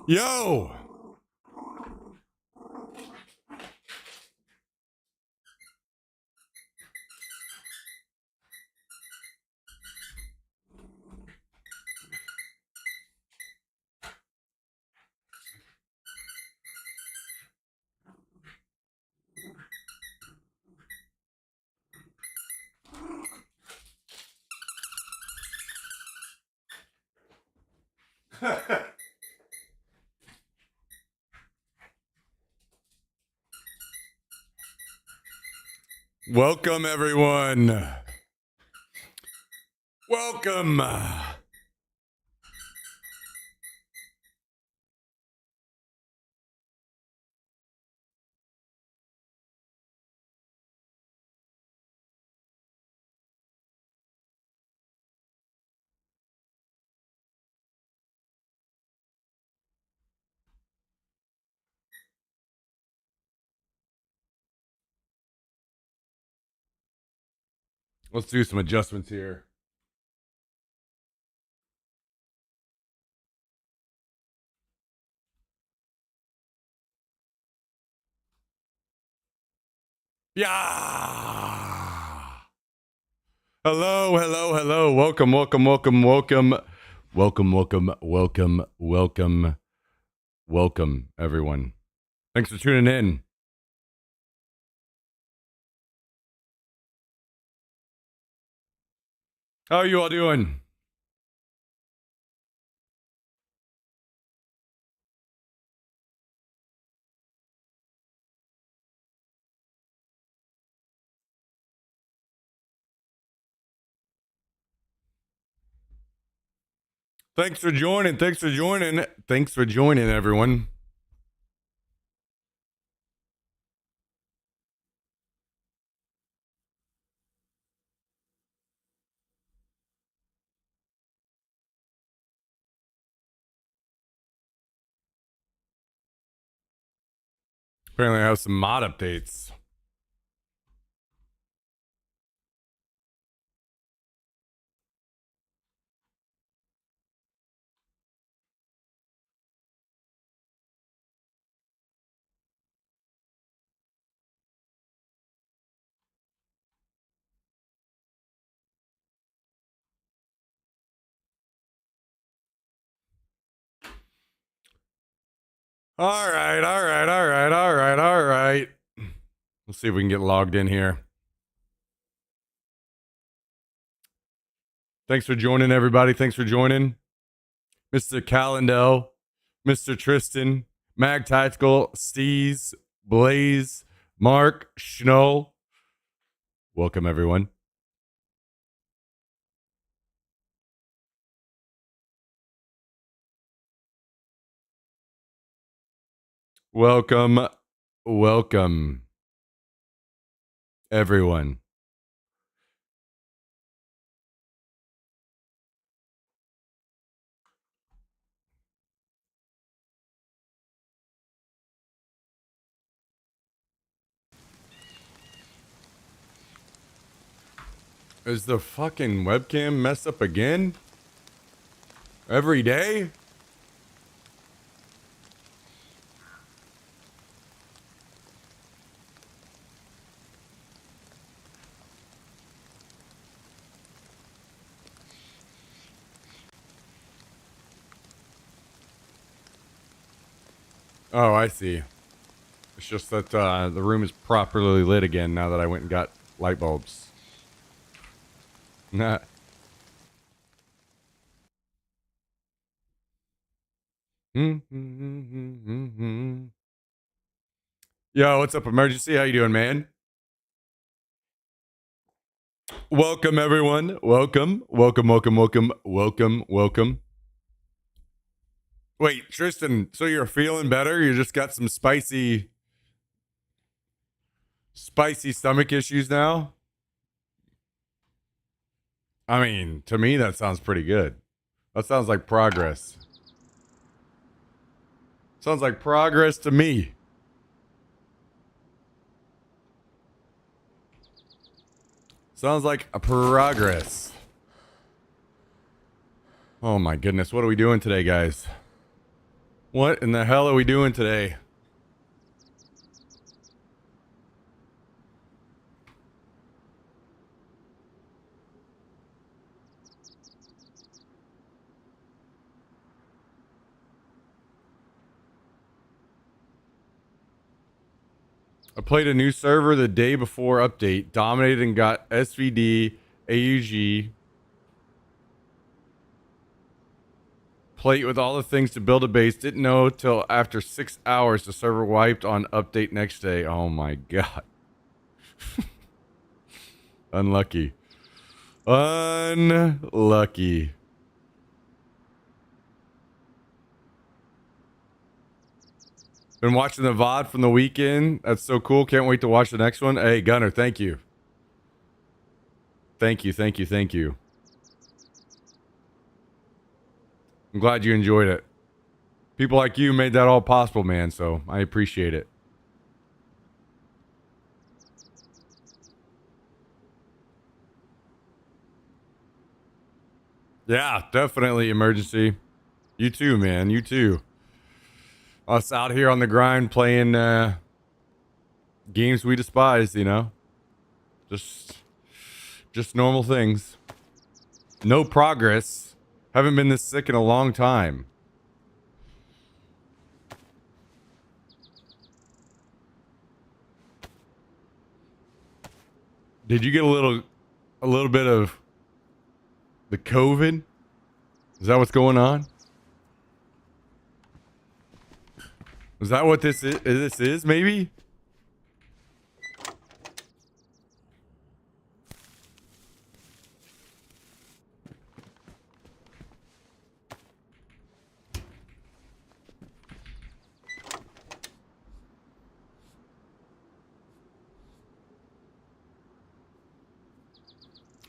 Yo! Welcome, everyone. Welcome. Let's do some adjustments here. Yeah. Hello, hello, hello. Welcome, welcome, welcome, welcome. Welcome, welcome, welcome, welcome, welcome, everyone. Thanks for tuning in. How are you all doing? Thanks for joining. Thanks for joining. Thanks for joining, everyone. Apparently, I have some mod updates. All right, all right, all right, all right, all right. Let's see if we can get logged in here. Thanks for joining, everybody. Thanks for joining. Mr. Calendel, Mr. Tristan, Mag Tactical, Steez, Blaze, Mark, Schno. Welcome, everyone. Welcome, welcome, everyone. Is the fucking webcam messed up again? Every day? Oh, I see. It's just that the room is properly lit again now that I went and got light bulbs. Nah. Yo, what's up, Emergency? How you doing, man? Welcome, everyone. Welcome, welcome, welcome, welcome, welcome, welcome. Wait, Tristan, so you're feeling better? You just got some spicy stomach issues now? I mean, to me, that sounds pretty good. That sounds like progress. Sounds like progress to me. Sounds like a progress. Oh my goodness, what are we doing today, guys? What in the hell are we doing today? I played a new server the day before update, dominated and got SVD, AUG, plate with all the things to build a base. Didn't know till after 6 hours the server wiped on update next day. Oh my god. Unlucky. Unlucky. Been watching the VOD from the weekend. That's so cool. Can't wait to watch the next one. Hey, Gunner, thank you. Thank you, thank you, thank you. I'm glad you enjoyed it. People like you made that all possible, man, so I appreciate it. Yeah, definitely emergency. You too, man. You too. Us out here on the grind playing games we despise, you know? Just normal things. No progress. Haven't been this sick in a long time. Did you get a little bit of the COVID? Is that what's going on? Is that what this is? This is maybe?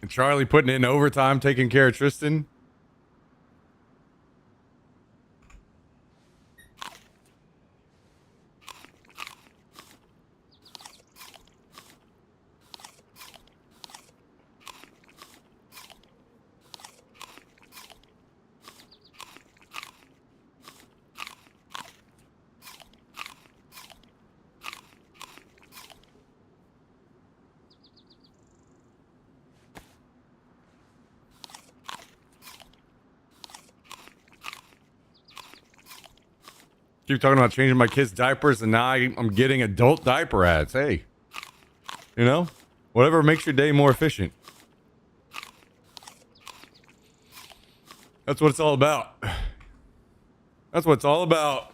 And Charlie putting in overtime, taking care of Tristan. Keep talking about changing my kids' diapers, and now I'm getting adult diaper ads. Hey, you know, whatever makes your day more efficient. That's what it's all about. That's what it's all about.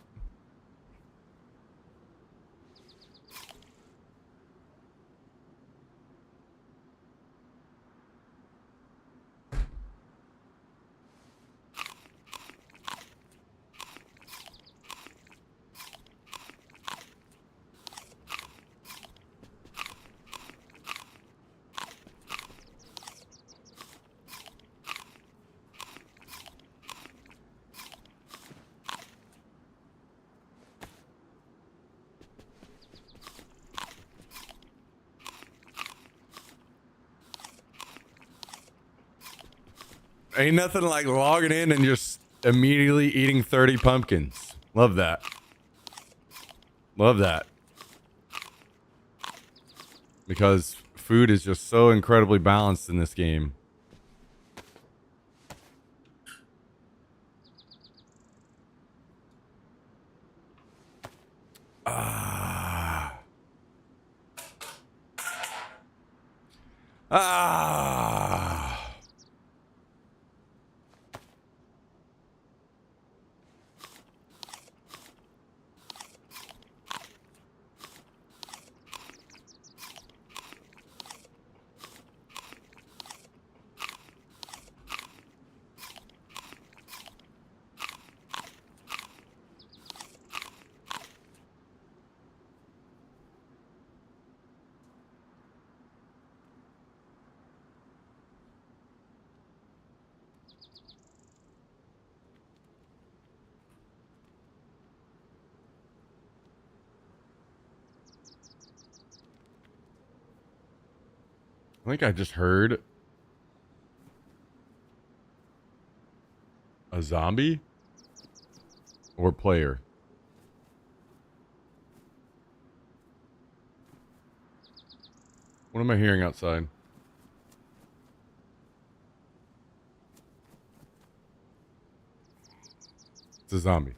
Ain't nothing like logging in and just immediately eating 30 pumpkins. Love that. Love that. Because food is just so incredibly balanced in this game. Ah. Ah. I think I just heard a zombie. or player. What am I hearing outside? It's a zombie.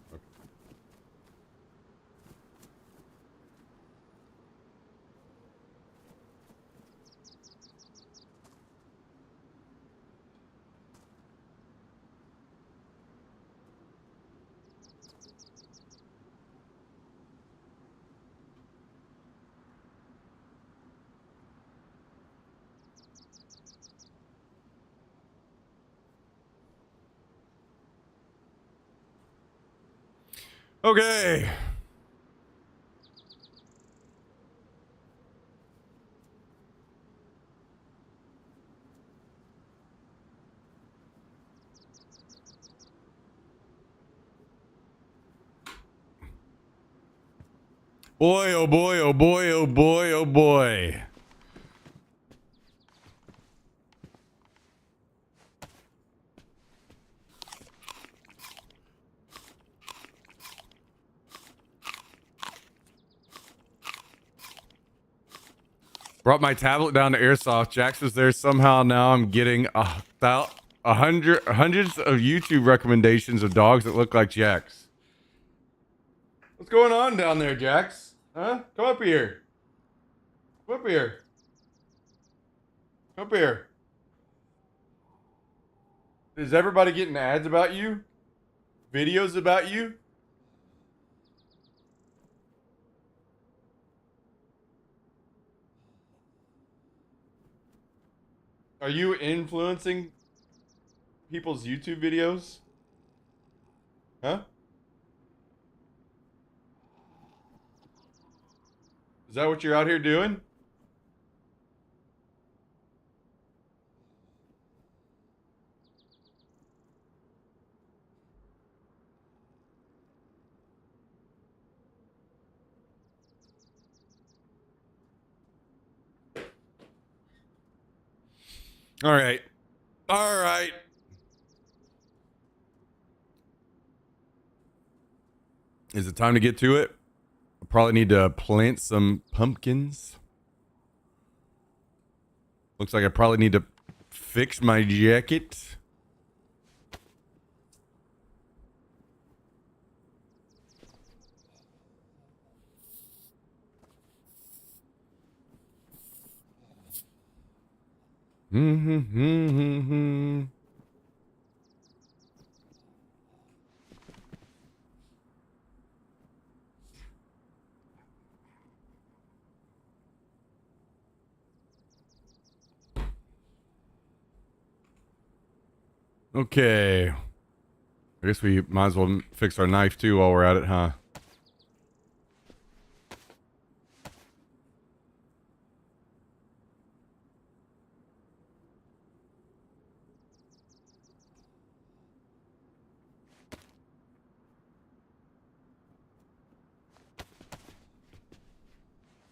Okay. Okay. Boy, oh boy, oh boy, oh boy, oh boy. Brought my tablet down to Airsoft. Jax was there somehow. Now I'm getting hundreds of YouTube recommendations of dogs that look like Jax. What's going on down there, Jax? Huh? Come up here. Come up here. Come up here. Is everybody getting ads about you? Videos about you? Are you influencing people's YouTube videos? Huh? Is that what you're out here doing? All right. All right. Is it time to get to it? I probably need to plant some pumpkins. Looks like I probably need to fix my jacket. Okay. I guess we might as well fix our knife too while we're at it, huh?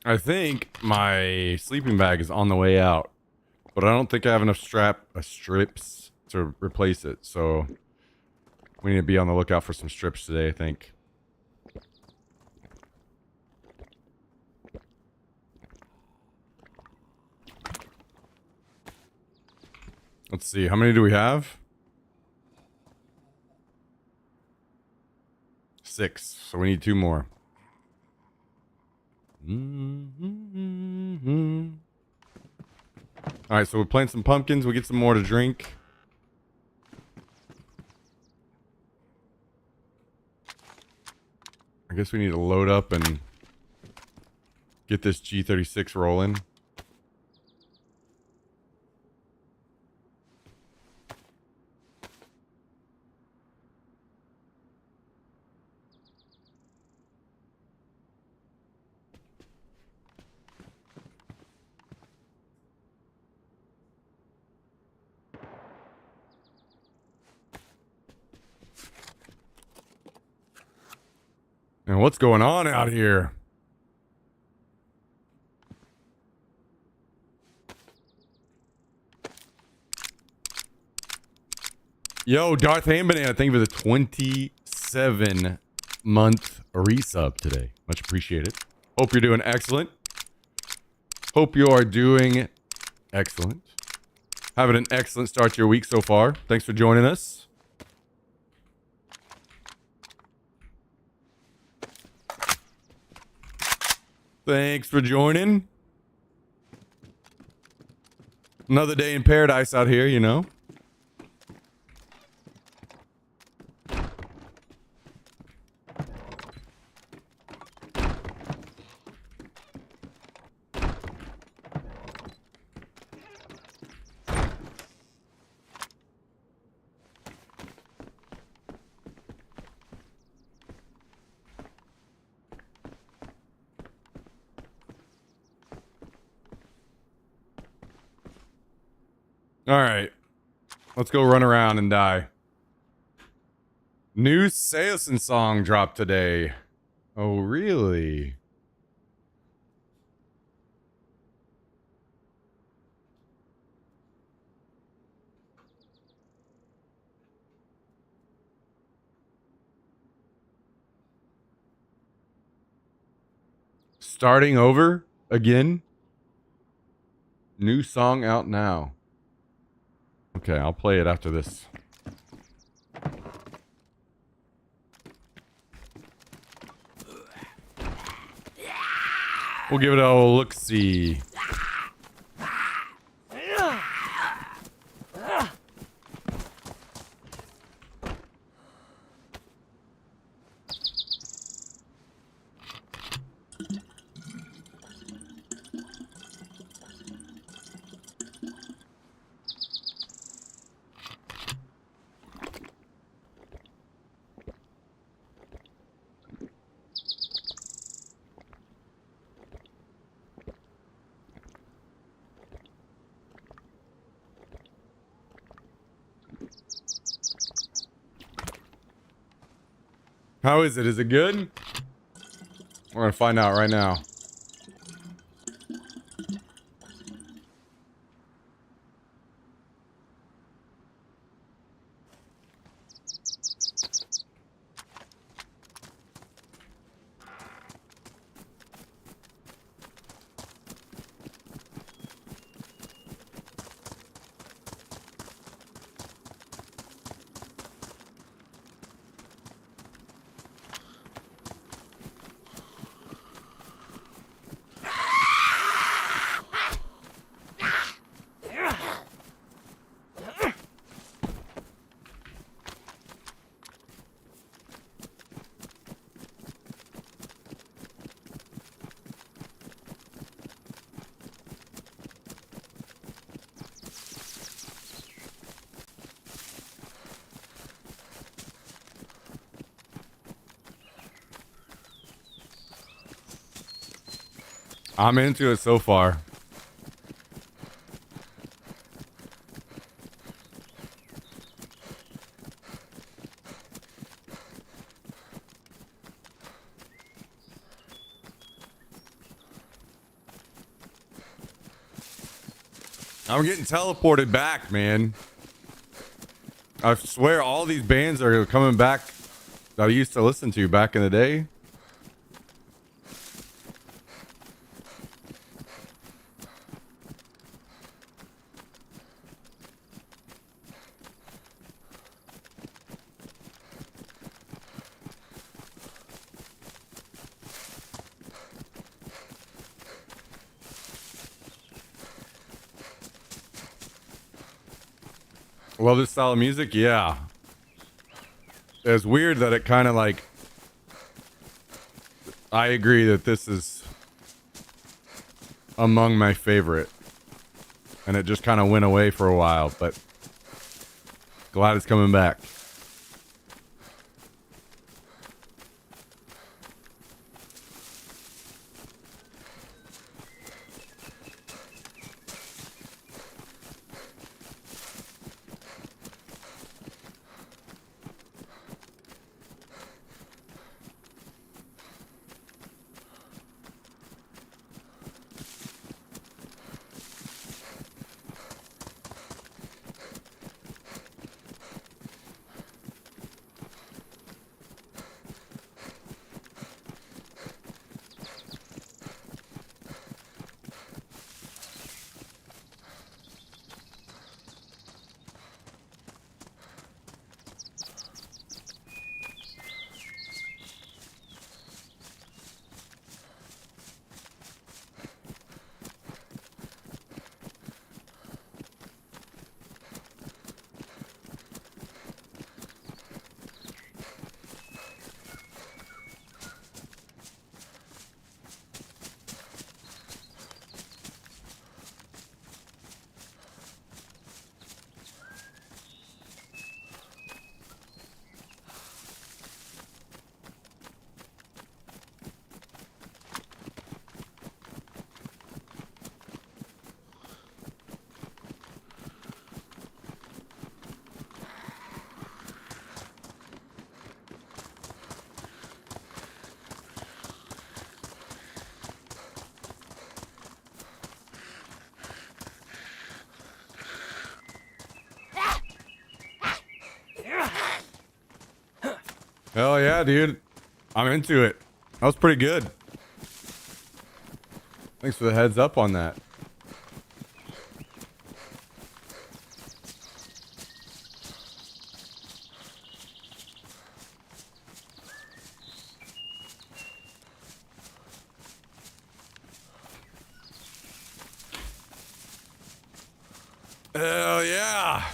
I think my sleeping bag is on the way out, but I don't think I have enough strips to replace it. So we need to be on the lookout for some strips today, I think. Let's see. How many do we have? 6. So we need 2 more. All right, so we plant some pumpkins. We get some more to drink. I guess we need to load up and get this G36 rolling. And what's going on out here? Yo, Darth Hand Banana, thank you for the 27 month resub today. Much appreciated. Hope you're doing excellent. Hope you are doing excellent. Having an excellent start to your week so far. Thanks for joining us. Thanks for joining. Another day in paradise out here, you know. All right. Let's go run around and die. New Seosin song dropped today. Oh, really? Starting over again? New song out now. Okay, I'll play it after this. We'll give it a look-see. How is it? Is it good? We're gonna find out right now. I'm into it so far. I'm getting teleported back, man. I swear all these bands are coming back that I used to listen to back in the day. Love this style of music? Yeah. It's weird that it kind of like... I agree that this is among my favorite. And it just kind of went away for a while, but glad it's coming back. Hell yeah, dude. I'm into it. That was pretty good. Thanks for the heads up on that. Hell yeah.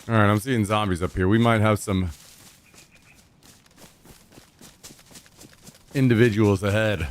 All right, I'm seeing zombies up here. We might have some individuals ahead.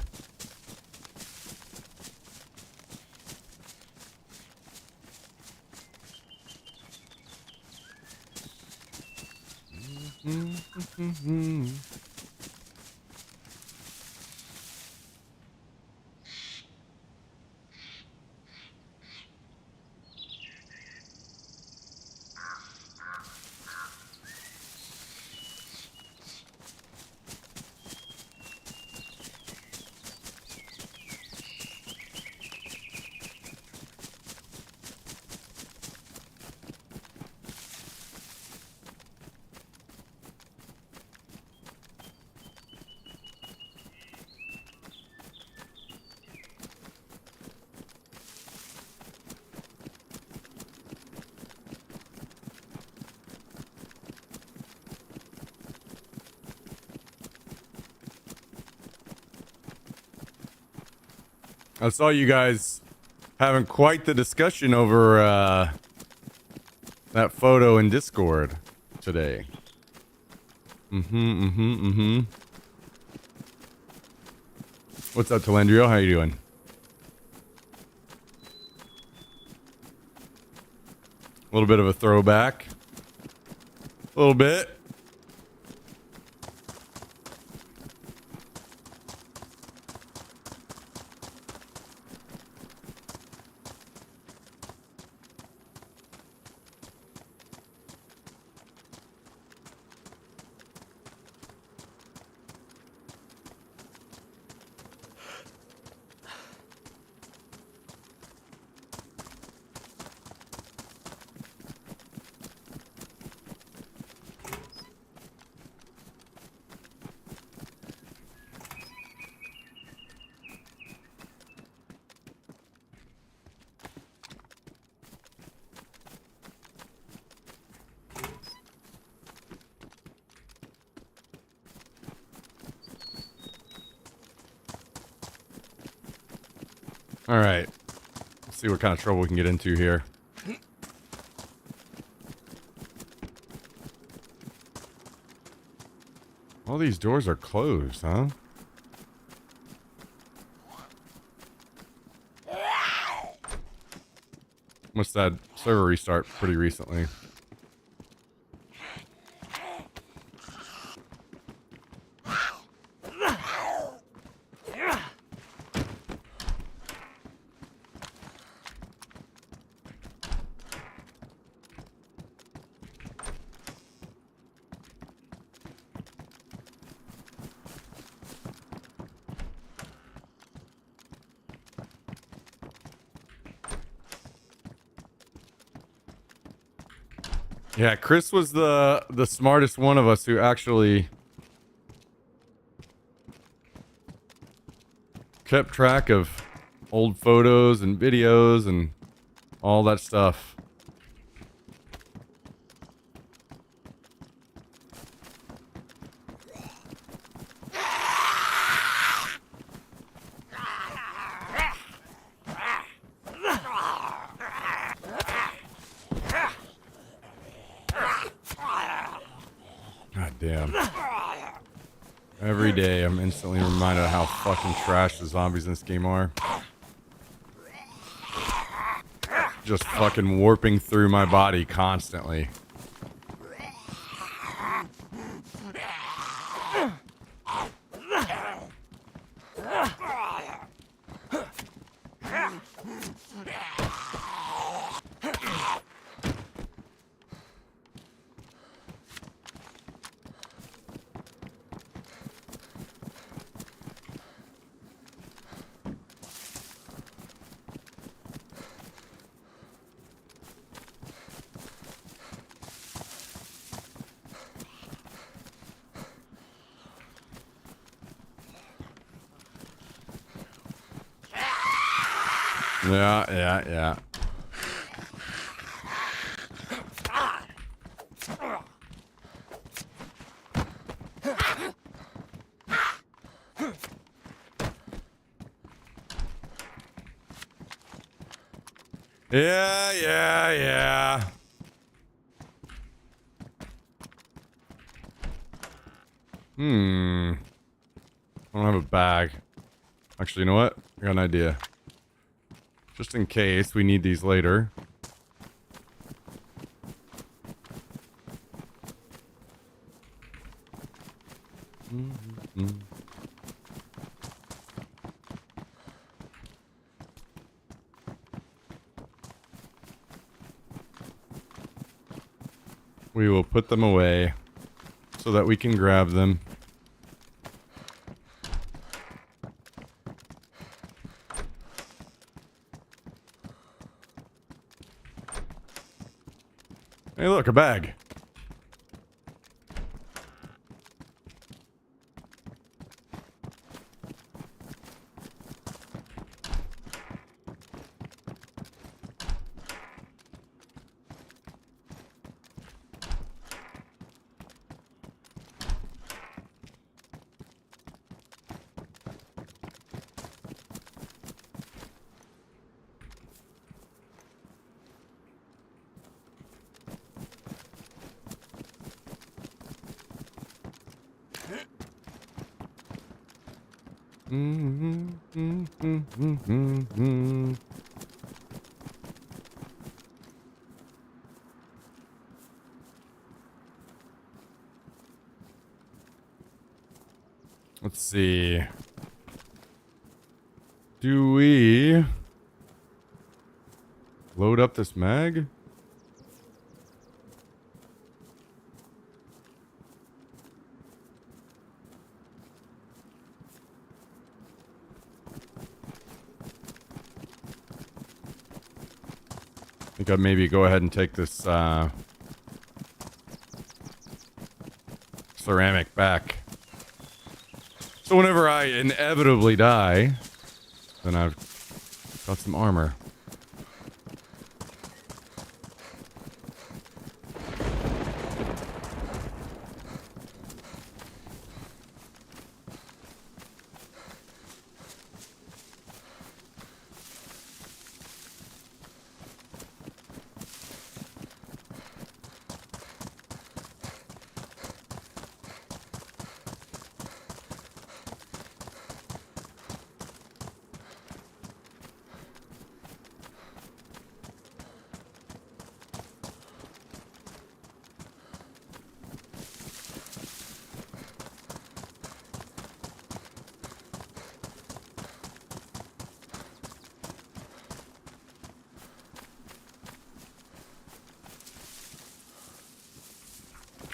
I saw you guys having quite the discussion over that photo in Discord today. What's up, Talandrio? How you doing? A little bit of a throwback. A little bit. All right. Let's see what kind of trouble we can get into here. All these doors are closed, huh? Must that server restart pretty recently. Yeah, Chris was the smartest one of us who actually kept track of old photos and videos and all that stuff. God damn. Every day, I'm instantly reminded of how fucking trash the zombies in this game are. Just fucking warping through my body constantly. Yeah. Yeah. I don't have a bag. Actually, you know what? I got an idea. Just in case we need these later. We will put them away so that we can grab them. Hey, look, a bag. Let's see. Do we load up this mag? I think I'd maybe go ahead and take this ceramic back. So whenever I inevitably die, then I've got some armor.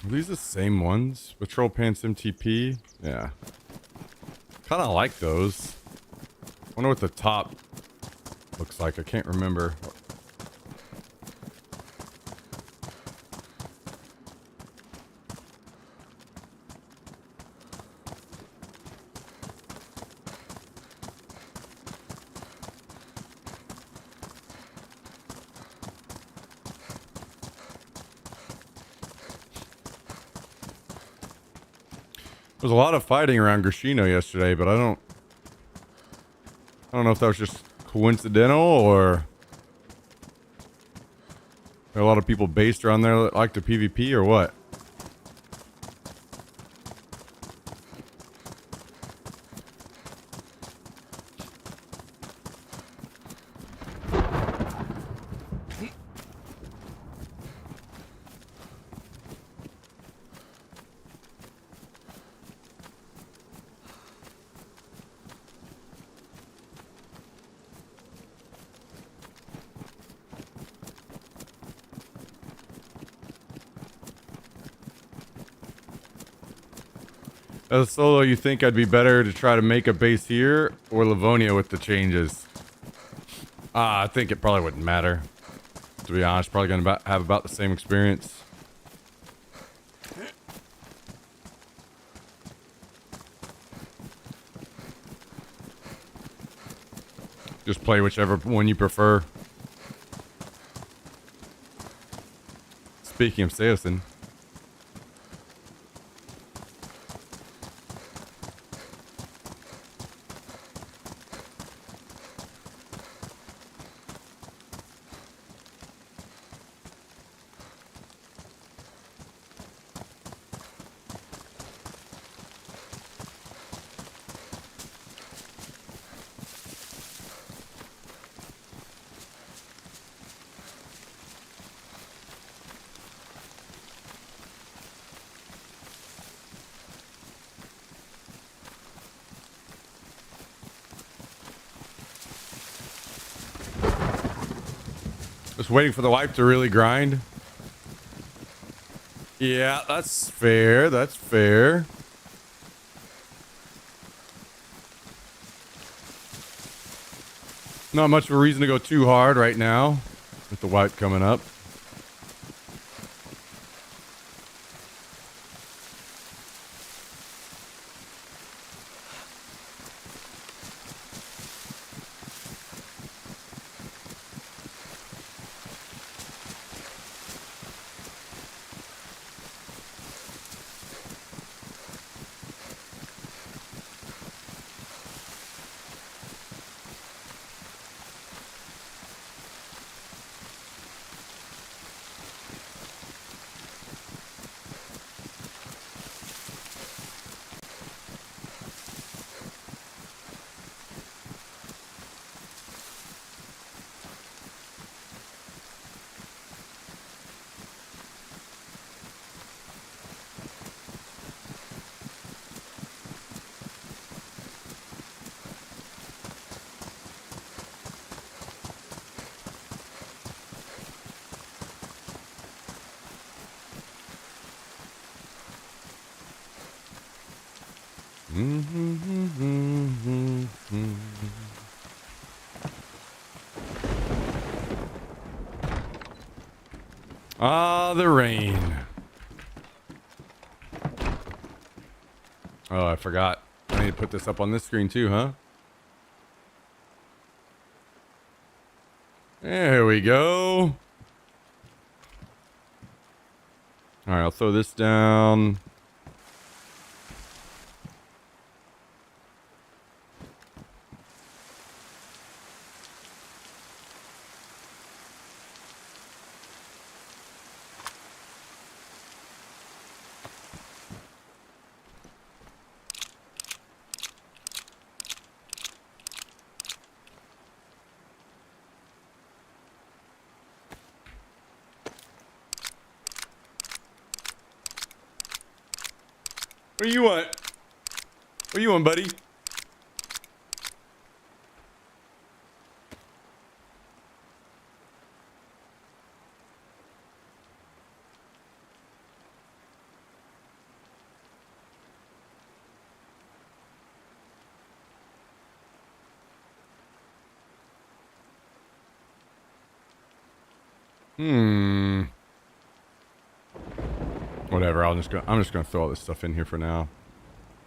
Are these the same ones? Patrol Pants MTP? Yeah. Kind of like those. Wonder what the top looks like. I can't remember. There was a lot of fighting around Grishino yesterday, but I don't know if that was just coincidental or there are a lot of people based around there that like the PvP or what. As a solo, you think I'd be better to try to make a base here or Livonia with the changes? I think it probably wouldn't matter. To be honest, probably gonna have about the same experience. Just play whichever one you prefer. Speaking of Seosin. Just waiting for the wife to really grind. Yeah, that's fair. That's fair. Not much of a reason to go too hard right now with the wipe coming up. Ah, the rain. Oh, I forgot. I need to put this up on this screen too, huh? There we go. All right, I'll throw this down. What do you want? What do you want, buddy? Whatever. I'm just gonna throw all this stuff in here for now.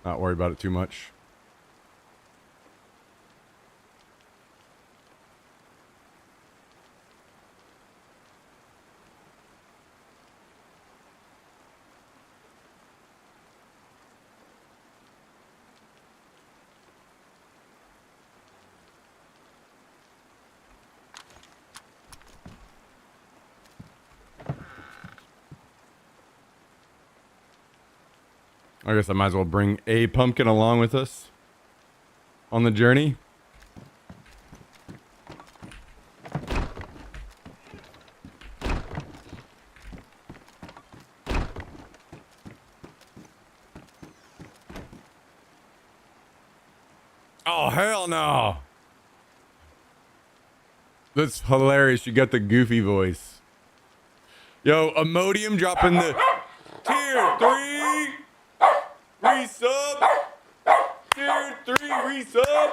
Not worry about it too much. I guess I might as well bring a pumpkin along with us on the journey. Oh, hell no. That's hilarious. You got the goofy voice. Yo, Imodium dropping the tier 3 resub. resub. Tier 3 resub.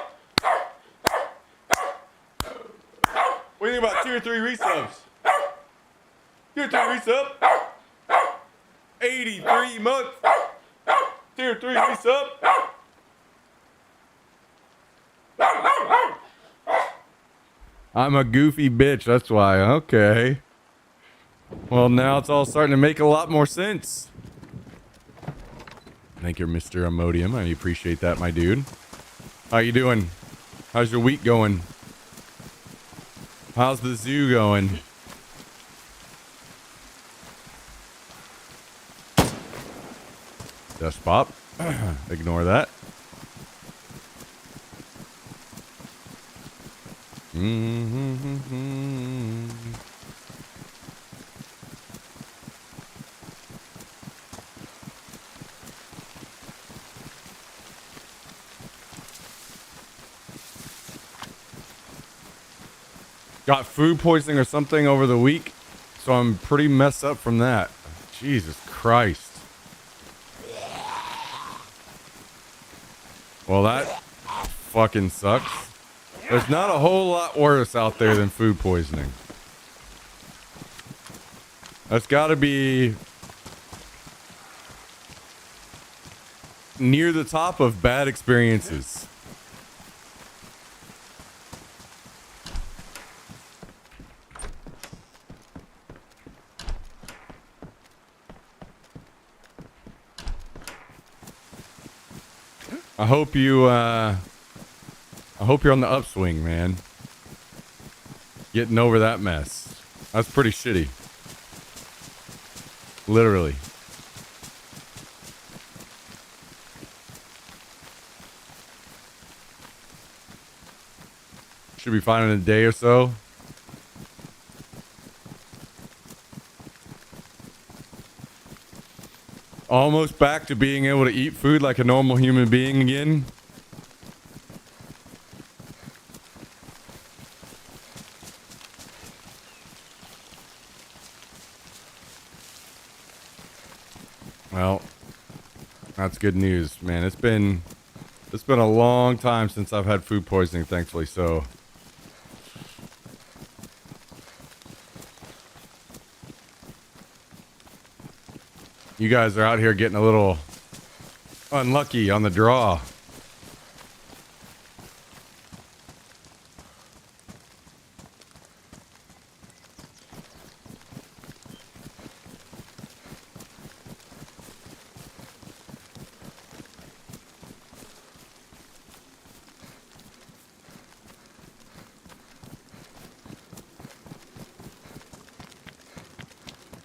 What do you think about tier 3 resubs? Tier 3 resub. 83 months. Tier 3 resub. I'm a goofy bitch, that's why. Okay. Well, now it's all starting to make a lot more sense. Thank you, Mr. Imodium. I appreciate that, my dude. How you doing? How's your week going? How's the zoo going? Dust pop. Ignore that. Got food poisoning or something over the week, so I'm pretty messed up from that. Jesus Christ. Well, that fucking sucks. There's not a whole lot worse out there than food poisoning. That's got to be near the top of bad experiences. I hope you're on the upswing, man. Getting over that mess. That's pretty shitty. Literally. Should be fine in a day or so. Almost back to being able to eat food like a normal human being again. Well, that's good news, man. It's been a long time since I've had food poisoning, thankfully, so you guys are out here getting a little unlucky on the draw.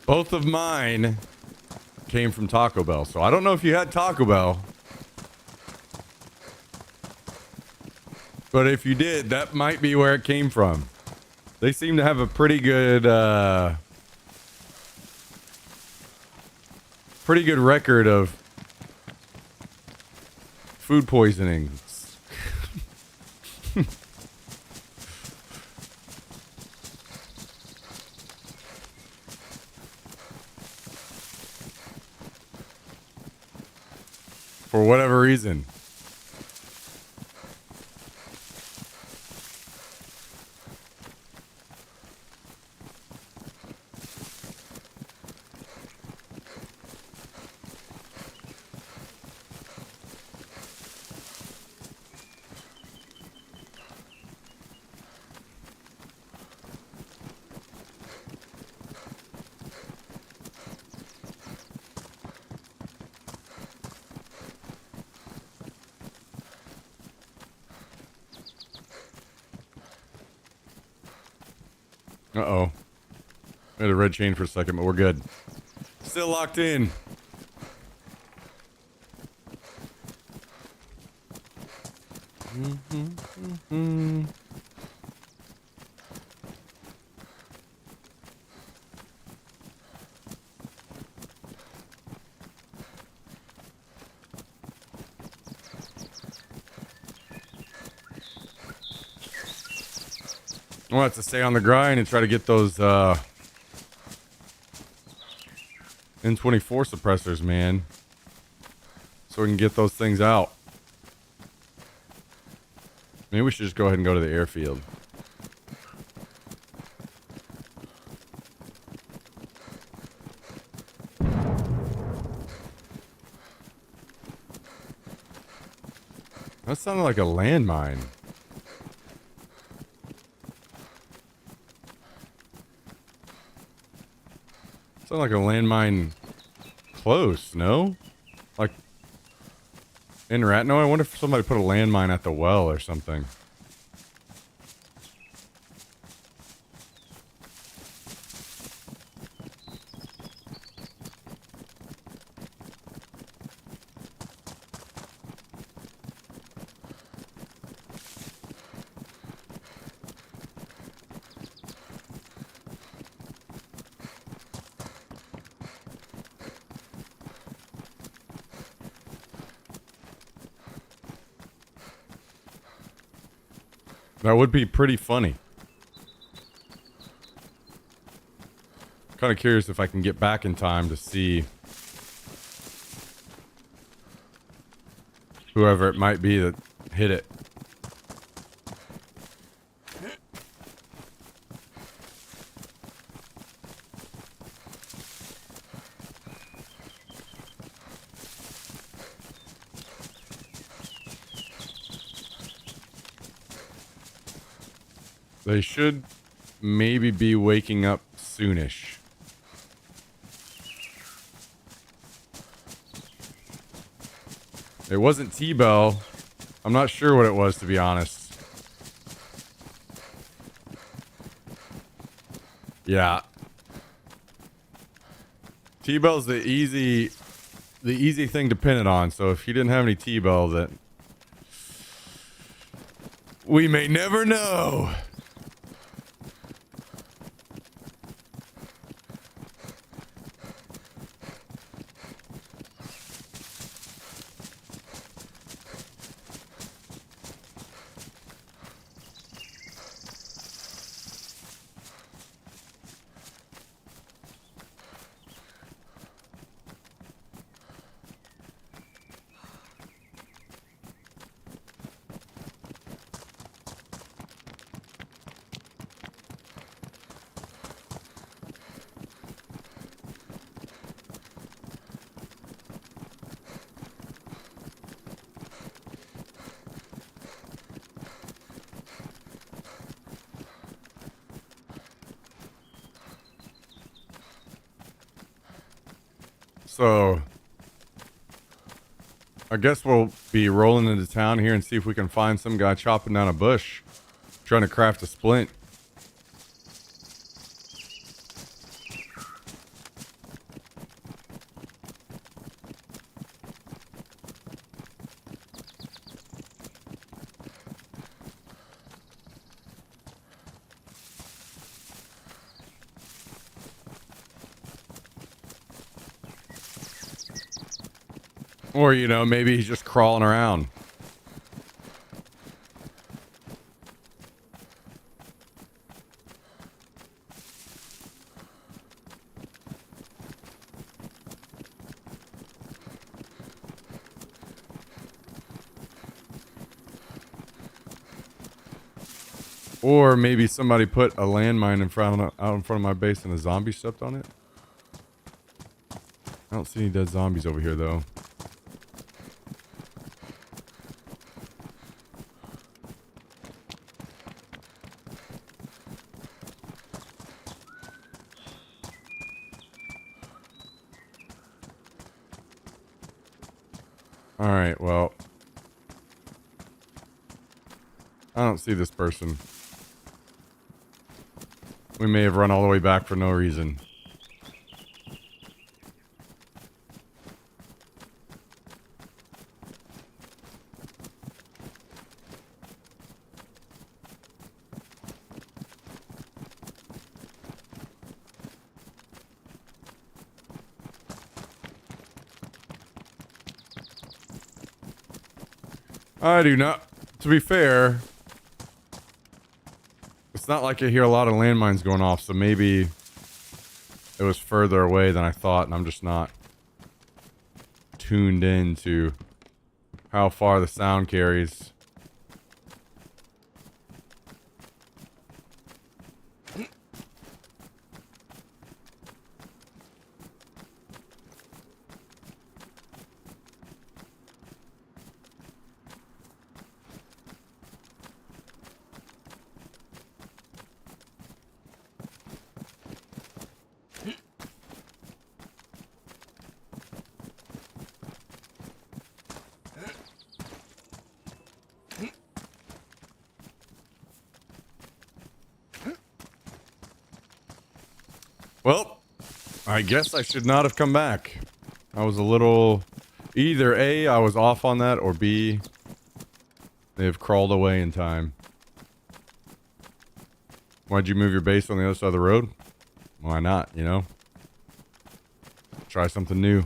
Both of mine came from Taco Bell, so I don't know if you had Taco Bell, but if you did, that might be where it came from. They seem to have a pretty good record of food poisonings. For whatever reason. Uh-oh. I had a red chain for a second, but we're good. Still locked in. We'll have to stay on the grind and try to get those N24 suppressors, man. so we can get those things out. Maybe we should just go ahead and go to the airfield. That sounded like a landmine. Sounded like a landmine close, no? Like in Ratno? I wonder if somebody put a landmine at the well or something. That would be pretty funny. Kind of curious if I can get back in time to see whoever it might be that hit it. They should maybe be waking up soonish. It wasn't T-Bell. I'm not sure what it was, to be honest. Yeah. T-Bell's the easy thing to pin it on. So if he didn't have any T-Bell, then we may never know. So, I guess we'll be rolling into town here and see if we can find some guy chopping down a bush, trying to craft a splint. Or, you know, maybe he's just crawling around. Or maybe somebody put a landmine out in front of my base and a zombie stepped on it. I don't see any dead zombies over here, though. Alright, well. I don't see this person. We may have run all the way back for no reason. I do not. To be fair, it's not like I hear a lot of landmines going off, so maybe it was further away than I thought, and I'm just not tuned in to how far the sound carries. Well, I guess I should not have come back. I was a little... Either A, I was off on that, or B, they've crawled away in time. Why'd you move your base on the other side of the road? Why not, you know? Try something new.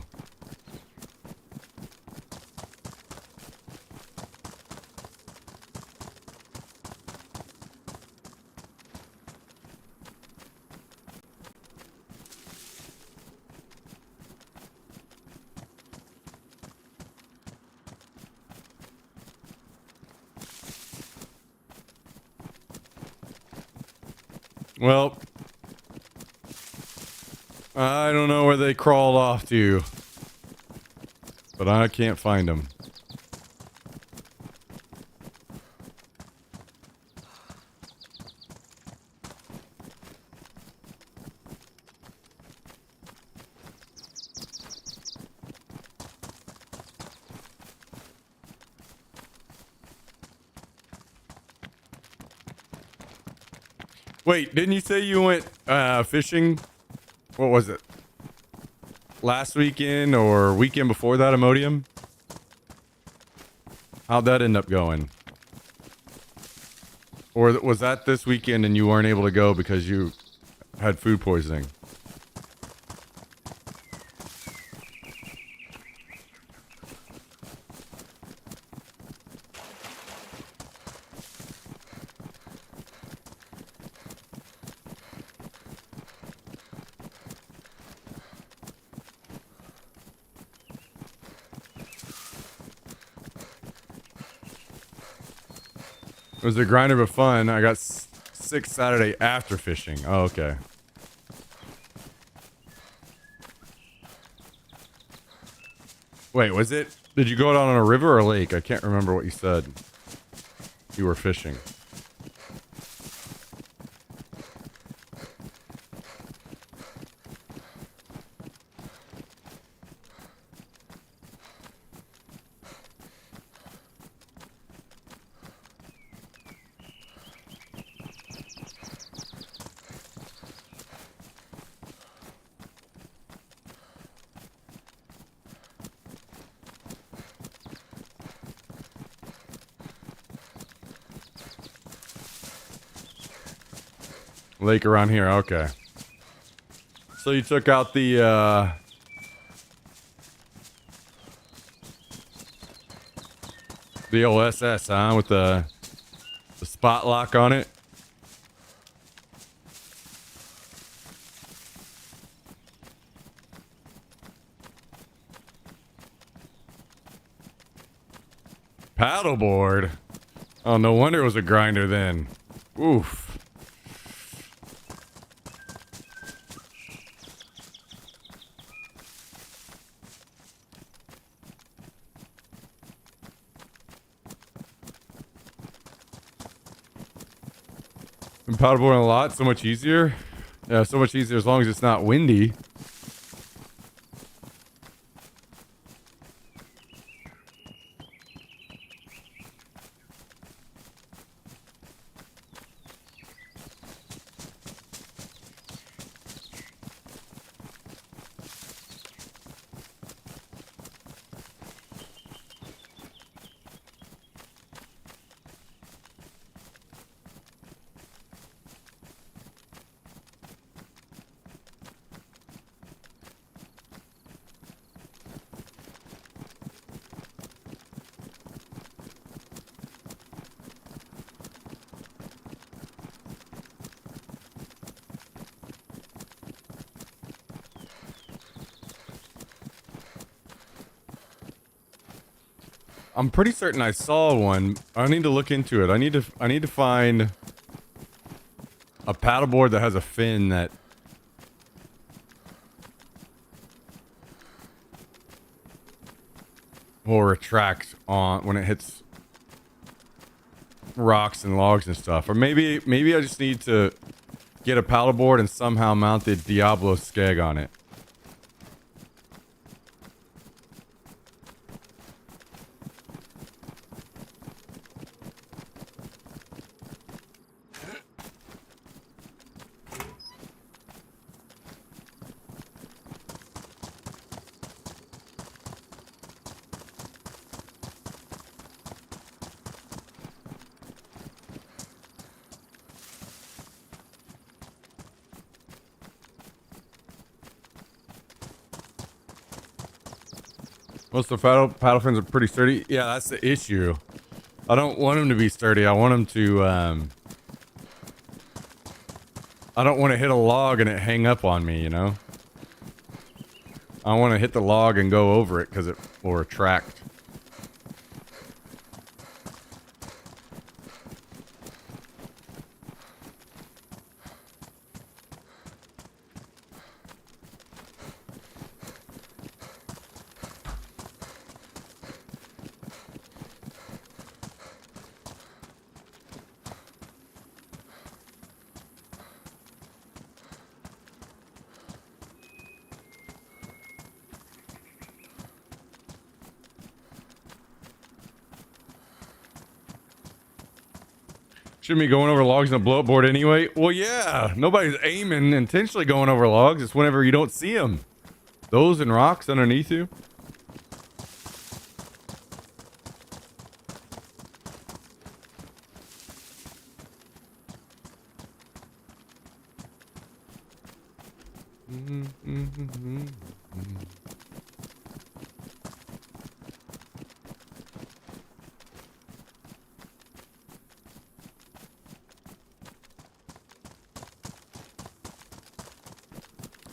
Well, I don't know where they crawled off to, but I can't find them. Wait, didn't you say you went fishing? What was it? Last weekend or weekend before that, Imodium? How'd that end up going? Or was that this weekend and you weren't able to go because you had food poisoning? It was a grinder but fun. I got sick Saturday after fishing. Oh, okay. Wait, was it? Did you go out on a river or a lake? I can't remember what you said. You were fishing. Lake around here, okay. So you took out the OSS, huh? With the spot lock on it. Paddleboard? Oh, no wonder it was a grinder then. Oof. And paddleboarding a lot, so much easier. Yeah, so much easier as long as it's not windy. I'm pretty certain I saw one. I need to look into it. I need to find a paddleboard that has a fin that will retract on when it hits rocks and logs and stuff. Or maybe I just need to get a paddleboard and somehow mount the Diablo skeg on it. Most of the paddle fins are pretty sturdy. Yeah, that's the issue. I don't want them to be sturdy. I want them to, I don't want to hit a log and it hang up on me, you know? I want to hit the log and go over it because it will retract. Shouldn't be going over logs on a blow-up board anyway. Well, yeah. Nobody's aiming intentionally going over logs. It's whenever you don't see them. Those and rocks underneath you.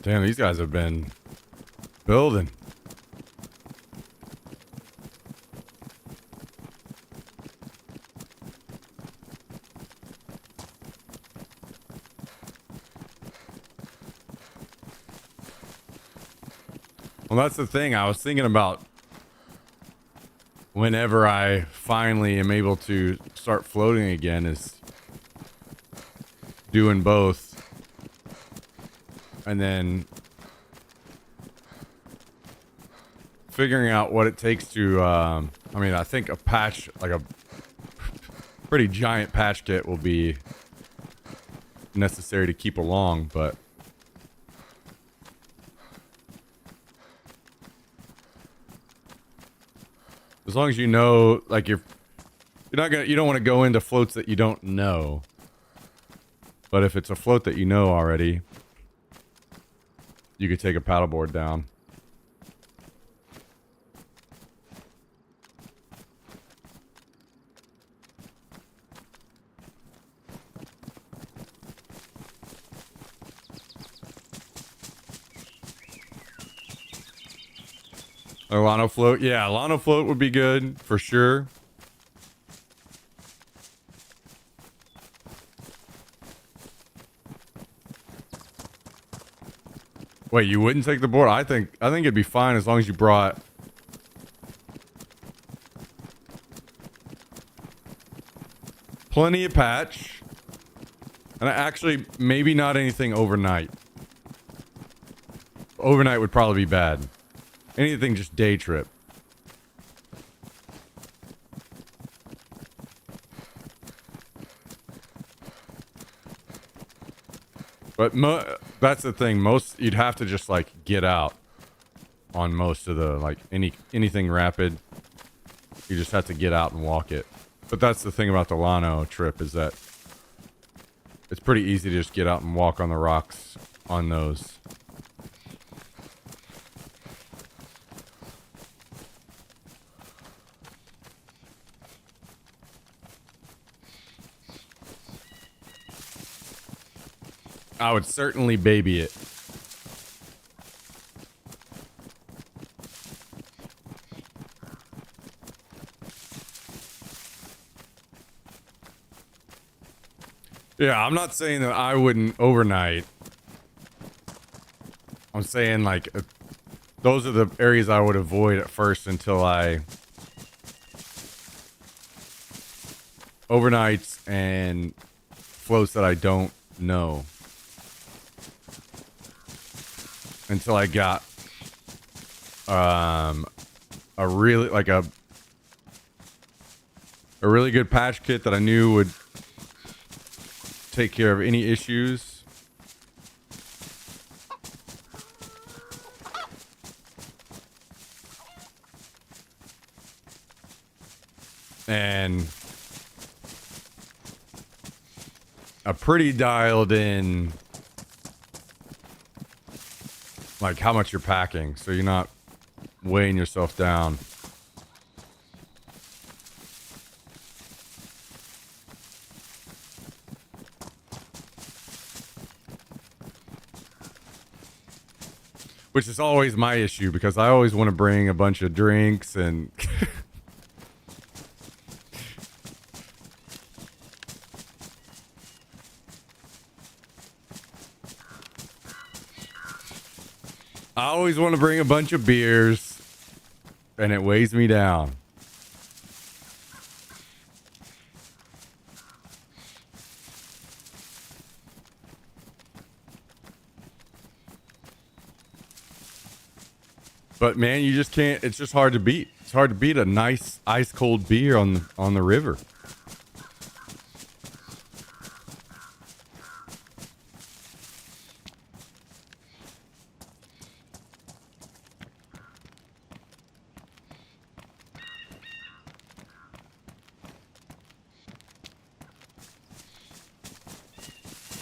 Damn, these guys have been building. Well, that's the thing. I was thinking about whenever I finally am able to start floating again is doing both. And then figuring out what it takes to, I mean, I think a patch, like a pretty giant patch kit will be necessary to keep along, but as long as you know, like you don't want to go into floats that you don't know. But if it's a float that you know already, you could take a paddleboard down. A Lano float? Yeah, a Lano float would be good for sure. Wait, you wouldn't take the board? I think it'd be fine as long as you brought plenty of patch. And actually, maybe not anything overnight. Overnight would probably be bad. Anything just day trip. But that's the thing. Most you'd have to just like get out on most of the like anything rapid. You just have to get out and walk it. But that's the thing about the Lano trip is that it's pretty easy to just get out and walk on the rocks on those. I would certainly baby it. Yeah, I'm not saying that I wouldn't overnight. I'm saying like those are the areas I would avoid at first until I overnights and floats that I don't know until I got a really like a really good patch kit that I knew would take care of any issues. And a pretty dialed in like how much you're packing so you're not weighing yourself down. Which is always my issue because I always want to bring a bunch of drinks and I always want to bring a bunch of beers and it weighs me down. But man, you just can't. It's just hard to beat. It's hard to beat a nice ice cold beer on the river.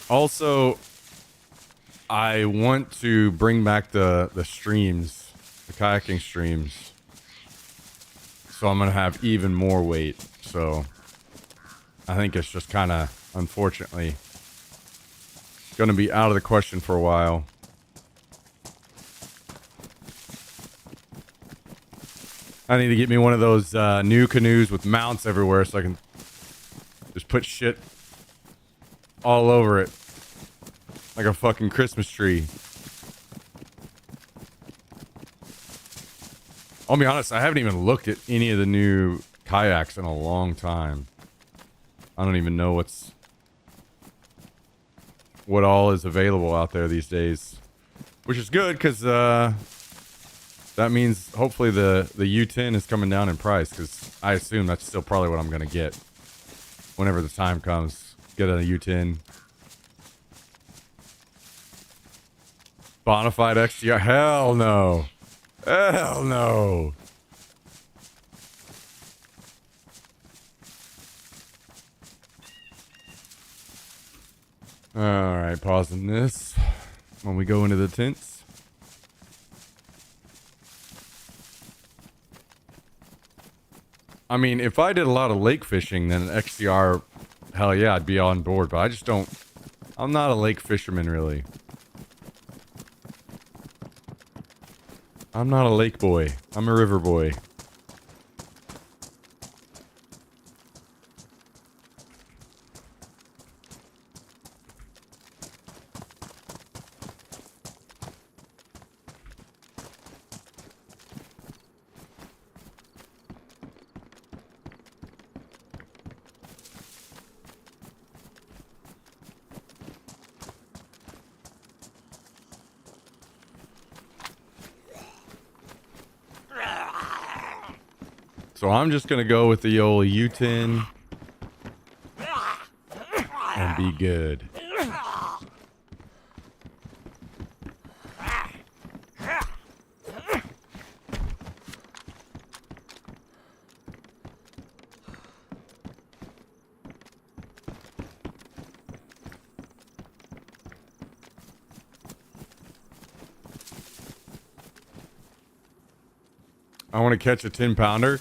Also, I want to bring back the streams, the kayaking streams. So I'm going to have even more weight. So I think it's just kind of, unfortunately, going to be out of the question for a while. I need to get me one of those new canoes with mounts everywhere so I can just put shit all over it. Like a fucking Christmas tree. I'll be honest, I haven't even looked at any of the new kayaks in a long time. I don't even know what all is available out there these days. Which is good, because that means hopefully the U10 is coming down in price, because I assume that's still probably what I'm going to get. Whenever the time comes. Get a U10. Bonafide XTR? Hell no. Hell no. Alright, pausing this when we go into the tents. I mean, if I did a lot of lake fishing, then an XTR, hell yeah, I'd be on board. But I just don't, I'm not a lake fisherman, really. I'm not a lake boy. I'm a river boy. So I'm just going to go with the old U10 and be good. I want to catch a 10-pounder.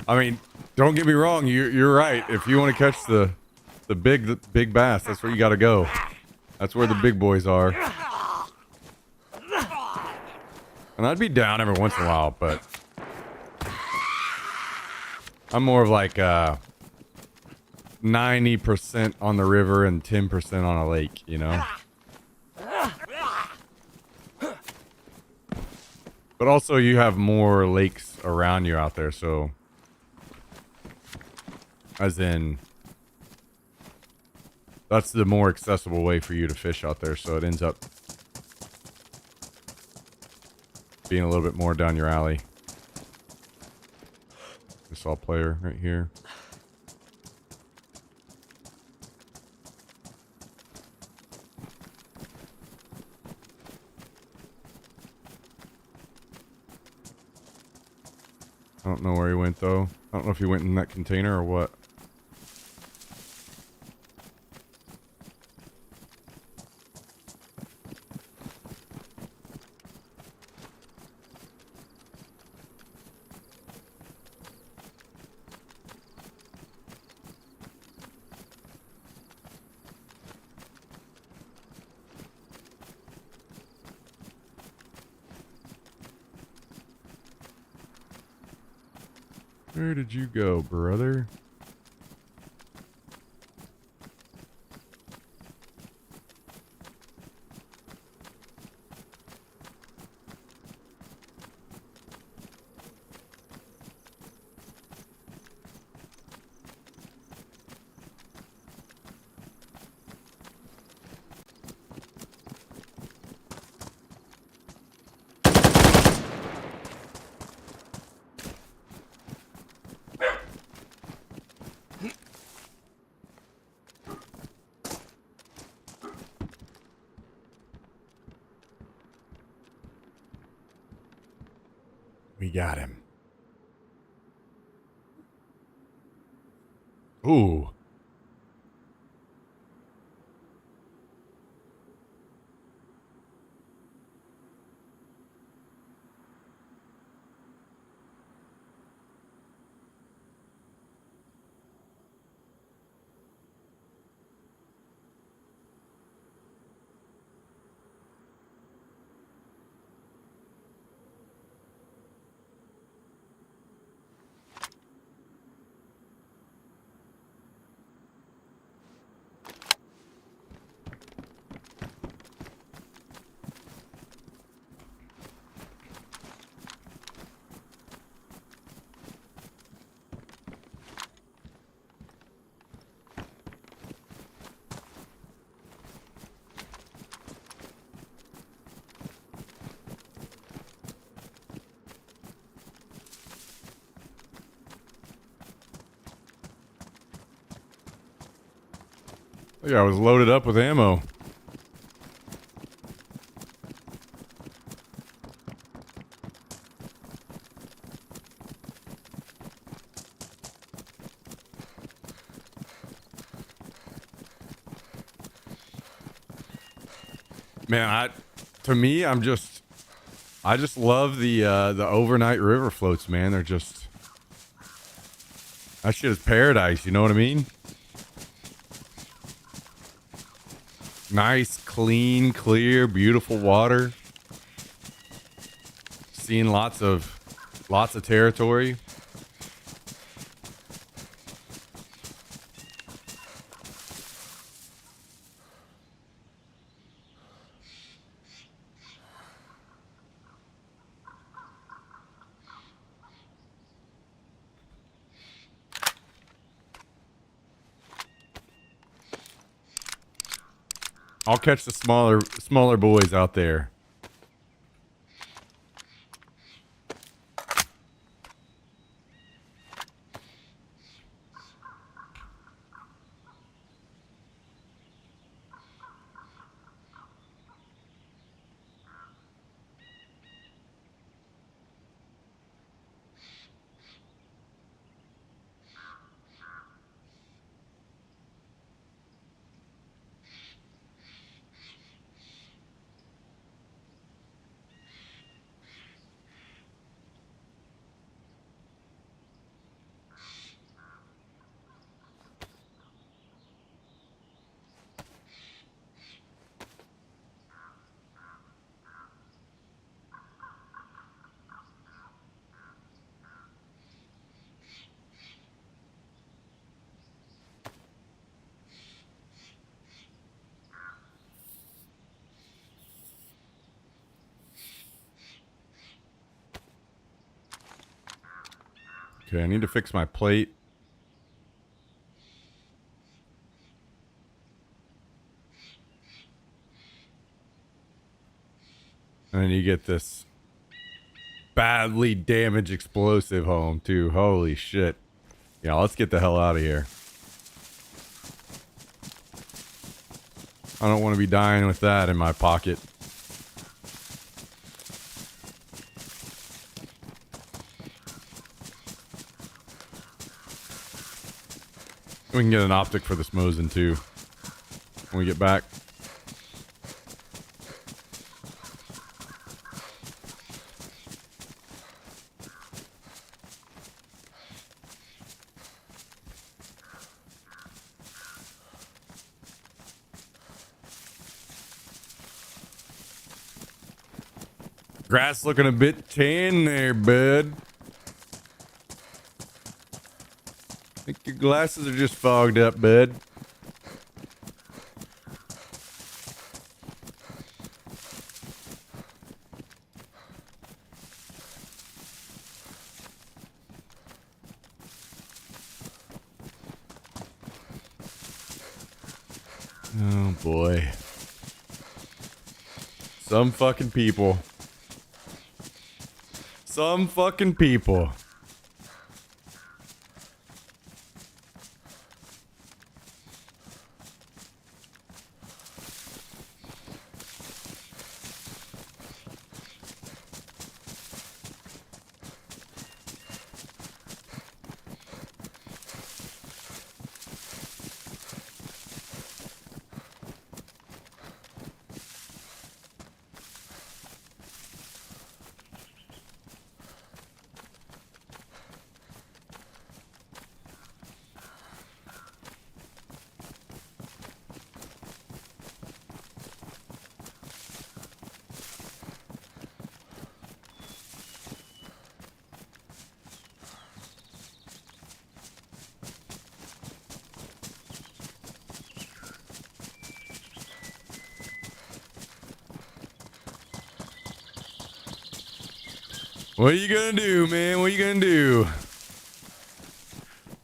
I mean, don't get me wrong. You're right. If you want to catch the big bass, that's where you got to go. That's where the big boys are. And I'd be down every once in a while, but I'm more of like 90% on the river and 10% on a lake, you know? But also you have more lakes around you out there, so as in that's the more accessible way for you to fish out there, so it ends up being a little bit more down your alley. I saw a player right here. I don't know where he went though. I don't know if he went in that container or what. Where did you go, brother? We got him. Ooh. Yeah, I was loaded up with ammo. Man, to me, I just love the overnight river floats, man. They're just, that shit is paradise, you know what I mean? Nice, clean, clear, beautiful water. Seeing lots of territory. I'll catch the smaller boys out there. Okay, I need to fix my plate. And then you get this badly damaged explosive home, too. Holy shit. Yeah, let's get the hell out of here. I don't want to be dying with that in my pocket. We can get an optic for this Mosin, too, when we get back. Grass looking a bit tan there, bud. I think your glasses are just fogged up, bud. Oh boy. Some fucking people. Some fucking people. What are you gonna do, man? What are you gonna do?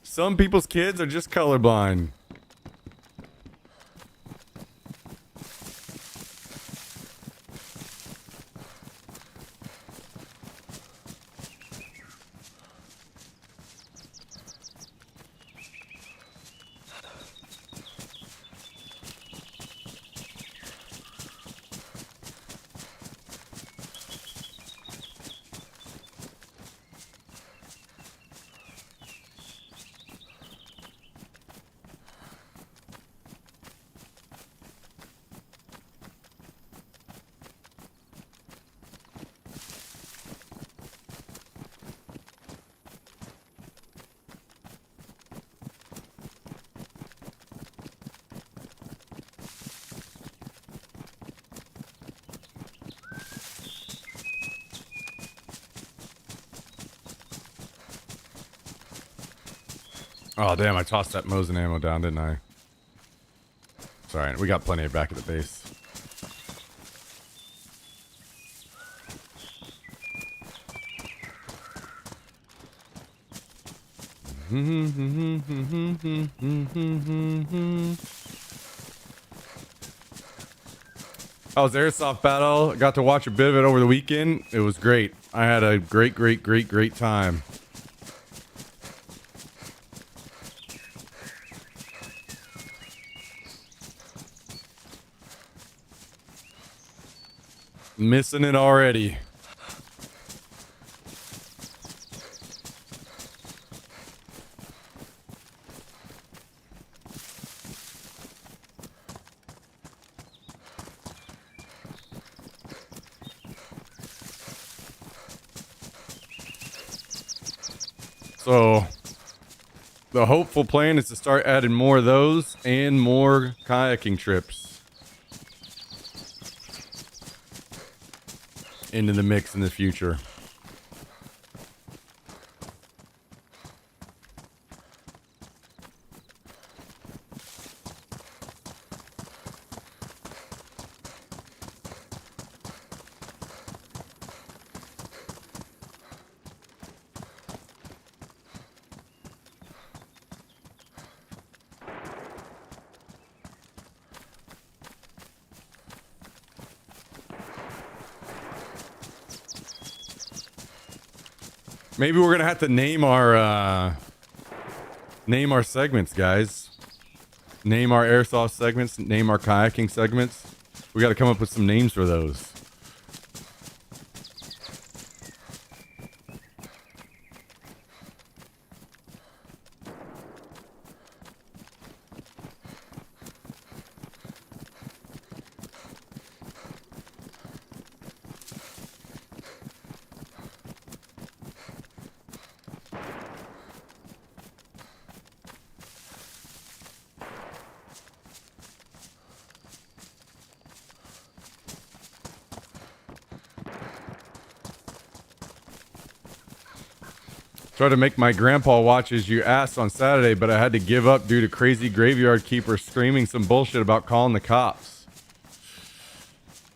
Some people's kids are just colorblind. Oh, damn, I tossed that Mosin ammo down, didn't I? Sorry, we got plenty back at the base. I was Airsoft Battle. Got to watch a bit of it over the weekend. It was great. I had a great time. Missing it already. So, the hopeful plan is to start adding more of those and more kayaking trips into the mix in the future. Maybe we're gonna have to name our segments, guys. Name our airsoft segments. Name our kayaking segments. We got to come up with some names for those. Tried to make my grandpa watch As You Asked on Saturday, but I had to give up due to crazy graveyard keeper screaming some bullshit about calling the cops.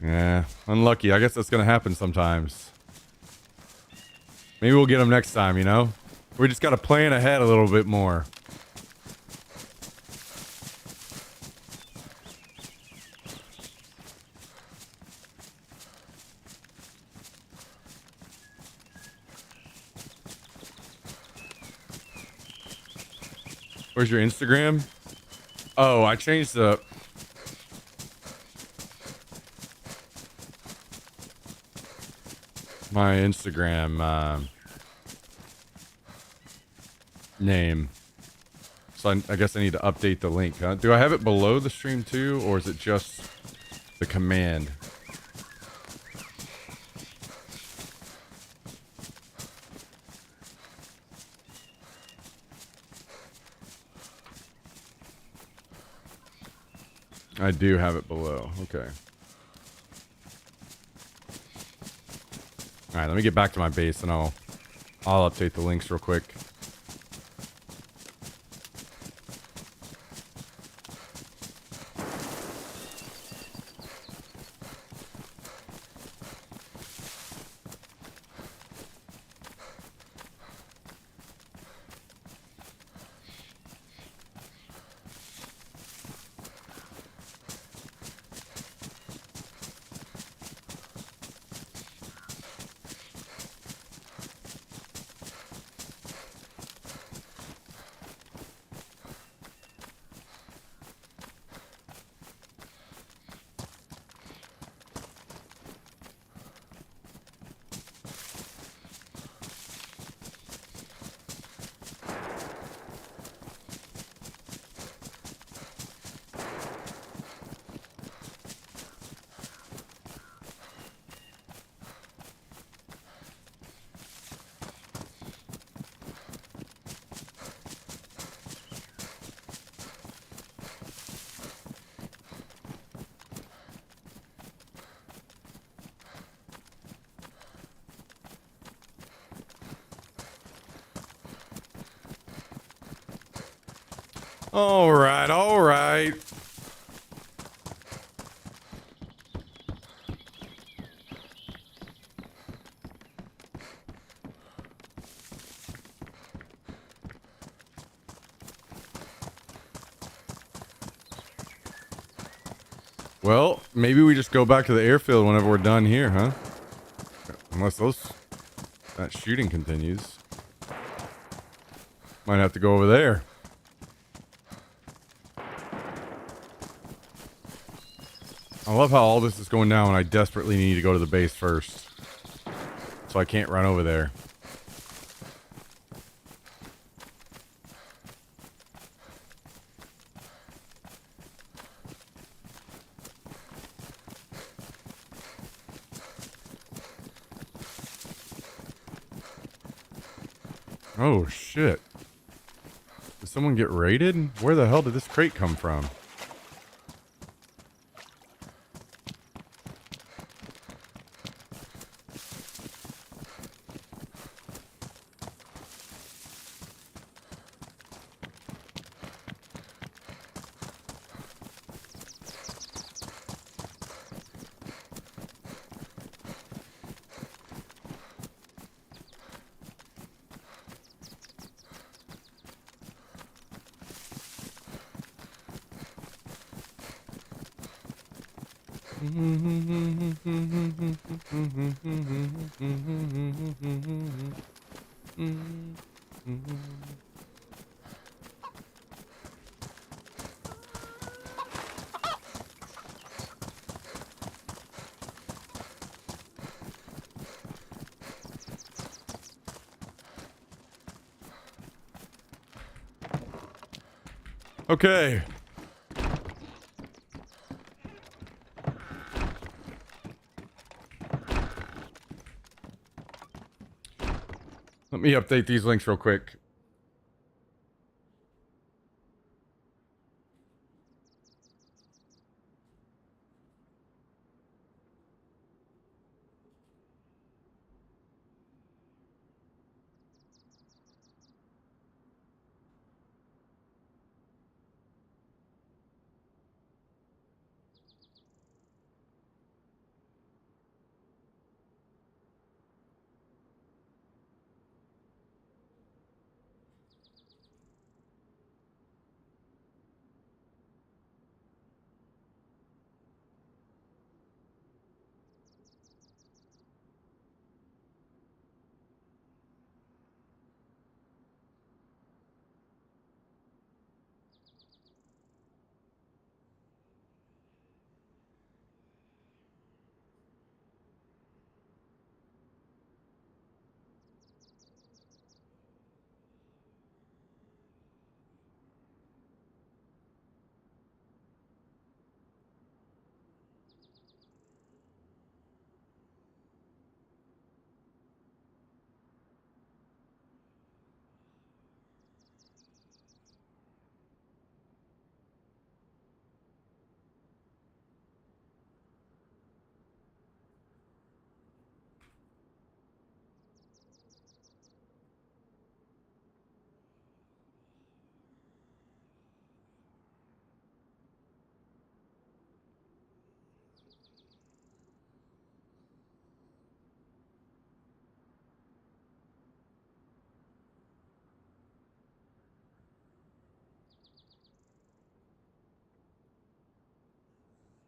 Yeah, unlucky. I guess that's gonna happen sometimes. Maybe we'll get them next time, you know? We just gotta plan ahead a little bit more. Where's your Instagram? Oh, I changed my Instagram name. So I guess I need to update the link, huh? Do I have it below the stream too, or is it just the command? I do have it below. Okay. All right, let me get back to my base and I'll update the links real quick. All right, all right. Well, maybe we just go back to the airfield whenever we're done here, huh? Unless that shooting continues. Might have to go over there. I love how all this is going down and I desperately need to go to the base first. So I can't run over there. Oh shit. Did someone get raided? Where the hell did this crate come from? Mm, mm. Okay. Let me update these links real quick.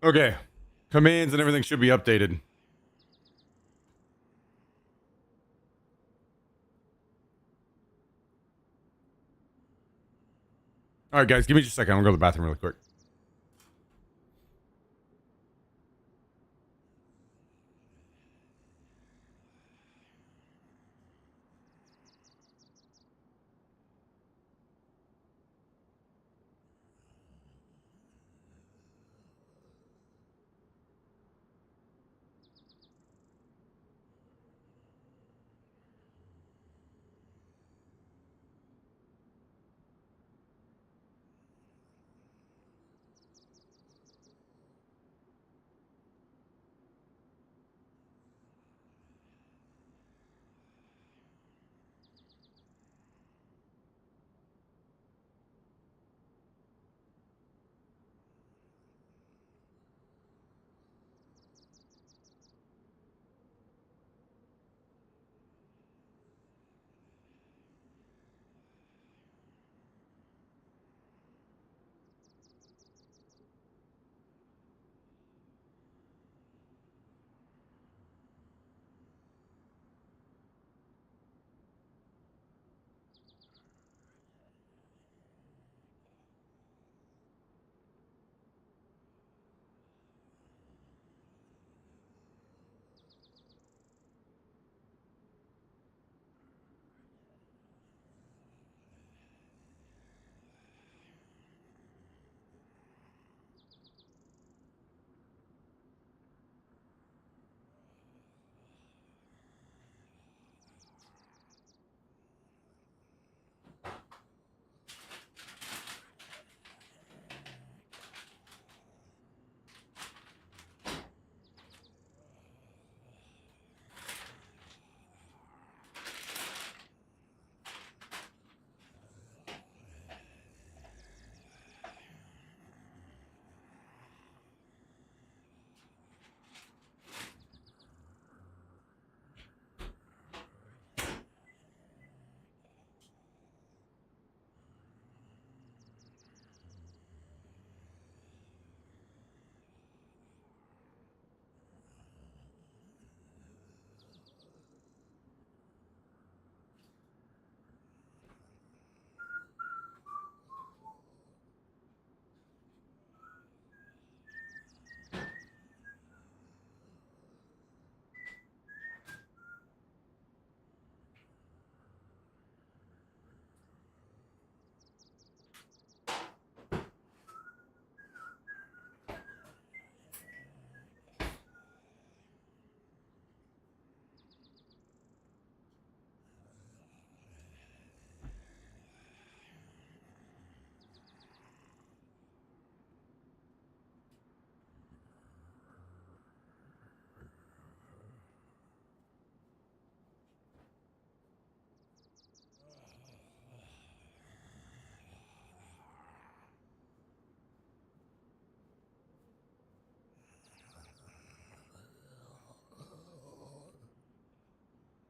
Okay. Commands and everything should be updated. All right, guys, give me just a second. I'm going to go to the bathroom really quick.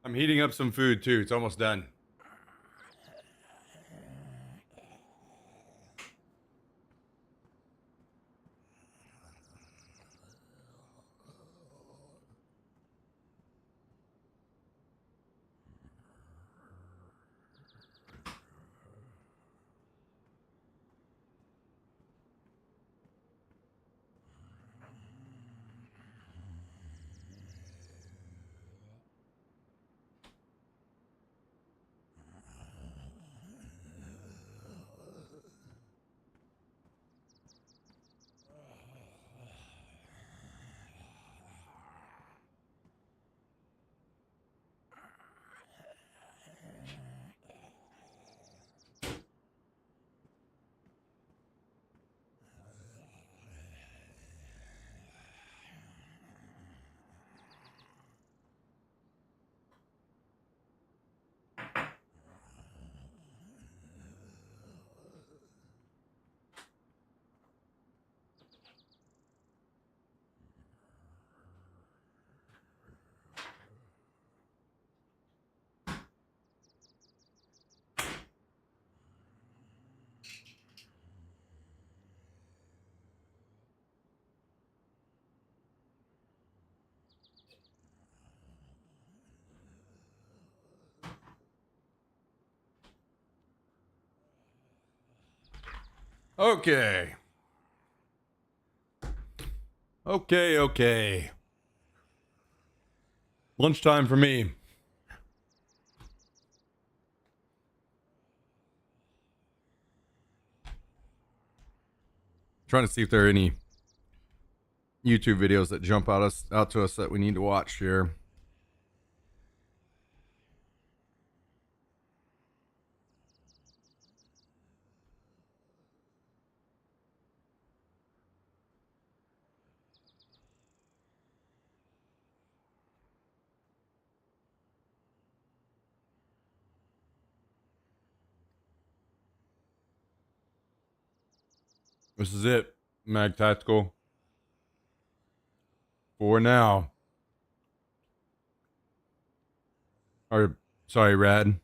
I'm heating up some food too. It's almost done. Okay. Okay. Lunchtime for me. Trying to see if there are any YouTube videos that jump out to us that we need to watch here. This is it, Mag Tactical. For now. Or, sorry, Rad.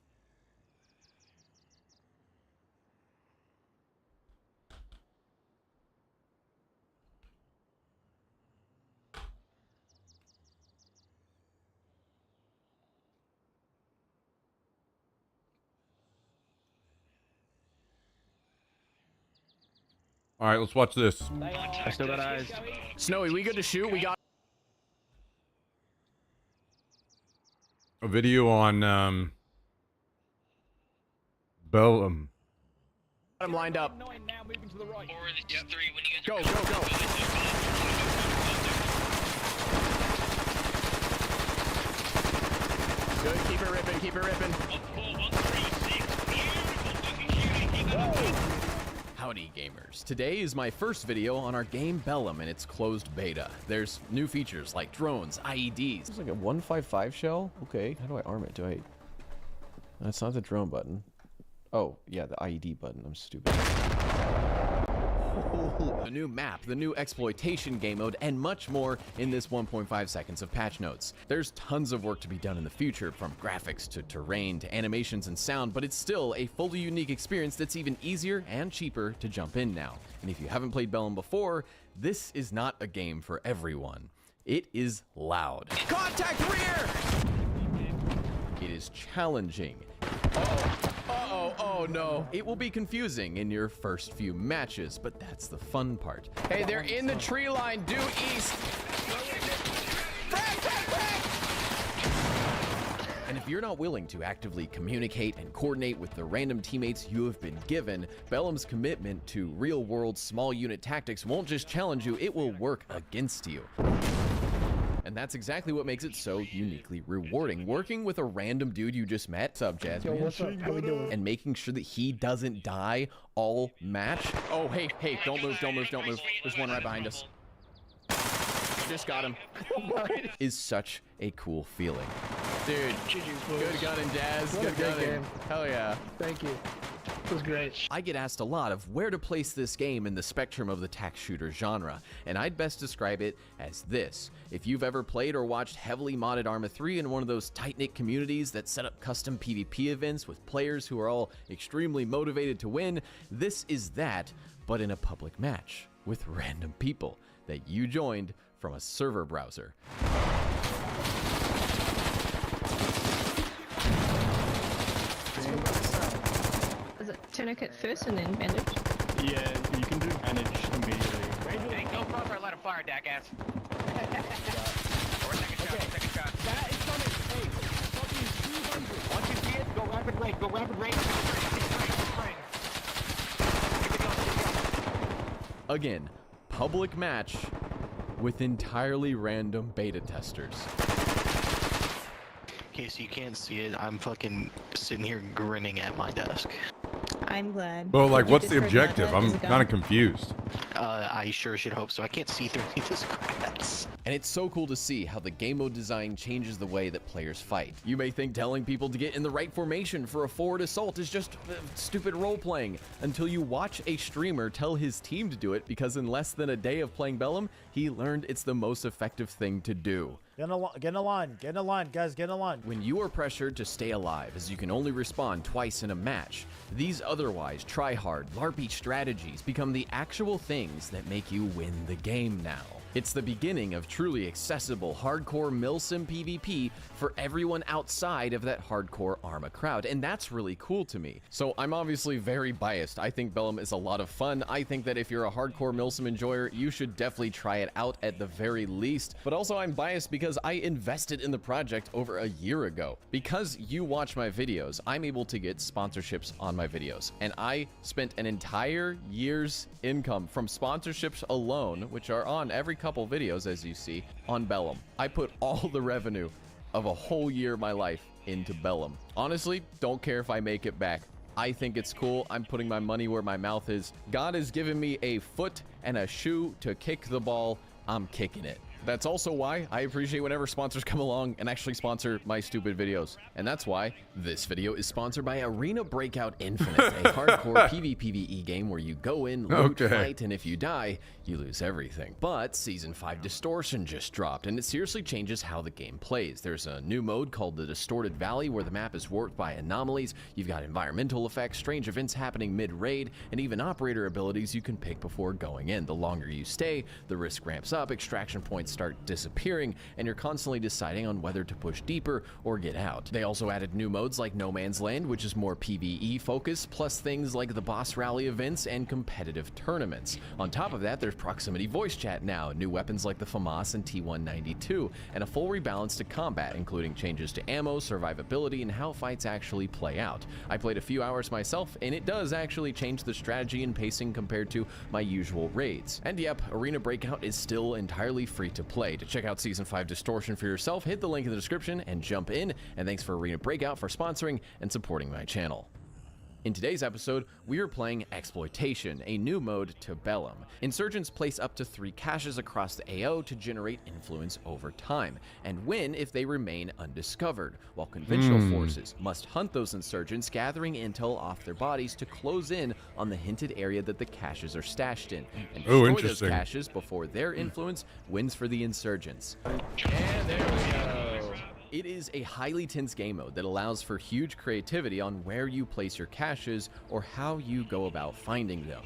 All right, let's watch this. I still got eyes. Snowy, we good to shoot? We got A video on Bellum. him lined up. Now moving to the right. Or the T3 when you guys Go, are go, go. Good, keep it ripping, keep it ripping. 14136. Beautiful fucking shooting. Keep it up. Howdy gamers. Today is my first video on our game Bellum and its closed beta. There's new features like drones, IEDs. It's like a 155 shell? Okay, how do I arm it? That's not the drone button. Oh, yeah, the IED button. I'm stupid. The new map, the new exploitation game mode, and much more in this 1.5 seconds of patch notes. There's tons of work to be done in the future, from graphics to terrain to animations and sound, but it's still a fully unique experience that's even easier and cheaper to jump in now. And if you haven't played Bellum before, this is not a game for everyone. It is loud. Contact rear! It is challenging. Oh no. It will be confusing in your first few matches, but that's the fun part. Hey, they're in the tree line, due east. And if you're not willing to actively communicate and coordinate with the random teammates you have been given, Bellum's commitment to real-world small unit tactics won't just challenge you, it will work against you. And that's exactly what makes it so uniquely rewarding. Working with a random dude you just met, sub Jasmine, What's up? How we doing? and making sure that he doesn't die all match. Oh, hey, don't move. There's one right behind us. Just got him. Is such a cool feeling. Dude, good gunning, Jazz. What a Good great gunning. game. Hell yeah. Thank you. It was great. I get asked a lot of where to place this game in the spectrum of the tac shooter genre, and I'd best describe it as this. If you've ever played or watched heavily modded Arma 3 in one of those tight-knit communities that set up custom PvP events with players who are all extremely motivated to win, this is that, but in a public match with random people that you joined from a server browser. Is it tourniquet first and then bandage? Yeah, you can do manage immediately. Hey, go crossfire, let him fire, jackass. Or second shot, second shot. That is coming. Hey, fucking 200. Once you see it, go rapid rate, go rapid rate. Again, public match with entirely random beta testers. In case you can't see it, I'm fucking sitting here grinning at my desk. I'm glad. Well, like, Did you what's the just hurt objective? my head? I'm Is it kind of gone? confused. I sure should hope so. I can't see through any of this grass. And it's so cool to see how the game mode design changes the way that players fight. You may think telling people to get in the right formation for a forward assault is just stupid role-playing, until you watch a streamer tell his team to do it because in less than a day of playing Bellum, he learned it's the most effective thing to do. Get in a line, guys, get in a line. When you are pressured to stay alive, as you can only respawn twice in a match, these otherwise try-hard, LARPy strategies become the actual things that make you win the game now. It's the beginning of truly accessible, hardcore milsim PvP for everyone outside of that hardcore Arma crowd, and that's really cool to me. So I'm obviously very biased. I think Bellum is a lot of fun. I think that if you're a hardcore milsim enjoyer, you should definitely try it out at the very least. But also I'm biased because I invested in the project over a year ago. Because you watch my videos, I'm able to get sponsorships on my videos, and I spent an entire year's income from sponsorships alone, which are on every couple videos, as you see, on Bellum. I put all the revenue of a whole year of my life into Bellum. Honestly, don't care if I make it back. I think it's cool. I'm putting my money where my mouth is. God has given me a foot and a shoe to kick the ball. I'm kicking it. That's also why I appreciate whenever sponsors come along and actually sponsor my stupid videos. And that's why this video is sponsored by Arena Breakout Infinite, a hardcore PvPvE game where you go in, loot, fight, and if you die, you lose everything. But Season 5 Distortion just dropped, and it seriously changes how the game plays. There's a new mode called the Distorted Valley where the map is warped by anomalies. You've got environmental effects, strange events happening mid-raid, and even operator abilities you can pick before going in. The longer you stay, the risk ramps up, extraction points start disappearing, and you're constantly deciding on whether to push deeper or get out. They also added new modes like No Man's Land, which is more PvE focused, plus things like the boss rally events and competitive tournaments. On top of that, there's proximity voice chat now, new weapons like the FAMAS and T192, and a full rebalance to combat, including changes to ammo, survivability, and how fights actually play out. I played a few hours myself, and it does actually change the strategy and pacing compared to my usual raids. And yep, Arena Breakout is still entirely free to play. To check out Season 5 Distortion for yourself, hit the link in the description and jump in. And thanks for Arena Breakout for sponsoring and supporting my channel. In today's episode, we are playing Exploitation, a new mode to Bellum. Insurgents place up to 3 caches across the AO to generate influence over time, and win if they remain undiscovered, while conventional forces must hunt those insurgents, gathering intel off their bodies to close in on the hinted area that the caches are stashed in, and destroy those caches before their influence wins for the insurgents. And there we go. It is a highly tense game mode that allows for huge creativity on where you place your caches or how you go about finding them.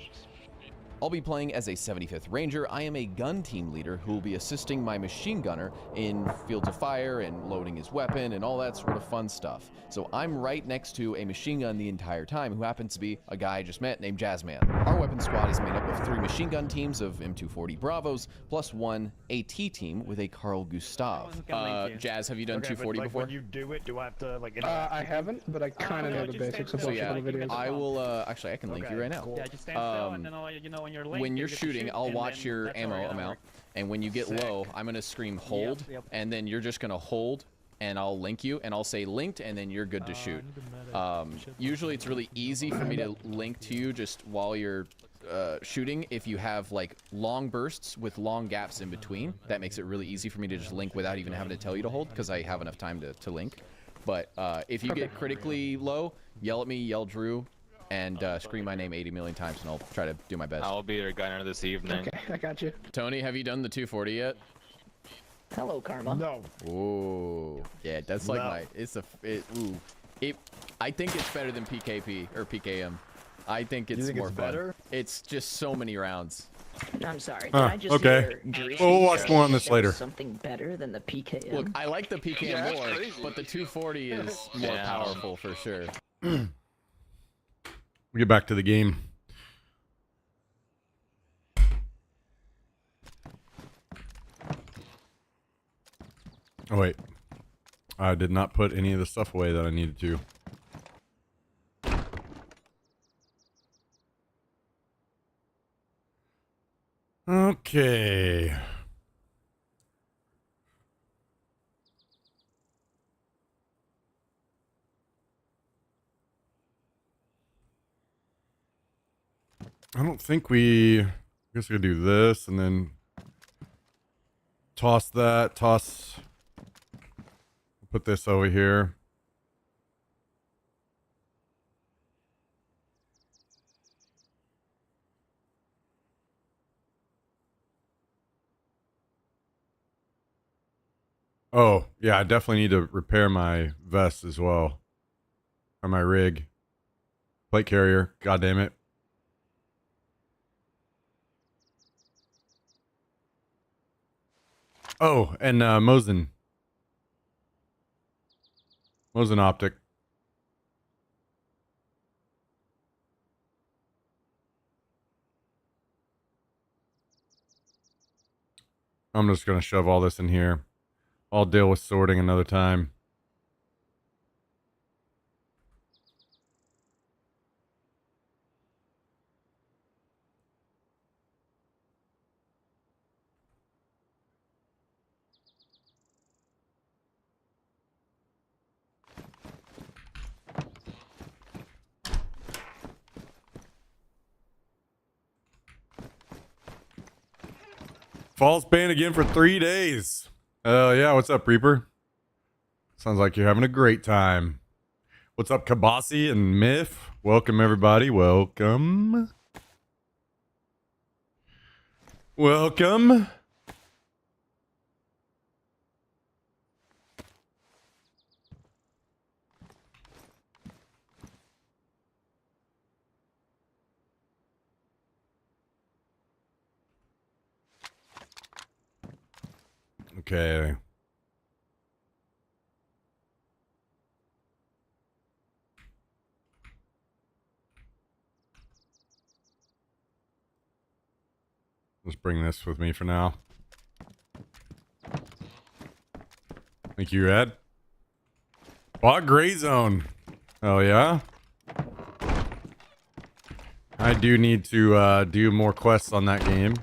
I'll be playing as a 75th Ranger. I am a gun team leader who will be assisting my machine gunner in fields of fire and loading his weapon and all that sort of fun stuff. So I'm right next to a machine gun the entire time, who happens to be a guy I just met named Jazzman. Our weapon squad is made up of 3 machine gun teams of M240 Bravos, plus 1 AT team with a Carl Gustav. Jazz, have you done 240 before? When you do it, do I have to like? I haven't, but I kind of know the basics of So watching yeah, the videos. I will, actually I can link you right now. Yeah, just stand still, and then when you're linked, When you're you get to shooting, shoot, I'll and watch then your that's how ammo we're gonna amount, work. and when you get low, I'm gonna scream hold, and then you're just gonna hold, and I'll link you, and I'll say linked, and then you're good to shoot. Usually it's really easy for me to link to you just while you're shooting if you have like long bursts with long gaps in between. That makes it really easy for me to just link without even having to tell you to hold, because I have enough time to link. But if you get critically low, yell at me, yell Drew, and scream my name 80 million times, and I'll try to do my best. I'll be your gunner this evening. Okay, I got you. Tony, have you done the 240 yet? Hello, Karma. No. Ooh, yeah, that's like No. my. It's a. I think it's better than PKP or PKM. I think it's more fun. better? It's just so many rounds. I'm sorry. Huh, Did I just okay. hear Dream Well, we'll watch say more on this there was later. Something better than the PKM. Look, I like the PKM more, but the 240 is more powerful for sure. We get back to the game. Oh wait, I did not put any of the stuff away that I needed to. Okay. I don't think I guess we could do this and then toss that, put this over here. Oh, yeah, I definitely need to repair my vest as well. Or my rig. Plate carrier, god damn it. Oh, and Mosin optic. I'm just gonna shove all this in here. I'll deal with sorting another time. Falls banned again for 3 days. Oh yeah, what's up, Reaper? Sounds like you're having a great time. What's up, Kabasi and Myth? Welcome, everybody. Welcome. Welcome. Okay. Let's bring this with me for now. Thank you, Ed. Bought Gray Zone. Oh, yeah? I do need to do more quests on that game.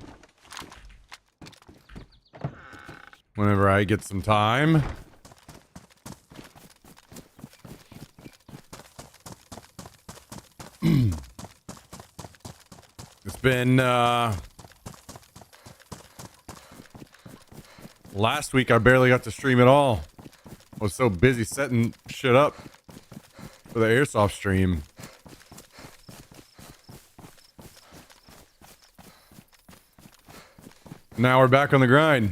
Whenever I get some time. It's been last week I barely got to stream at all. I was so busy setting shit up for the airsoft stream. Now we're back on the grind.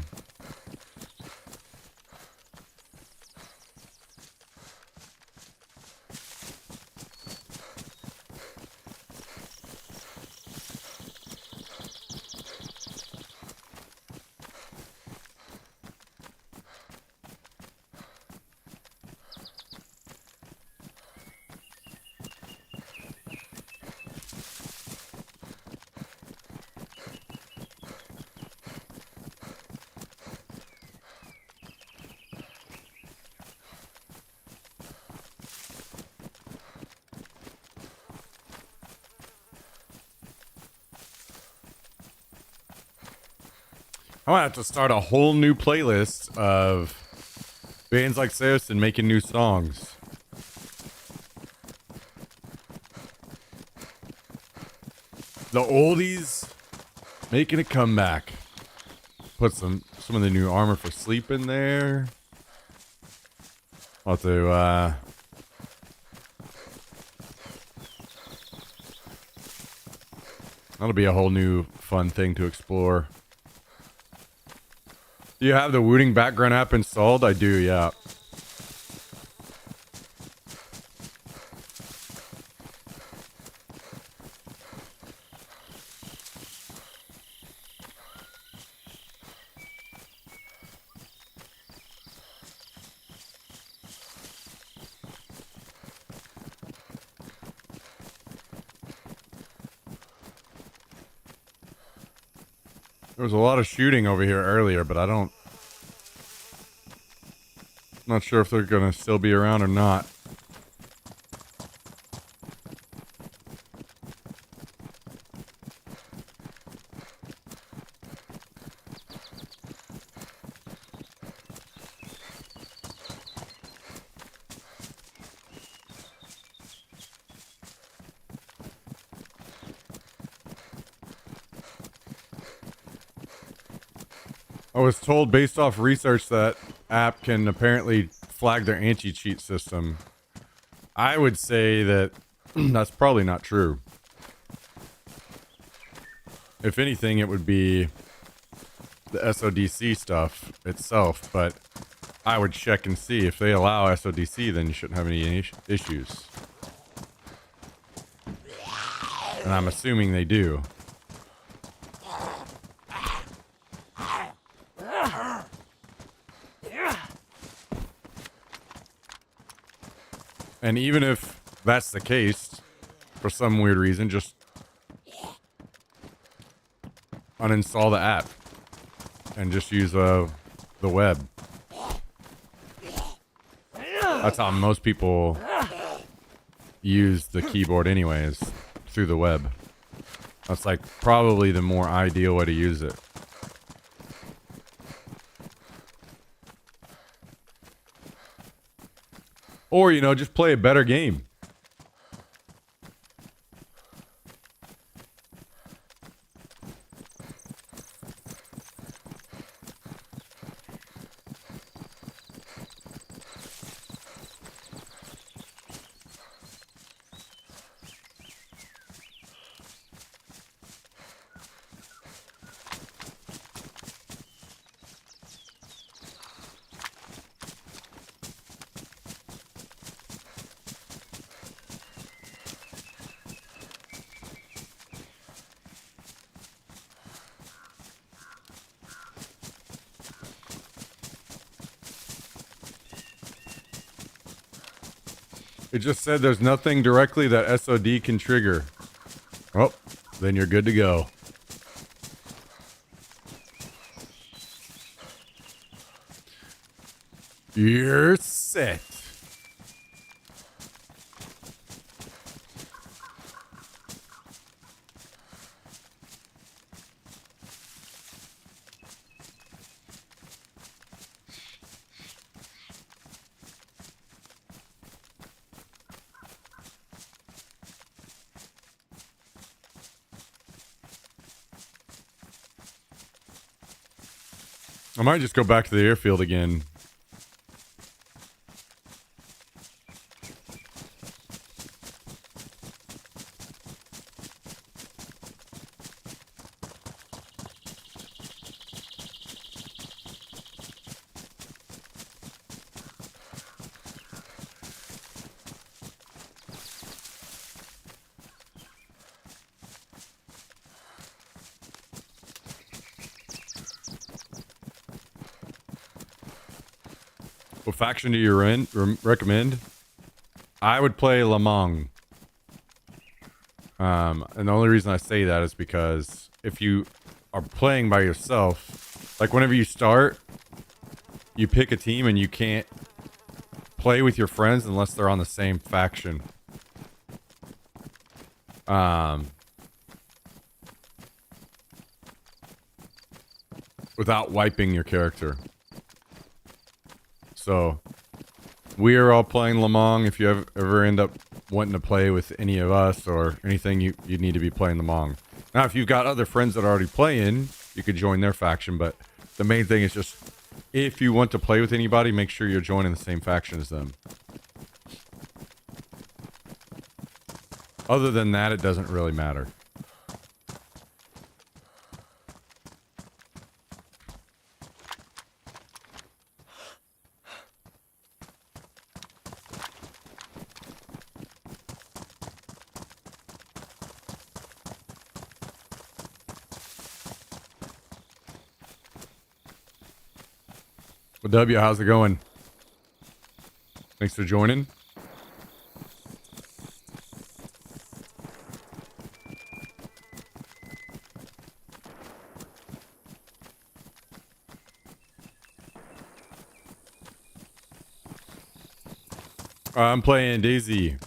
I might have to start a whole new playlist of bands like Saracen making new songs. The oldies making a comeback. Put some of the new Armor for Sleep in there. I'll have to That'll be a whole new fun thing to explore. Do you have the Wooting background app installed? I do, yeah. There was a lot of shooting over here earlier, but not sure if they're gonna still be around or not. I was told based off research that app can apparently flag their anti-cheat system. I would say that that's probably not true. If anything, it would be the SODC stuff itself, but I would check and see. If they allow SODC, then you shouldn't have any issues. And I'm assuming they do. And even if that's the case, for some weird reason, just uninstall the app and just use the web. That's how most people use the keyboard anyways, through the web. That's like probably the more ideal way to use it. Or, you know, just play a better game. It just said there's nothing directly that SOD can trigger. Oh, then you're good to go. You're set. I might just go back to the airfield again. What faction do you recommend? I would play Lamang. And the only reason I say that is because if you are playing by yourself, like whenever you start, you pick a team and you can't play with your friends unless they're on the same faction. Without wiping your character. So, we are all playing Lamang. If you ever end up wanting to play with any of us or anything, you need to be playing Lamang. Now, if you've got other friends that are already playing, you could join their faction. But the main thing is just, if you want to play with anybody, make sure you're joining the same faction as them. Other than that, it doesn't really matter. Well, W, how's it going? Thanks for joining. I'm playing Daisy.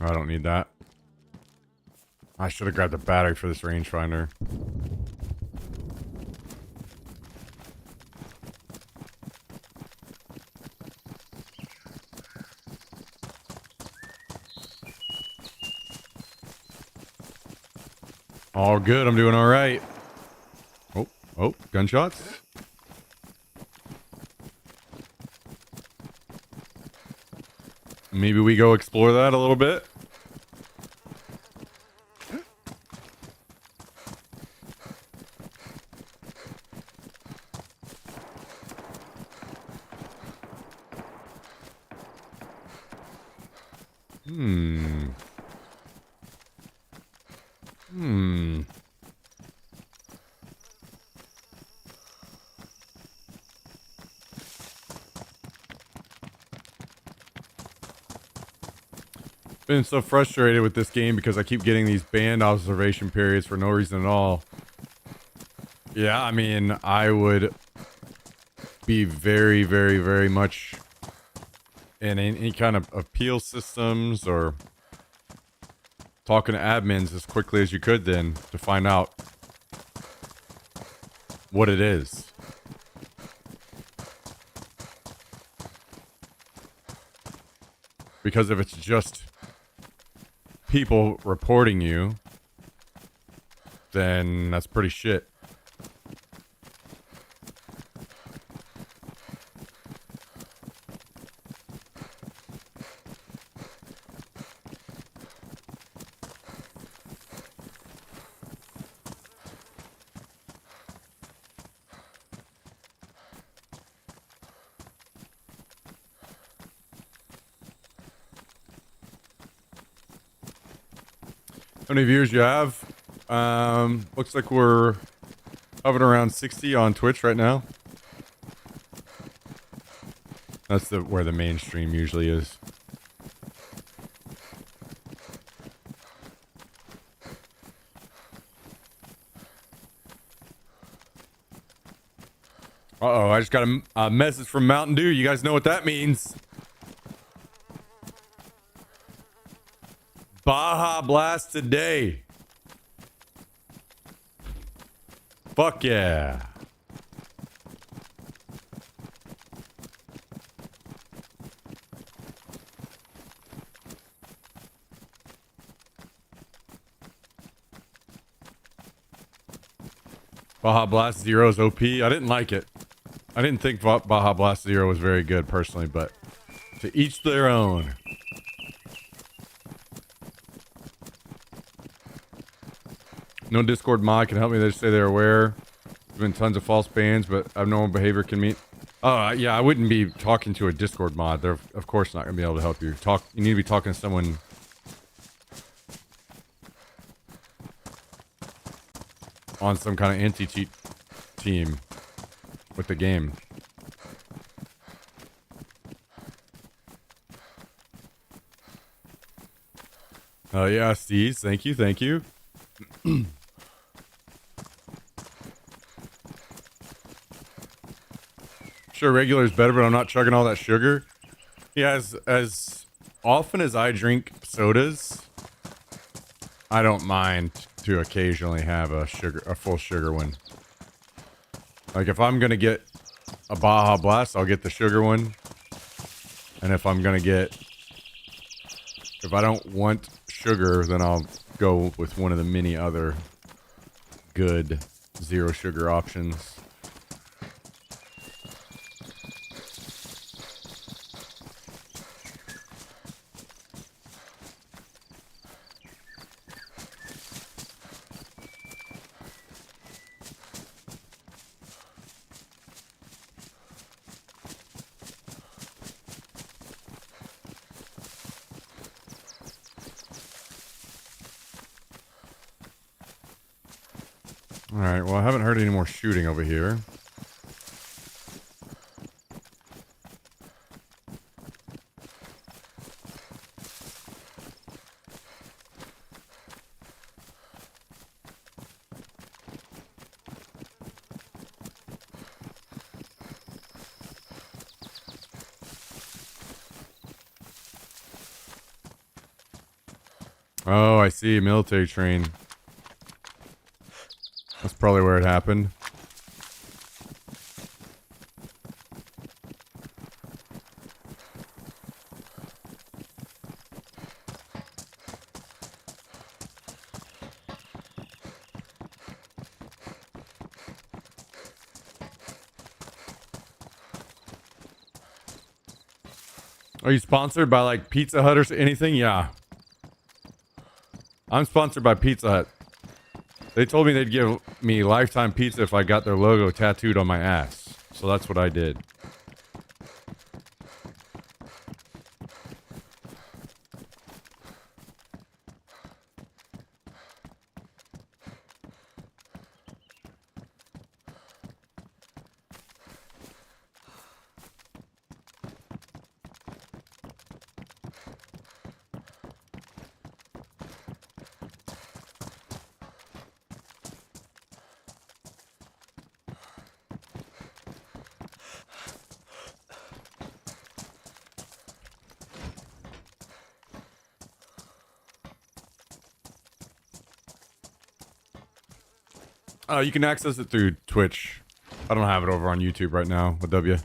I don't need that. I should have grabbed the battery for this rangefinder. All good. I'm doing all right. Oh, gunshots. Maybe we go explore that a little bit. Been so frustrated with this game because I keep getting these banned observation periods for no reason at all. Yeah, I mean, I would be very, very, very much in any kind of appeal systems or talking to admins as quickly as you could then to find out what it is. Because if it's just people reporting you, then that's pretty shit. How many viewers you have? Looks like we're hovering around 60 on Twitch right now. That's where the mainstream usually is. Uh-oh, I just got a message from Mountain Dew. You guys know what that means. Baja Blast today. Fuck yeah. Baja Blast Zero is OP. I didn't like it. I didn't think Baja Blast Zero was very good personally, but to each their own. No Discord mod can help me. They just say they're aware. There's been tons of false bans, but abnormal behavior can meet. Oh, yeah, I wouldn't be talking to a Discord mod. They're, of course, not going to be able to help you. You need to be talking to someone on some kind of anti-cheat team with the game. Oh, yeah, Steve. Thank you. Thank you. Sure, regular is better, but I'm not chugging all that sugar. Yeah, as often as I drink sodas, I don't mind to occasionally have a full sugar one. Like if I'm gonna get a Baja Blast, I'll get the sugar one. And if I don't want sugar, then I'll go with one of the many other good zero sugar options. All right. Well, I haven't heard any more shooting over here. Oh, I see. Military train. That's probably where it happened. Are you sponsored by like Pizza Hut or anything? Yeah. I'm sponsored by Pizza Hut. They told me they'd give me lifetime pizza if I got their logo tattooed on my ass. So that's what I did. You can access it through Twitch. I don't have it over on YouTube right now with W.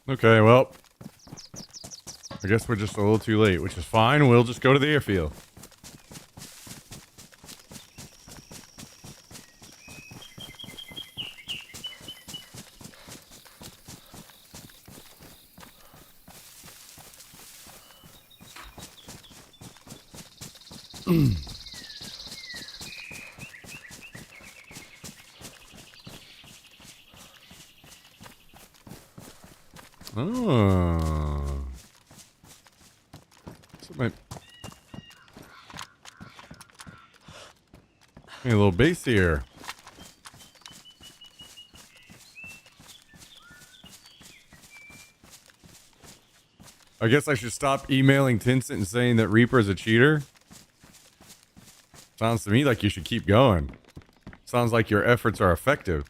Okay, well, I guess we're just a little too late, which is fine. We'll just go to the airfield. Oh. So my... Hey, a little base here. I guess I should stop emailing Tencent and saying that Reaper is a cheater. Sounds to me like you should keep going. Sounds like your efforts are effective.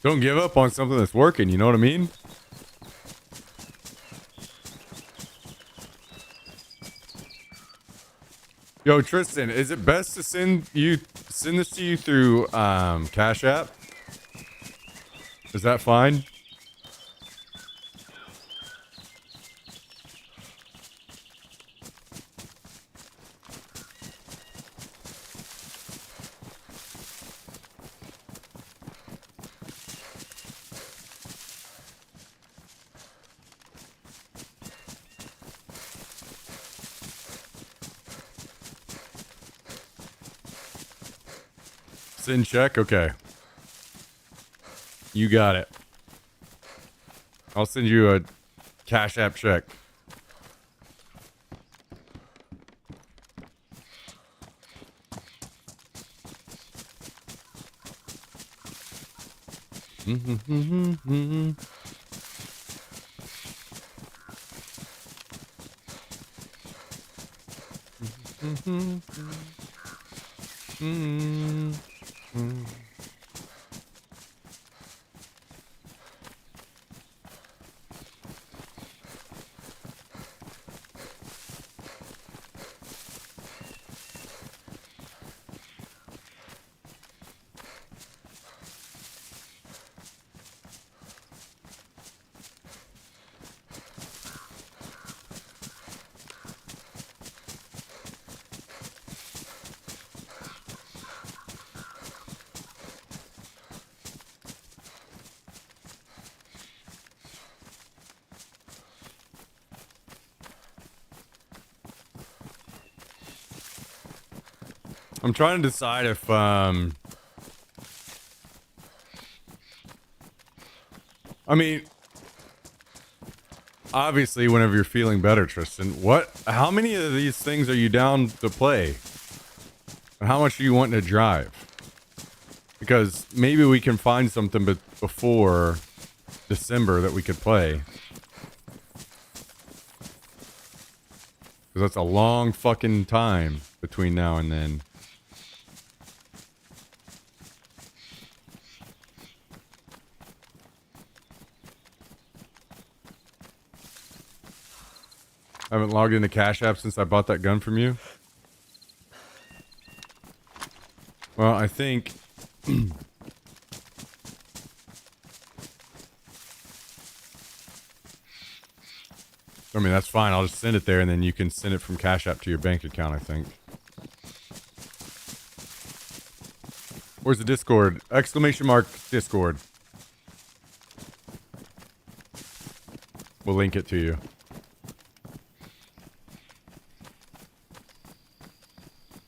Don't give up on something that's working, you know what I mean? Yo, Tristan, is it best to send this to you through Cash App? Is that fine? Send check? Okay. You got it. I'll send you a Cash App check. I'm trying to decide if I mean, obviously whenever you're feeling better, Tristan, how many of these things are you down to play? And how much are you wanting to drive? Because maybe we can find something before December that we could play. Because that's a long fucking time between now and then. I haven't logged into Cash App since I bought that gun from you. Well, I think... I mean, that's fine. I'll just send it there, and then you can send it from Cash App to your bank account, I think. Where's the Discord? Exclamation mark Discord. We'll link it to you.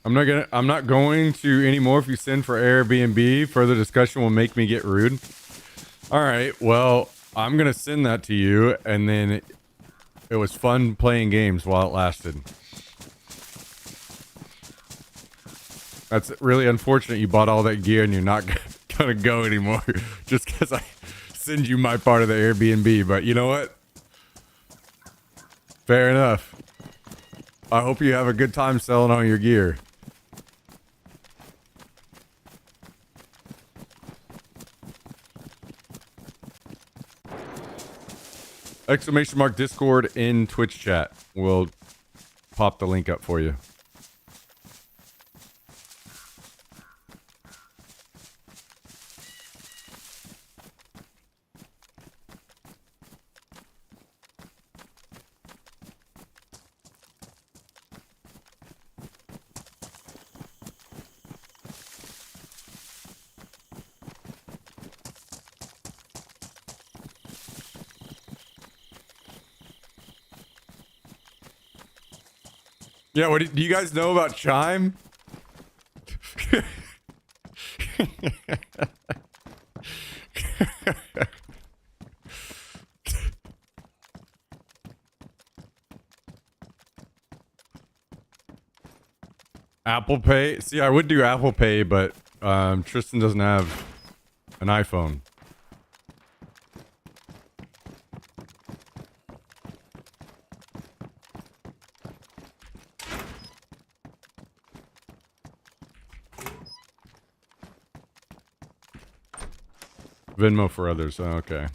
I'm not going to anymore if you send for Airbnb. Further discussion will make me get rude. All right, well, I'm going to send that to you, and then it was fun playing games while it lasted. That's really unfortunate you bought all that gear and you're not going to go anymore just because I send you my part of the Airbnb. But you know what? Fair enough. I hope you have a good time selling all your gear. Exclamation mark Discord in Twitch chat. We'll pop the link up for you. Yeah, what do you guys know about Chime? Apple Pay? See, I would do Apple Pay, but Tristan doesn't have an iPhone. Venmo for others. Oh, okay.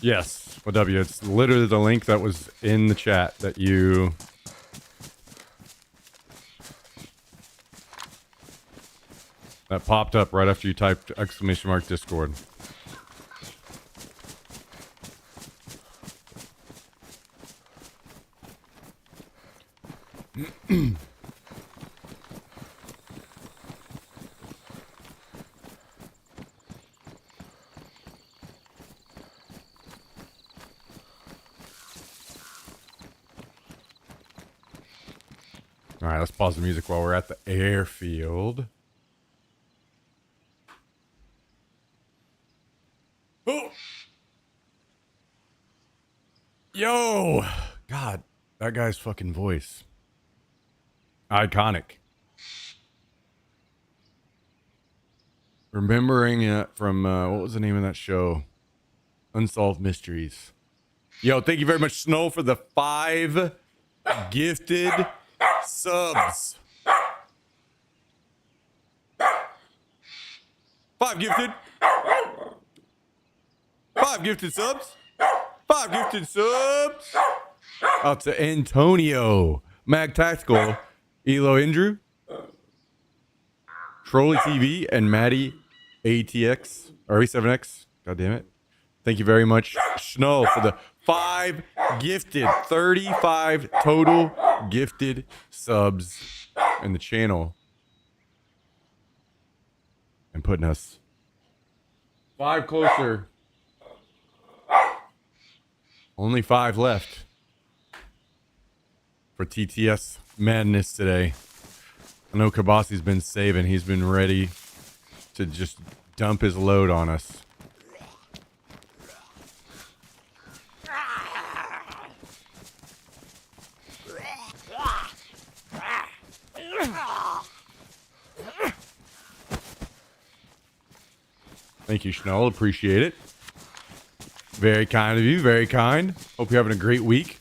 Yes, W. It's literally the link that was in the chat that you... that popped up right after you typed exclamation mark Discord. All right, let's pause the music while we're at the airfield. Oh. Yo, God, that guy's fucking voice. Iconic. Remembering it from, what was the name of that show? Unsolved Mysteries. Yo, thank you very much, Snow, for the 5 gifted subs. 5 gifted. 5 gifted subs. 5 gifted subs. Out to Antonio, Mag Tactical, Elo Andrew, Trolley TV, and Maddie ATX or A7X. God damn it. Thank you very much, Snow, for the 5 gifted, 35 total gifted subs in the channel. And putting us 5 closer. Only 5 left for TTS madness today. I know Kabasi's been saving. He's been ready to just dump his load on us. Thank you, Schnell. Appreciate it. Very kind of you. Very kind. Hope you're having a great week.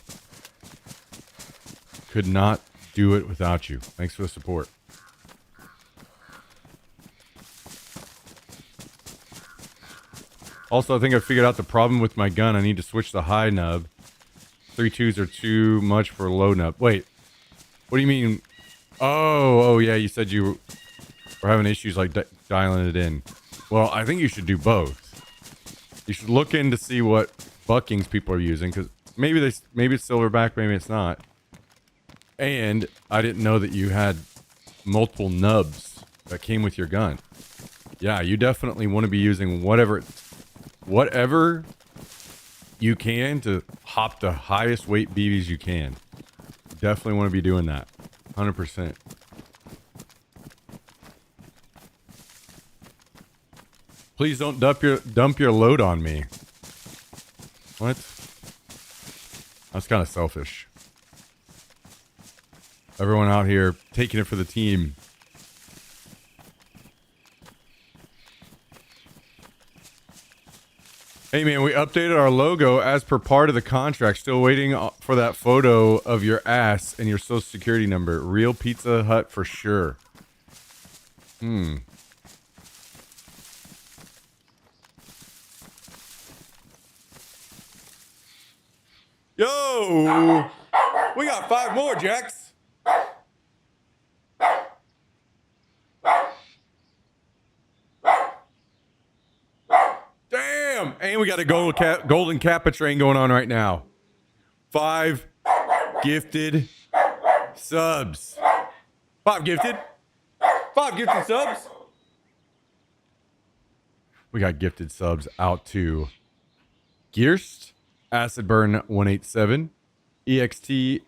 Could not do it without you. Thanks for the support. Also, I think I figured out the problem with my gun. I need to switch the high nub. 3.2s are too much for low nub. Wait. What do you mean? Oh, yeah. You said you were having issues like dialing it in. Well, I think you should do both. You should look in to see what buckings people are using, because maybe it's silverback, maybe it's not. And I didn't know that you had multiple nubs that came with your gun. Yeah, you definitely want to be using whatever you can to hop the highest weight BBs you can. Definitely want to be doing that. 100%. Please don't dump your load on me. What? That's kind of selfish. Everyone out here taking it for the team. Hey man, we updated our logo as per part of the contract. Still waiting for that photo of your ass and your social security number. Real Pizza Hut for sure. Yo! We got 5 more, Jax. Damn! And we got a golden Kappa train going on right now. 5 gifted subs. 5 gifted. 5 gifted subs. We got gifted subs out to Gearst, Acid Burn 187, EXT,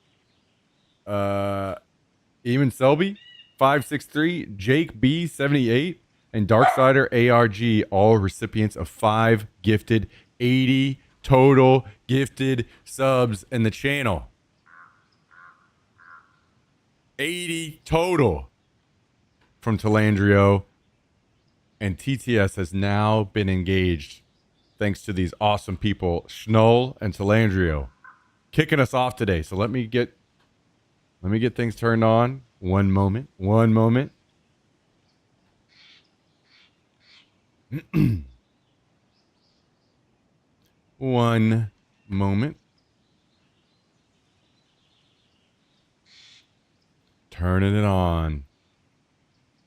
Eamon Selby 563, Jake B 78, and Darksider ARG, all recipients of 5 gifted, 80 total gifted subs in the channel. 80 total from Talandrio, and TTS has now been engaged thanks to these awesome people, Schnoll and Talandrio, kicking us off today. So let me get things turned on. One moment. One moment. Turning it on.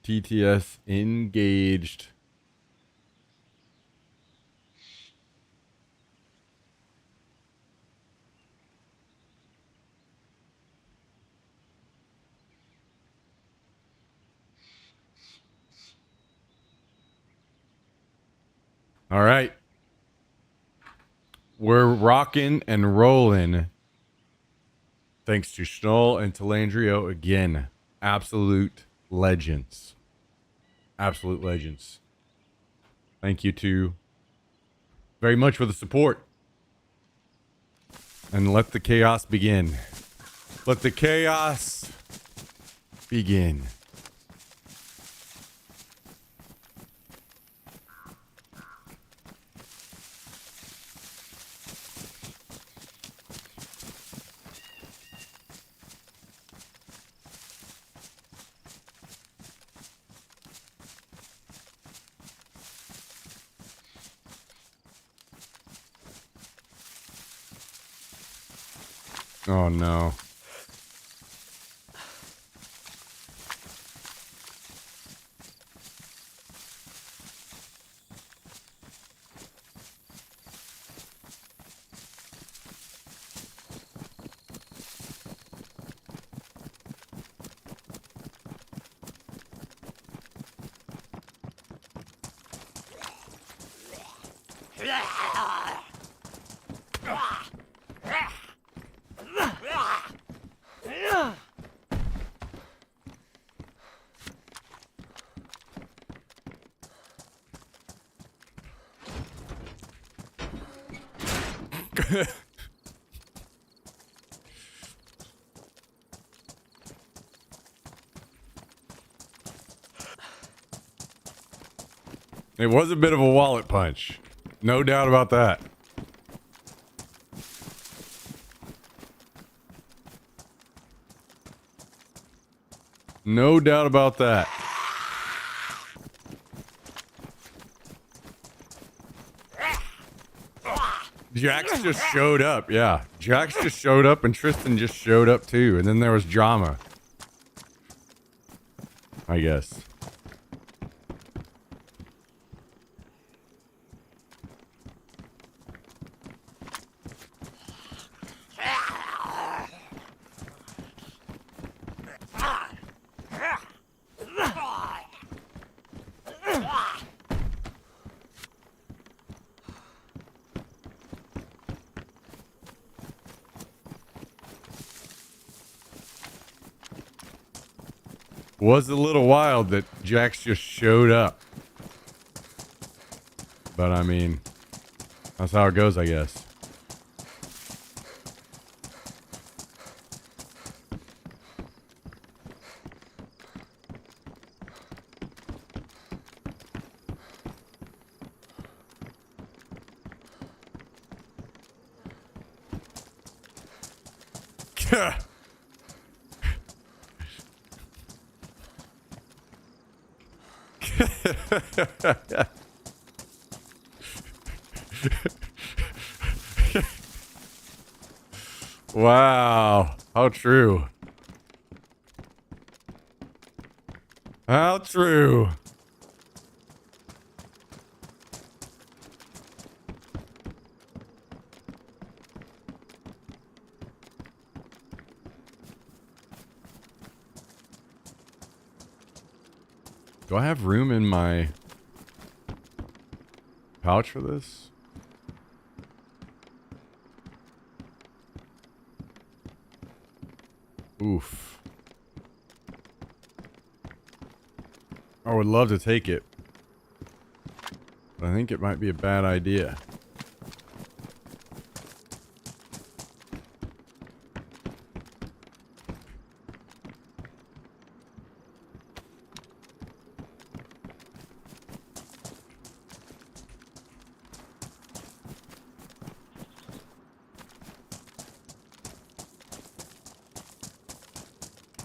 TTS engaged. All right. We're rocking and rolling. Thanks to Schnoll and Talandrio again. absolute legends. Absolute legends. Thank you two very much for the support. And let the chaos begin. Let the chaos begin. Oh no. It was a bit of a wallet punch. No doubt about that. No doubt about that. Jax just showed up, yeah. Jax just showed up and Tristan just showed up too. And then there was drama. I guess. Was a little wild that Jax just showed up. But I mean, that's how it goes, I guess. Wow, how true. How true. Do I have room in my pouch for this? Oof. I would love to take it, but I think it might be a bad idea.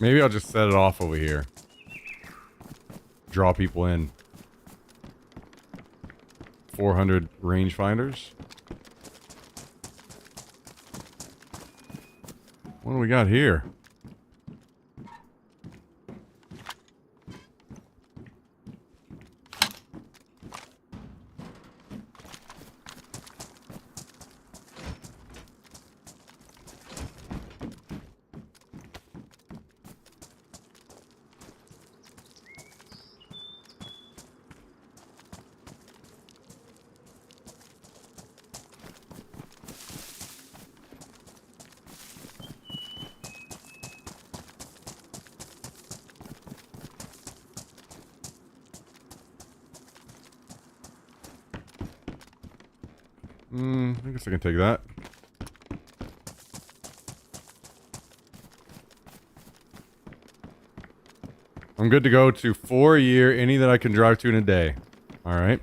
Maybe I'll just set it off over here. Draw people in. 400 rangefinders. What do we got here? I guess I can take that. I'm good to go to 4 a year, any that I can drive to in a day. All right.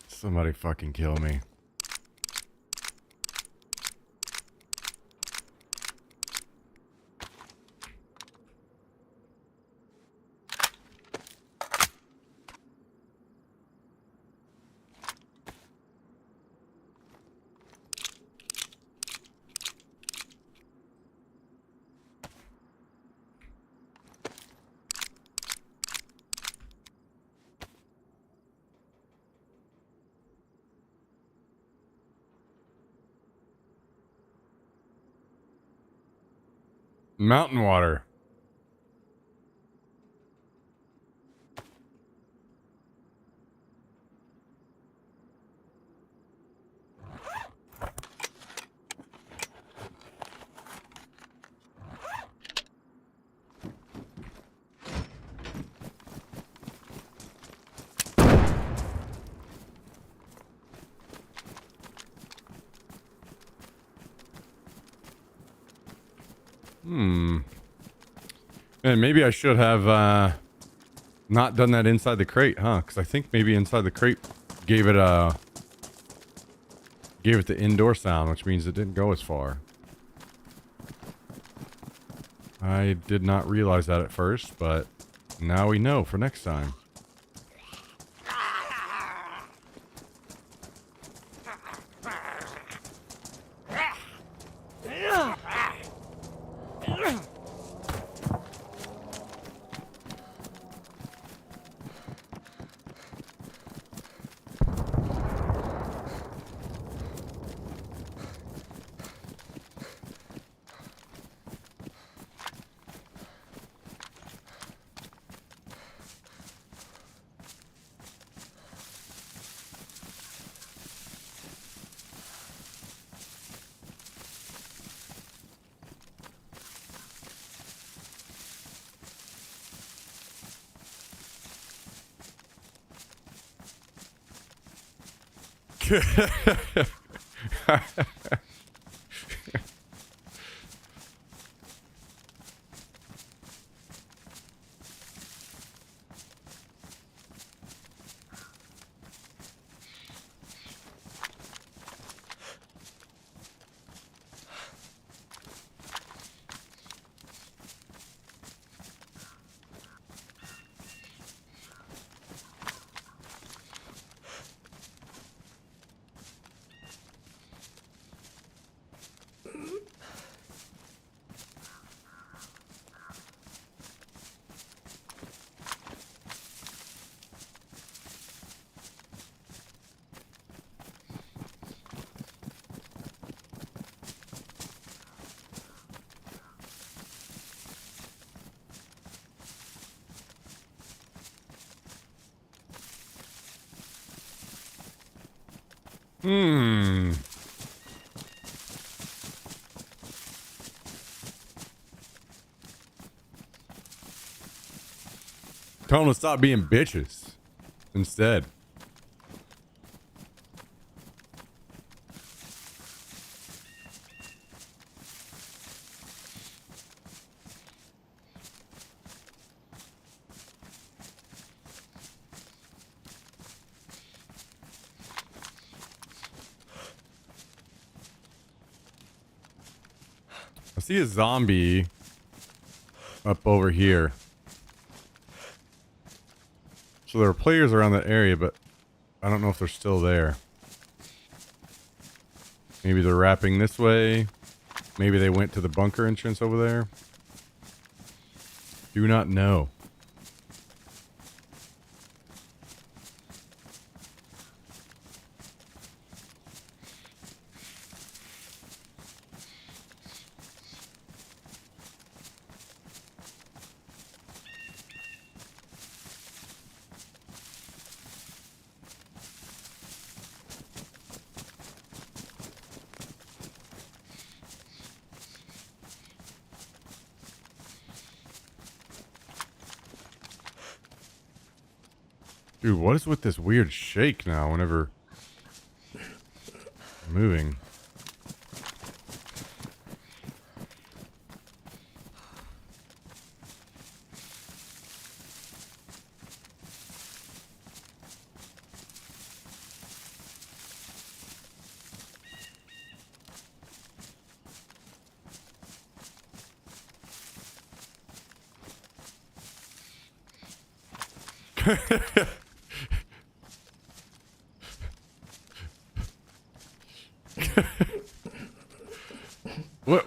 Somebody fucking kill me. Mountain water. And maybe I should have not done that inside the crate, huh? Because I think maybe inside the crate gave it the indoor sound, which means it didn't go as far. I did not realize that at first, but now we know for next time. Tell them to stop being bitches instead. I see a zombie up over here. So there are players around that area, but I don't know if they're still there. Maybe they're wrapping this way. Maybe they went to the bunker entrance over there. Do not know. Dude, what is with this weird shake now whenever moving?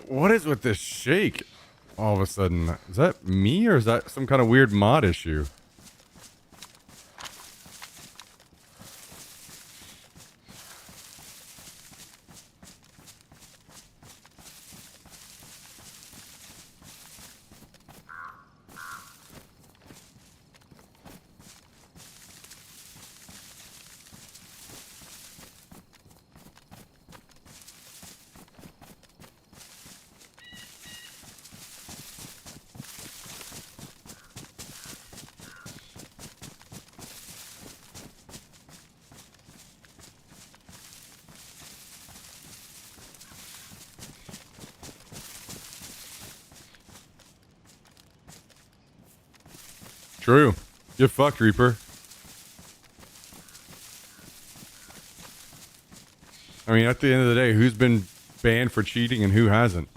What is with this shake all of a sudden? Is that me or is that some kind of weird mod issue? True. Get fucked, Reaper. I mean, at the end of the day, who's been banned for cheating and who hasn't?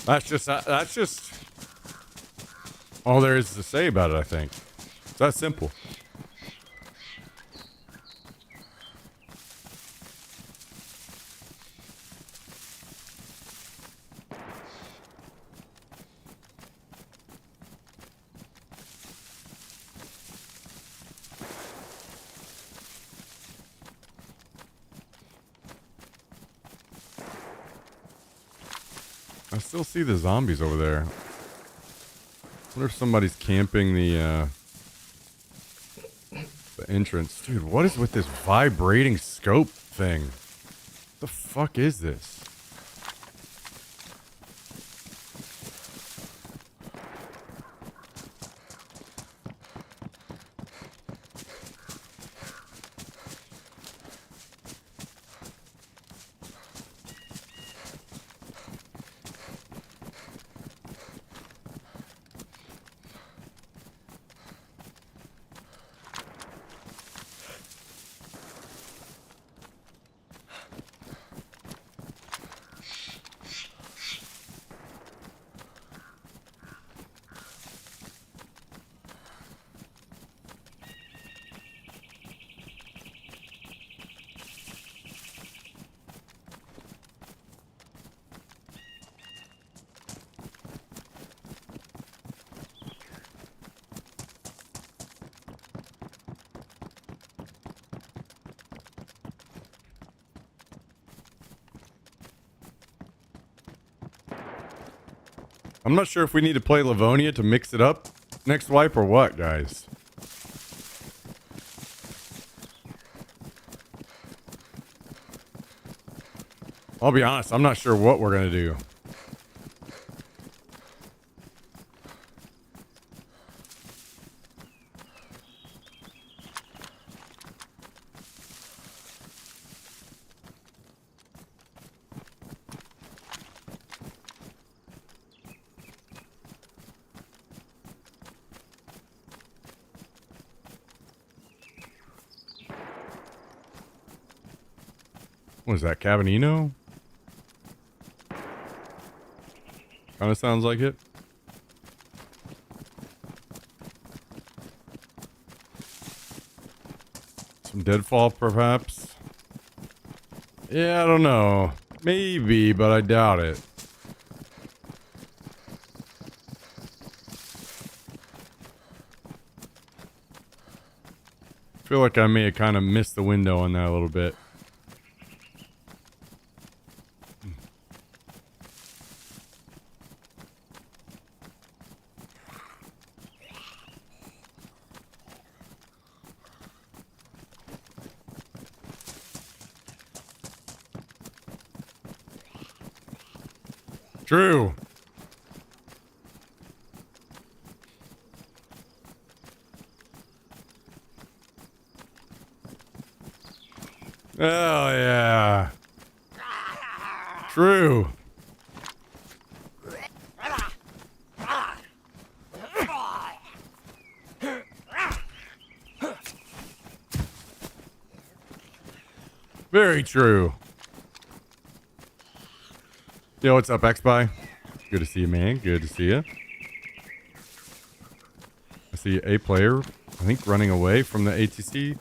That's just all there is to say about it, I think. It's that simple. I still see the zombies over there. Wonder if somebody's camping the entrance. Dude, what is with this vibrating scope thing? What the fuck is this? I'm not sure if we need to play Livonia to mix it up next wipe or what, guys. I'll be honest, I'm not sure what we're going to do. What is that, Cabanino? Kind of sounds like it. Some deadfall, perhaps? Yeah, I don't know. Maybe, but I doubt it. I feel like I may have kind of missed the window on that a little bit. True. Oh, yeah. True. Very true. Yo, what's up, XBy? Good to see you, man. Good to see you. I see a player, I think, running away from the ATC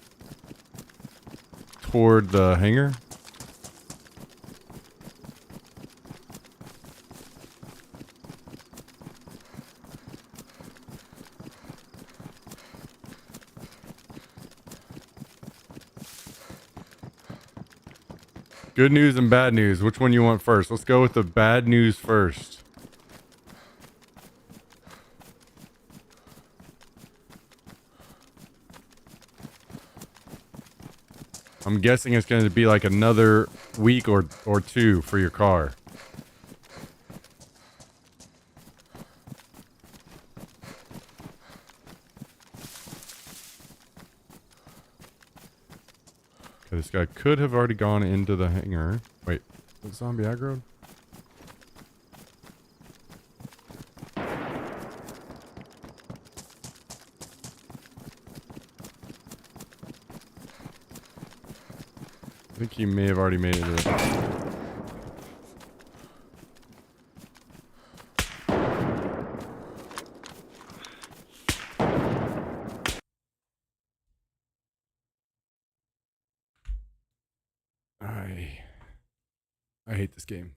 toward the hangar. Good news and bad news. Which one you want first? Let's go with the bad news first. I'm guessing it's going to be like another week or two for your car. Okay, this guy could have already gone into the hangar. Wait, was zombie aggro? I think he may have already made it to I hate this game.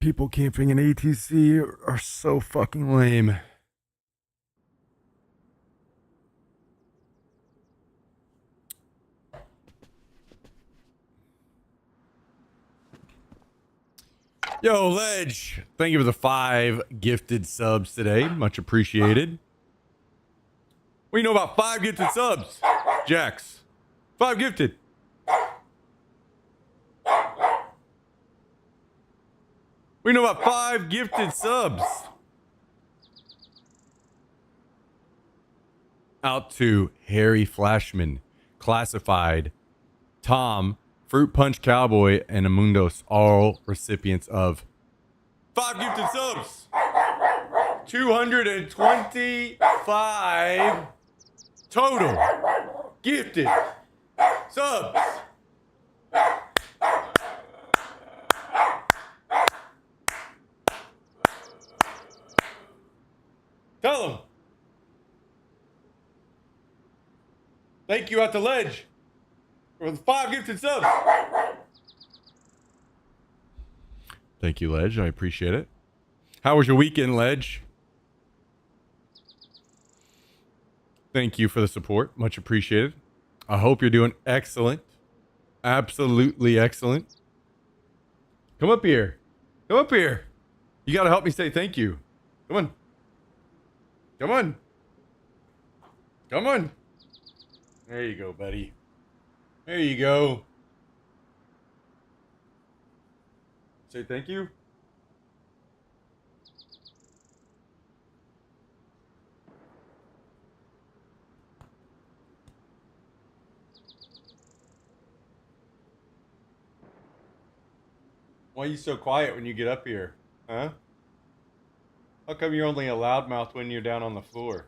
People camping in ATC are so fucking lame. Yo, Ledge, thank you for the 5 gifted subs today. Much appreciated. What do you know about 5 gifted subs, Jax? 5 gifted. We know about 5 gifted subs. Out to Harry Flashman, Classified, Tom, Fruit Punch Cowboy, and Amundos, all recipients of 5 gifted subs. 225 total gifted subs. Tell them. Thank you out to Ledge for the 5 gifted subs. Thank you, Ledge. I appreciate it. How was your weekend, Ledge? Thank you for the support. Much appreciated. I hope you're doing excellent. Absolutely excellent. Come up here. Come up here. You got to help me say thank you. Come on. Come on. Come on. There you go, buddy. There you go. Say thank you. Why are you so quiet when you get up here? Huh? How come you're only a loudmouth when you're down on the floor?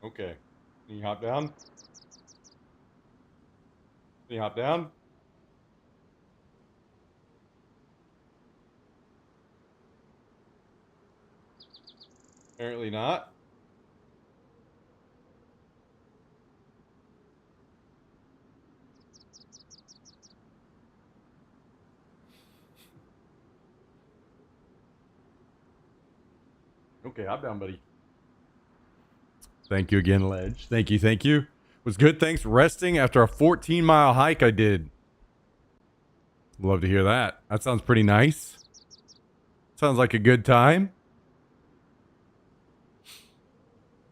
Okay. Can you hop down? Can you hop down? Apparently not. Okay, hop down, buddy. Thank you again, Ledge. Thank you, thank you. Was good, thanks. Resting after a 14-mile hike I did. Love to hear that. That sounds pretty nice. Sounds like a good time.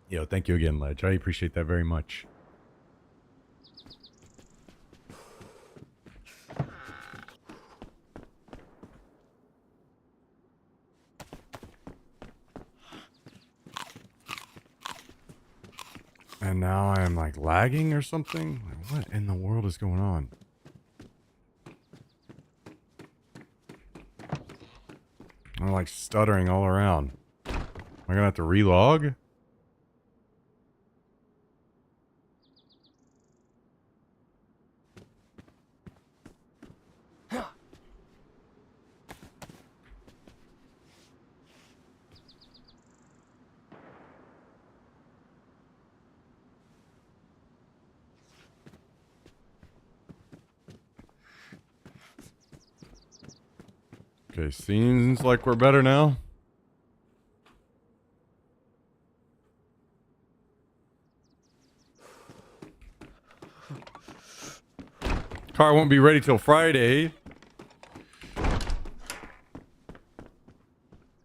Yo, thank you again, Ledge. I appreciate that very much. And now I am like lagging or something? Like, what in the world is going on? I'm like stuttering all around. Am I gonna have to relog? Okay, seems like we're better now. Car won't be ready till Friday.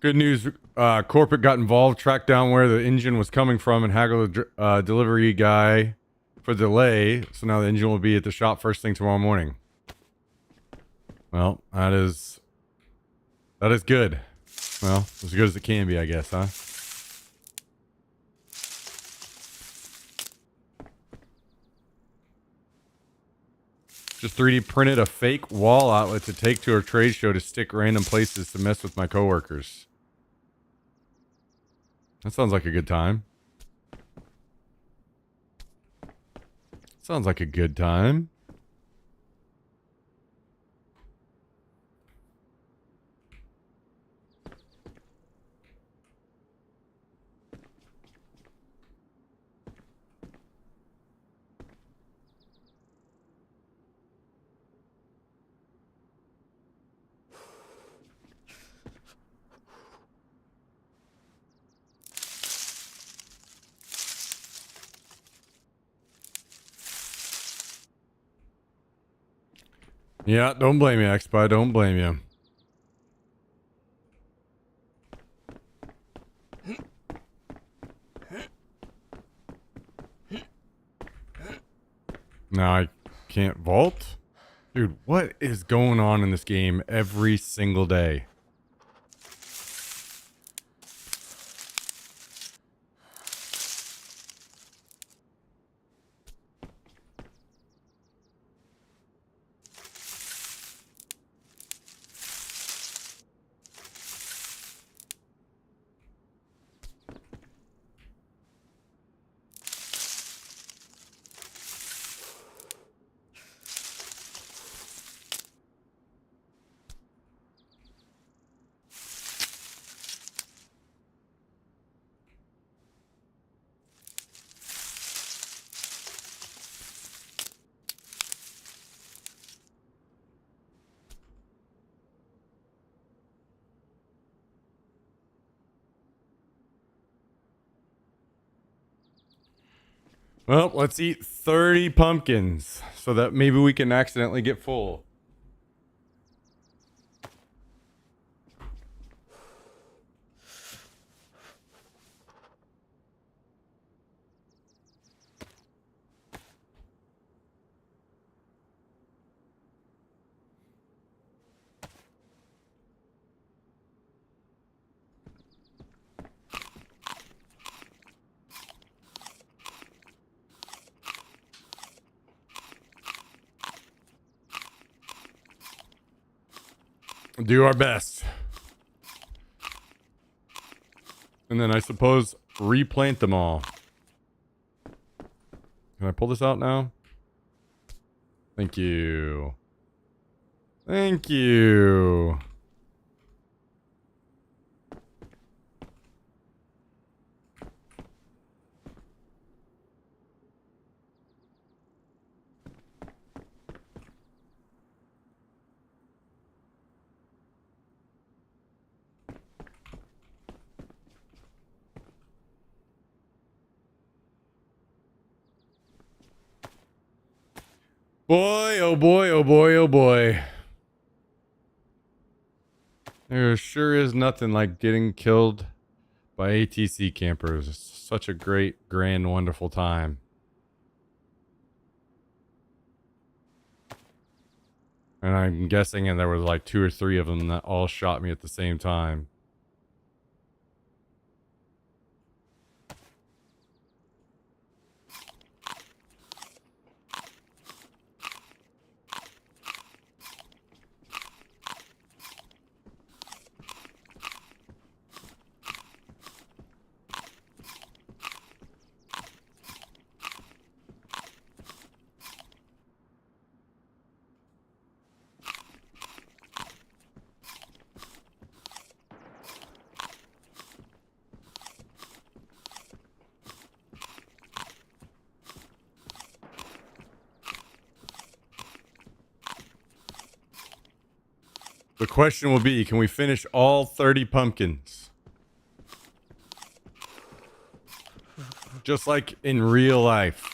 Good news, corporate got involved, tracked down where the engine was coming from, and haggled the delivery guy for delay. So now the engine will be at the shop first thing tomorrow morning. Well, that is good. Well, as good as it can be, I guess, huh? Just 3D printed a fake wall outlet to take to a trade show to stick random places to mess with my coworkers. That sounds like a good time. Sounds like a good time. Yeah, don't blame you, X-Spy. Don't blame you. Now I can't vault? Dude, what is going on in this game every single day? Well, let's eat 30 pumpkins so that maybe we can accidentally get full. Do our best. And then I suppose replant them all. Can I pull this out now? Thank you. Thank you. Boy, oh boy, oh boy, oh boy. There sure is nothing like getting killed by ATC campers. It's such a great, grand, wonderful time. And I'm guessing, and there was like 2 or 3 of them that all shot me at the same time. The question will be, can we finish all 30 pumpkins? Just like in real life.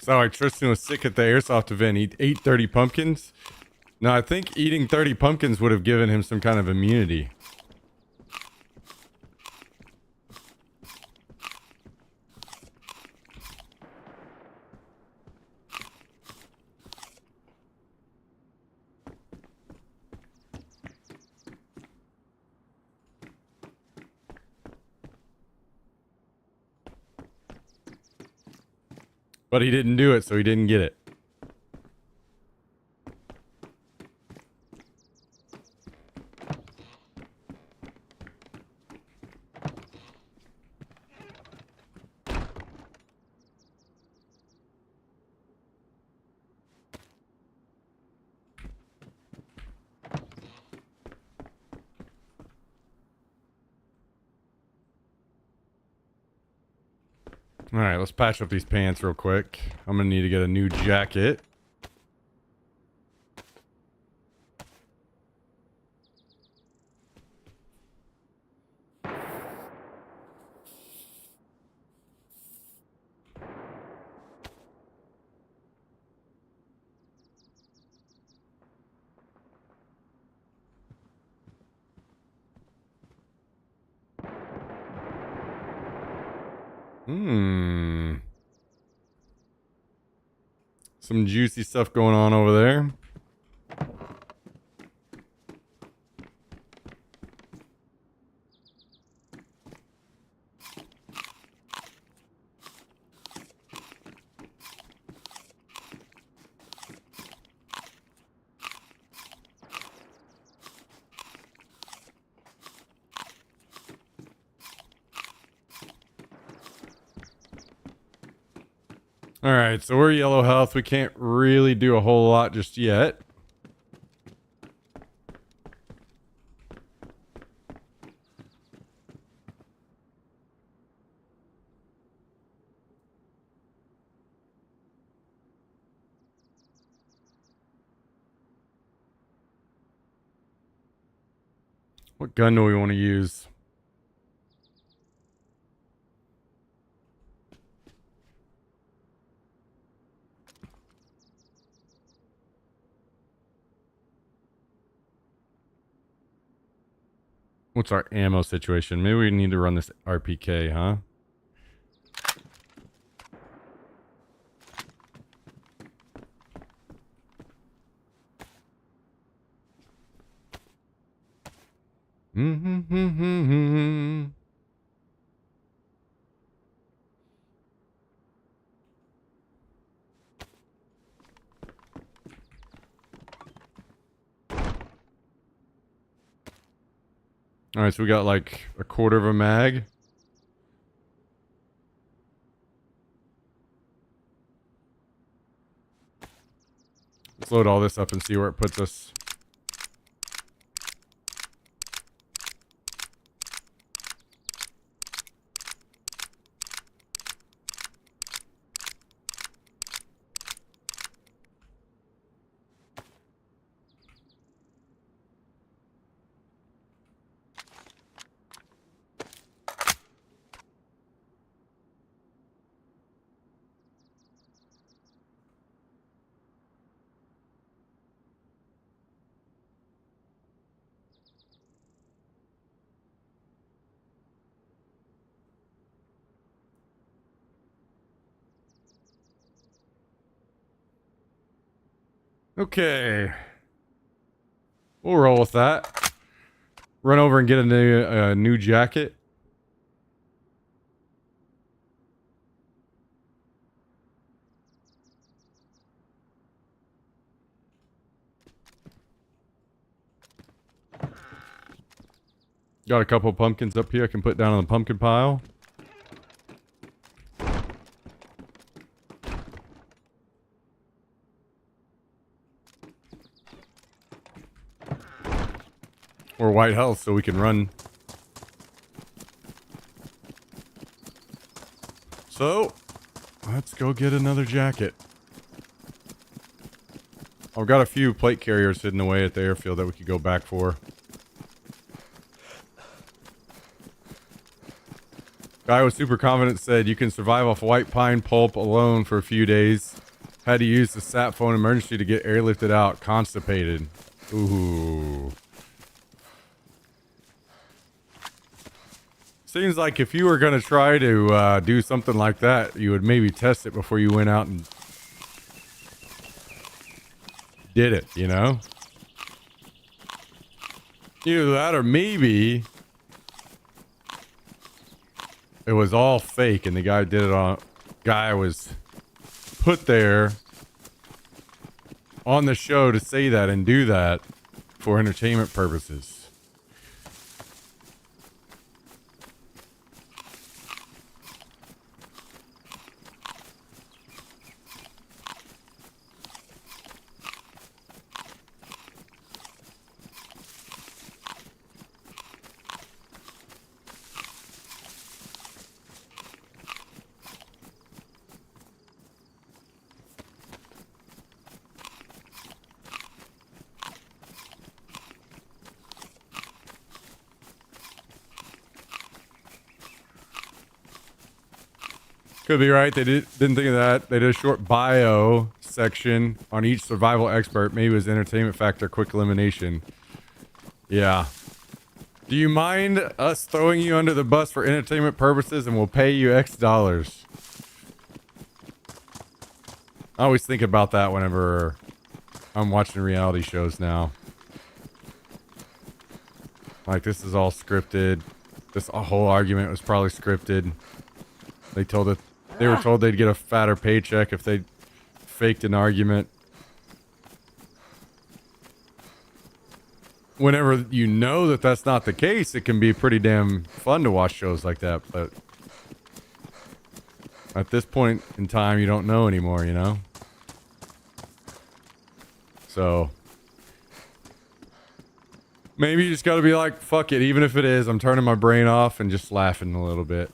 So Tristan was sick at the airsoft event. He ate 30 pumpkins. Now, I think eating 30 pumpkins would have given him some kind of immunity. But he didn't do it, so he didn't get it. All right, let's patch up these pants real quick. I'm gonna need to get a new jacket. Some juicy stuff going on over there. All right, so we're yellow health. We can't really do a whole lot just yet. What gun do we want to use? What's our ammo situation? Maybe we need to run this RPK, huh? Mm-hmm. All right, so we got like a quarter of a mag. Let's load all this up and see where it puts us. Okay. We'll roll with that. Run over and get a new jacket. Got a couple pumpkins up here I can put down on the pumpkin pile. Or white health so we can run. So, let's go get another jacket. I've got a few plate carriers hidden away at the airfield that we could go back for. Guy with super confidence said you can survive off white pine pulp alone for a few days. Had to use the sat phone emergency to get airlifted out. Constipated. Ooh. Seems like if you were going to try to do something like that, you would maybe test it before you went out and did it, you know? Either that or maybe it was all fake and the guy did it on... Guy was put there on the show to say that and do that for entertainment purposes. Could be right. They didn't think of that. They did a short bio section on each survival expert. Maybe it was entertainment factor, quick elimination. Yeah. Do you mind us throwing you under the bus for entertainment purposes and we'll pay you X dollars? I always think about that whenever I'm watching reality shows now. Like, this is all scripted. This whole argument was probably scripted. They were told they'd get a fatter paycheck if they faked an argument. Whenever you know that that's not the case, it can be pretty damn fun to watch shows like that. But At this point in time, you don't know anymore, you know? So maybe you just gotta be like, fuck it, even if it is, I'm turning my brain off and just laughing a little bit.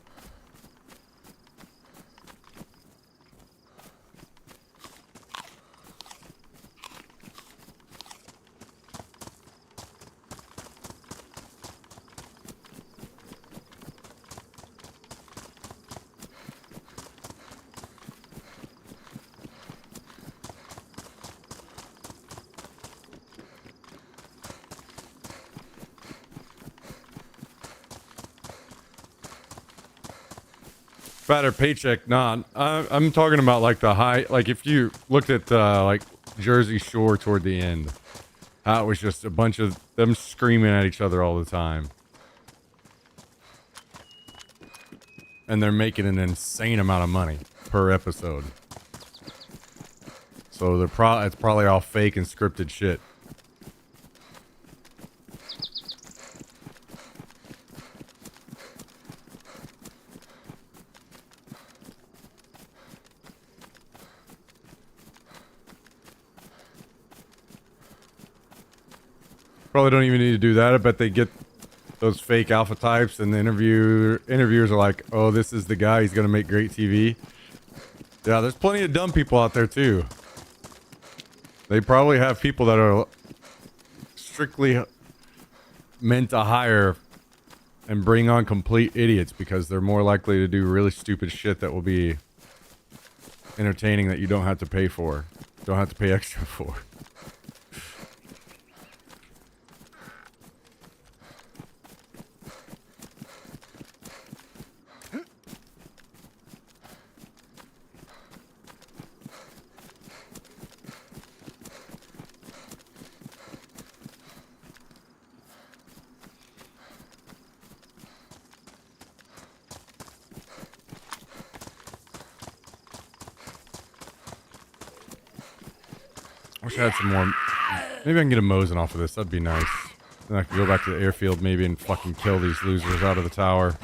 Better paycheck, nah. I'm talking about like the high, like if you looked at like Jersey Shore toward the end, how it was just a bunch of them screaming at each other all the time, and they're making an insane amount of money per episode. So it's probably all fake and scripted shit. Probably don't even need to do that. I bet they get those fake alpha types and the interviewers are like, oh, this is the guy, he's gonna make great TV. Yeah, there's plenty of dumb people out there too. They probably have people that are strictly meant to hire and bring on complete idiots because they're more likely to do really stupid shit that will be entertaining that you don't have to pay for. Don't have to pay extra for. Wish I had some more. Maybe I can get a Mosin off of this. That'd be nice. Then I can go back to the airfield maybe and fucking kill these losers out of the tower.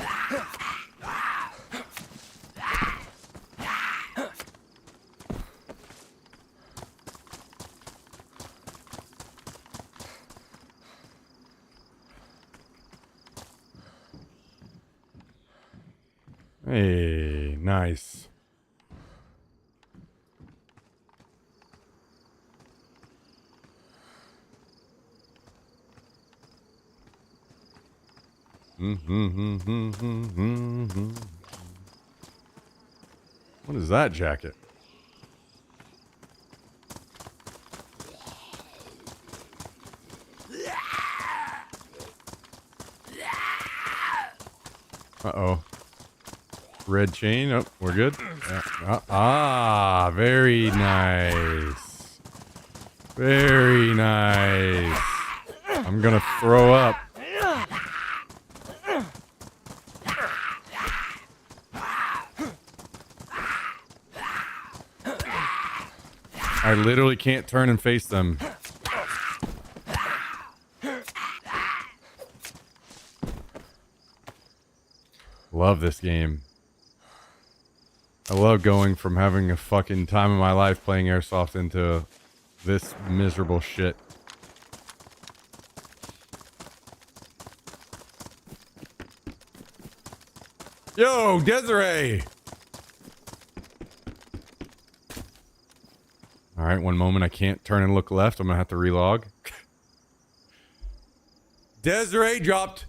Hey, nice. What is that jacket? Uh-oh. Red chain. Oh, we're good. Very nice. Very nice. I'm gonna throw up. I literally can't turn and face them. Love this game. I love going from having a fucking time of my life playing airsoft into this miserable shit. Yo, Desiree! Alright, one moment. I can't turn and look left. I'm gonna have to relog. Desiree dropped.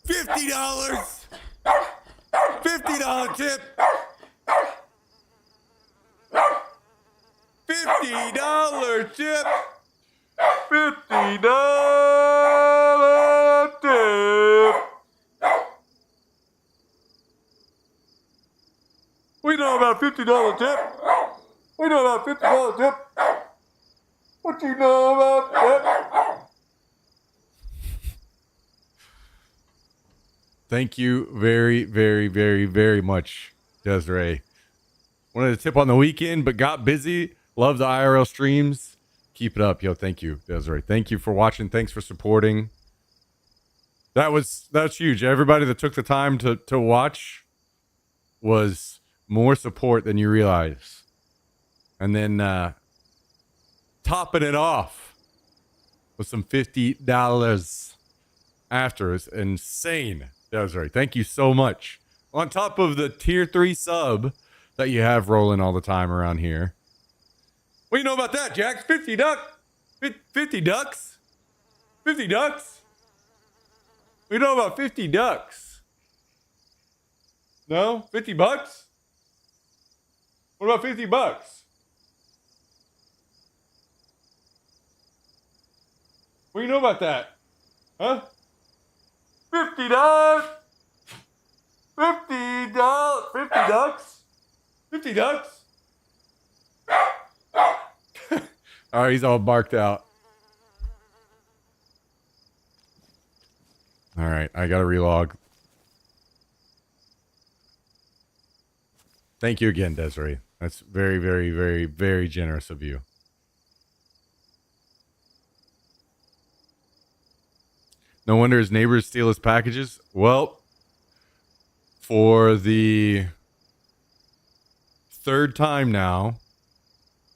$50. $50 tip. $50 tip. $50 tip. $50 tip? We know about $50 tip. What you know about that? Thank you very, very, very, very much, Desiree. Wanted to tip on the weekend, but got busy. Love the IRL streams. Keep it up, yo. Thank you, Desiree. Thank you for watching. Thanks for supporting. That's huge. Everybody that took the time to watch was more support than you realize. And then topping it off with some $50 after is insane, Desiree. Thank you so much. On top of the tier 3 sub that you have rolling all the time around here. What do you know about that, Jax? 50 ducks? 50 ducks? 50 ducks? We know about 50 ducks. No? 50 bucks? What about 50 bucks? What do you know about that? Huh? $50? $50? 50 ducks? 50 ducks? All right, he's all barked out. All right, I got to relog. Thank you again, Desiree. That's very, very, very, very generous of you. No wonder his neighbors steal his packages. Well, for the third time now,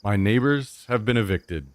my neighbors have been evicted.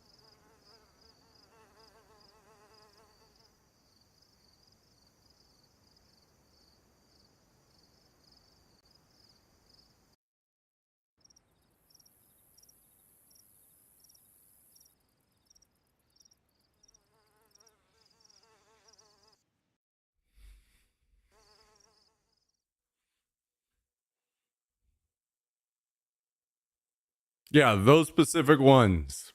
Yeah, those specific ones.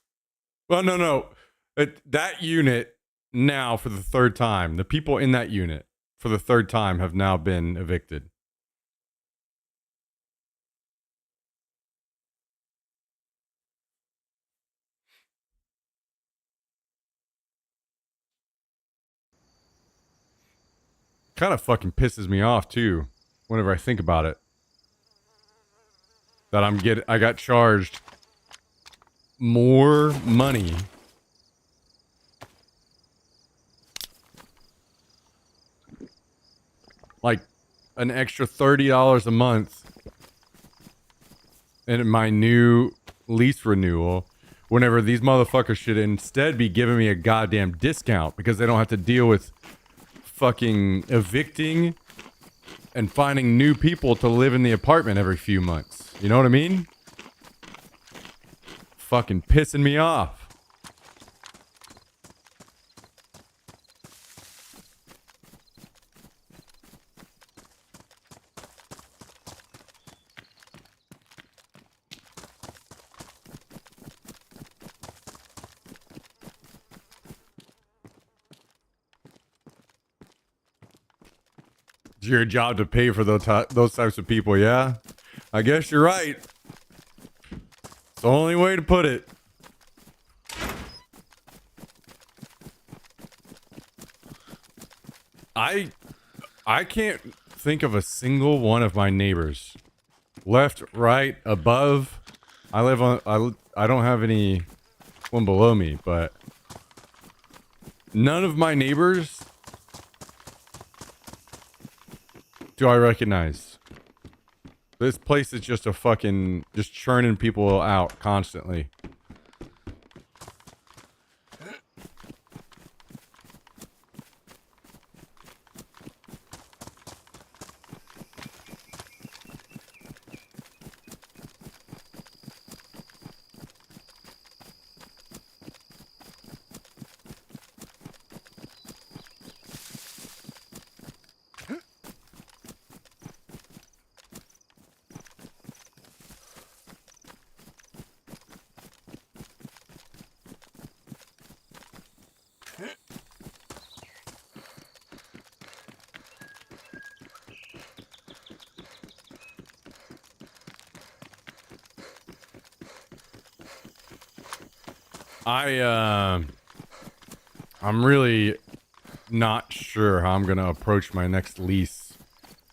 Well, no. That unit now for the third time, the people in that unit for the third time have now been evicted. Kind of fucking pisses me off too, whenever I think about it. That I got charged more money like an extra $30 a month in my new lease renewal whenever these motherfuckers should instead be giving me a goddamn discount because they don't have to deal with fucking evicting and finding new people to live in the apartment every few months. You know what I mean? Fucking pissing me off. It's your job to pay for those types of people, yeah? I guess you're right. It's the only way to put it. I can't think of a single one of my neighbors. Left, right, above. I don't have any one below me, but none of my neighbors do I recognize. This place is just just churning people out constantly. I'm really not sure how I'm going to approach my next lease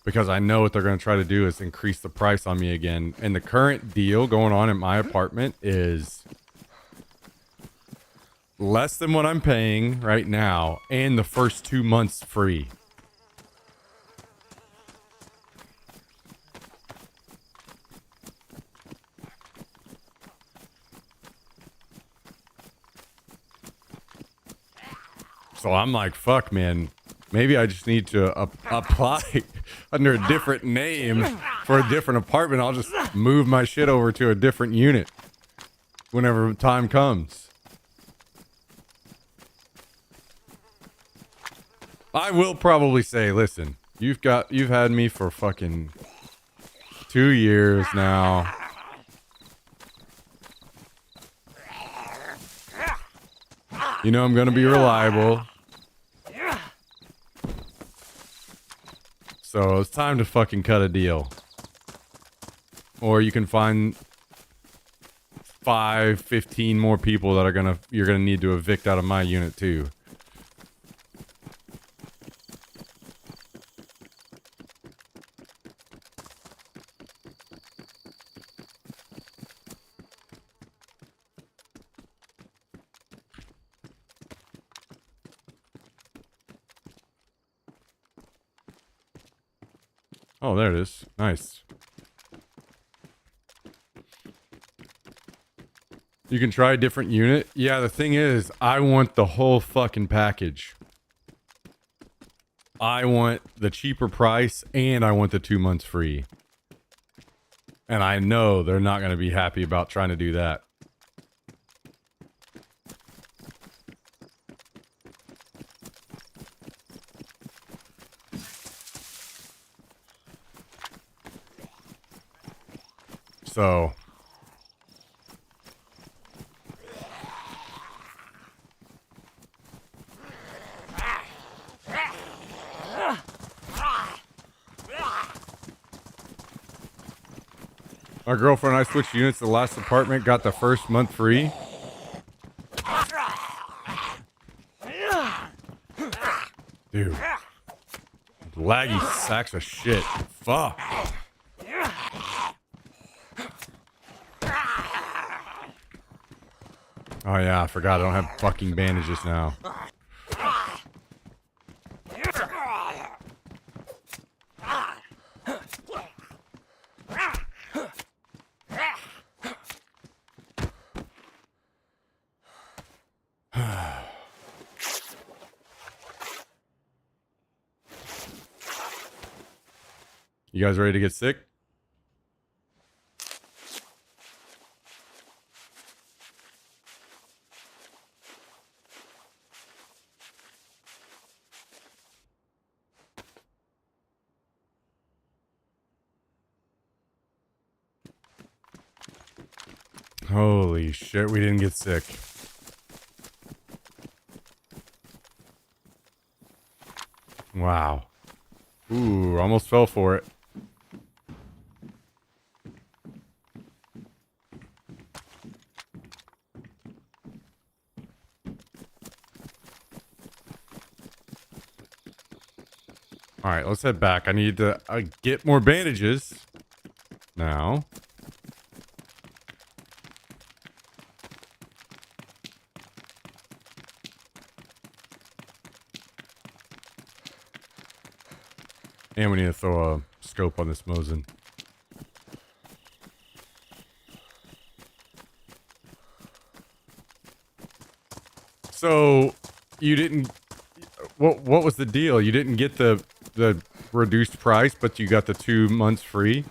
because I know what they're going to try to do is increase the price on me again. And the current deal going on in my apartment is less than what I'm paying right now and the first 2 months free. So I'm like, fuck, man. Maybe I just need to apply under a different name for a different apartment. I'll just move my shit over to a different unit whenever time comes. I will probably say, listen, you've had me for fucking 2 years now. You know I'm gonna be reliable. So it's time to fucking cut a deal. Or you can find 5, 15 more people that you're gonna need to evict out of my unit too. Oh, there it is. Nice. You can try a different unit. Yeah, the thing is, I want the whole fucking package. I want the cheaper price and I want the 2 months free. And I know they're not going to be happy about trying to do that. So my girlfriend and I switched units to the last apartment, got the first month free. Dude. Laggy sacks of shit. Fuck. Oh yeah, I forgot I don't have fucking bandages now. You guys ready to get sick? Holy shit, we didn't get sick. Wow. Ooh, almost fell for it. Alright, let's head back. I need to get more bandages. Now. And we need to throw a scope on this Mosin. So, you didn't... What was the deal? You didn't get the reduced price, but you got the 2 months free?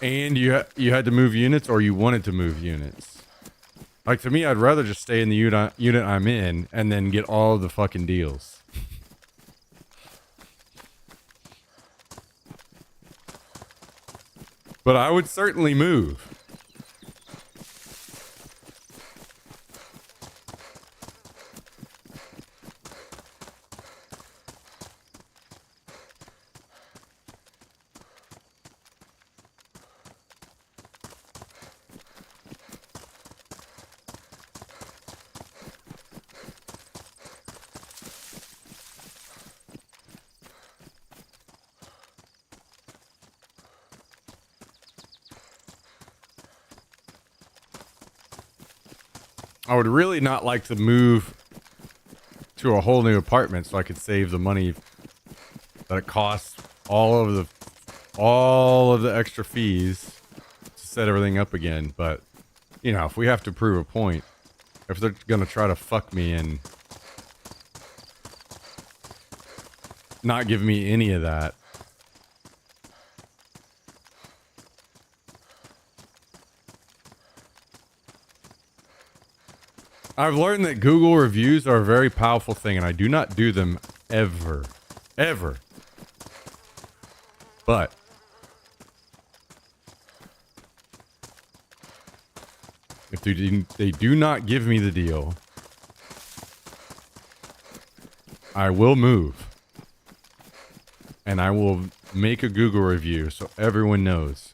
And you had to move units, or you wanted to move units? Like, to me, I'd rather just stay in the unit I'm in and then get all of the fucking deals. But I would certainly move. I would really not like to move to a whole new apartment so I could save the money that it costs all of the extra fees to set everything up again. But you know, if we have to prove a point, if they're gonna try to fuck me and not give me any of that, I've learned that Google reviews are a very powerful thing, and I do not do them ever. Ever. But if they do not give me the deal, I will move. And I will make a Google review so everyone knows.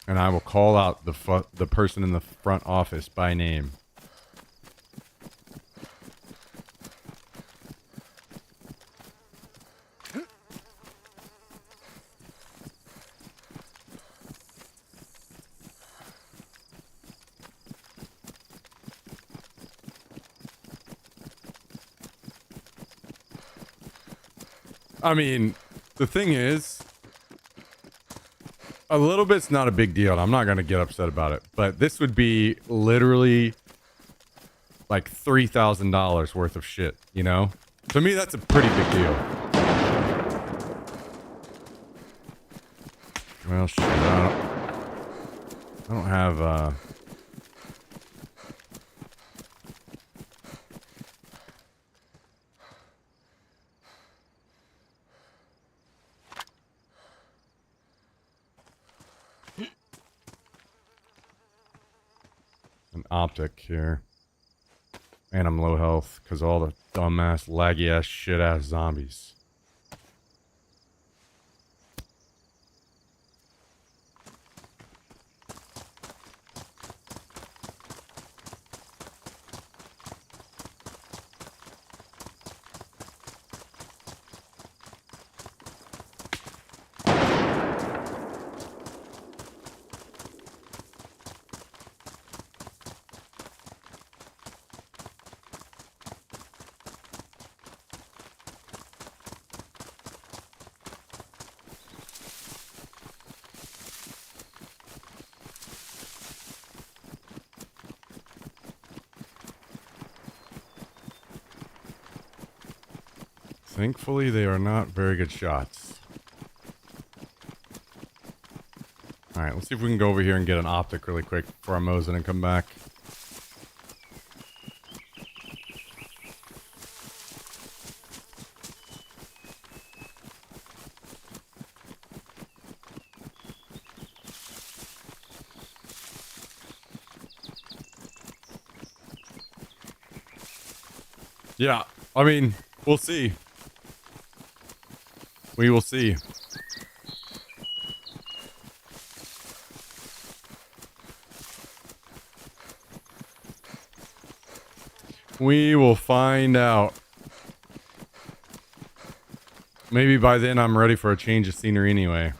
And I will call out the person in the front office by name. I mean, the thing is, a little bit's not a big deal. And I'm not going to get upset about it. But this would be literally like $3,000 worth of shit, you know? To me, that's a pretty big deal. Well, shit, I don't have, an optic here. And I'm low health because all the dumbass, laggy ass, shit ass zombies. Thankfully, they are not very good shots. Alright, let's see if we can go over here and get an optic really quick before I Mosin and come back. Yeah, I mean, we'll see. We will see. We will find out. Maybe by then I'm ready for a change of scenery anyway.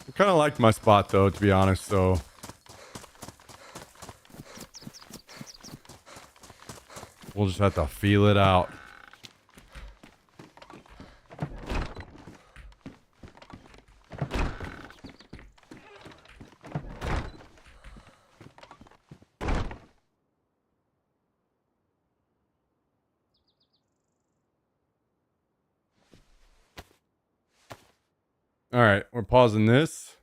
I kind of liked my spot though, to be honest, so... we'll just have to feel it out. All right, we're pausing this.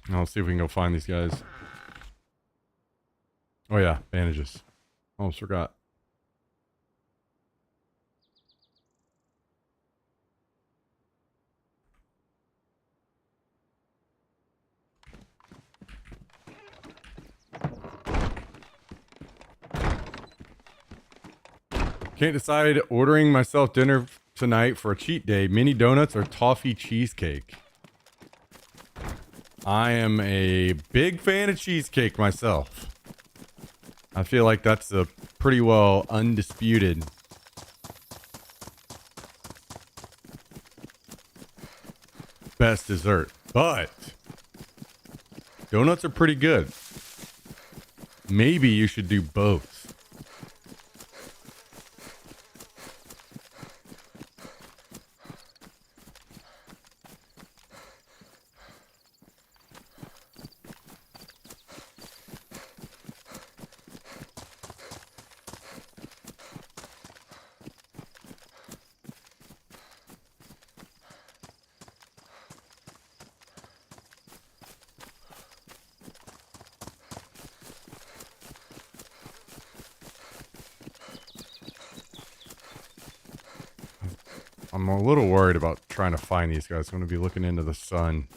I'll see if we can go find these guys. Oh yeah, bandages. Almost forgot. Can't decide ordering myself dinner tonight for a cheat day. Mini donuts or toffee cheesecake. I am a big fan of cheesecake myself. I feel like that's a pretty well undisputed best dessert. But donuts are pretty good. Maybe you should do both. I'm a little worried about trying to find these guys. I'm going to be looking into the sun.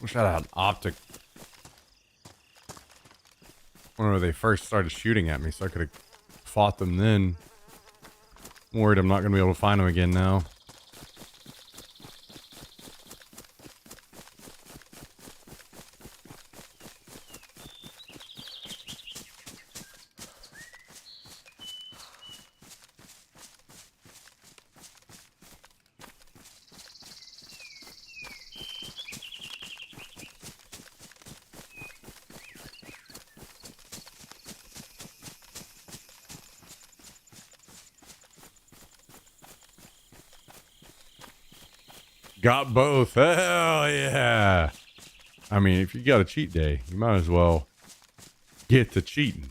Wish I had an optic. Whenever they first started shooting at me, so I could have fought them then. I'm worried I'm not going to be able to find them again now. Got both. Hell yeah. I mean, if you got a cheat day, you might as well get to cheating.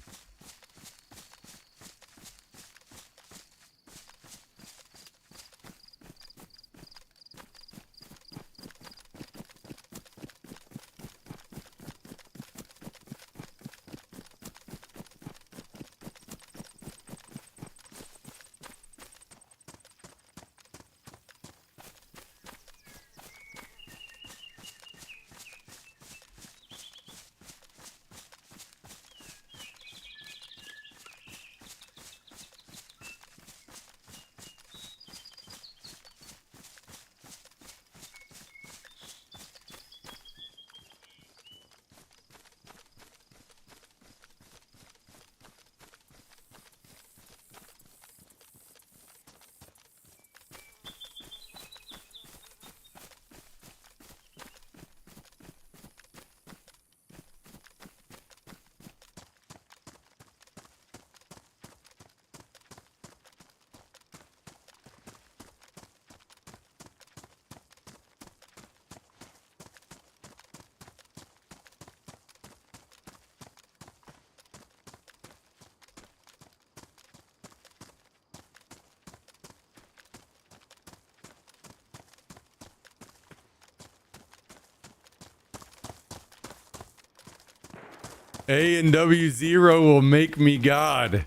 A and W Zero will make me God.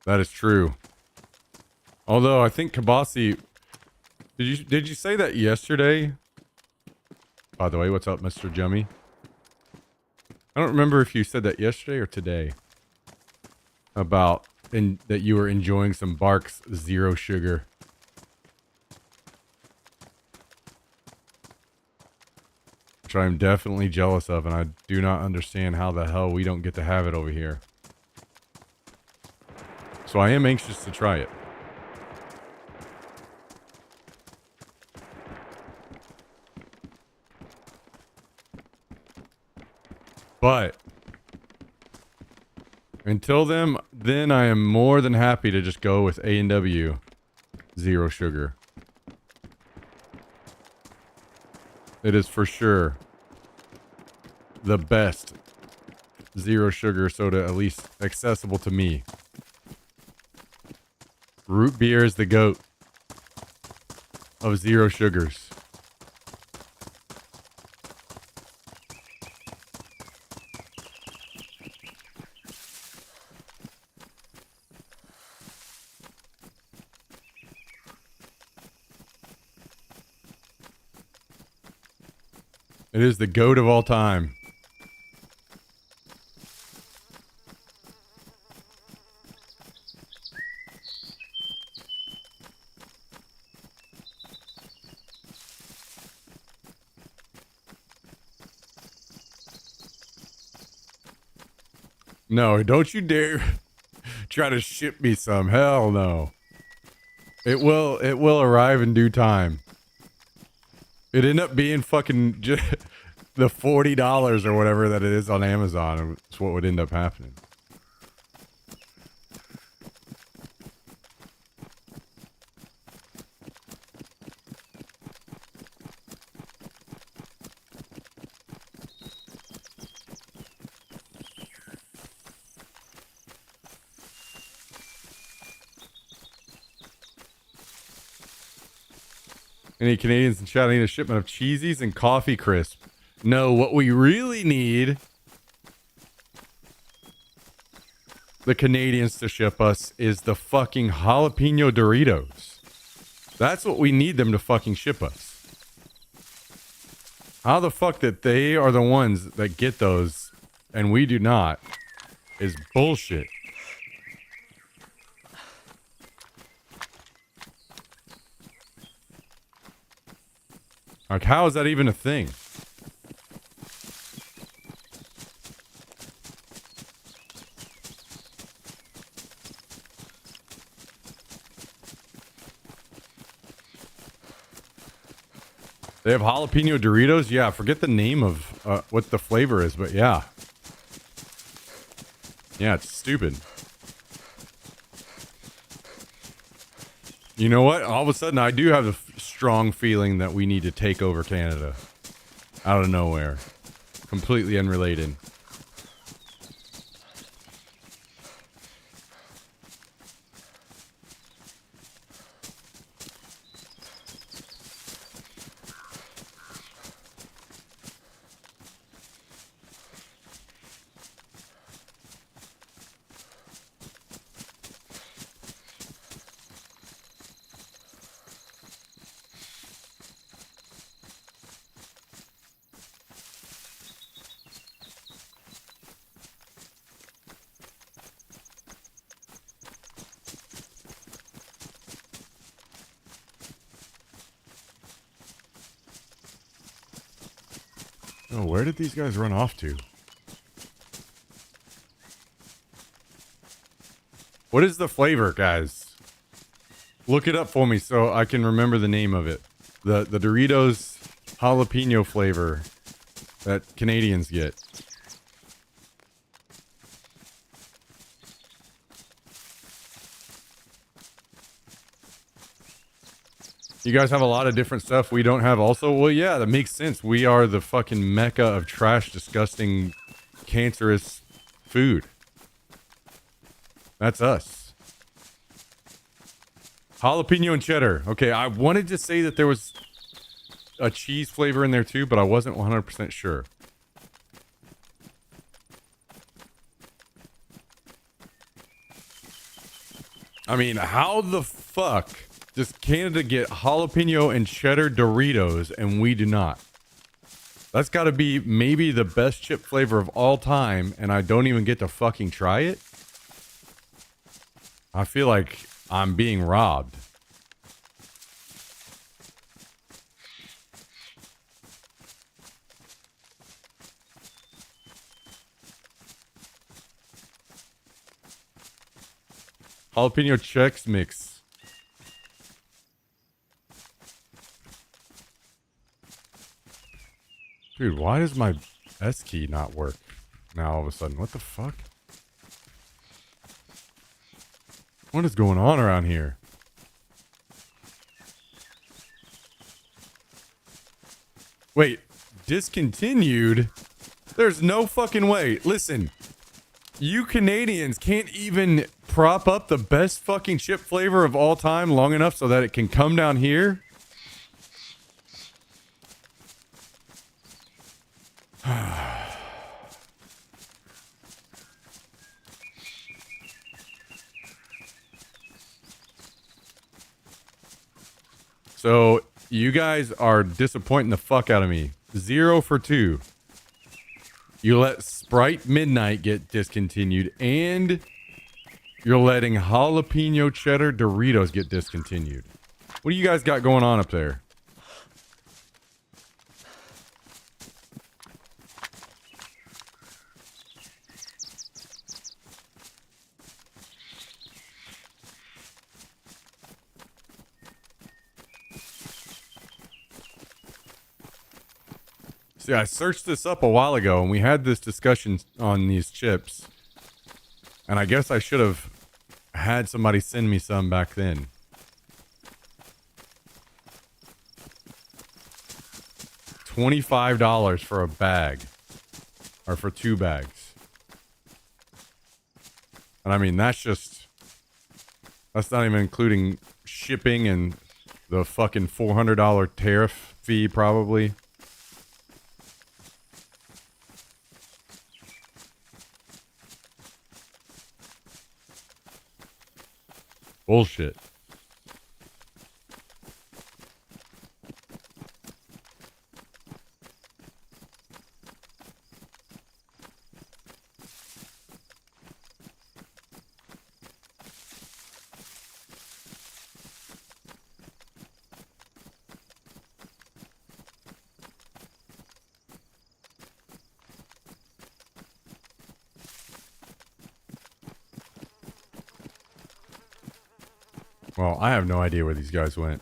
That is true. Although I think Kabasi, did you say that yesterday? By the way, what's up, Mr. Jummy? I don't remember if you said that yesterday or today. About that you were enjoying some Barks Zero Sugar. Which I'm definitely jealous of, and I do not understand how the hell we don't get to have it over here. So I am anxious to try it. But until then I am more than happy to just go with A&W Zero Sugar. It is for sure the best zero sugar soda, at least accessible to me. Root beer is the GOAT of zero sugars. It is the GOAT of all time. No, don't you dare try to ship me some. Hell no. It will arrive in due time. It ended up being fucking the $40 or whatever that it is on Amazon. It's what would end up happening. Any Canadians in chat need a shipment of cheesies and coffee crisp? No, what we really need the Canadians to ship us is the fucking jalapeno Doritos. That's what we need them to fucking ship us. How the fuck that they are the ones that get those and we do not is bullshit. Like, how is that even a thing? They have jalapeno Doritos? Yeah, forget the name of what the flavor is, but yeah. Yeah, it's stupid. You know what? All of a sudden, I do have a strong feeling that we need to take over Canada. Out of nowhere. Completely unrelated. Oh, where did these guys run off to? What is the flavor, guys? Look it up for me so I can remember the name of it. The Doritos jalapeno flavor that Canadians get. You guys have a lot of different stuff we don't have also? Well, yeah, that makes sense. We are the fucking mecca of trash, disgusting, cancerous food. That's us. Jalapeno and cheddar. Okay, I wanted to say that there was a cheese flavor in there too, but I wasn't 100% sure. I mean, how the fuck does Canada get jalapeno and cheddar Doritos and we do not? That's got to be maybe the best chip flavor of all time, and I don't even get to fucking try it? I feel like I'm being robbed. Jalapeno Chex Mix. Dude, why does my S key not work now all of a sudden? What the fuck? What is going on around here? Wait, discontinued? There's no fucking way. Listen, you Canadians can't even prop up the best fucking chip flavor of all time long enough so that it can come down here? So, you guys are disappointing the fuck out of me. 0 for 2. You let Sprite Midnight get discontinued, and you're letting jalapeno cheddar Doritos get discontinued. What do you guys got going on up there? See, I searched this up a while ago, and we had this discussion on these chips. And I guess I should have had somebody send me some back then. $25 for a bag. Or for 2 bags. And I mean, that's not even including shipping and the fucking $400 tariff fee, probably. Bullshit. Well, I have no idea where these guys went.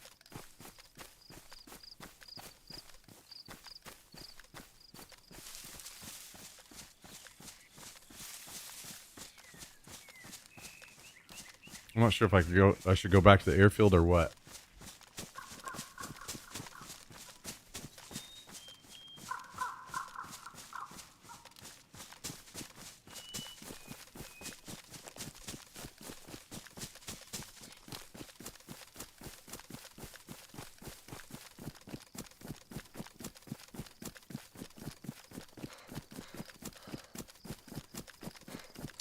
I'm not sure if I should go back to the airfield or what.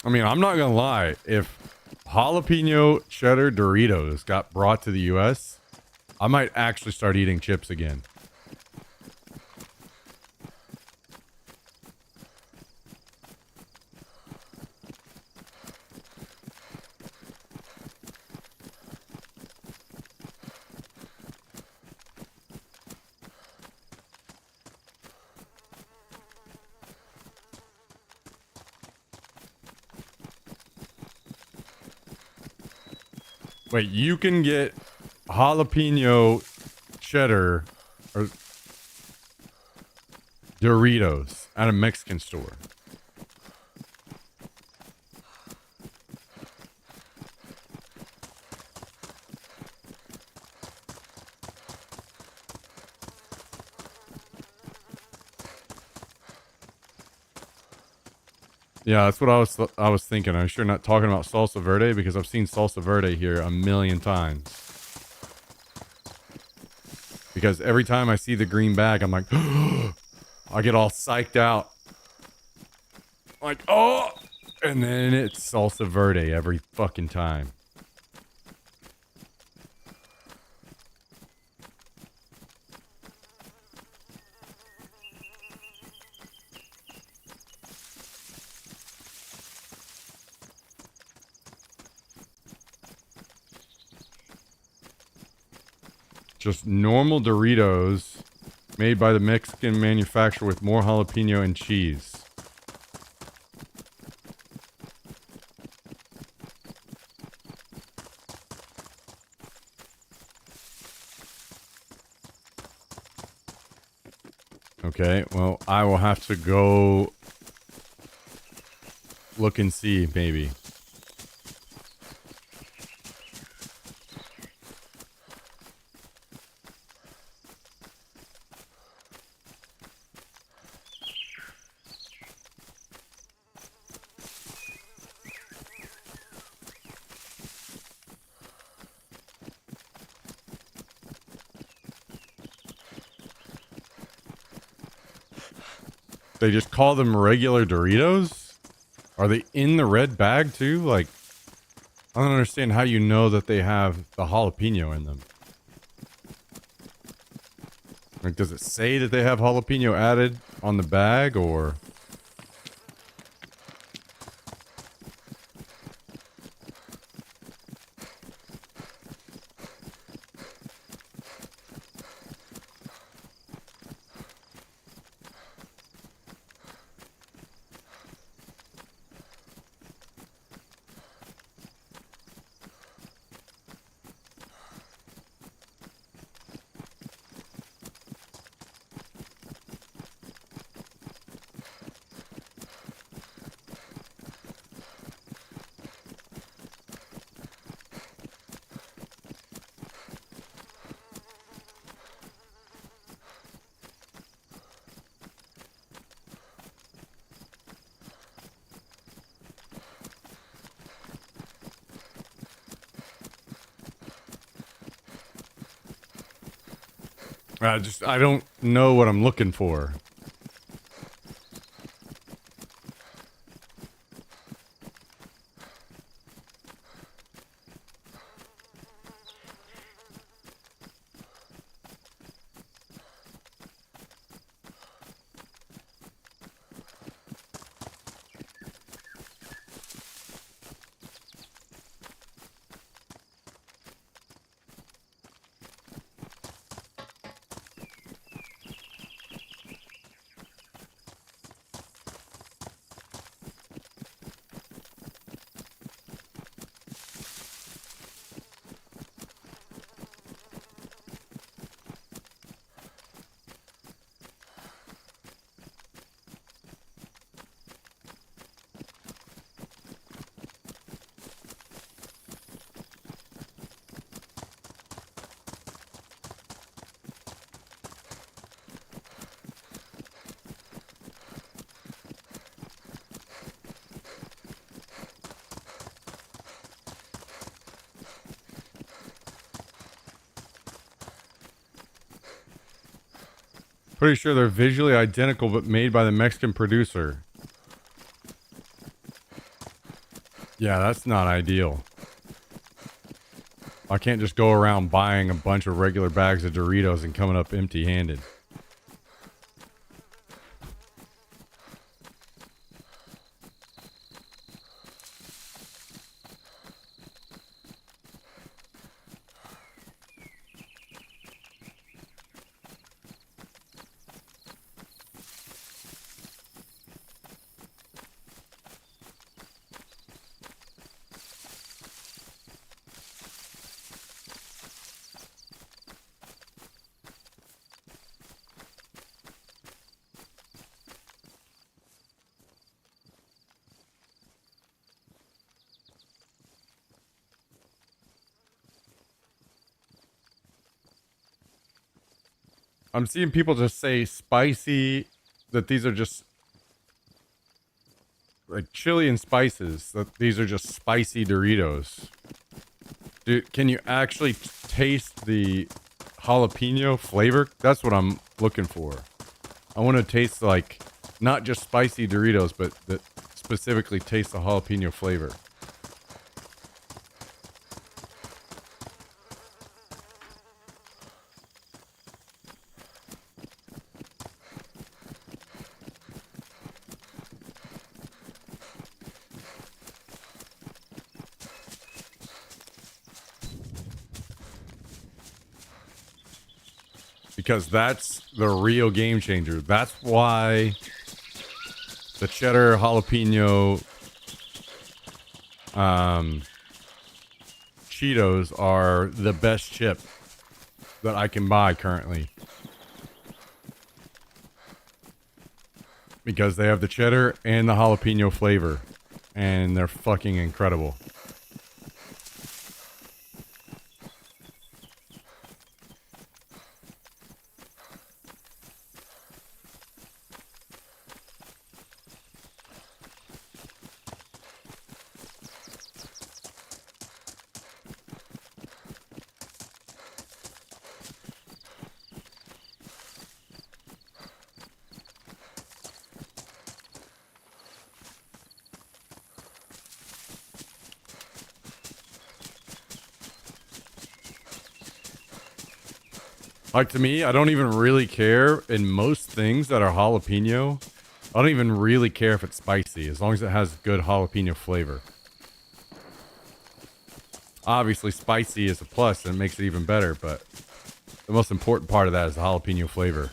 I mean, I'm not gonna lie. If jalapeno cheddar Doritos got brought to the US, I might actually start eating chips again. Wait, you can get jalapeno cheddar or Doritos at a Mexican store. Yeah, that's what I was thinking. I'm sure not talking about salsa verde because I've seen salsa verde here a million times. Because every time I see the green bag, I'm like, I get all psyched out. Like, oh! And then it's salsa verde every fucking time. Just normal Doritos made by the Mexican manufacturer with more jalapeno and cheese. Okay, well, I will have to go look and see, maybe. They just call them regular Doritos? Are they in the red bag too? Like, I don't understand how you know that they have the jalapeno in them. Like, does it say that they have jalapeno added on the bag, or? I don't know what I'm looking for. Pretty sure they're visually identical, but made by the Mexican producer. Yeah, that's not ideal. I can't just go around buying a bunch of regular bags of Doritos and coming up empty-handed. I'm seeing people just say spicy, that these are just like chili and spices, that these are just spicy Doritos. Dude, can you actually taste the jalapeno flavor? That's what I'm looking for. I want to taste like not just spicy Doritos, but that specifically taste the jalapeno flavor. because that's the real game changer. That's why the cheddar jalapeno Cheetos are the best chip that I can buy currently. Because they have the cheddar and the jalapeno flavor. And they're fucking incredible. Like, to me, I don't even really care in most things that are jalapeno. I don't even really care if it's spicy, as long as it has good jalapeno flavor. Obviously, spicy is a plus and it makes it even better, but the most important part of that is the jalapeno flavor.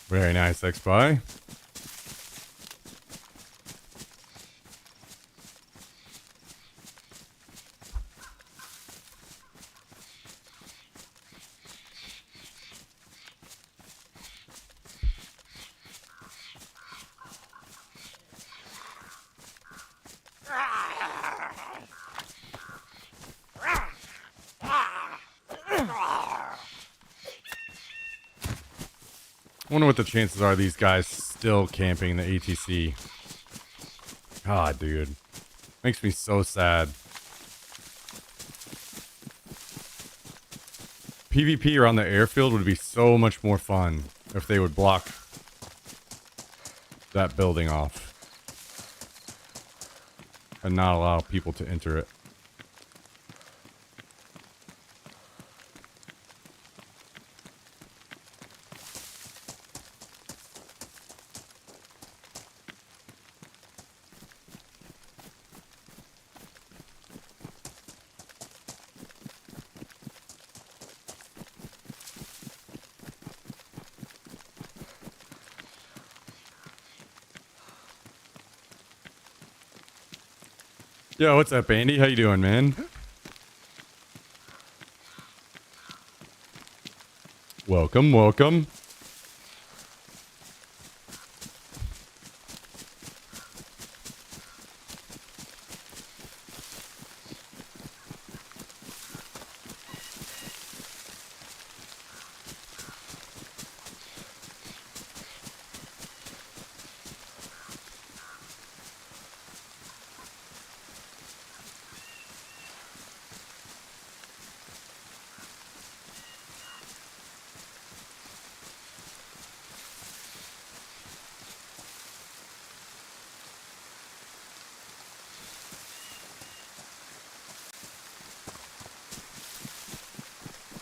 Very nice, X-Spy. I wonder what the chances are these guys still camping the ATC. God, dude. Makes me so sad. PvP around the airfield would be so much more fun if they would block that building off and not allow people to enter it. Yo, what's up, Andy? How you doing, man? Welcome, welcome.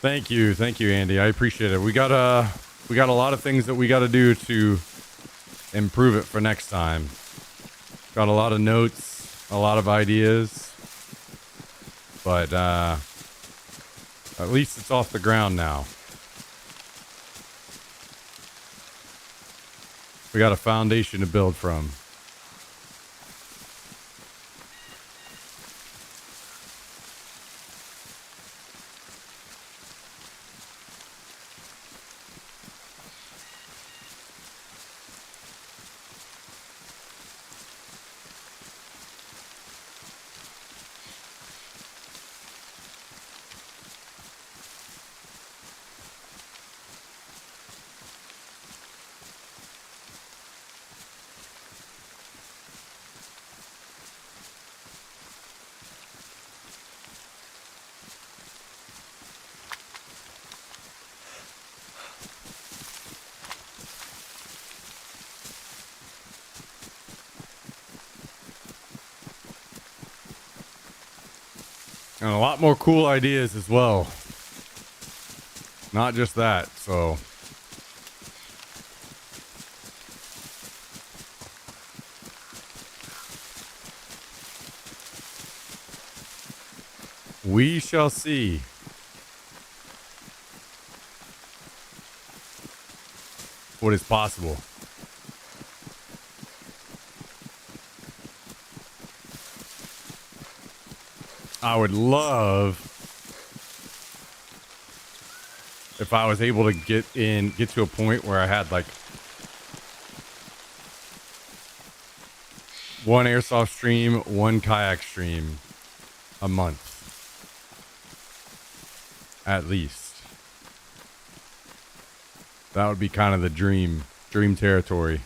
Thank you, Andy. I appreciate it. We got a lot of things that we got to do to improve it for next time. Got a lot of notes, a lot of ideas, but at least it's off the ground now. We got a foundation to build from. And a lot more cool ideas as well. Not just that, so. We shall see. What is possible. I would love if I was able to get to a point where I had like one airsoft stream, one kayak stream a month. At least. That would be kind of the dream territory.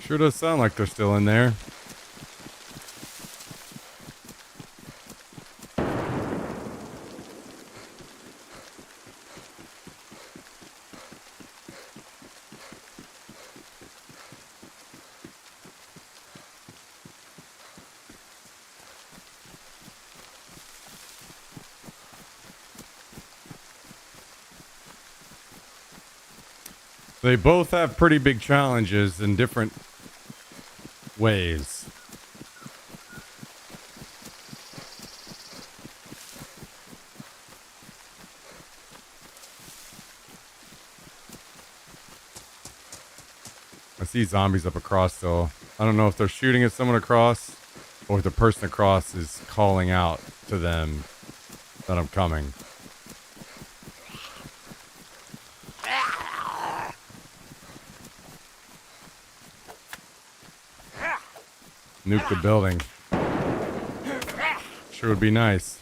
Sure does sound like they're still in there. They both have pretty big challenges in different ways. I see zombies up across still. I don't know if they're shooting at someone across or if the person across is calling out to them that I'm coming. Nuke the building. Sure would be nice.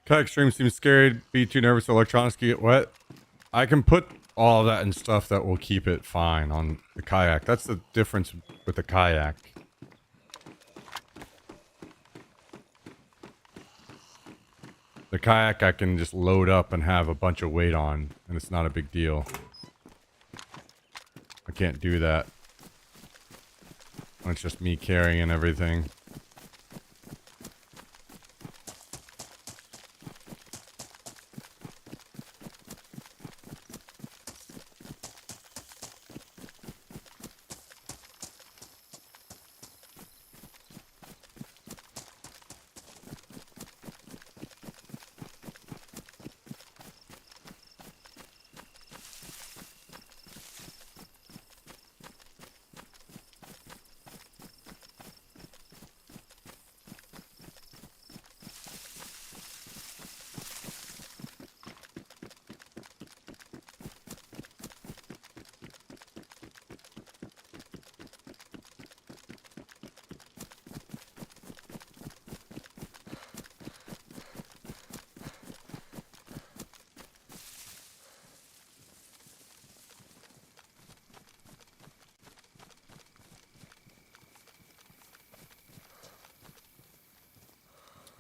Kayak stream seems scary. Be too nervous. Electronics get wet. I can put all of that and stuff that will keep it fine on the kayak. That's the difference with the kayak. The kayak I can just load up and have a bunch of weight on, and it's not a big deal. I can't do that. When it's just me carrying everything.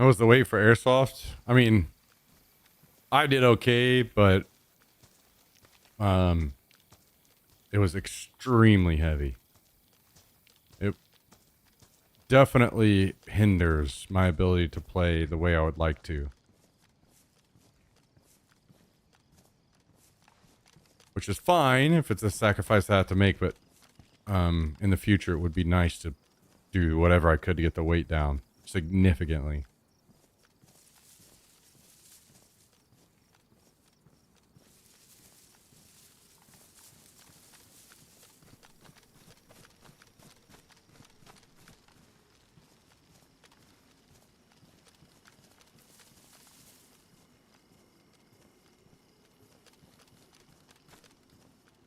How was the weight for airsoft? I mean, I did okay, but it was extremely heavy. It definitely hinders my ability to play the way I would like to. Which is fine if it's a sacrifice I have to make, but in the future it would be nice to do whatever I could to get the weight down significantly.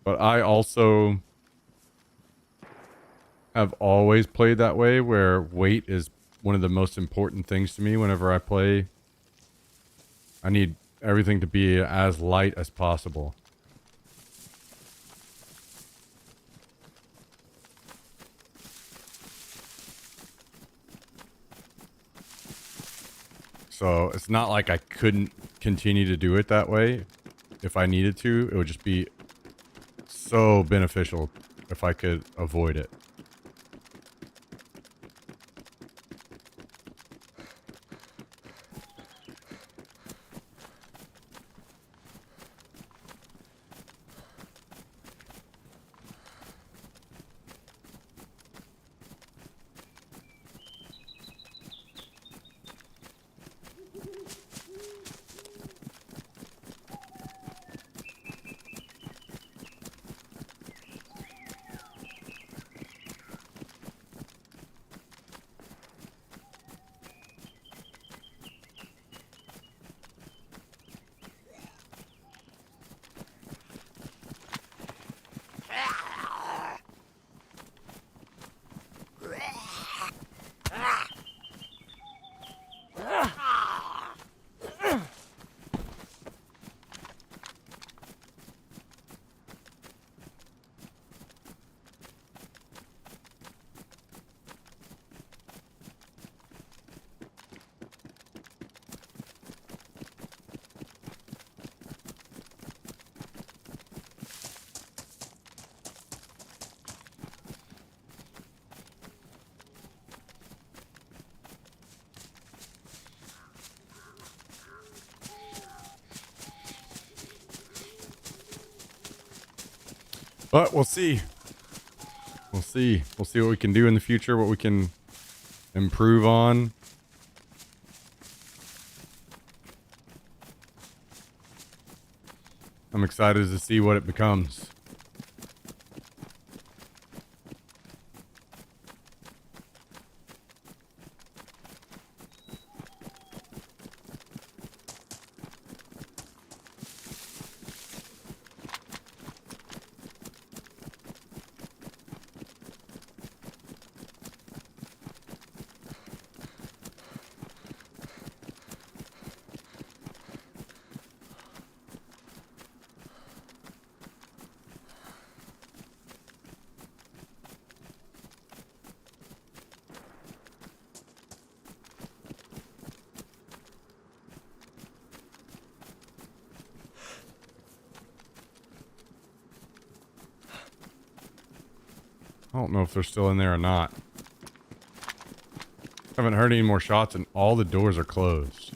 But I also have always played that way, where weight is one of the most important things to me whenever I play. I need everything to be as light as possible. So it's not like I couldn't continue to do it that way. If I needed to, it would just be so beneficial if I could avoid it. But we'll see. We'll see. We'll see what we can do in the future, what we can improve on. I'm excited to see what it becomes. I don't know if they're still in there or not. Haven't heard any more shots and all the doors are closed.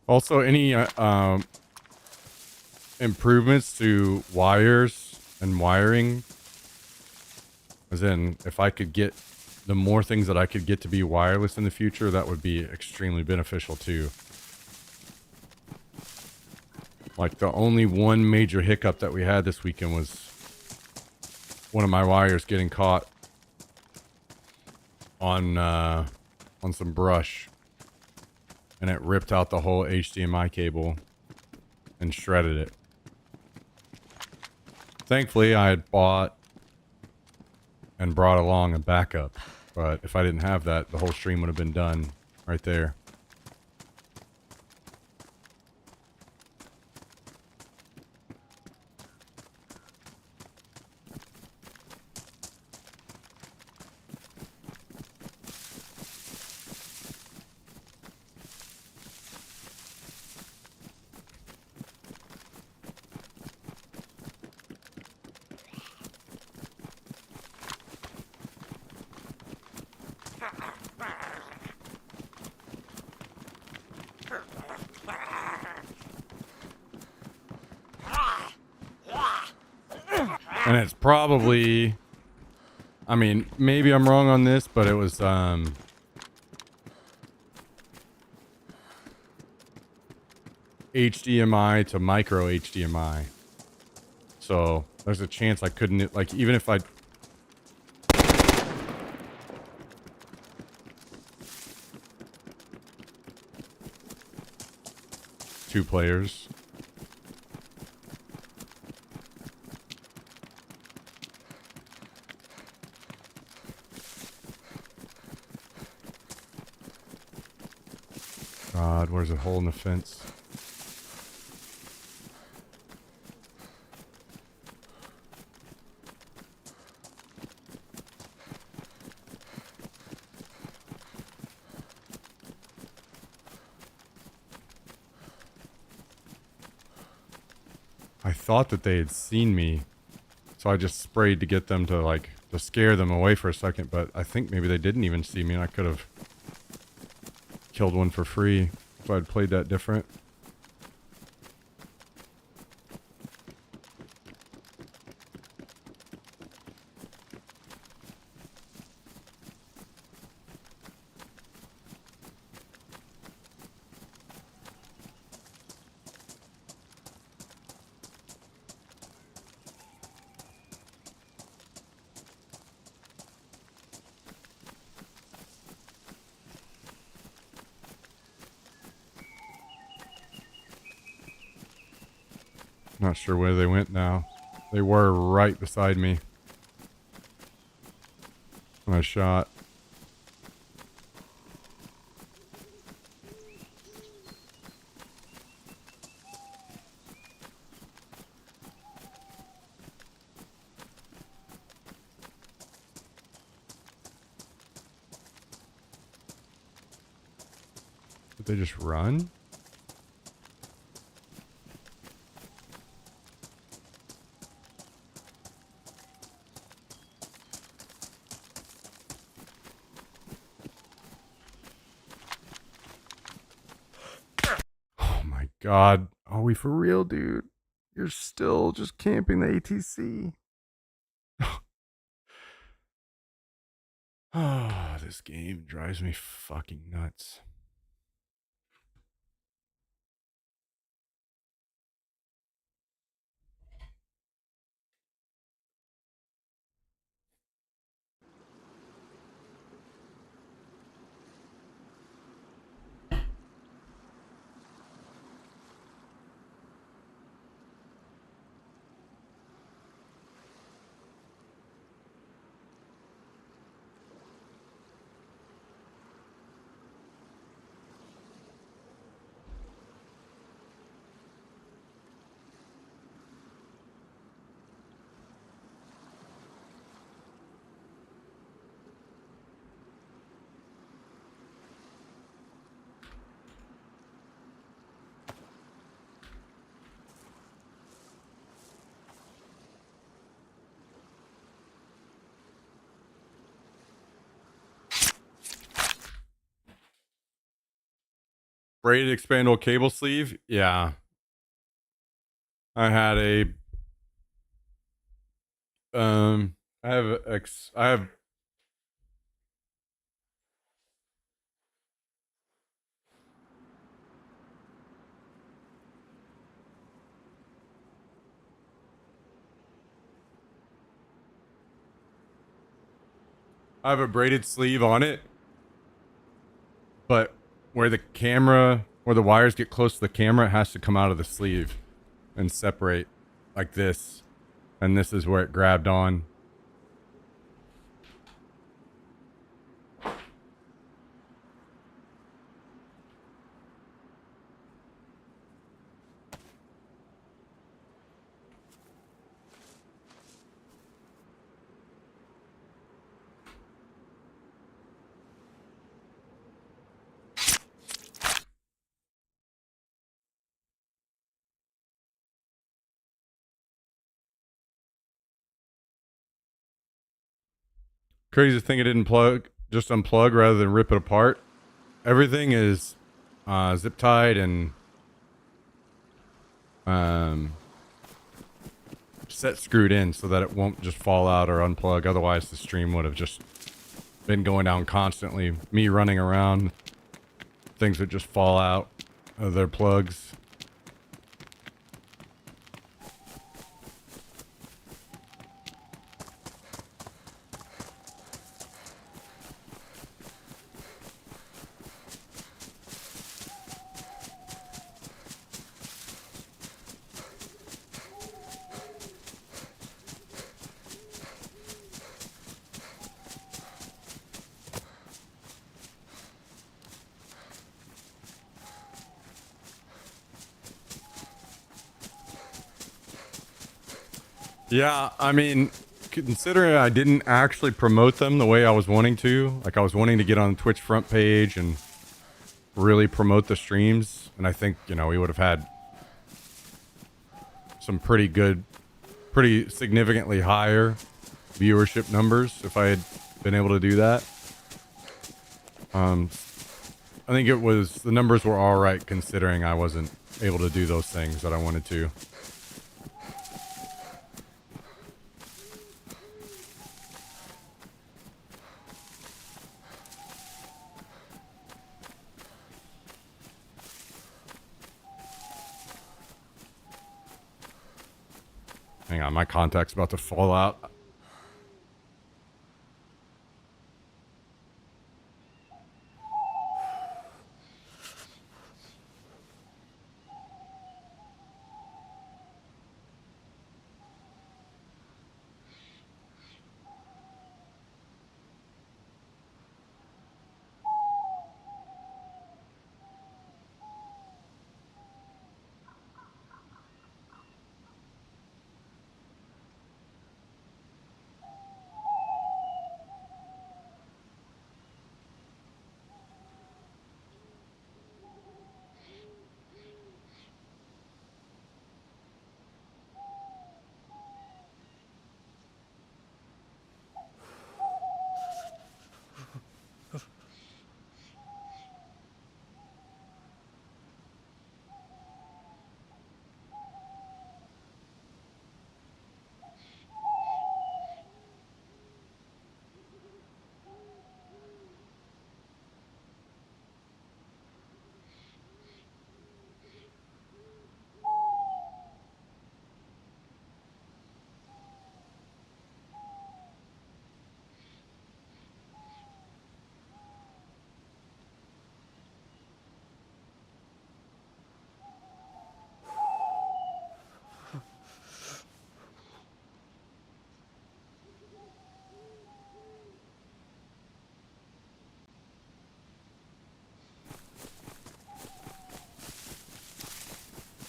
Also, any improvements to wires and wiring, as in if I could get the more things that I could get to be wireless in the future, that would be extremely beneficial too. Like the only one major hiccup that we had this weekend was one of my wires getting caught on some brush, and it ripped out the whole HDMI cable and shredded it. Thankfully, I had bought and brought along a backup, but if I didn't have that, the whole stream would have been done right there. And it's probably, I mean, maybe I'm wrong on this, but it was, HDMI to micro HDMI. So there's a chance I couldn't, like, even if I... Two players. God, where's a hole in the fence? I thought that they had seen me, so I just sprayed to get them to, like, to scare them away for a second, but I think maybe they didn't even see me, and I could have killed one for free if I'd played that different. Not sure where they went now. They were right beside me when I shot. Did they just run? God, are we for real, dude? You're still just camping the ATC. Ah, this game drives me fucking nuts. Braided expandable cable sleeve? Yeah. I had a I have I have a braided sleeve on it, but where the camera, where the wires get close to the camera, it has to come out of the sleeve and separate like this. And this is where it grabbed on. Crazy thing it didn't plug, just unplug rather than rip it apart. Everything is zip tied and set screwed in so that it won't just fall out or unplug. Otherwise the stream would have just been going down constantly. Me running around, things would just fall out of their plugs. Yeah, I mean, considering I didn't actually promote them the way I was wanting to, like I was wanting to get on Twitch front page and really promote the streams, and I think, you know, we would have had some pretty good, pretty significantly higher viewership numbers if I had been able to do that. I think it was, the numbers were all right considering I wasn't able to do those things that I wanted to. Hang on, my contact's about to fall out.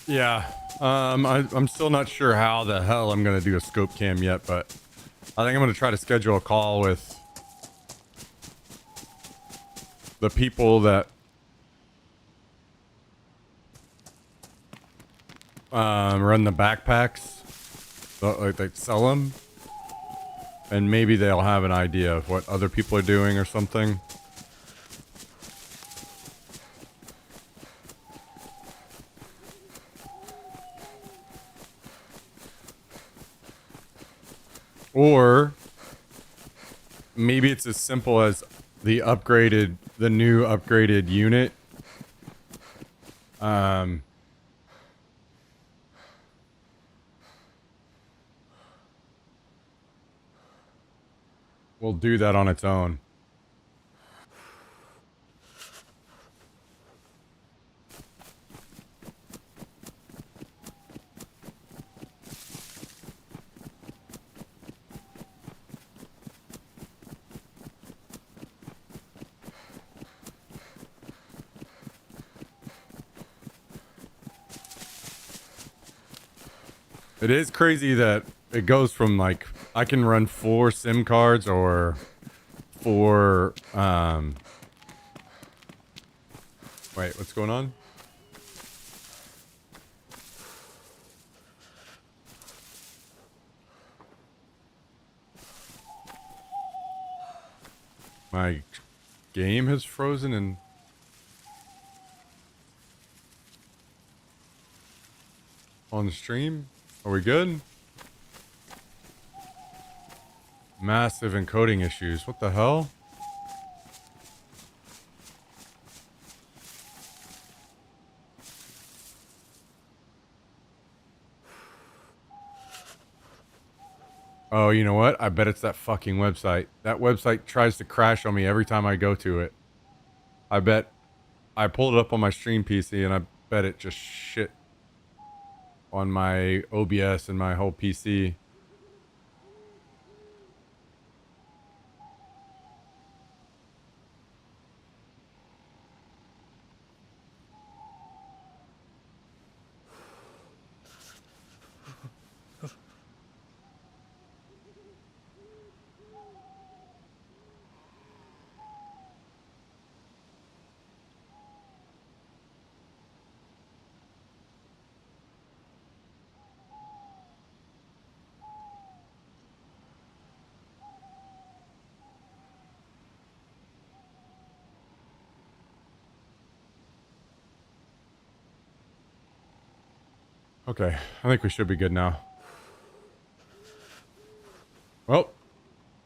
Yeah, I'm still not sure how the hell I'm gonna do a scope cam yet, but I think I'm gonna try to schedule a call with the people that run the backpacks, like they sell them, and maybe they'll have an idea of what other people are doing or something. Or maybe it's as simple as the new upgraded unit. will do that on its own. It is crazy that it goes from like I can run 4 SIM cards or 4 wait, what's going on? My game has frozen and on the stream. Are we good? Massive encoding issues. What the hell? Oh, you know what? I bet it's that fucking website. That website tries to crash on me every time I go to it. I bet I pulled it up on my stream PC and I bet it just shit on my OBS and my whole PC. Okay, I think we should be good now. Well,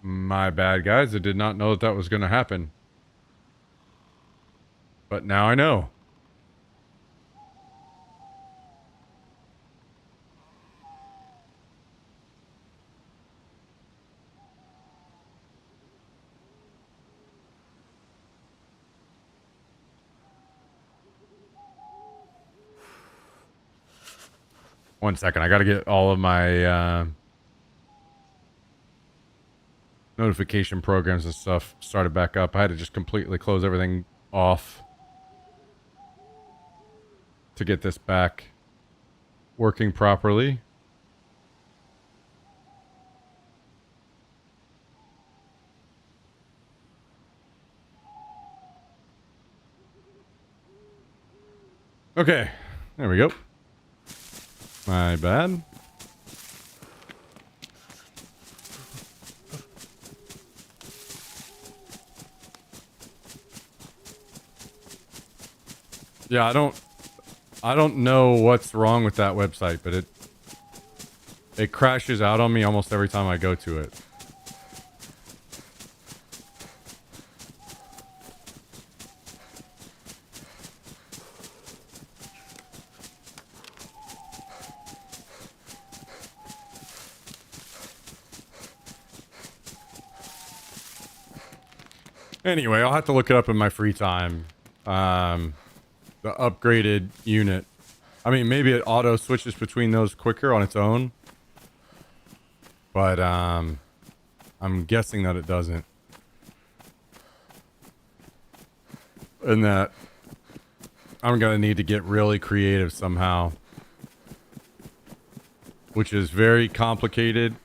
my bad, guys. I did not know that was going to happen. But now I know. One second, I gotta get all of my notification programs and stuff started back up. I had to just completely close everything off to get this back working properly. Okay, there we go. My bad. Yeah, I don't know what's wrong with that website, but it crashes out on me almost every time I go to it. Anyway, I'll have to look it up in my free time. The upgraded unit. I mean, maybe it auto switches between those quicker on its own. But, I'm guessing that it doesn't. And that I'm gonna need to get really creative somehow. Which is very complicated.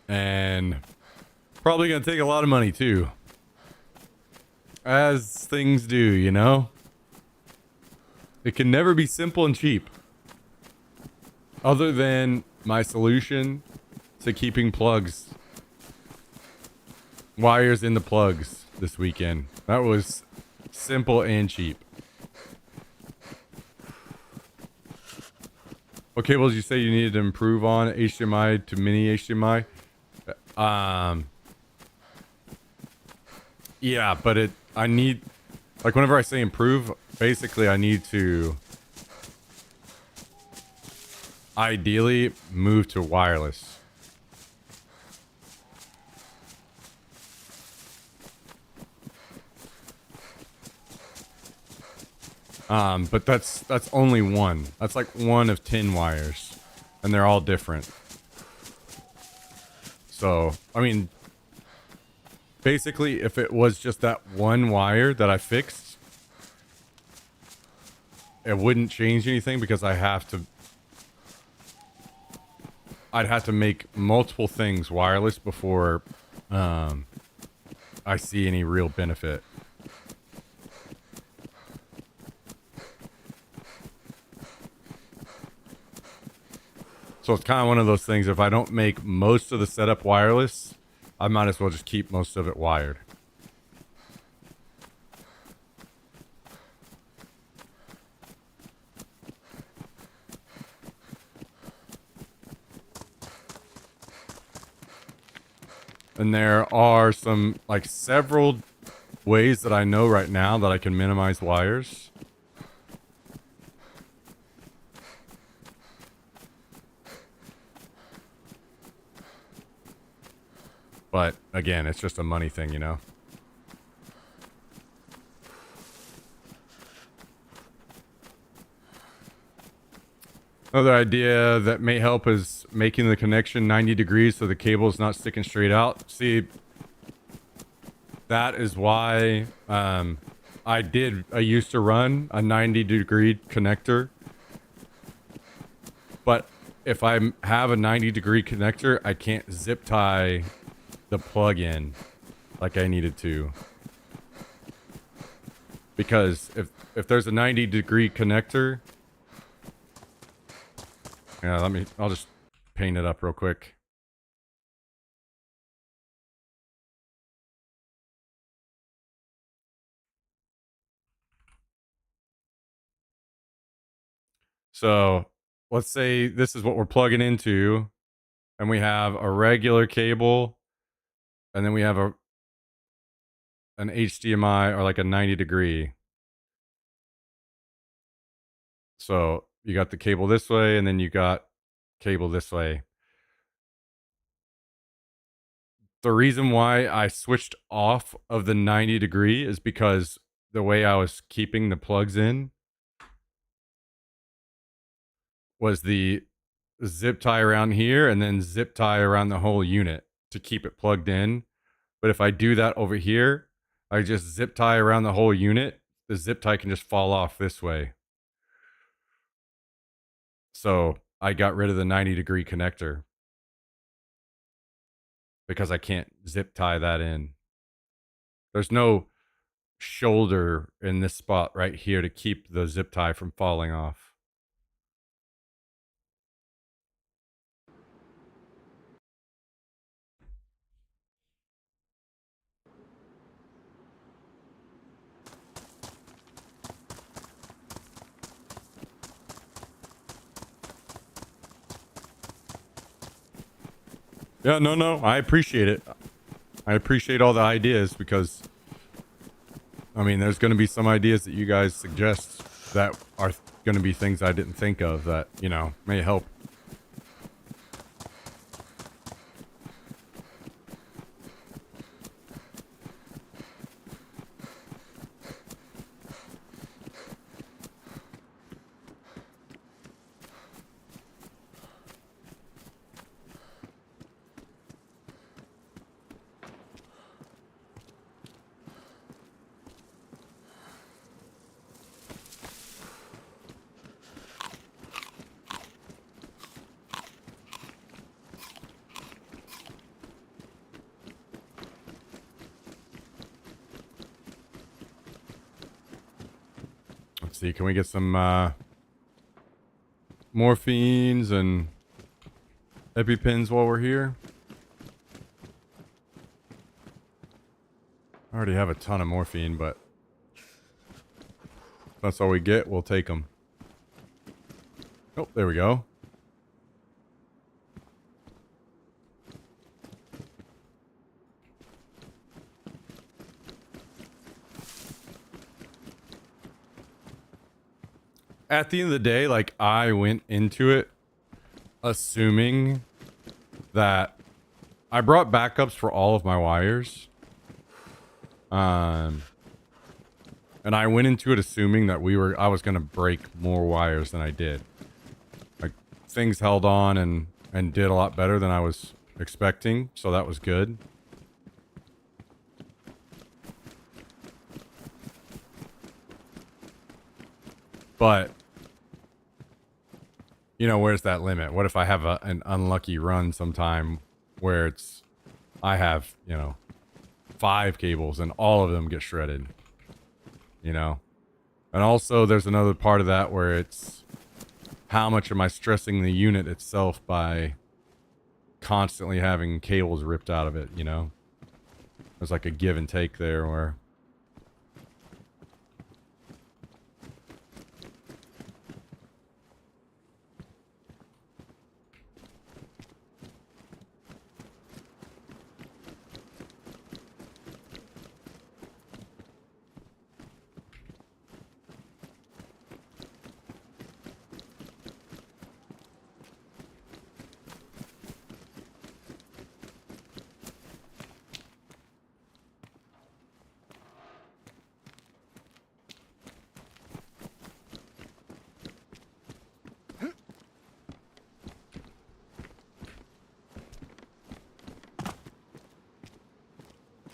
And probably gonna take a lot of money too. As things do, you know? It can never be simple and cheap. Other than my solution to keeping plugs. Wires in the plugs this weekend. That was simple and cheap. What cables you say you needed to improve on? HDMI to mini HDMI? Yeah, but I need, like, whenever I say improve, basically I need to ideally move to wireless. But that's only one. That's like one of 10 wires, and they're all different. So, I mean, basically, if it was just that one wire that I fixed, it wouldn't change anything because I'd have to make multiple things wireless before I see any real benefit. So it's kind of one of those things, if I don't make most of the setup wireless, I might as well just keep most of it wired. And there are some, like, several ways that I know right now that I can minimize wires. But again, it's just a money thing, you know? Another idea that may help is making the connection 90 degrees so the cable is not sticking straight out. See, that is why I used to run a 90-degree connector. But if I have a 90-degree connector, I can't zip tie the plug in like I needed to. Because if there's a 90-degree connector, yeah, I'll just paint it up real quick. So let's say this is what we're plugging into, and we have a regular cable, and then we have an HDMI or like a 90-degree. So you got the cable this way, and then you got cable this way. The reason why I switched off of the 90-degree is because the way I was keeping the plugs in was the zip tie around here and then zip tie around the whole unit to keep it plugged in. But if I do that over here, I just zip tie around the whole unit. The zip tie can just fall off this way. So I got rid of the 90-degree connector because I can't zip tie that in. There's no shoulder in this spot right here to keep the zip tie from falling off. Yeah, no, I appreciate it. I appreciate all the ideas because, I mean, there's going to be some ideas that you guys suggest that are going to be things I didn't think of that, you know, may help. Let's see, can we get some morphines and EpiPens while we're here? I already have a ton of morphine, but if that's all we get, we'll take them. Oh, there we go. at the end of the day, like I went into it assuming that I brought backups for all of my wires. And I went into it assuming that I was going to break more wires than I did. Like things held on and did a lot better than I was expecting. So that was good. But, you know, where's that limit? What if I have an unlucky run sometime where I have, you know, 5 cables and all of them get shredded, you know? And also there's another part of that where it's how much am I stressing the unit itself by constantly having cables ripped out of it, you know? There's like a give and take there where...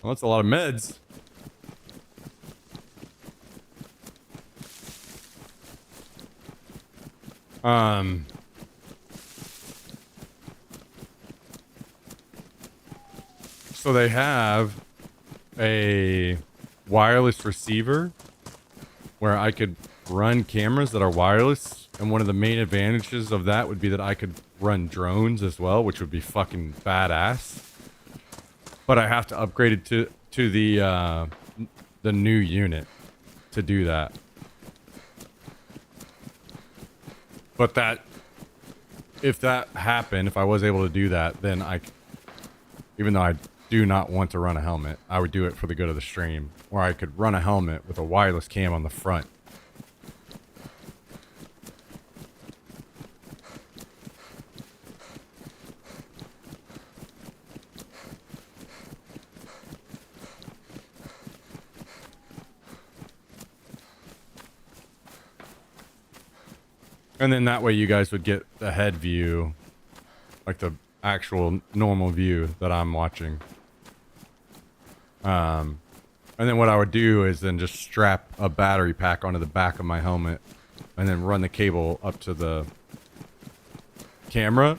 Well, that's a lot of meds. So they have a wireless receiver where I could run cameras that are wireless. And one of the main advantages of that would be that I could run drones as well, which would be fucking badass. But I have to upgrade it to the new unit to do that. But if that happened, if I was able to do that, then even though I do not want to run a helmet, I would do it for the good of the stream, where I could run a helmet with a wireless cam on the front. And then that way you guys would get the head view, like the actual normal view that I'm watching. And then what I would do is then just strap a battery pack onto the back of my helmet and then run the cable up to the camera.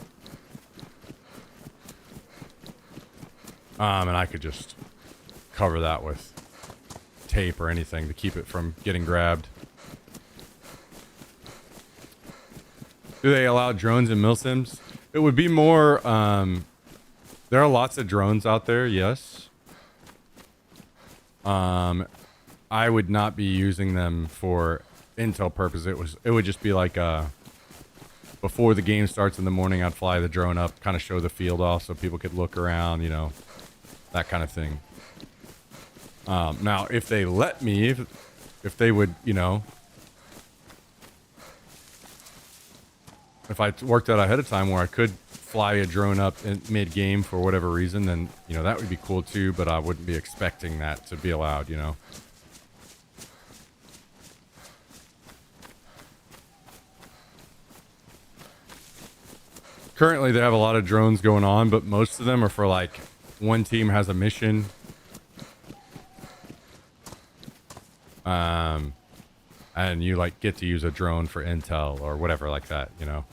And I could just cover that with tape or anything to keep it from getting grabbed. Do they allow drones in milsims? It would be more, there are lots of drones out there, yes. I would not be using them for intel purposes. It would just be like, before the game starts in the morning, I'd fly the drone up, kind of show the field off so people could look around, you know, that kind of thing. Now, if they let me, if they would, you know, if I worked out ahead of time where I could fly a drone up in mid-game for whatever reason, then, you know, that would be cool too, but I wouldn't be expecting that to be allowed, you know. Currently, they have a lot of drones going on, but most of them are for, like, one team has a mission. And you, like, get to use a drone for intel or whatever like that, you know.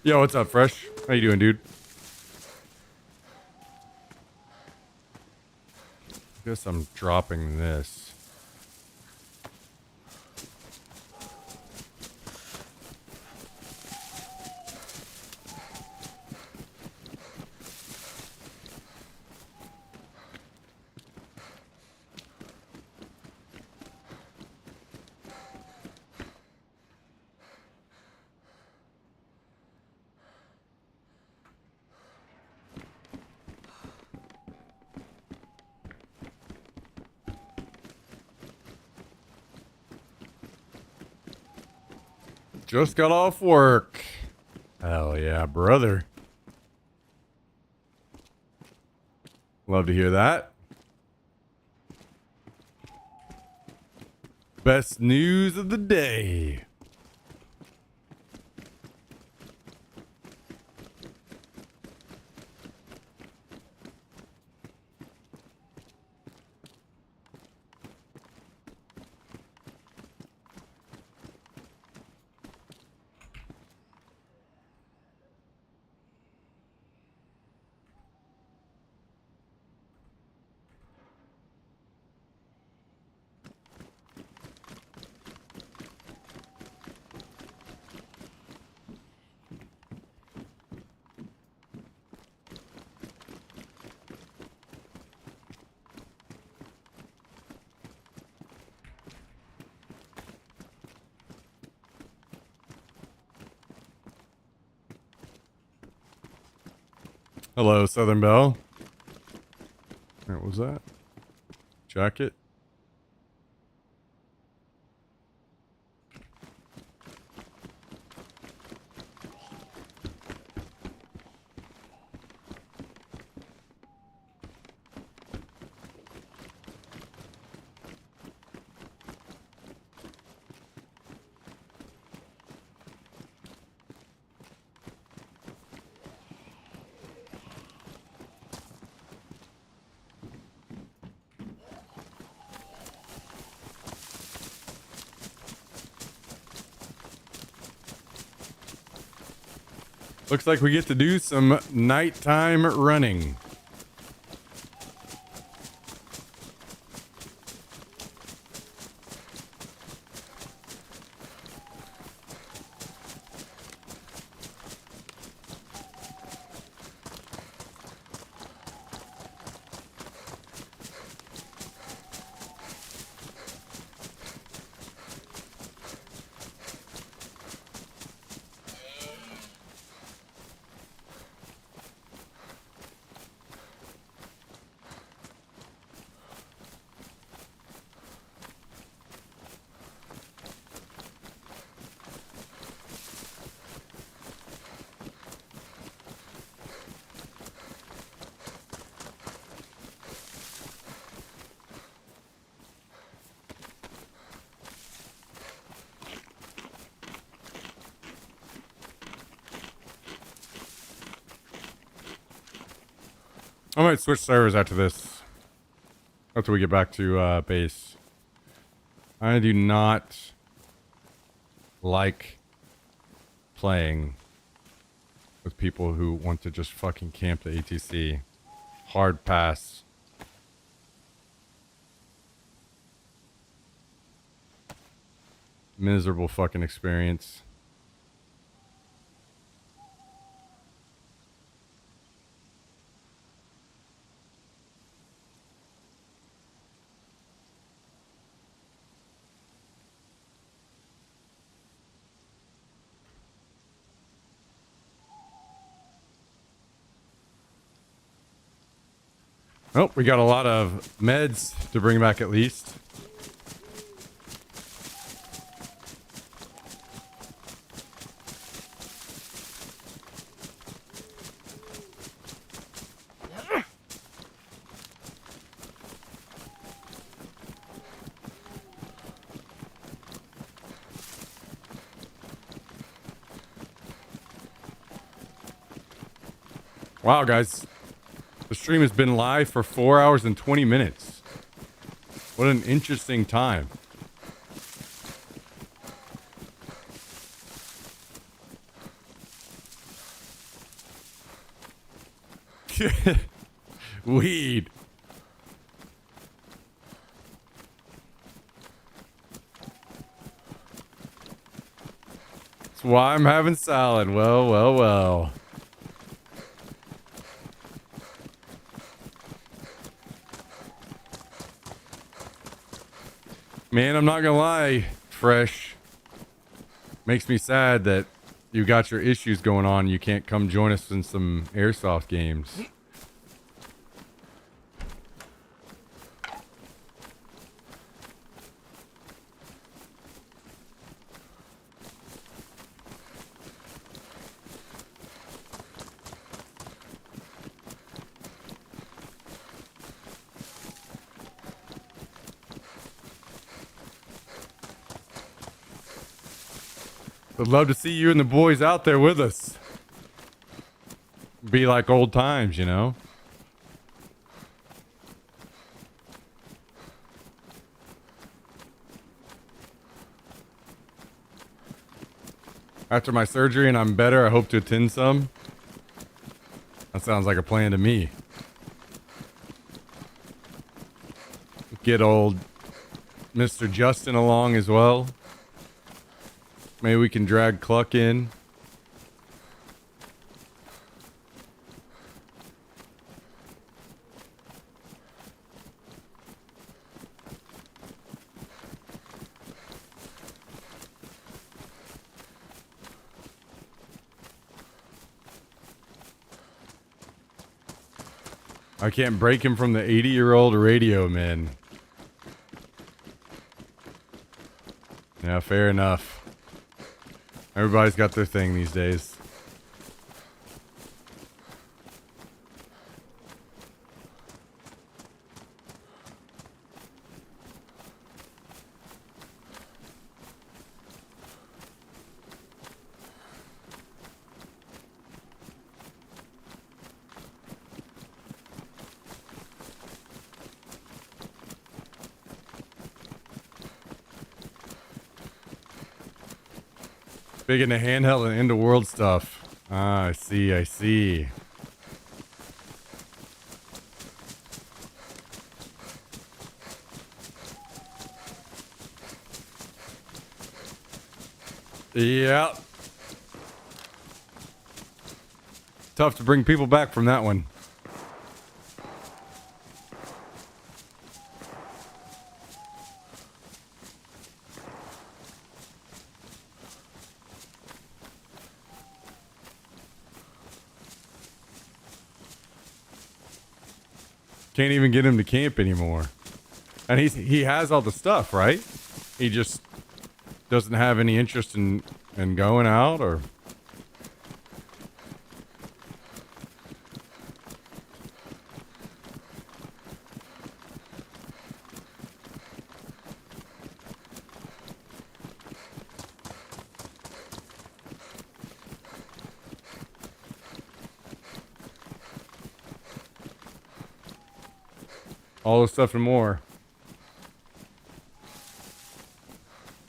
Yo, what's up, Fresh? How you doing, dude? Guess I'm dropping this. Just got off work. Hell yeah, brother. Love to hear that. Best news of the day. Hello, Southern Belle. What was that? Jacket? Looks like we get to do some nighttime running. I might switch servers after this. After we get back to base. I do not like playing with people who want to just fucking camp the ATC. Hard pass. Miserable fucking experience. Oh, we got a lot of meds to bring back at least. Wow, guys. The stream has been live for 4 hours and 20 minutes. What an interesting time. Weed. That's why I'm having salad. Well, well, well. Man, I'm not gonna lie, Fresh. Makes me sad that you got your issues going on. You can't come join us in some airsoft games. Would love to see you and the boys out there with us. Be like old times, you know? After my surgery and I'm better, I hope to attend some. That sounds like a plan to me. Get old Mr. Justin along as well. Maybe we can drag Cluck in. I can't break him from the 80-year-old radio man. Yeah, fair enough. Everybody's got their thing these days. Big into handheld and into world stuff. Ah, I see, I see. Yeah. Tough to bring people back from that one. Can't even get him to camp anymore. And he has all the stuff, right? He just doesn't have any interest in going out, or... all the stuff and more.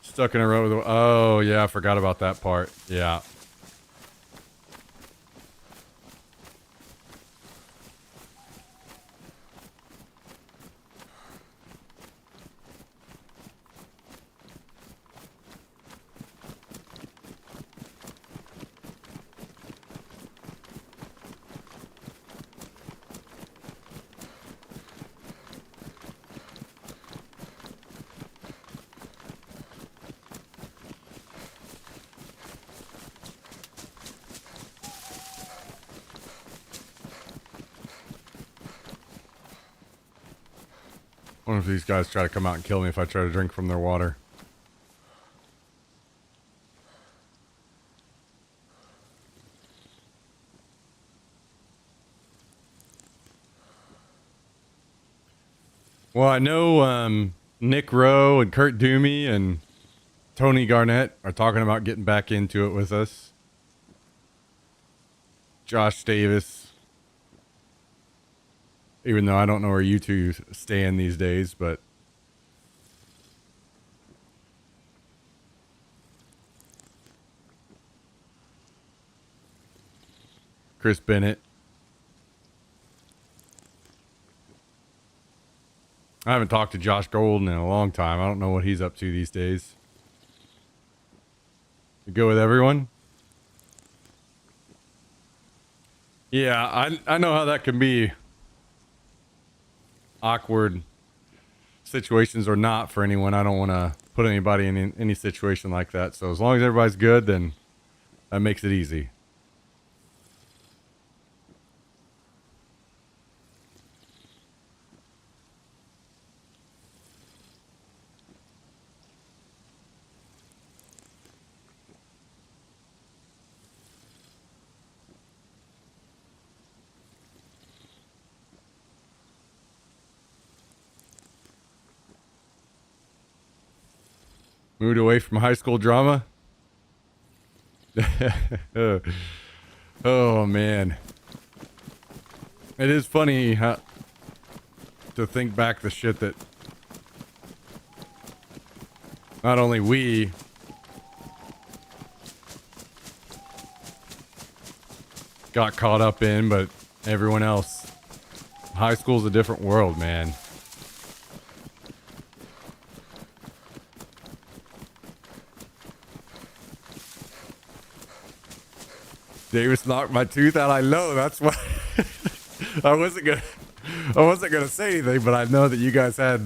Stuck in a row with the... Oh, yeah, I forgot about that part. Yeah. I wonder if these guys try to come out and kill me if I try to drink from their water. Well, I know Nick Rowe and Kurt Doomey and Tony Garnett are talking about getting back into it with us. Josh Davis. Even though I don't know where you two stand these days, but... Chris Bennett. I haven't talked to Josh Golden in a long time. I don't know what he's up to these days. You go with everyone? Yeah, I know how that can be. Awkward situations or not for anyone. I don't want to put anybody in any situation like that. So as long as everybody's good, then that makes it easy. Moved away from high school drama. Oh man, it is funny how to think back the shit that not only we got caught up in, but everyone else. High school's a different world, man. Davis knocked my tooth out. I know. That's why I wasn't gonna say anything, but I know that you guys had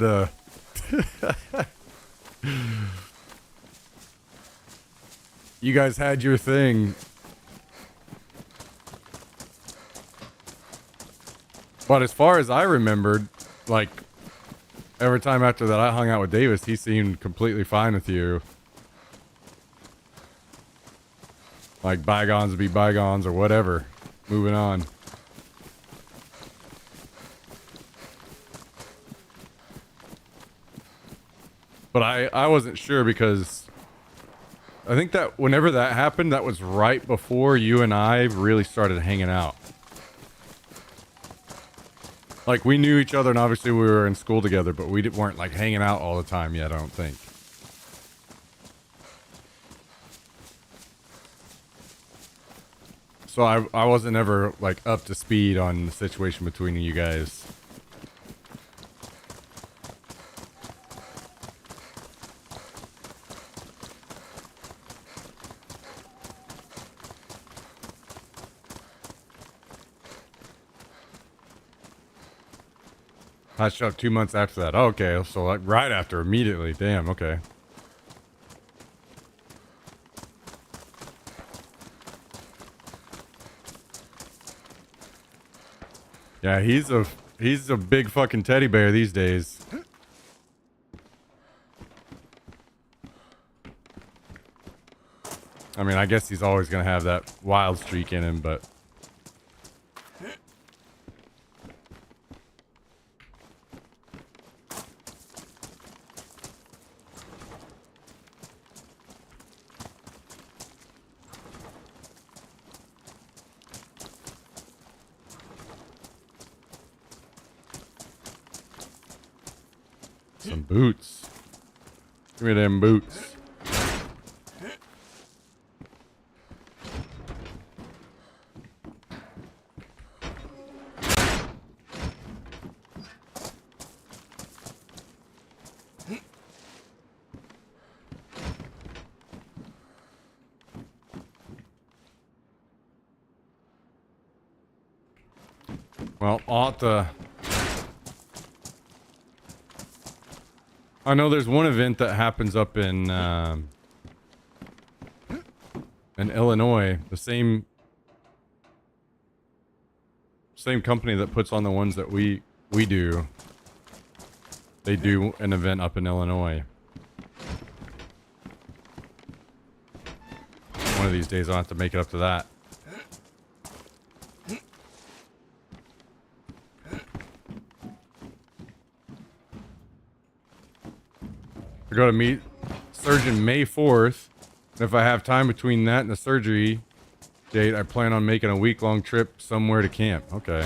you guys had your thing. But as far as I remembered, like every time after that I hung out with Davis, he seemed completely fine with you. Like bygones be bygones or whatever. Moving on. But I wasn't sure because I think that whenever that happened, that was right before you and I really started hanging out. Like we knew each other and obviously we were in school together, but we weren't like hanging out all the time yet, I don't think. So I wasn't ever like up to speed on the situation between you guys. I showed up 2 months after that. Oh, okay, so like right after, immediately. Damn, okay. Yeah, he's a big fucking teddy bear these days. I mean, I guess he's always gonna have that wild streak in him, but some boots. Give me them boots. Well, I know there's one event that happens up in Illinois. The same company that puts on the ones that we do. They do an event up in Illinois. One of these days I'll have to make it up to that. I go to meet surgeon May 4th. And if I have time between that and the surgery date, I plan on making a week-long trip somewhere to camp. Okay.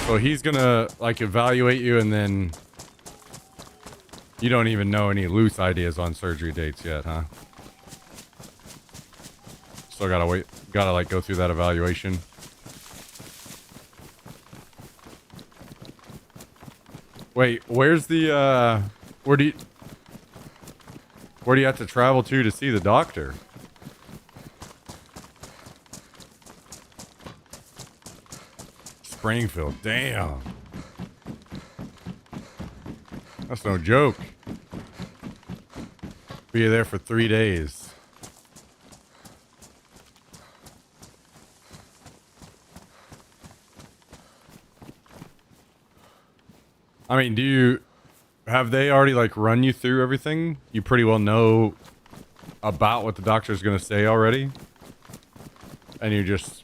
So he's gonna like evaluate you, and then you don't even know any loose ideas on surgery dates yet, huh? Still gotta wait. Gotta like go through that evaluation. Wait, where's the where do you have to travel to see the doctor? Springfield. Damn. That's no joke. Be there for 3 days. I mean, have they already like run you through everything? You pretty well know about what the doctor's gonna say already, and you're just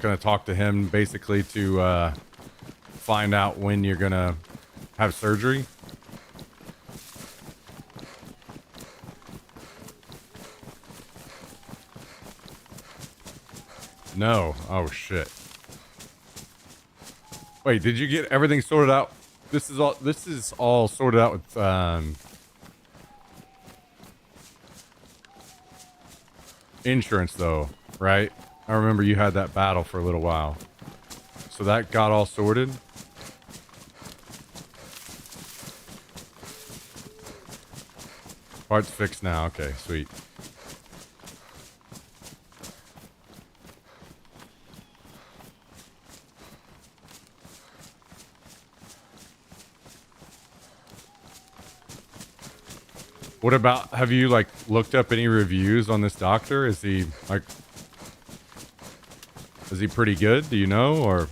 gonna talk to him basically to find out when you're gonna have surgery? No. Oh shit. Wait, did you get everything sorted out? This is all sorted out with insurance though, right? I remember you had that battle for a little while. So that got all sorted. Parts fixed now. Okay, sweet. What about, have you like looked up any reviews on this doctor? Is he pretty good? Do you know, or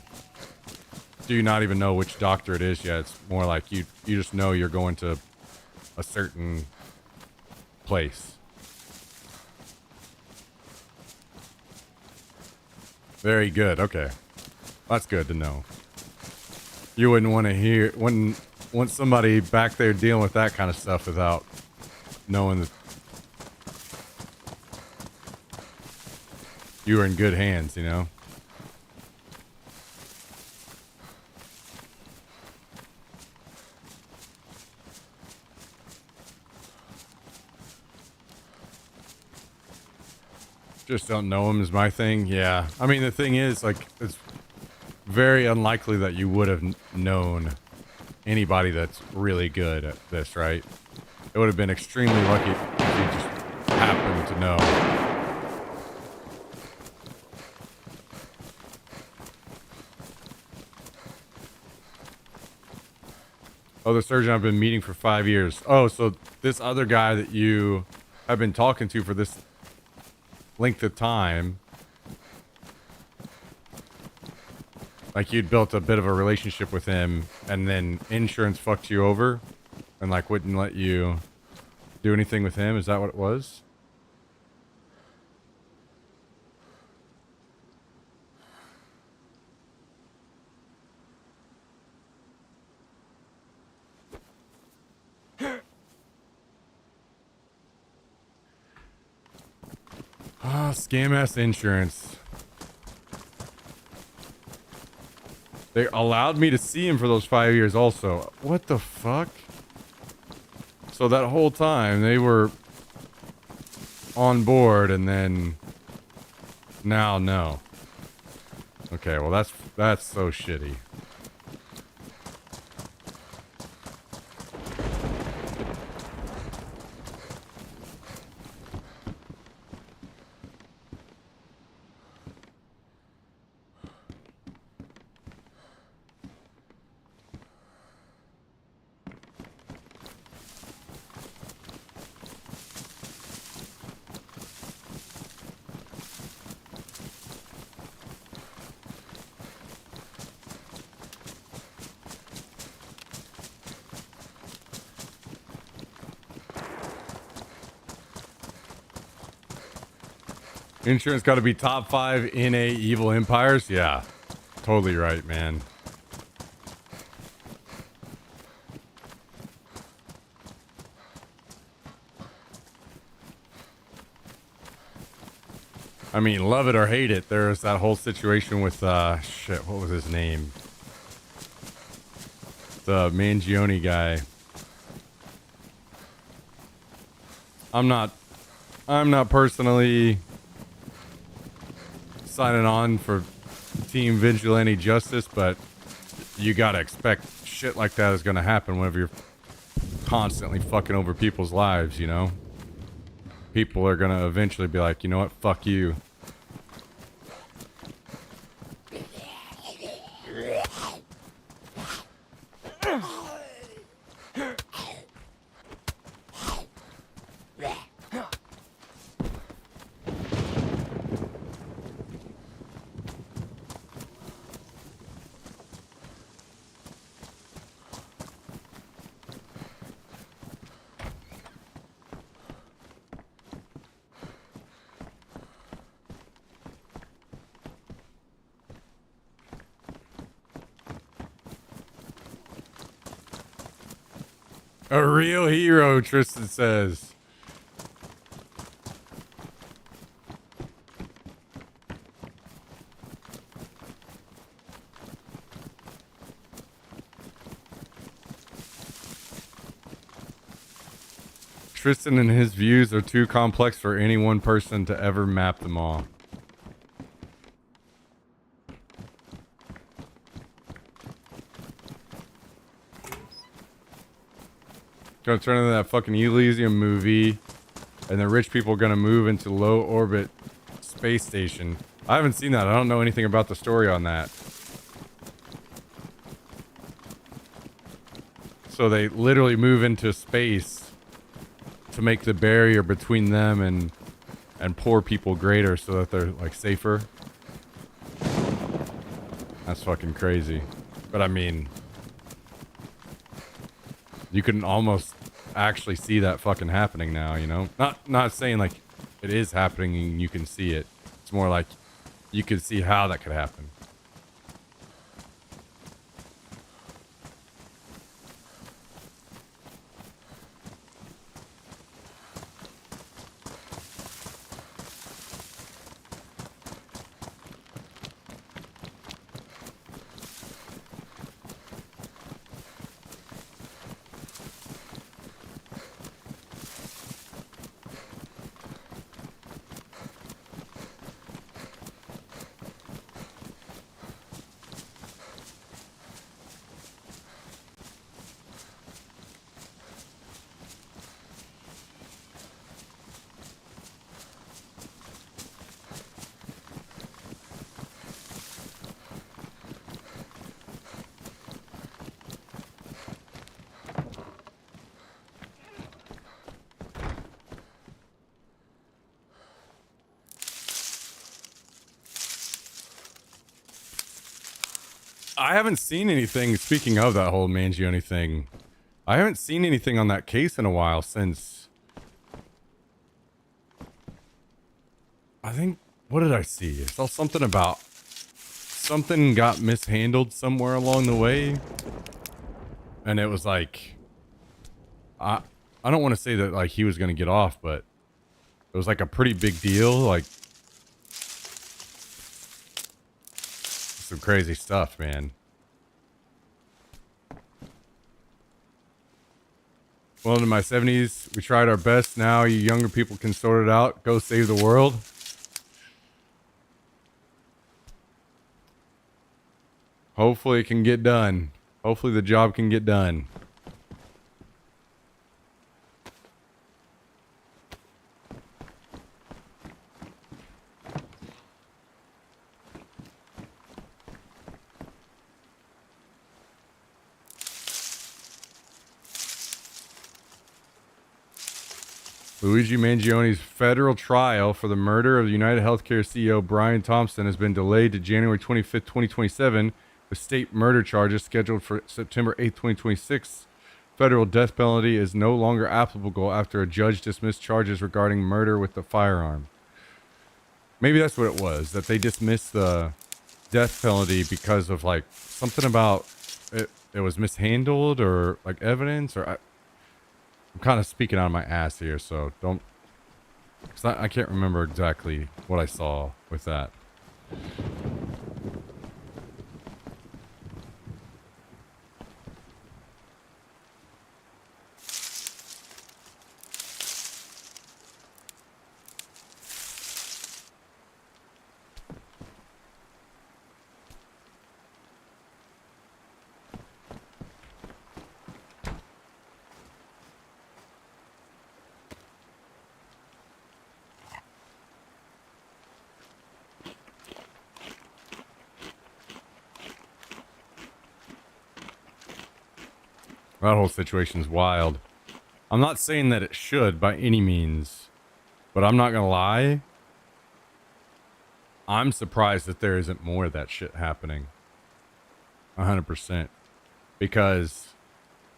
do you not even know which doctor it is yet? It's more like you just know you're going to a certain place. Very good. Okay. That's good to know. You wouldn't want somebody back there dealing with that kind of stuff without knowing that you were in good hands, you know? Just don't know him is my thing. Yeah. I mean, the thing is, like, it's very unlikely that you would have known anybody that's really good at this, right? It would have been extremely lucky if you just happened to know. Oh, the surgeon I've been meeting for 5 years. Oh, so this other guy that you have been talking to for this length of time, like you'd built a bit of a relationship with him, and then insurance fucked you over and like wouldn't let you do anything with him. Is that what it was? Ah, scam ass insurance. They allowed me to see him for those 5 years also. What the fuck? So that whole time they were on board, and then now no. Okay, well that's so shitty. Insurance got to be top 5 NA evil empires? Yeah, totally right, man. I mean, love it or hate it, there's that whole situation with, shit, what was his name? The Mangione guy. I'm not personally signing on for Team Vigilante Justice, but you gotta expect shit like that is gonna happen whenever you're constantly fucking over people's lives, you know? People are gonna eventually be like, you know what, fuck you. A real hero, Tristan says. Tristan and his views are too complex for any one person to ever map them all. Gonna turn into that fucking Elysium movie, and the rich people are gonna move into low orbit space station. I haven't seen that. I don't know anything about the story on that. So they literally move into space to make the barrier between them and poor people greater so that they're like safer. That's fucking crazy. But I mean, you can almost actually see that fucking happening now, you know? Not saying like it is happening and you can see it. It's more like you can see how that could happen. I haven't seen anything, speaking of that whole Mangione thing, I haven't seen anything on that case in a while since, I think, what did I see? I saw something about, something got mishandled somewhere along the way, and it was like, I don't want to say that like he was going to get off, but it was like a pretty big deal, like, some crazy stuff, man. Well, in my 70s, we tried our best. Now you younger people can sort it out. Go save the world. Hopefully it can get done. Hopefully the job can get done. Luigi Mangione's federal trial for the murder of United Healthcare CEO Brian Thompson has been delayed to January 25th, 2027, with state murder charges scheduled for September 8th, 2026. Federal death penalty is no longer applicable after a judge dismissed charges regarding murder with a firearm. Maybe that's what it was, that they dismissed the death penalty because of like something about it was mishandled or like evidence or I'm kind of speaking out of my ass here, so don't... Cause I can't remember exactly what I saw with that. That whole situation's wild. I'm not saying that it should by any means, but I'm not gonna lie. I'm surprised that there isn't more of that shit happening. 100%. Because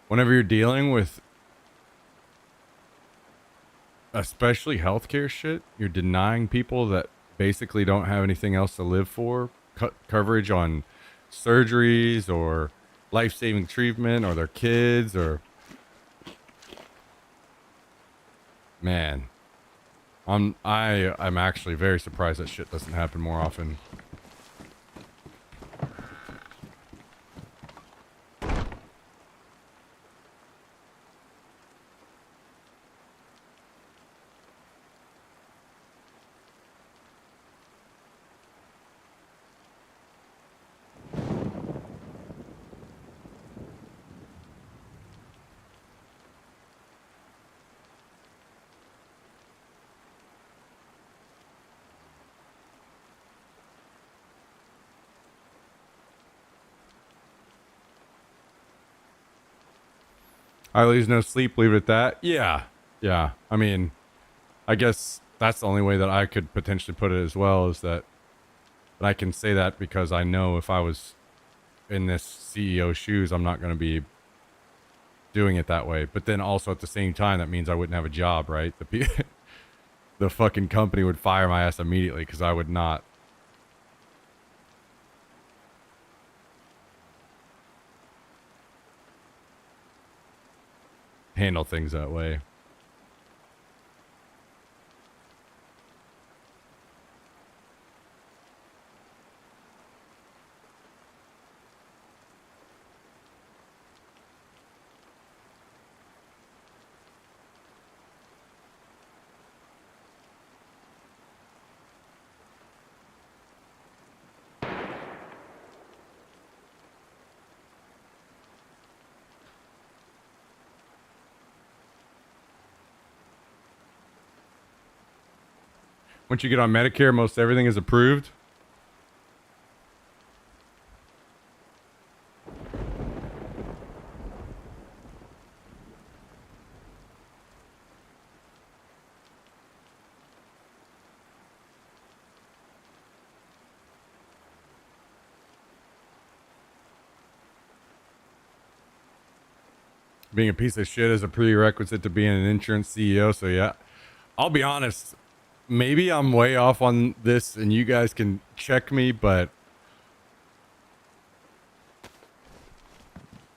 whenever you're dealing with especially healthcare shit, you're denying people that basically don't have anything else to live for coverage on surgeries or life-saving treatment or their kids or Man, I'm actually very surprised that shit doesn't happen more often. I lose no sleep, leave it at that. Yeah. Yeah. I mean, I guess that's the only way that I could potentially put it as well, is that, but I can say that because I know if I was in this CEO shoes, I'm not going to be doing it that way. But then also at the same time, that means I wouldn't have a job, right? The fucking company would fire my ass immediately because I would not. Handle things that way. Once you get on Medicare, most everything is approved. Being a piece of shit is a prerequisite to being an insurance CEO. So yeah, I'll be honest. Maybe I'm way off on this and you guys can check me, but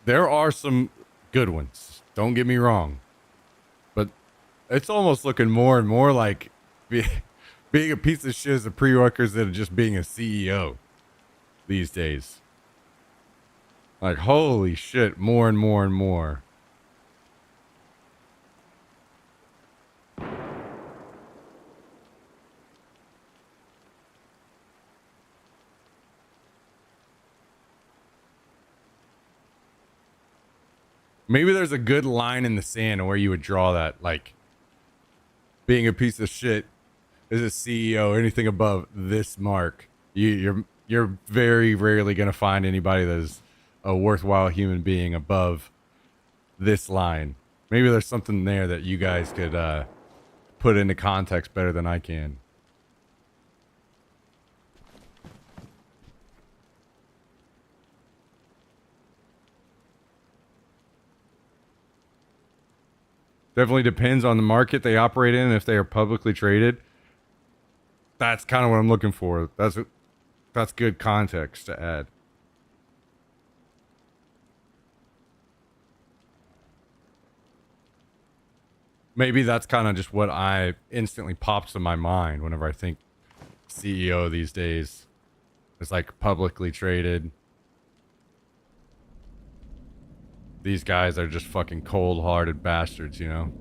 there are some good ones. Don't get me wrong. But it's almost looking more and more like being a piece of shit is a prerequisite of just being a CEO these days. Like, holy shit, more and more and more. Maybe there's a good line in the sand where you would draw that, like, being a piece of shit as a CEO, anything above this mark, you're very rarely gonna find anybody that is a worthwhile human being above this line. Maybe there's something there that you guys could put into context better than I can. Definitely depends on the market they operate in. If they are publicly traded, that's kind of what I'm looking for. That's good context to add. Maybe that's kind of just what I instantly pops in my mind whenever I think CEO these days. It's like publicly traded. These guys are just fucking cold-hearted bastards, you know?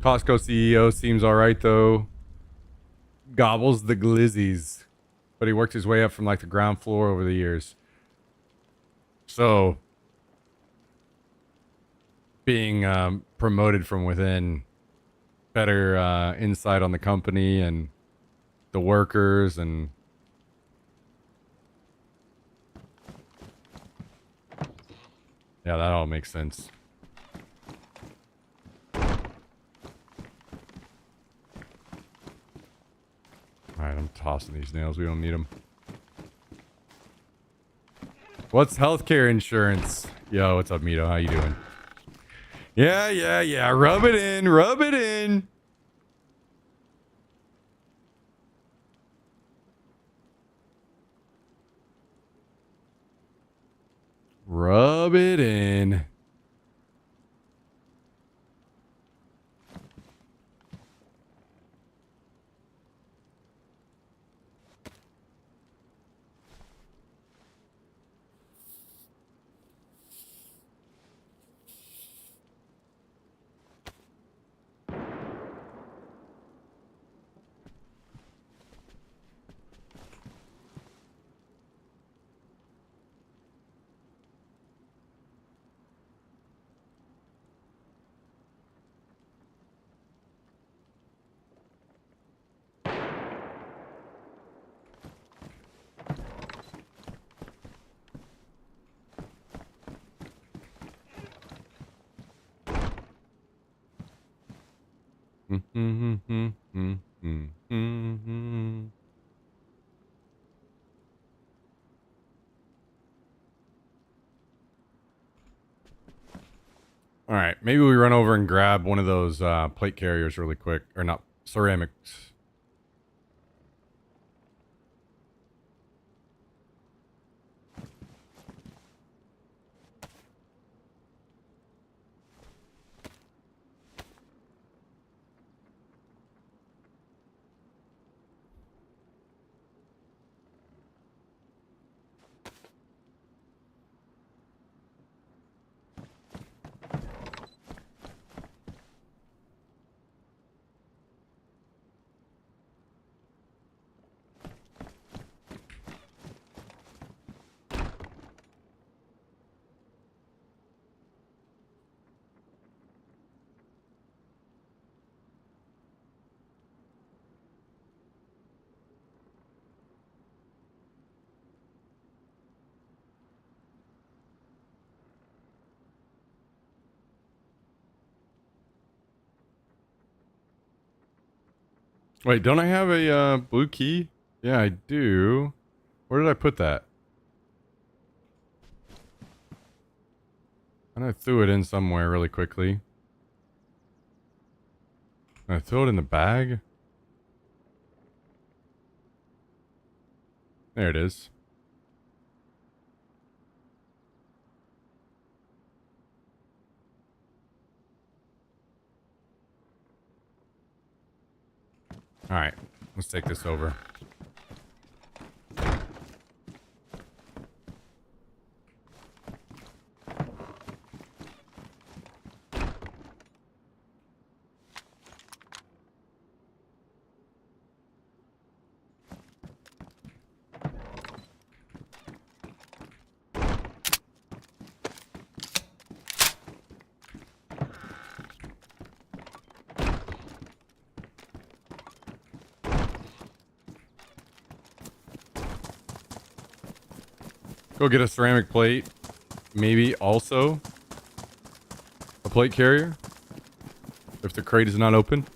Costco CEO seems alright, though. Gobbles the glizzies. But he worked his way up from, like, the ground floor over the years. So, being promoted from within, better insight on the company and the workers, and yeah, that all makes sense. Alright, I'm tossing these nails. We don't need them. What's healthcare insurance? Yo, what's up, Mito? How you doing? Yeah. Rub it in. Rub it in. Rub it in. All right, maybe we run over and grab one of those plate carriers really quick, or not ceramics. Wait, don't I have a blue key? Yeah, I do. Where did I put that? And I threw it in somewhere really quickly. I throw it in the bag. There it is. All right, let's take this over. Go get a ceramic plate. Maybe also a plate carrier. If the crate is not open.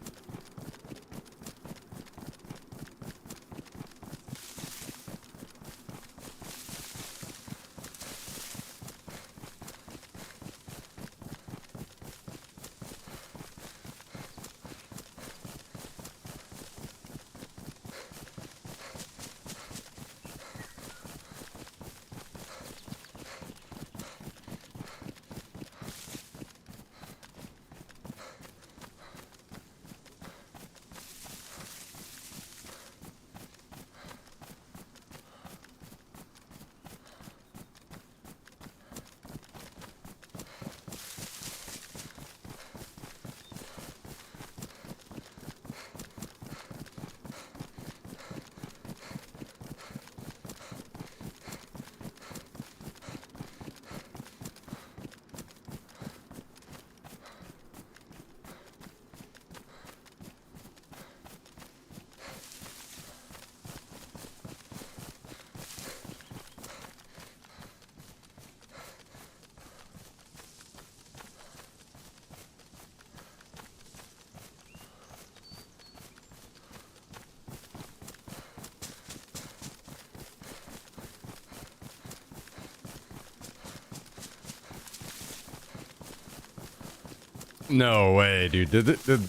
No way, dude. Did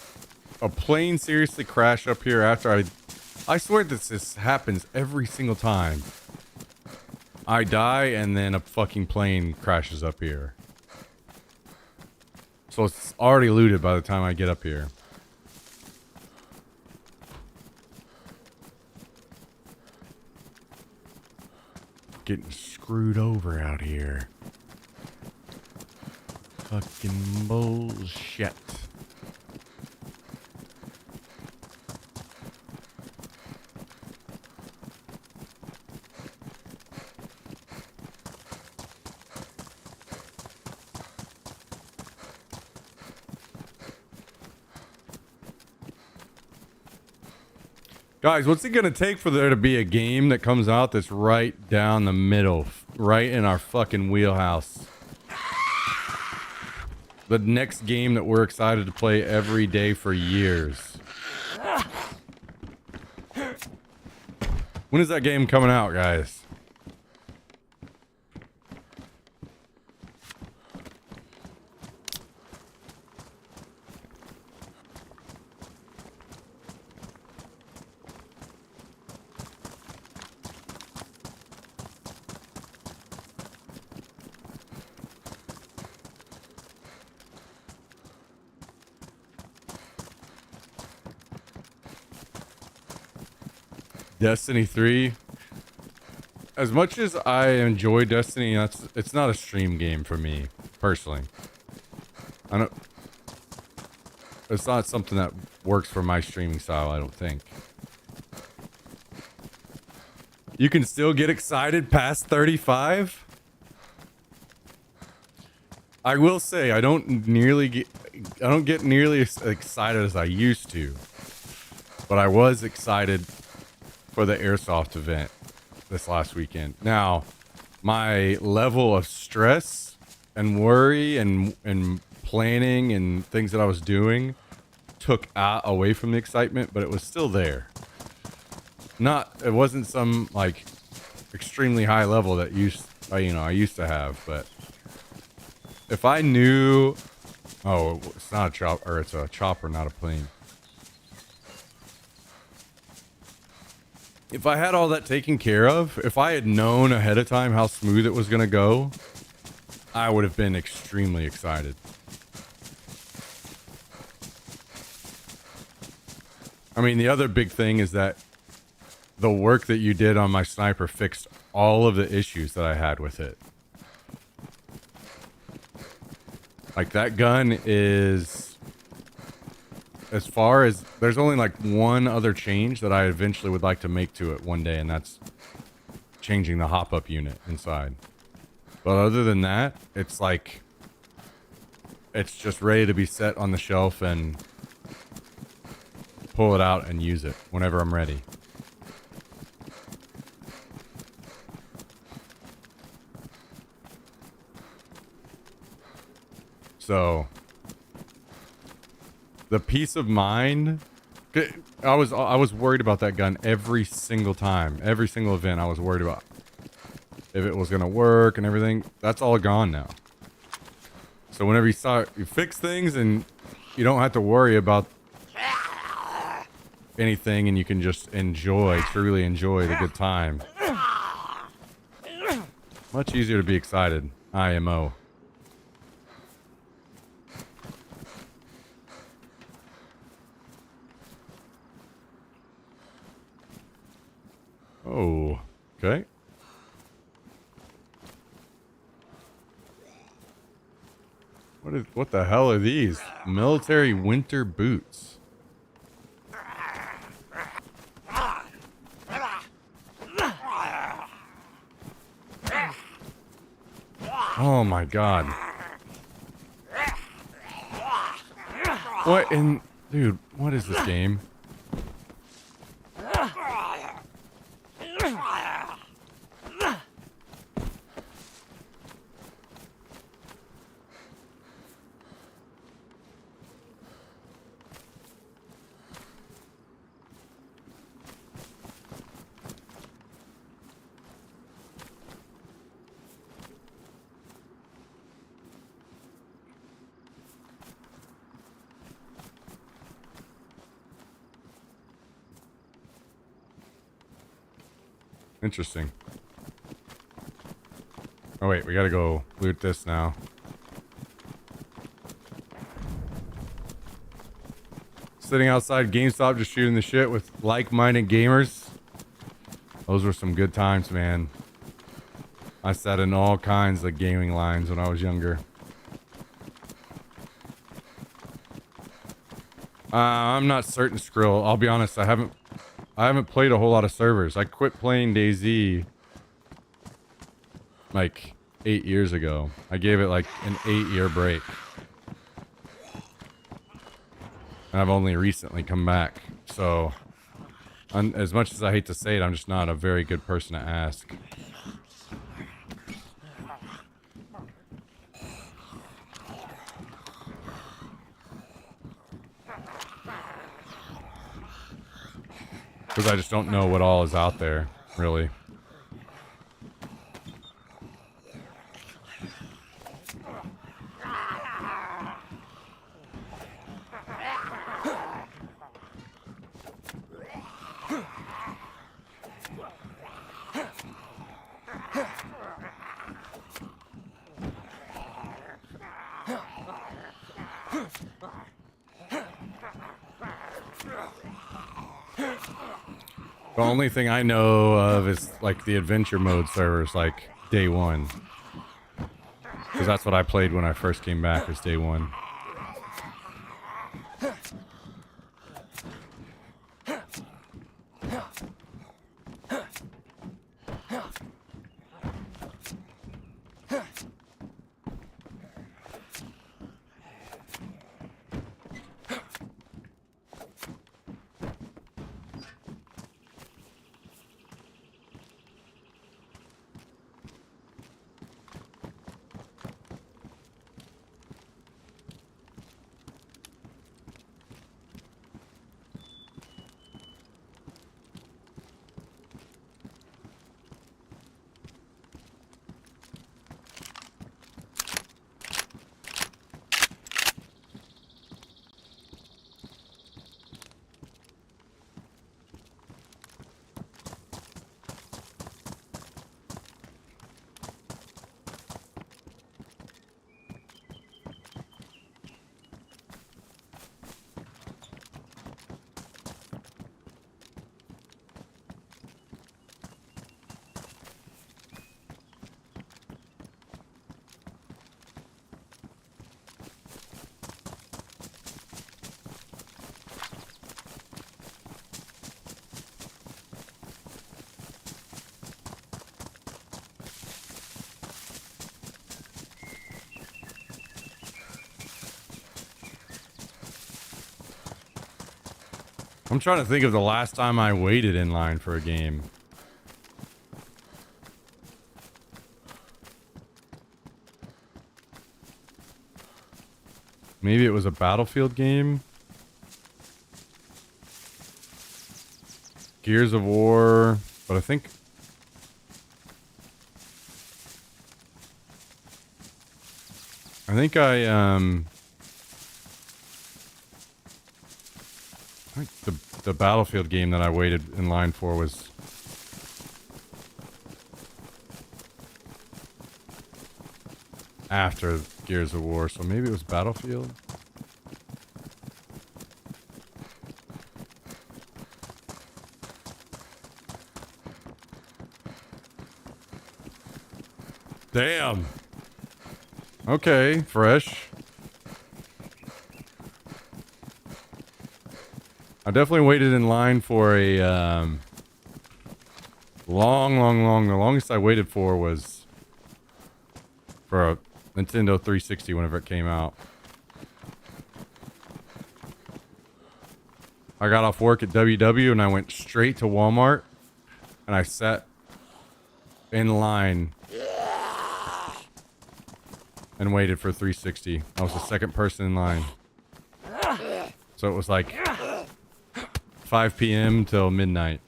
a plane seriously crash up here after I swear this happens every single time. I die and then a fucking plane crashes up here. So it's already looted by the time I get up here. Getting screwed over out here. Fucking bullshit. Guys, what's it gonna take for there to be a game that comes out that's right down the middle, right in our fucking wheelhouse? The next game that we're excited to play every day for years. When is that game coming out, guys? Destiny 3. As much as I enjoy Destiny, it's not a stream game for me, personally. It's not something that works for my streaming style, I don't think. You can still get excited past 35? I will say I don't get nearly as excited as I used to. But I was excited for the airsoft event this last weekend. Now, my level of stress and worry and planning and things that I was doing took away from the excitement, but it was still there. It wasn't some like extremely high level that I used to have, but if I knew, oh, it's not a chopper, or it's a chopper, not a plane. If I had all that taken care of, if I had known ahead of time how smooth it was going to go, I would have been extremely excited. I mean, the other big thing is that the work that you did on my sniper fixed all of the issues that I had with it. Like, that gun is... As far as there's only like one other change that I eventually would like to make to it one day, and that's changing the hop-up unit inside. But other than that, it's like it's just ready to be set on the shelf and pull it out and use it whenever I'm ready. So the peace of mind, I was worried about that gun every single time, every single event. I was worried about if it was gonna work and everything. That's all gone now. So whenever you fix things and you don't have to worry about anything, and you can just truly enjoy the good time. Much easier to be excited. IMO. Oh, okay. What the hell are these? Military winter boots. Oh my god. What in... Dude, what is this game? Interesting. Oh wait, we gotta go loot this now. Sitting outside GameStop just shooting the shit with like-minded gamers. Those were some good times, man. I sat in all kinds of gaming lines when I was younger. I'm not certain, Skrill. I'll be honest, I haven't played a whole lot of servers. I quit playing DayZ like 8 years ago. I gave it like an 8-year break. And I've only recently come back. So, as much as I hate to say it, I'm just not a very good person to ask. Because I just don't know what all is out there, really. The only thing I know of is like the adventure mode servers, like day one. Because that's what I played when I first came back, was day one. I'm trying to think of the last time I waited in line for a game. Maybe it was a Battlefield game? Gears of War, but I think I think the Battlefield game that I waited in line for was after Gears of War, so maybe it was Battlefield. Damn. Okay, fresh. I definitely waited in line for a long. The longest I waited for was for a Nintendo 360 whenever it came out. I got off work at WW and I went straight to Walmart and I sat in line and waited for 360. I was the second person in line. So it was like 5 p.m. till midnight.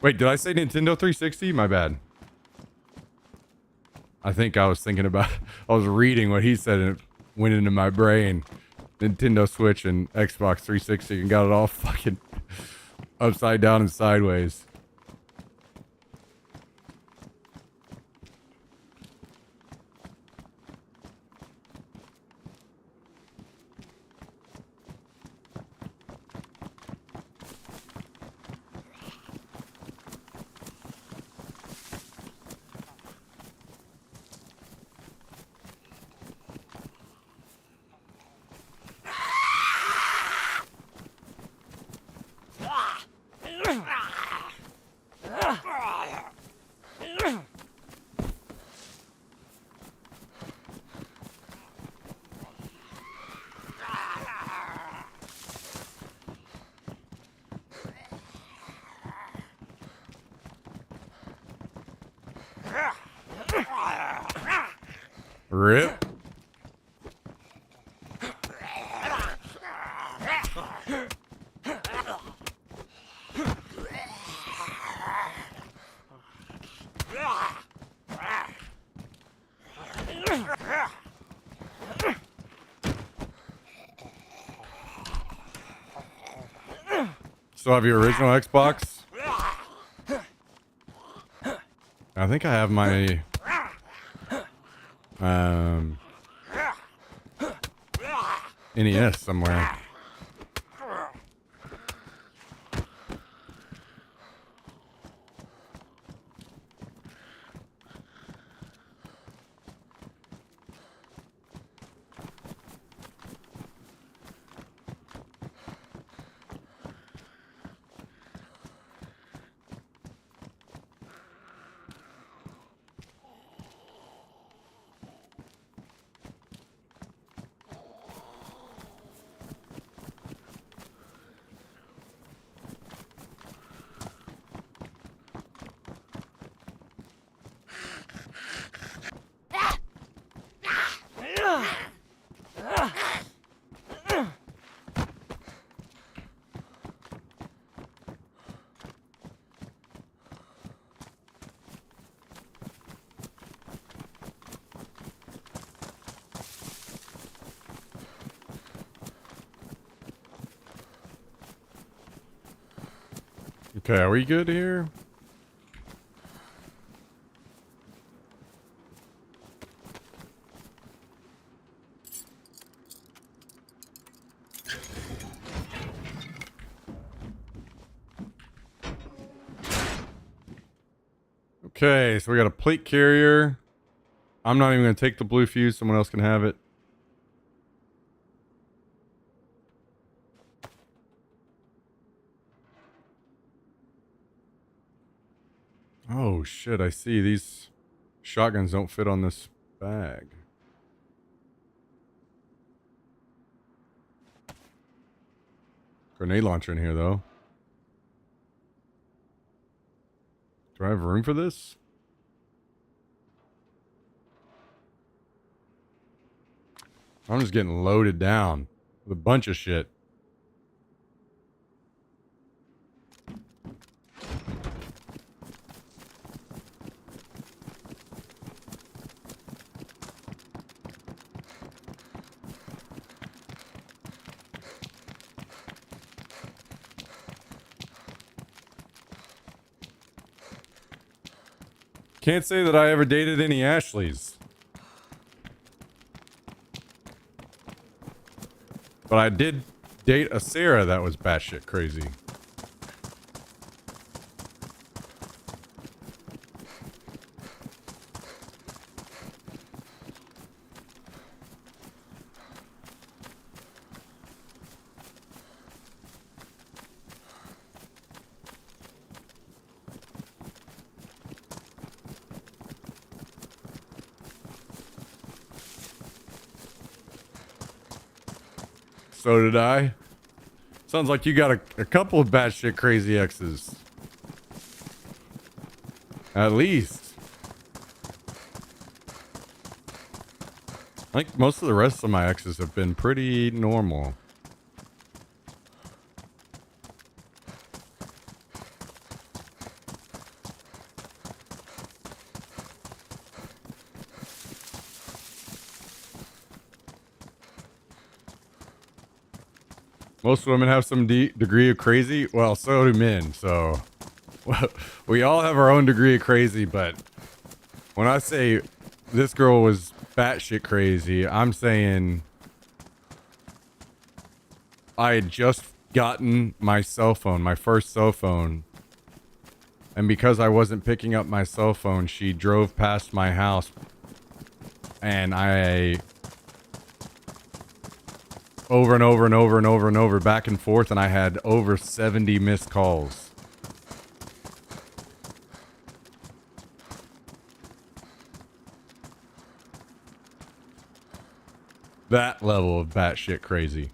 Wait, did I say Nintendo 360? My bad. I think I was thinking about, I was reading what he said and it went into my brain. Nintendo Switch and Xbox 360 and got it all fucking upside down and sideways. Rip. Still have your original Xbox? I think I have my NES somewhere. Okay, are we good here? Okay, so we got a plate carrier. I'm not even going to take the blue fuse. Someone else can have it. Oh shit, I see. These shotguns don't fit on this bag. Grenade launcher in here though. Do I have room for this? I'm just getting loaded down with a bunch of shit. Can't say that I ever dated any Ashleys. But I did date a Sarah that was batshit crazy. So did I. Sounds like you got a couple of batshit crazy exes. At least. I think most of the rest of my exes have been pretty normal. Most women have some degree of crazy. Well, so do men. So we all have our own degree of crazy. But when I say this girl was batshit crazy, I'm saying I had just gotten my cell phone, my first cell phone. And because I wasn't picking up my cell phone, she drove past my house. And I... over and over and over and over and over, back and forth, and I had over 70 missed calls. That level of batshit crazy.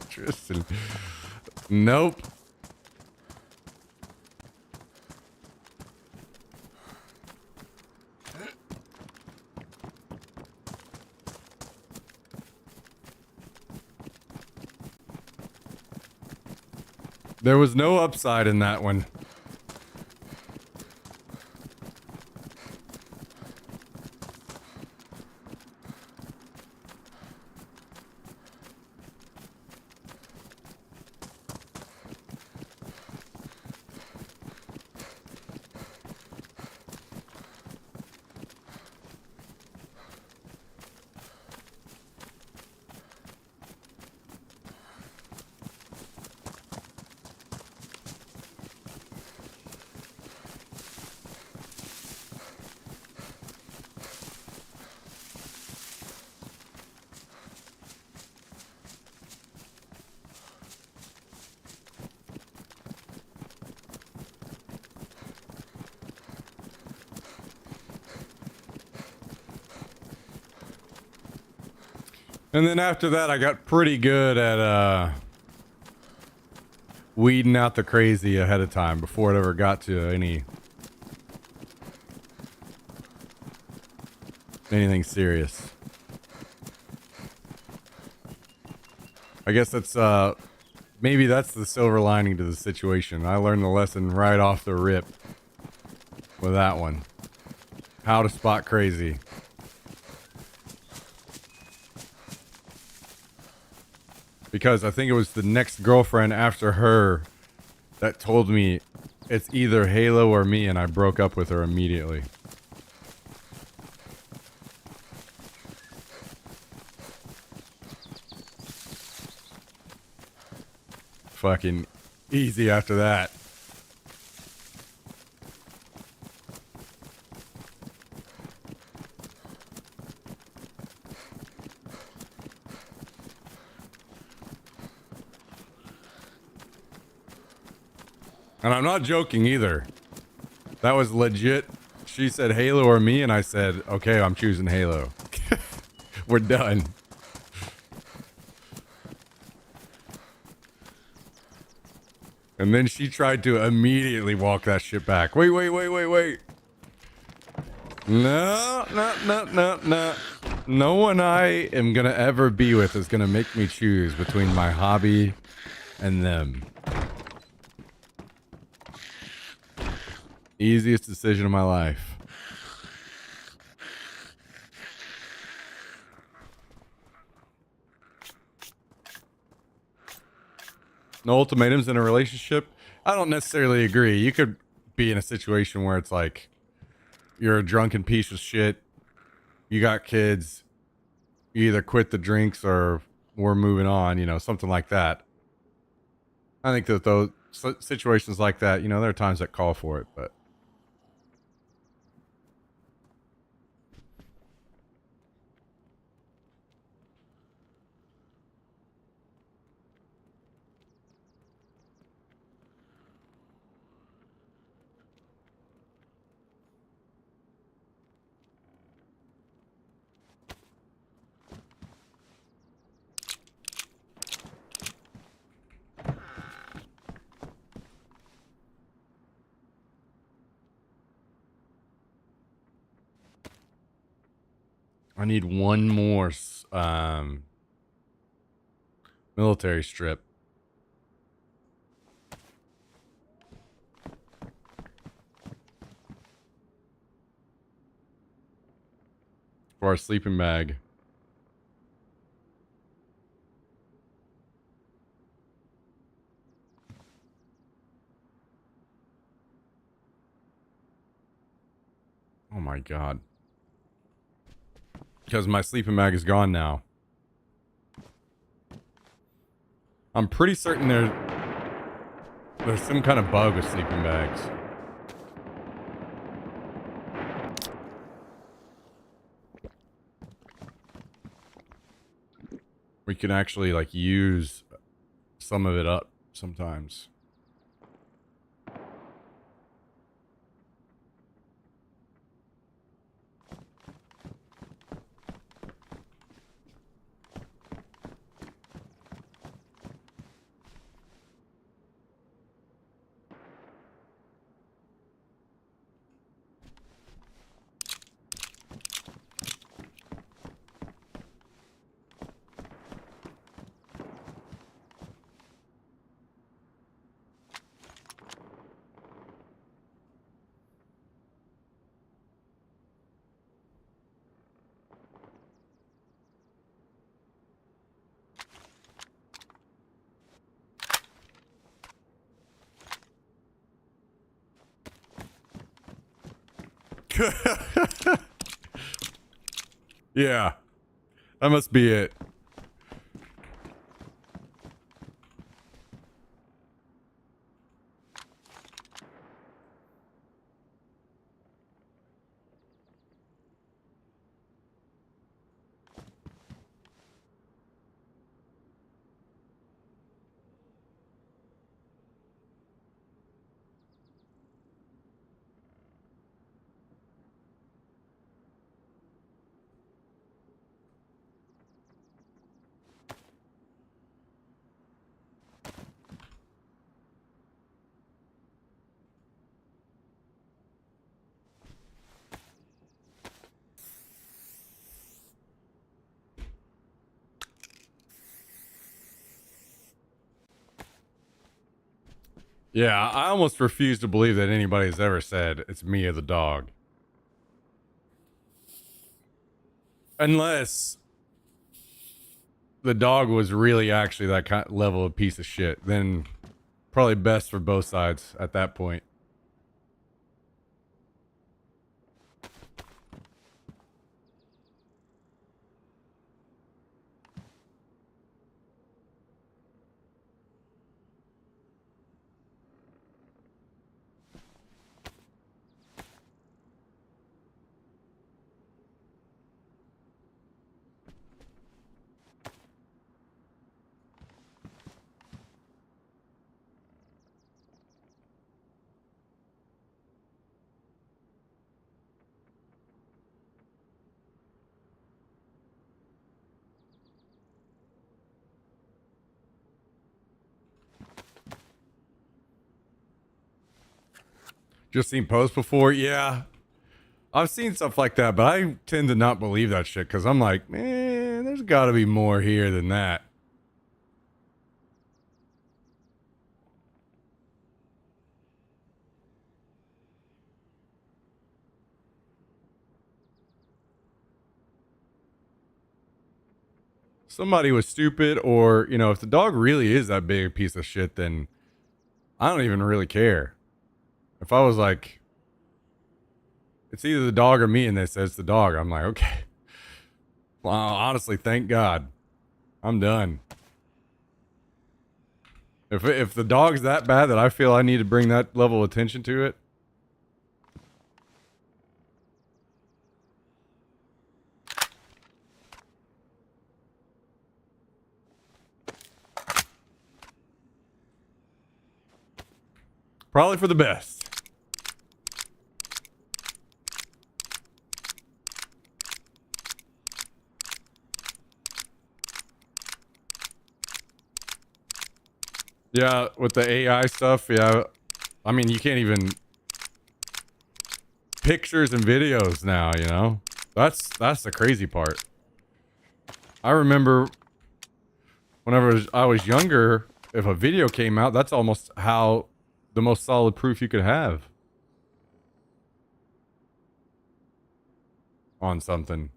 Tristan. Nope. There was no upside in that one. And then after that, I got pretty good at weeding out the crazy ahead of time before it ever got to anything serious. I guess that's maybe that's the silver lining to the situation. I learned the lesson right off the rip with that one. How to spot crazy. Because I think it was the next girlfriend after her that told me it's either Halo or me, and I broke up with her immediately. Fucking easy after that. And I'm not joking either. That was legit. She said Halo or me, and I said, okay, I'm choosing Halo. We're done. And then she tried to immediately walk that shit back. Wait. No. No one I am gonna ever be with is gonna make me choose between my hobby and them. Easiest decision of my life. No ultimatums in a relationship? I don't necessarily agree. You could be in a situation where it's like you're a drunken piece of shit. You got kids. You either quit the drinks or we're moving on, you know, something like that. I think that those situations like that, you know, there are times that call for it, but I need one more military strip. For our sleeping bag. Oh my god. Because my sleeping bag is gone now. I'm pretty certain there's some kind of bug with sleeping bags. We can actually like use some of it up sometimes. Yeah, that must be it. Yeah, I almost refuse to believe that anybody's ever said it's me or the dog. Unless the dog was really actually that kind of level of piece of shit, then probably best for both sides at that point. Just seen posts before? Yeah. I've seen stuff like that, but I tend to not believe that shit because I'm like, man, there's got to be more here than that. Somebody was stupid, or, you know, if the dog really is that big a piece of shit, then I don't even really care. If I was like, it's either the dog or me, and they said it's the dog, I'm like, okay. Well, honestly, thank God. I'm done. If the dog's that bad that I feel I need to bring that level of attention to it, probably for the best. Yeah, with the AI stuff, yeah. I mean, you can't even pictures and videos now, you know? That's the crazy part. I remember whenever I was younger, if a video came out, that's almost how the most solid proof you could have on something.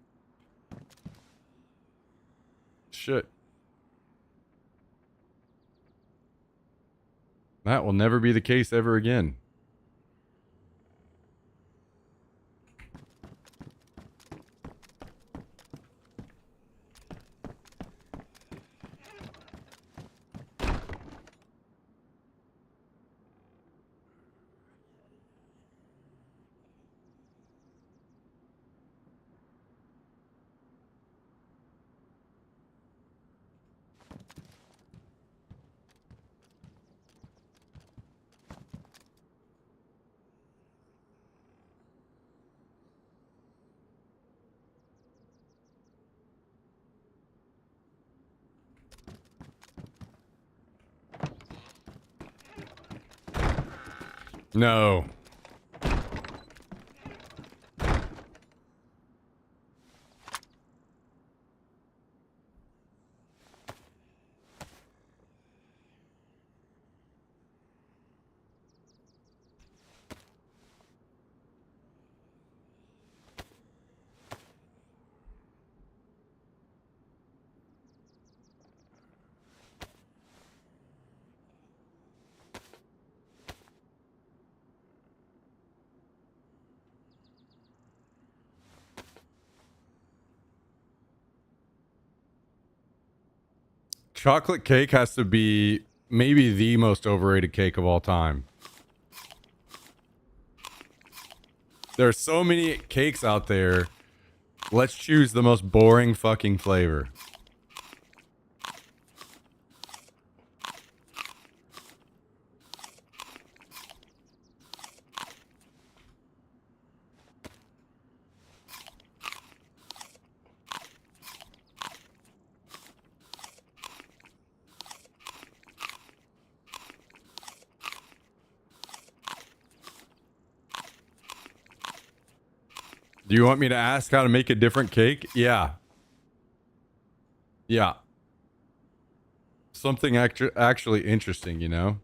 Shit. That will never be the case ever again. No. Chocolate cake has to be maybe the most overrated cake of all time. There are so many cakes out there. Let's choose the most boring fucking flavor. Do you want me to ask how to make a different cake? Yeah. Yeah. Something actually interesting, you know?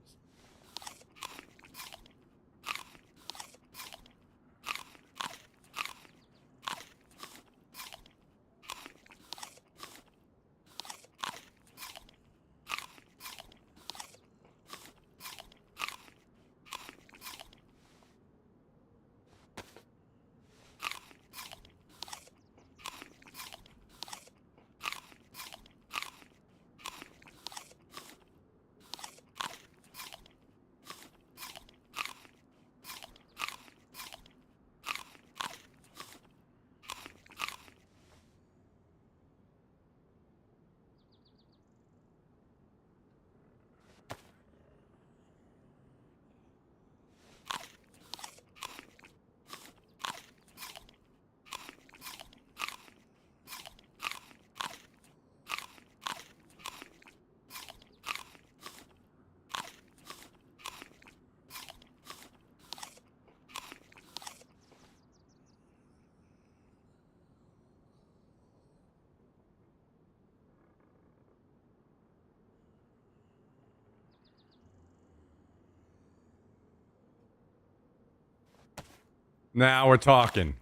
Now we're talking.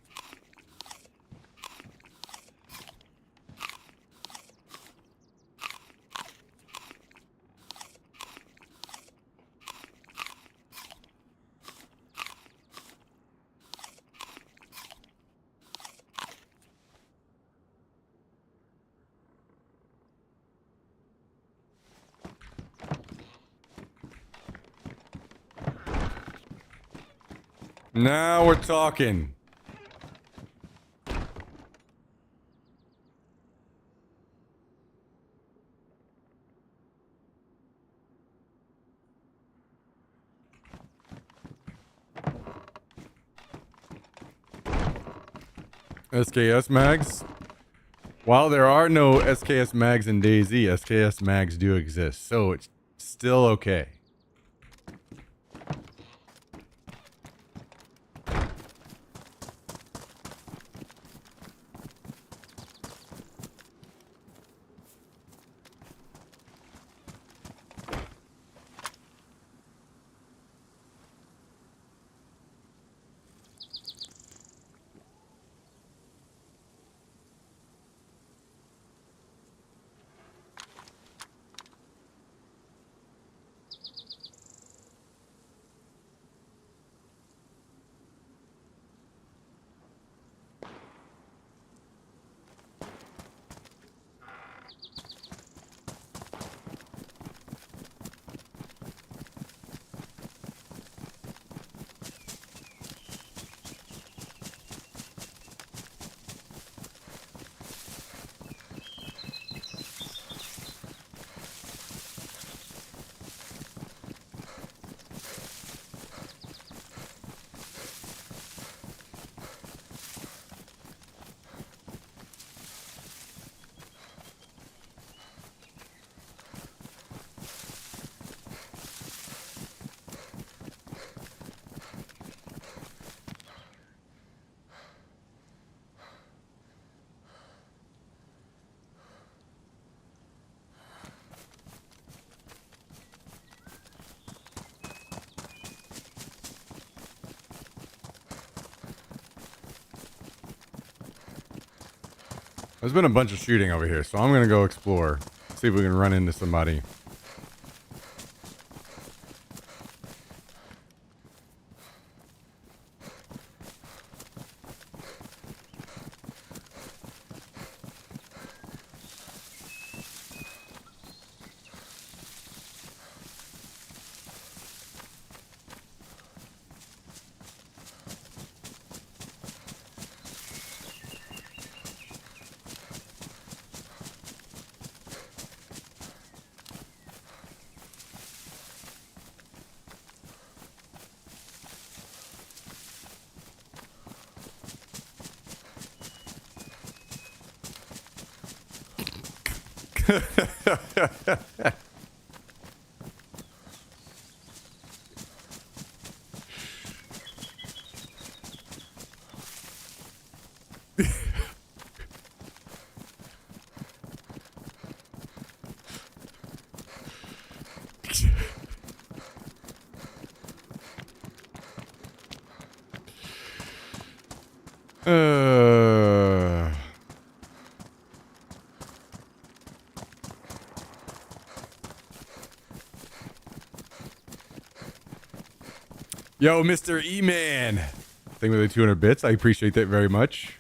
Now we're talking. SKS mags? While there are no SKS mags in DayZ, SKS mags do exist, so it's still okay. There's been a bunch of shooting over here, so I'm gonna go explore. See if we can run into somebody. Uh, Yo, Mr. E-Man. Thing with the 200 bits. I appreciate that very much.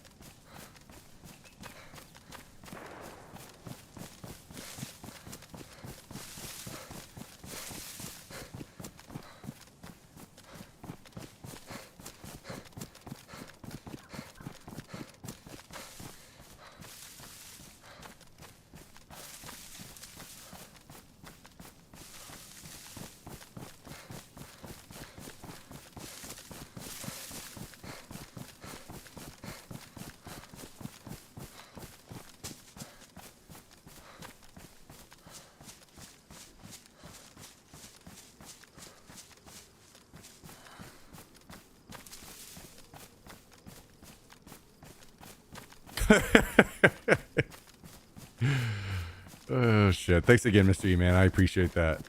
Oh, shit. Thanks again, Mr. E-Man. I appreciate that.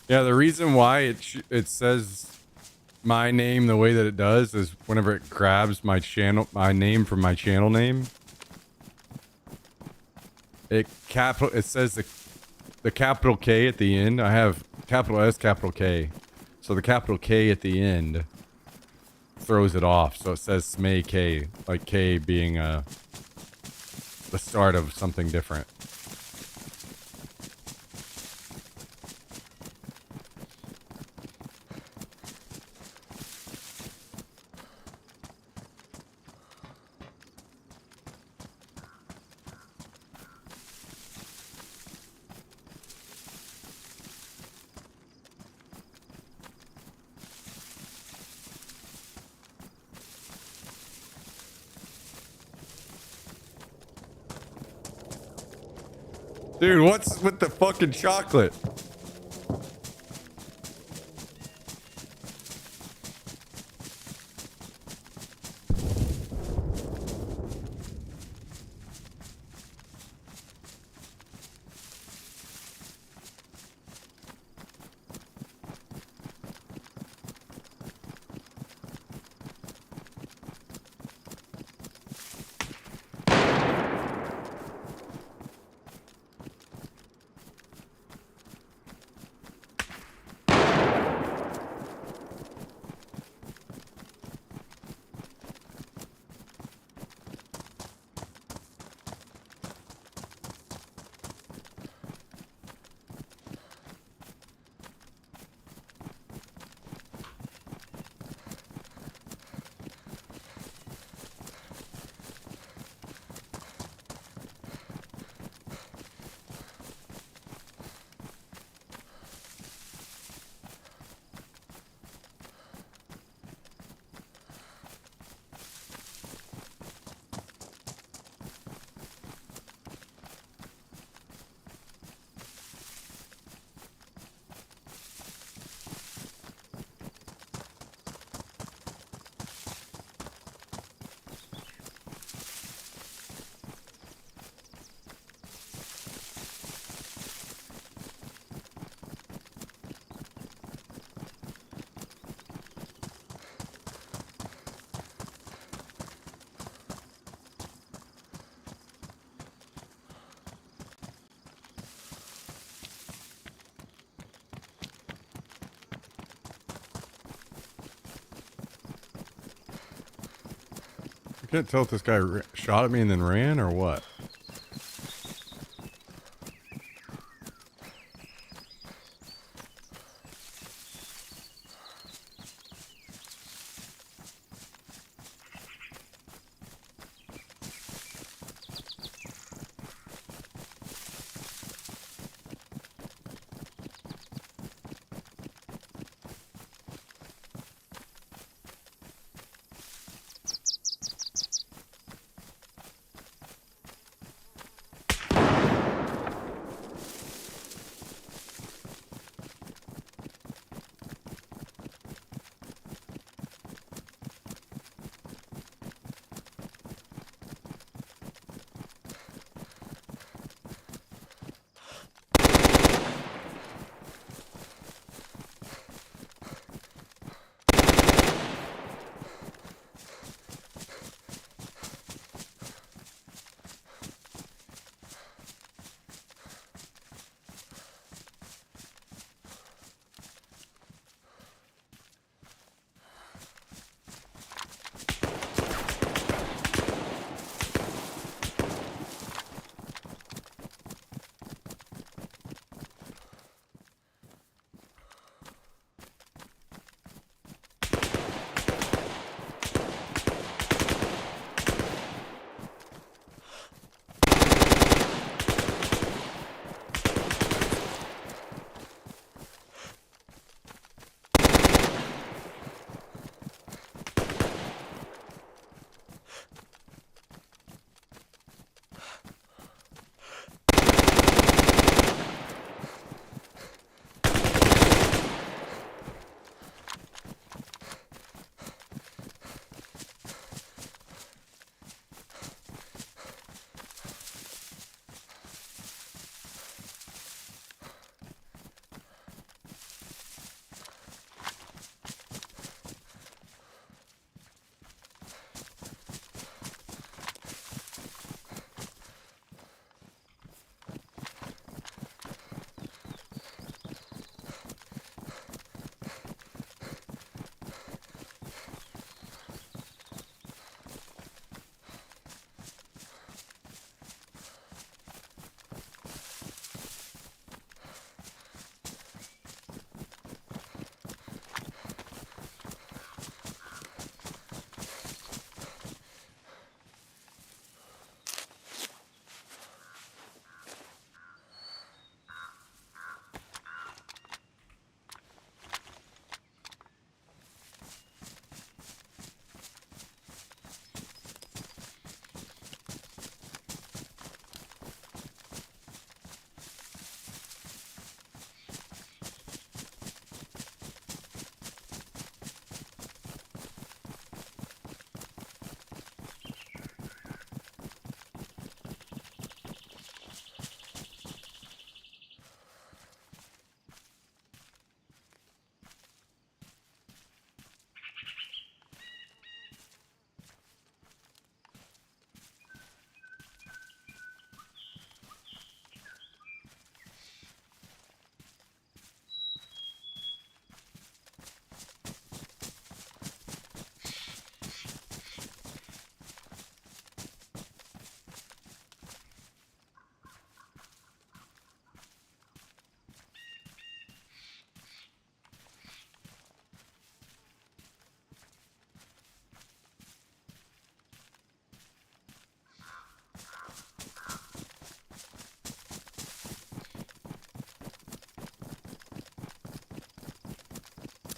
Yeah, the reason why it says my name the way that it does is whenever it grabs my name from my channel name, it says the capital K at the end. I have capital S, capital K. So the capital K at the end throws it off. So it says Smay K, like K being the start of something different. Dude, what's with the fucking chocolate? Can't tell if this guy shot at me and then ran or what.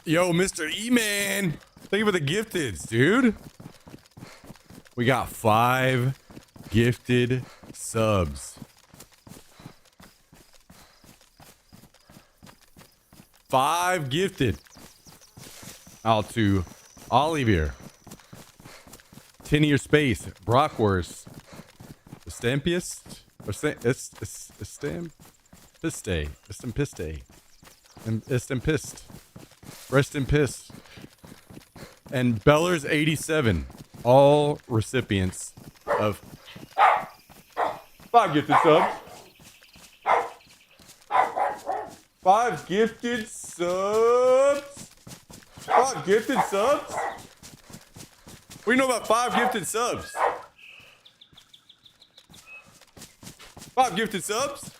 Yo, Mr. E-Man. Thank you for the gifteds, dude. We got 5 gifted subs. 5 gifted. Out to Olivier. 10-year space. Brockwurst. Estampist. Estampiste. Estampist. Rest in piss. And Bellers 87. All recipients of 5 gifted subs. 5 gifted subs. 5 gifted subs. What do you know about 5 gifted subs? 5 gifted subs?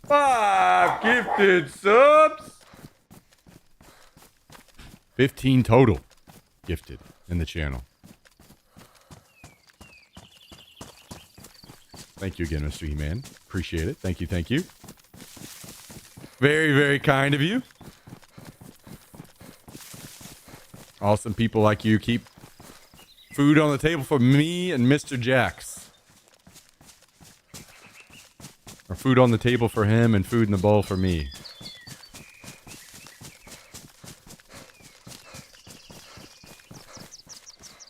5 gifted subs? 15 total gifted in the channel. Thank you again, Mr. E-Man. Appreciate it. Thank you, thank you. Very, very kind of you. Awesome people like you keep food on the table for me and Mr. Jax. Or food on the table for him and food in the bowl for me.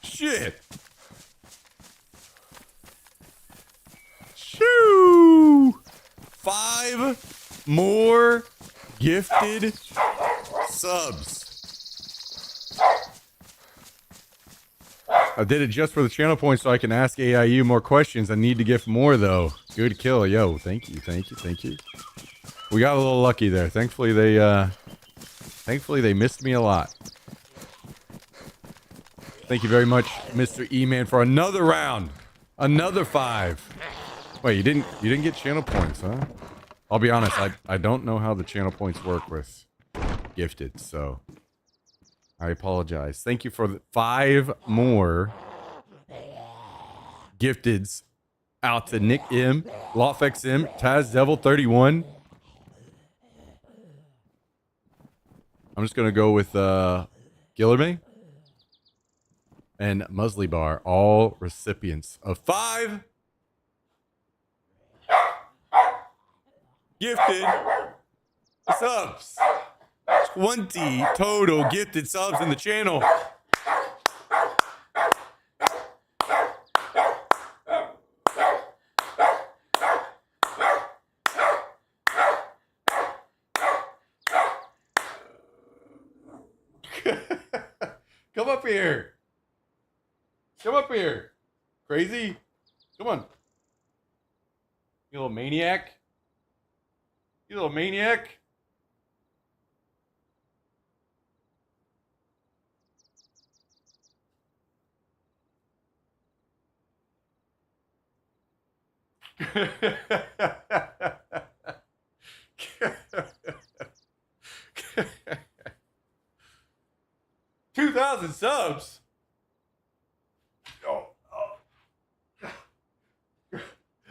Shit. Shoo! 5 more gifted subs. I did it just for the channel points so I can ask AIU more questions. I need to gift more though. Good kill. Yo, thank you, thank you, thank you. We got a little lucky there. Thankfully they missed me a lot. Thank you very much, Mr. E-Man, for another round. Another 5. Wait, you didn't get channel points, huh? I'll be honest, I don't know how the channel points work with gifted, so I apologize. Thank you for the 5 more gifteds out to Nick M, Lofx M, Taz Devil 31. I'm just gonna go with Gillerme and Musley Bar, all recipients of 5 gifted subs. 20 total gifted subs in the channel. Come up here. Come up here. Crazy. Come on. You little maniac. You little maniac. $2,000 subs. Oh.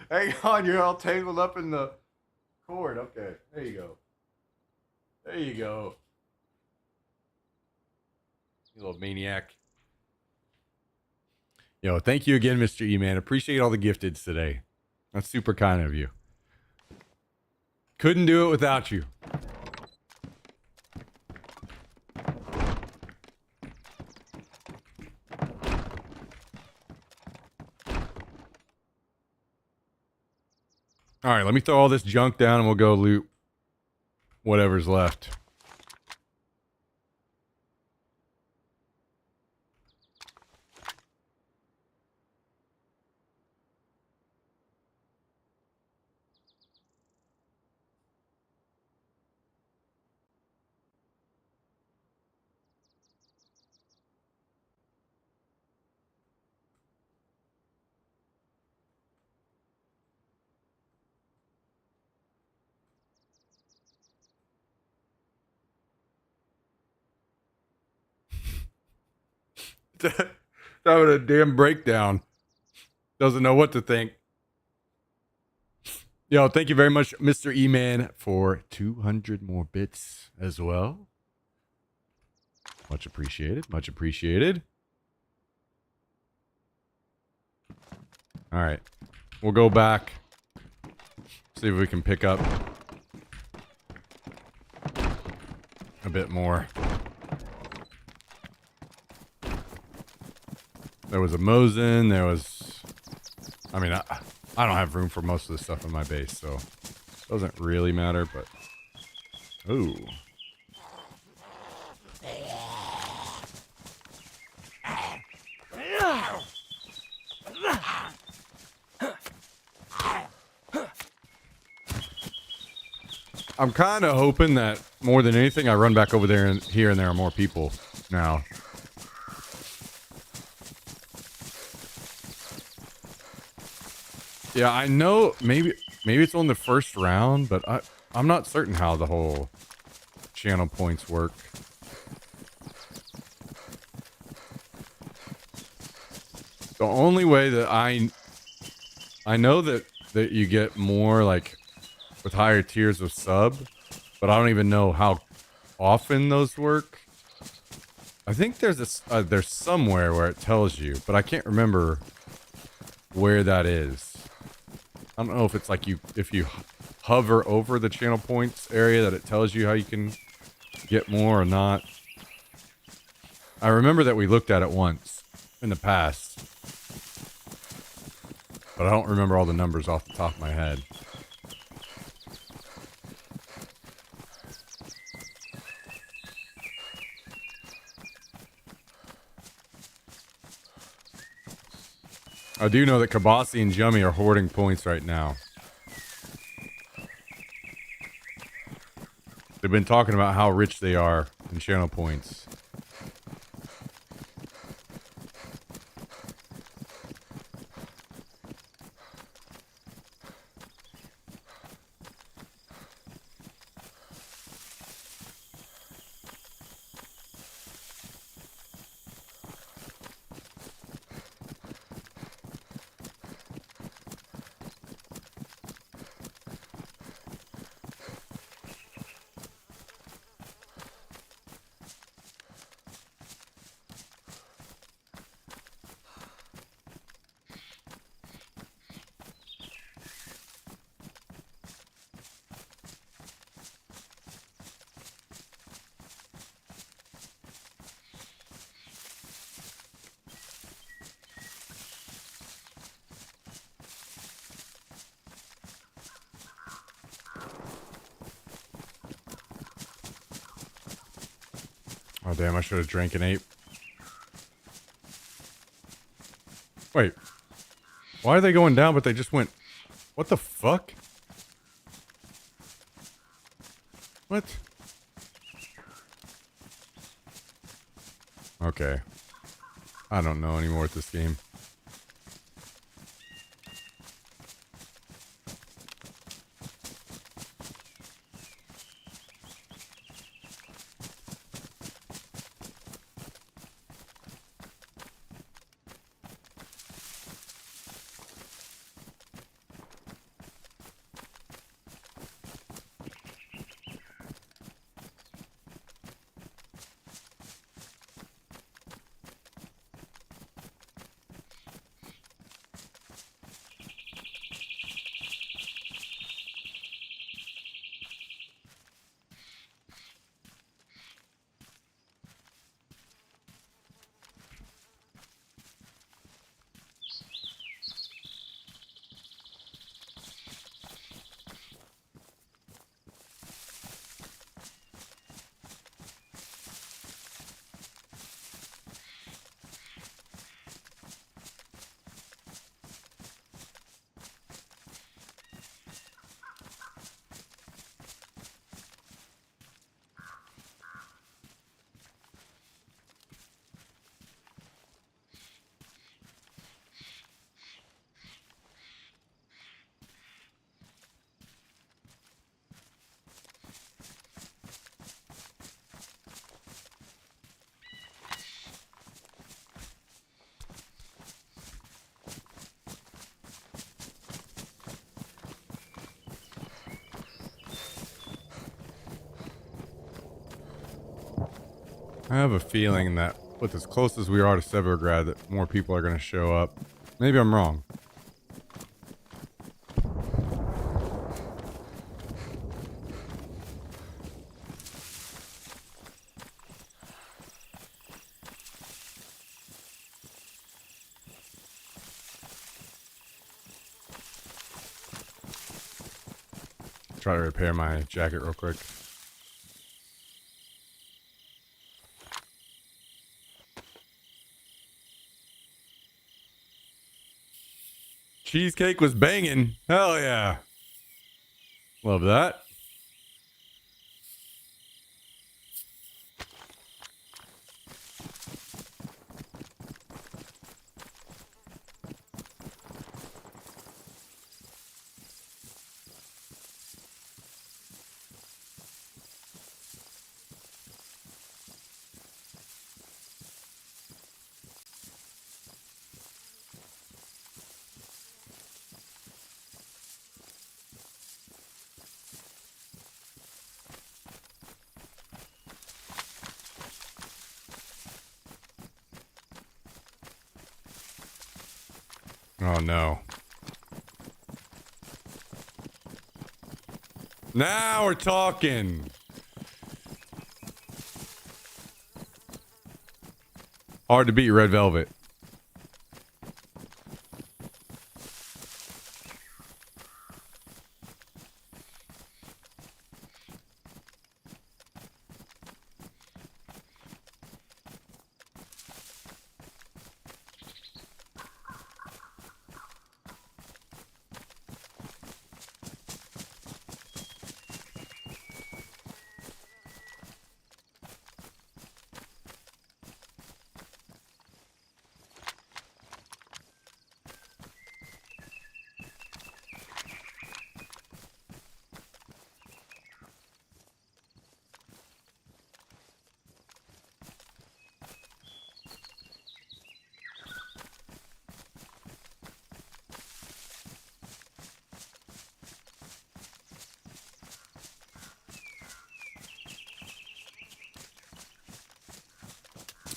Hang on, you're all tangled up in the cord. Okay, there you go. There you go. You little maniac. Yo, thank you again, Mr. E-Man. Appreciate all the gifteds today. That's super kind of you. Couldn't do it without you. All right, let me throw all this junk down and we'll go loot whatever's left. Having a damn breakdown. Doesn't know what to think. Yo, thank you very much, Mr. E-Man, for 200 more bits as well. Much appreciated. Much appreciated. All right. We'll go back. See if we can pick up a bit more. There was a Mosin. There was... I mean, I don't have room for most of the stuff in my base, so it doesn't really matter, but... Ooh. I'm kind of hoping that more than anything, I run back over there and here and there are more people now. Yeah, I know maybe it's on the first round, but I'm not certain how the whole channel points work. The only way that I know that you get more like with higher tiers of sub, but I don't even know how often those work. I think there's there's somewhere where it tells you, but I can't remember where that is. I don't know if it's like if you hover over the channel points area that it tells you how you can get more or not. I remember that we looked at it once in the past, but I don't remember all the numbers off the top of my head. I do know that Kabasi and Jummy are hoarding points right now. They've been talking about how rich they are in channel points. Oh, damn, I should have drank an ape. Wait. Why are they going down, but they just went... What the fuck? What? Okay. I don't know anymore with this game. I have a feeling that with as close as we are to Severograd, that more people are going to show up. Maybe I'm wrong. Try to repair my jacket real quick. Cheesecake was banging. Hell yeah. Love that. Oh no. Now we're talking. Hard to beat Red Velvet.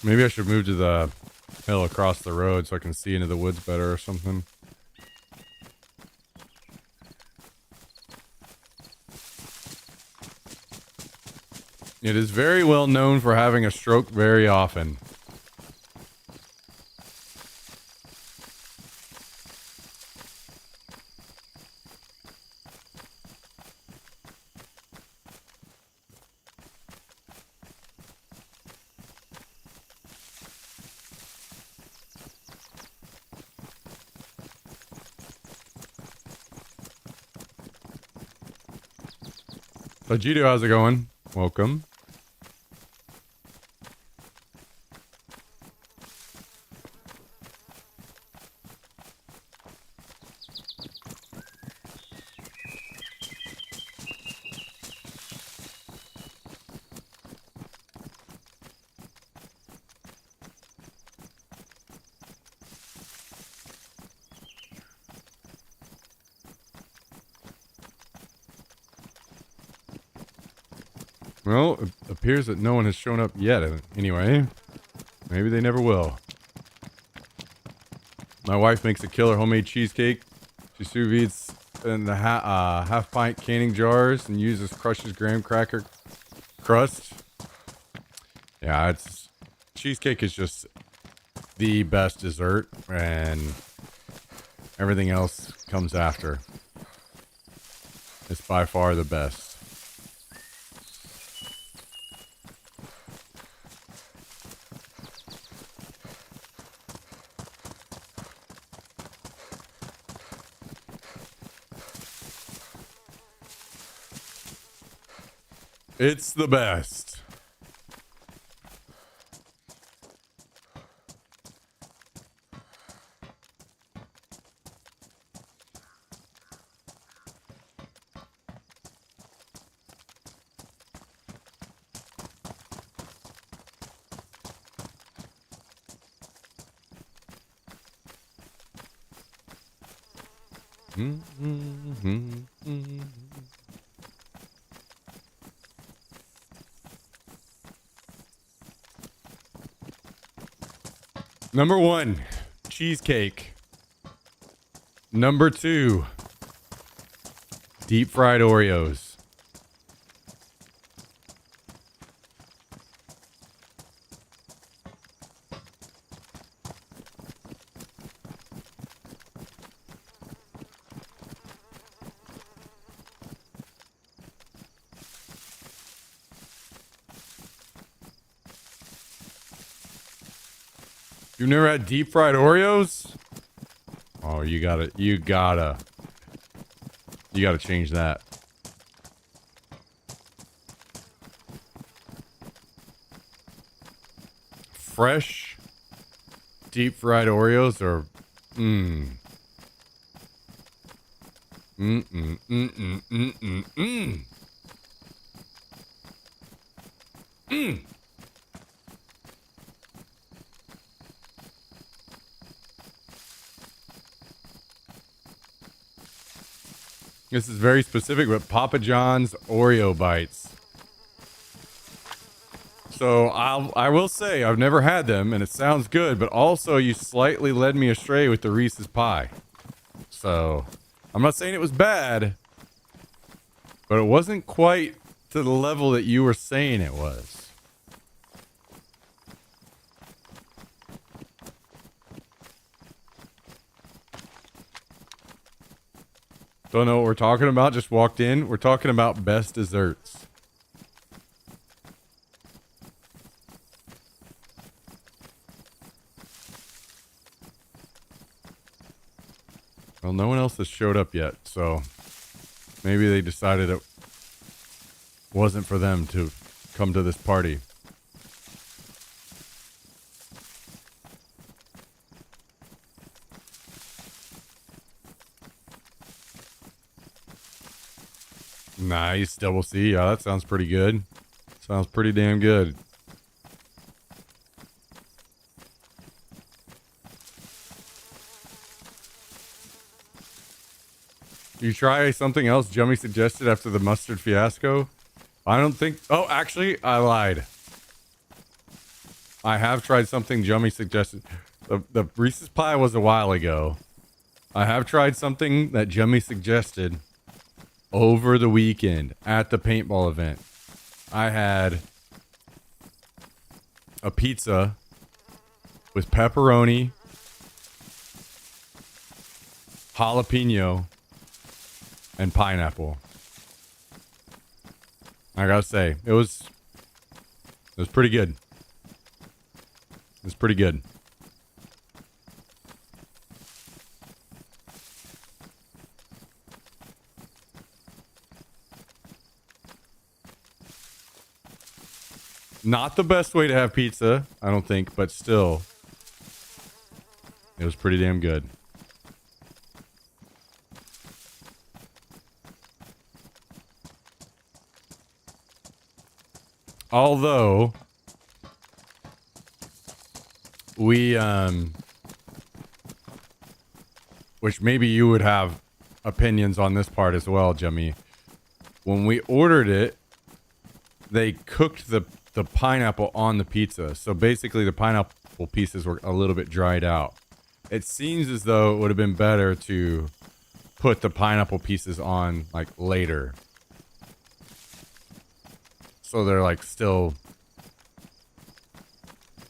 Maybe I should move to the hill across the road so I can see into the woods better or something. It is very well known for having a stroke very often. Vegito, how's it going? Welcome. Well, it appears that no one has shown up yet. Anyway, maybe they never will. My wife makes a killer homemade cheesecake. She sous vides in the half pint canning jars and uses crushes graham cracker crust. Yeah, it's cheesecake is just the best dessert, and everything else comes after. It's by far the best. It's the best. Number 1, cheesecake. Number 2, deep fried Oreos. You've never had deep fried Oreos? Oh, you gotta change that. Fresh deep fried Oreos are This is very specific, but Papa John's Oreo bites. So I will say I've never had them, and it sounds good. But also, you slightly led me astray with the Reese's Pie. So I'm not saying it was bad, but it wasn't quite to the level that you were saying it was. Don't know what we're talking about. Just walked in. We're talking about best desserts. Well, no one else has showed up yet, so maybe they decided it wasn't for them to come to this party. Nice, double C. Yeah, that sounds pretty good. Sounds pretty damn good. You try something else Jummy suggested after the mustard fiasco? I don't think... Oh, actually, I lied. I have tried something Jummy suggested. The Reese's Pie was a while ago. I have tried something that Jummy suggested over the weekend at the paintball event. I had a pizza with pepperoni, jalapeno, and pineapple. I gotta say, it was pretty good. It was pretty good. Not the best way to have pizza, I don't think, but still, it was pretty damn good. Although we which maybe you would have opinions on this part as well, Jimmy. When we ordered it, they cooked the pineapple on the pizza. So basically the pineapple pieces were a little bit dried out. It seems as though it would have been better to put the pineapple pieces on like later. So they're like still,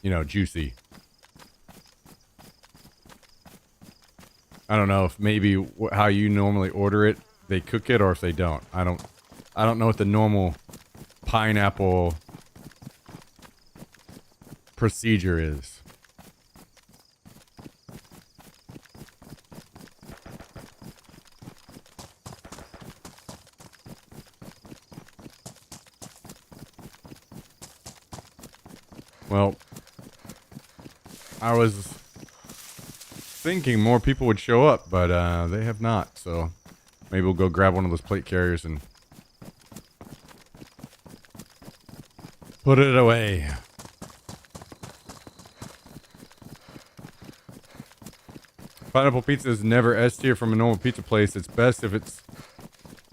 you know, juicy. I don't know if maybe how you normally order it, they cook it, or if they don't. I don't know what the normal pineapple procedure is. Well, I was thinking more people would show up, but they have not. So maybe we'll go grab one of those plate carriers and put it away. Pineapple pizza is never S tier from a normal pizza place. It's best if it's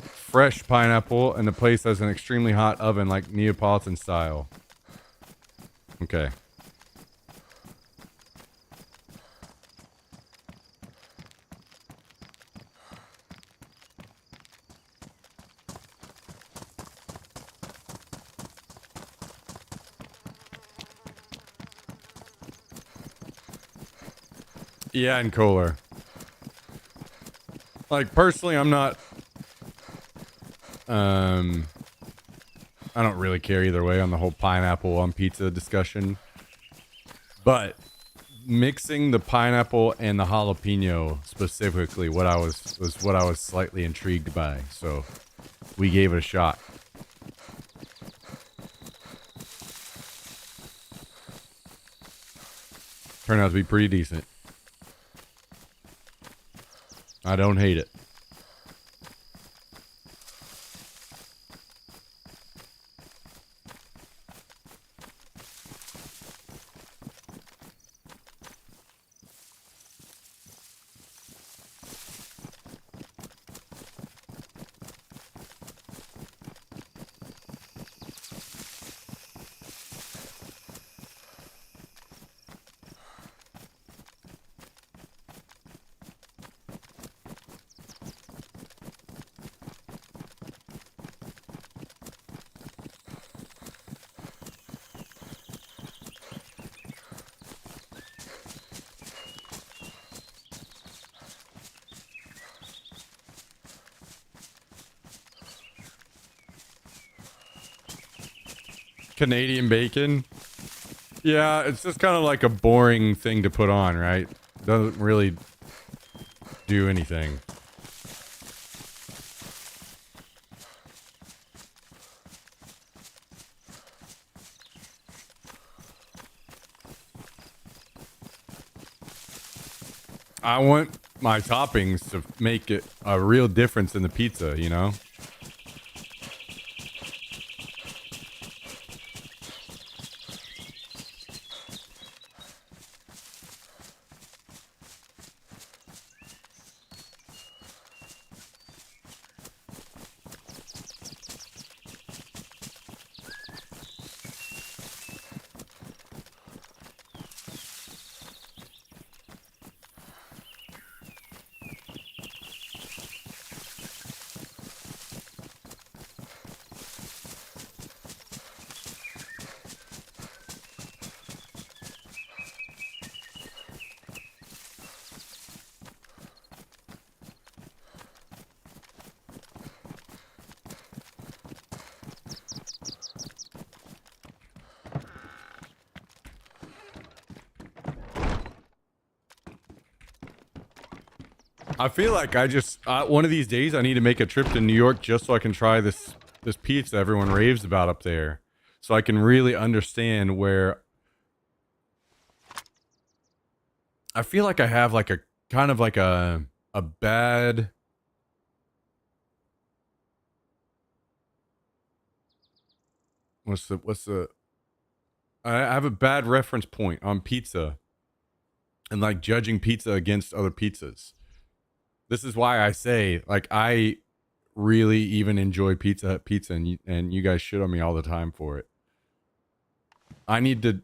fresh pineapple and the place has an extremely hot oven like Neapolitan style. Okay. Yeah, and Kohler. Like, personally, I'm not... I don't really care either way on the whole pineapple on pizza discussion. But mixing the pineapple and the jalapeno specifically was what I was slightly intrigued by. So we gave it a shot. Turned out to be pretty decent. I don't hate it. Canadian bacon. Yeah, it's just kind of like a boring thing to put on, right? Doesn't really do anything. I want my toppings to make it a real difference in the pizza, you know? I feel like I just one of these days I need to make a trip to New York just so I can try this pizza everyone raves about up there, so I can really understand where. I feel like I have like a kind of like a bad. What's the I have a bad reference point on pizza and like judging pizza against other pizzas. This is why I say, like, I really even enjoy Pizza Hut pizza, and you guys shit on me all the time for it. I need to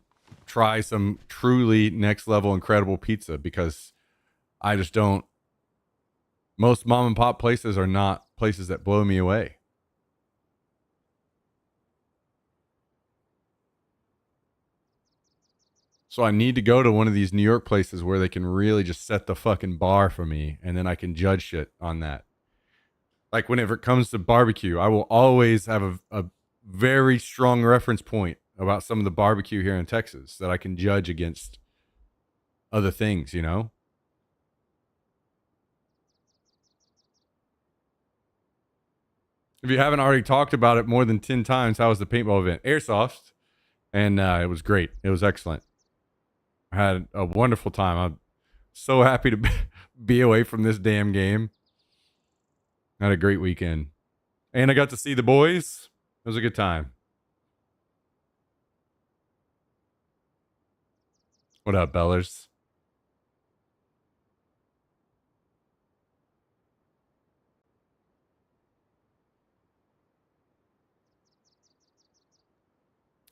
try some truly next level incredible pizza because I just don't. Most mom and pop places are not places that blow me away. So I need to go to one of these New York places where they can really just set the fucking bar for me, and then I can judge shit on that. Like whenever it comes to barbecue, I will always have a very strong reference point about some of the barbecue here in Texas that I can judge against other things, you know? If you haven't already talked about it more than 10 times, how was the paintball event? Airsoft. And it was great. It was excellent. I had a wonderful time. I'm so happy to be away from this damn game. I had a great weekend. And I got to see the boys. It was a good time. What up, Bellers?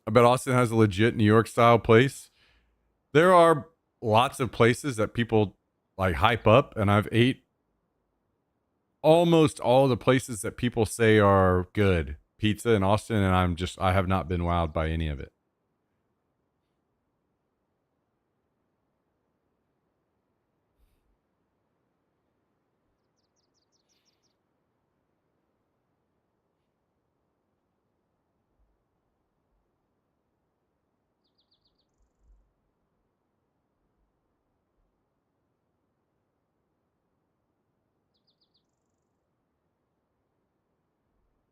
I bet Austin has a legit New York style place. There are lots of places that people like hype up, and I've ate almost all the places that people say are good pizza in Austin, and I have not been wowed by any of it.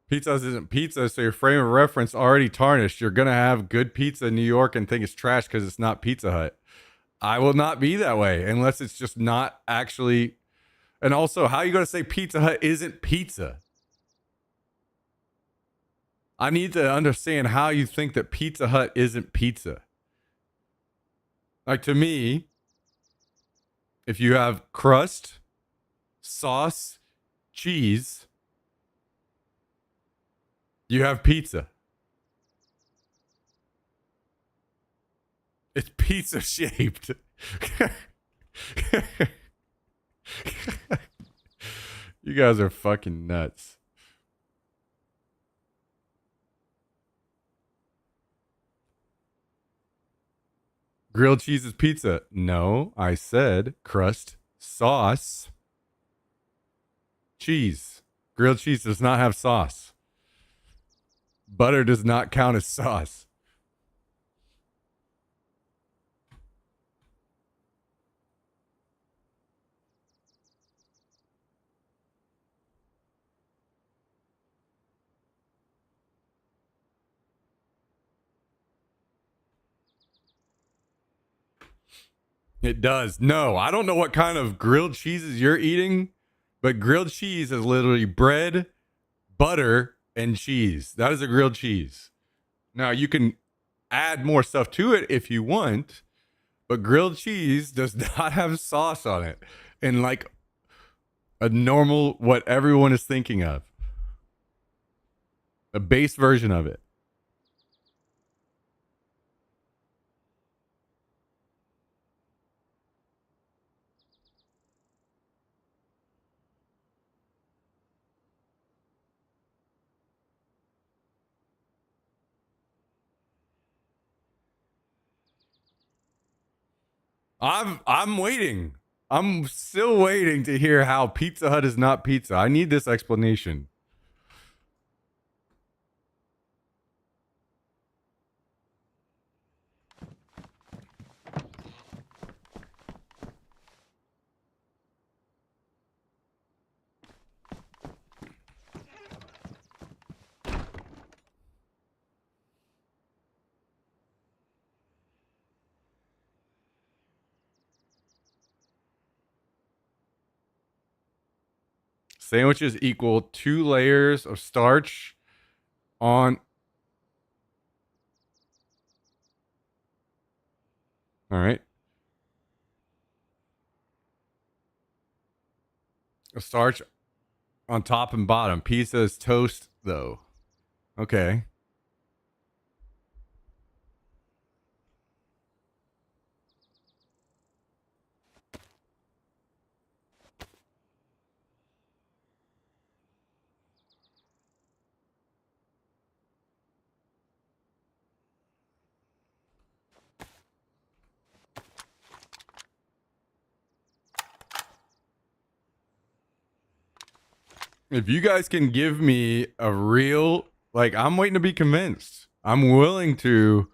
Pizza isn't pizza, so your frame of reference already tarnished. You're going to have good pizza in New York and think it's trash because it's not Pizza Hut. I will not be that way unless it's just not actually. And also, how are you going to say Pizza Hut isn't pizza? I need to understand how you think that Pizza Hut isn't pizza. Like, to me, if you have crust, sauce, cheese, you have pizza. It's pizza shaped. You guys are fucking nuts. Grilled cheese is pizza. No, I said crust, sauce, cheese. Grilled cheese does not have sauce. Butter does not count as sauce. It does. No, I don't know what kind of grilled cheeses you're eating, but grilled cheese is literally bread, butter, and cheese. That is a grilled cheese. Now, you can add more stuff to it if you want, but grilled cheese does not have sauce on it. And like a normal, what everyone is thinking of, a base version of it. I'm waiting. I'm still waiting to hear how Pizza Hut is not pizza. I need this explanation. Sandwiches equal 2 layers of starch on. All right. A starch on top and bottom. Pizza is toast, though. Okay. If you guys can give me a real, like, I'm waiting to be convinced. I'm willing to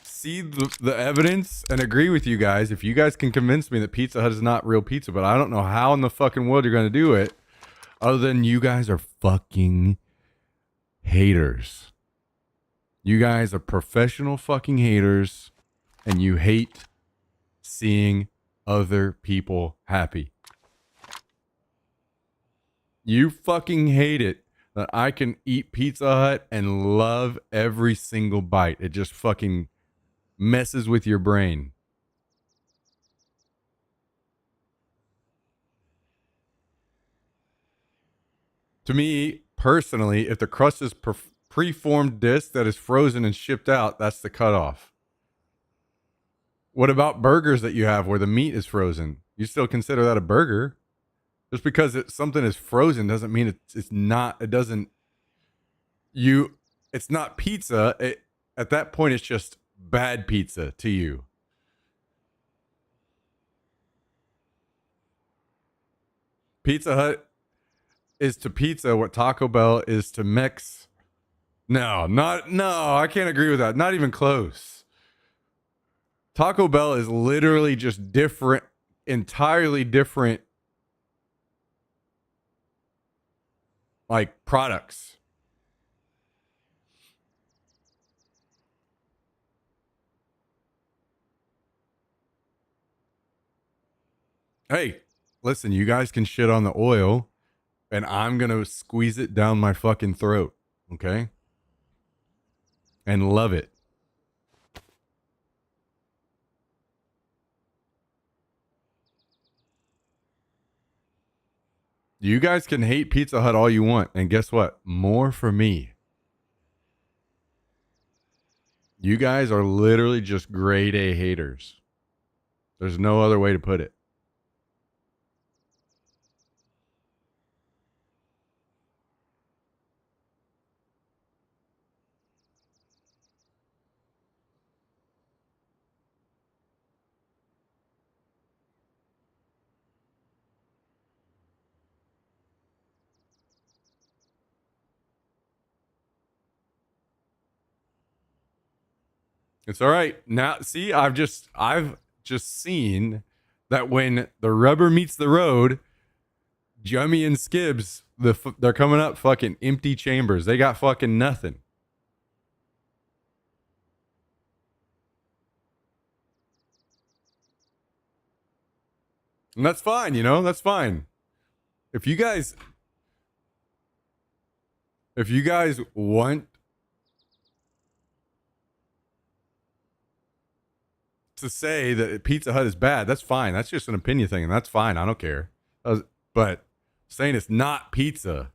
see the evidence and agree with you guys. If you guys can convince me that Pizza Hut is not real pizza, but I don't know how in the fucking world you're going to do it, other than you guys are fucking haters. You guys are professional fucking haters, and you hate seeing other people happy. You fucking hate it that I can eat Pizza Hut and love every single bite. It just fucking messes with your brain. To me, personally, if the crust is preformed disc that is frozen and shipped out, that's the cutoff. What about burgers that you have where the meat is frozen? You still consider that a burger? Just because something is frozen doesn't mean it's not. It doesn't. It's not pizza. At that point, it's just bad pizza to you. Pizza Hut is to pizza what Taco Bell is to Mex. No, I can't agree with that. Not even close. Taco Bell is literally just different, entirely different, like, products. Hey, listen, you guys can shit on the oil, and I'm going to squeeze it down my fucking throat, okay? And love it. You guys can hate Pizza Hut all you want, and guess what? More for me. You guys are literally just grade A haters. There's no other way to put it. It's all right. Now, see, I've just seen that when the rubber meets the road, Jummy and Skibbs, they're coming up fucking empty chambers. They got fucking nothing. And that's fine, you know, that's fine. If you guys want to say that Pizza Hut is bad, that's fine. That's just an opinion thing, and that's fine. I don't care. But saying it's not pizza.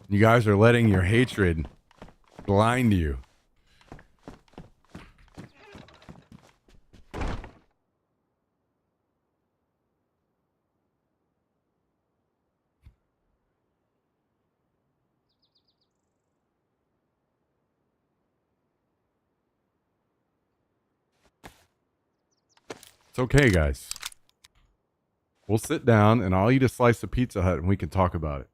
You guys are letting your hatred blind you. It's okay, guys. We'll sit down and I'll eat a slice of Pizza Hut and we can talk about it.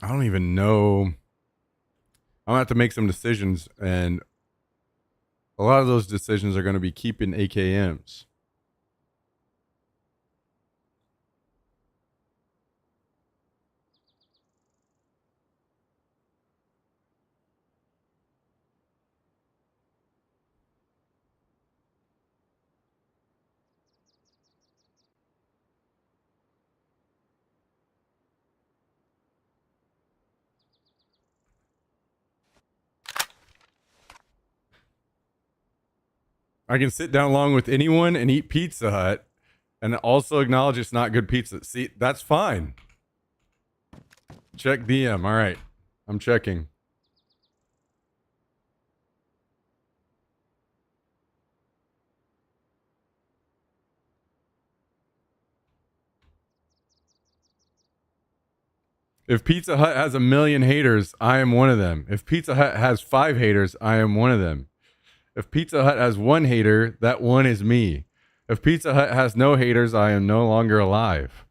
I don't even know. I'm gonna have to make some decisions, and a lot of those decisions are going to be keeping AKMs. I can sit down along with anyone and eat Pizza Hut and also acknowledge it's not good pizza. See, that's fine. Check DM. All right. I'm checking. If Pizza Hut has 1,000,000 haters, I am one of them. If Pizza Hut has 5 haters, I am one of them. If Pizza Hut has 1 hater, that one is me. If Pizza Hut has no haters, I am no longer alive.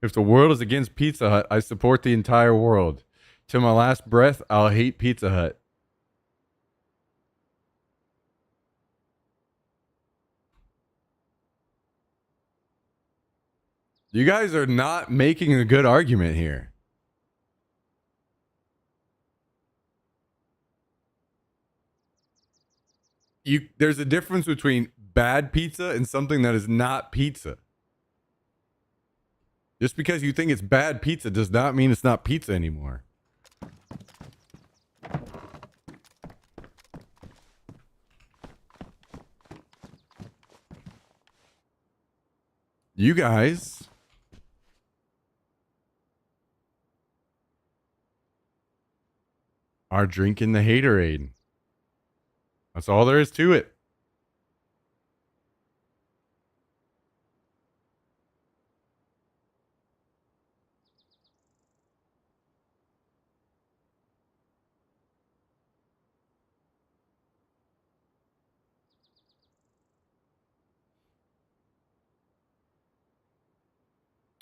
If the world is against Pizza Hut, I support the entire world. To my last breath, I'll hate Pizza Hut. You guys are not making a good argument here. There's a difference between bad pizza and something that is not pizza. Just because you think it's bad pizza does not mean it's not pizza anymore. You guys are drinking the haterade. That's all there is to it.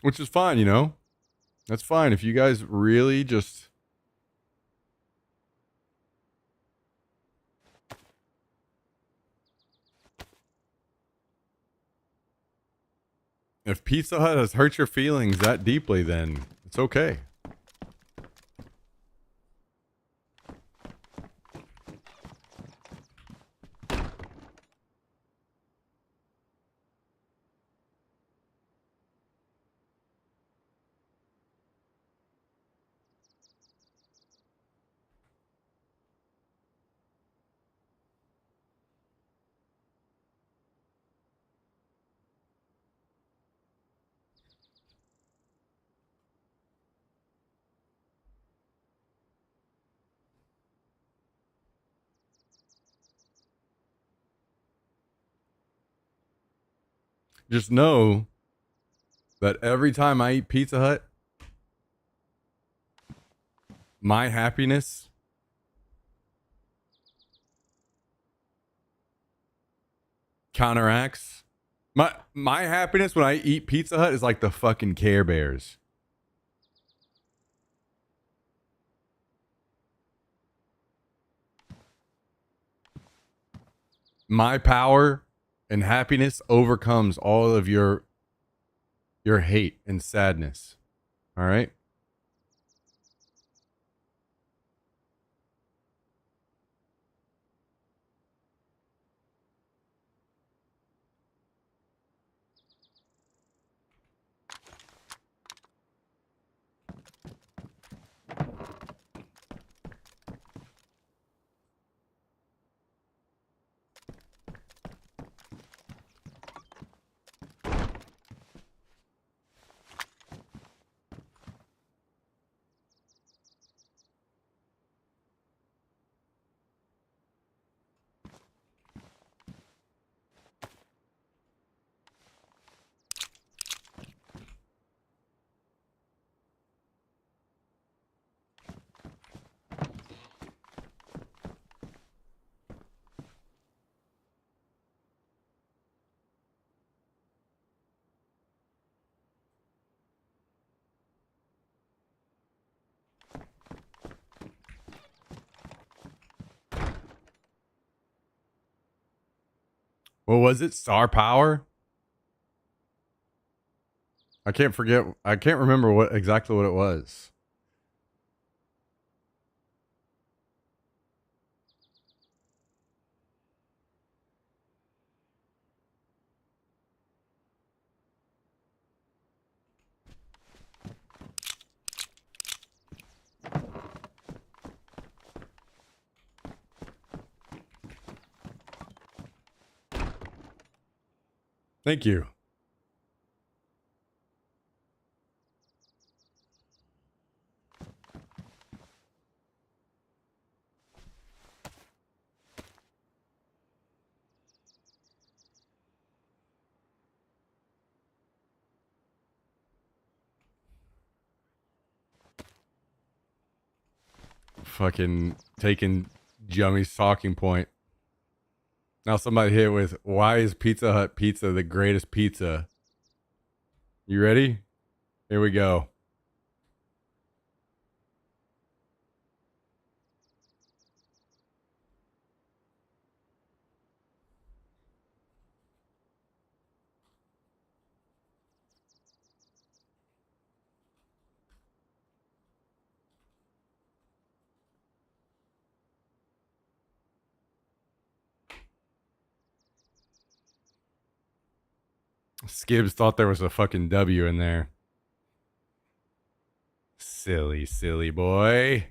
Which is fine, you know? That's fine. If you guys really just... If Pizza Hut has hurt your feelings that deeply, then it's okay. just know that every time I eat Pizza Hut, my happiness counteracts my happiness when I eat Pizza Hut is like the fucking Care Bears. My power and happiness overcomes all of your hate and sadness. All right? What was it? Star Power? I can't remember what exactly what it was. Thank you. Fucking taking Jummy's talking point. Now somebody hit with, why is Pizza Hut pizza the greatest pizza? You ready? Here we go. Skibbs thought there was a fucking W in there. Silly, silly boy.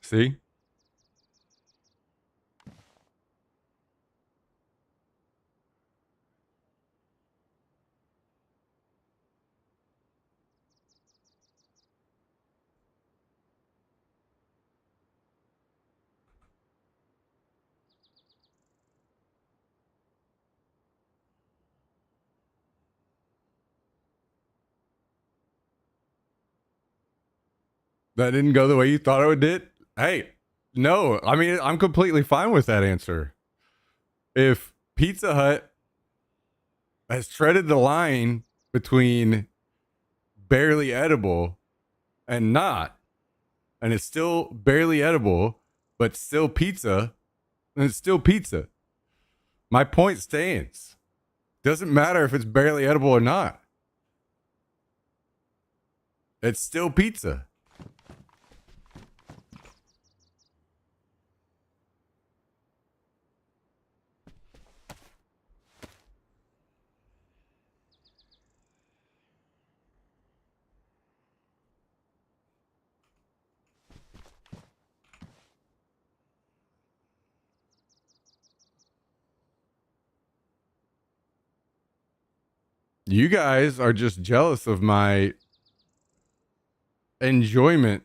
See? That didn't go the way you thought it did? Hey, no. I mean, I'm completely fine with that answer. If Pizza Hut has treaded the line between barely edible and not, and it's still barely edible, but still pizza, then it's still pizza. My point stands. Doesn't matter if it's barely edible or not. It's still pizza. You guys are just jealous of my enjoyment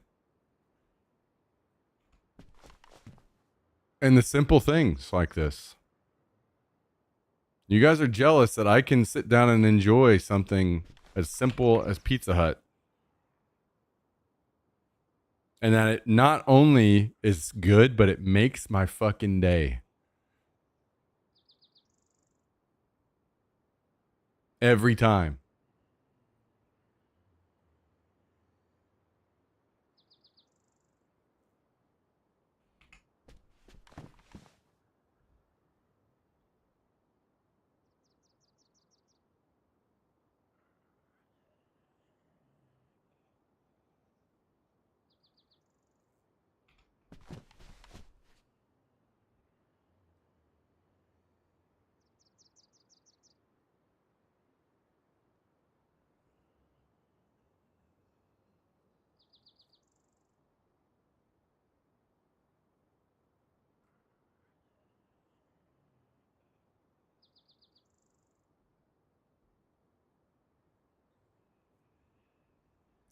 in the simple things like this. You guys are jealous that I can sit down and enjoy something as simple as Pizza Hut. And that it not only is good, but it makes my fucking day. Every time.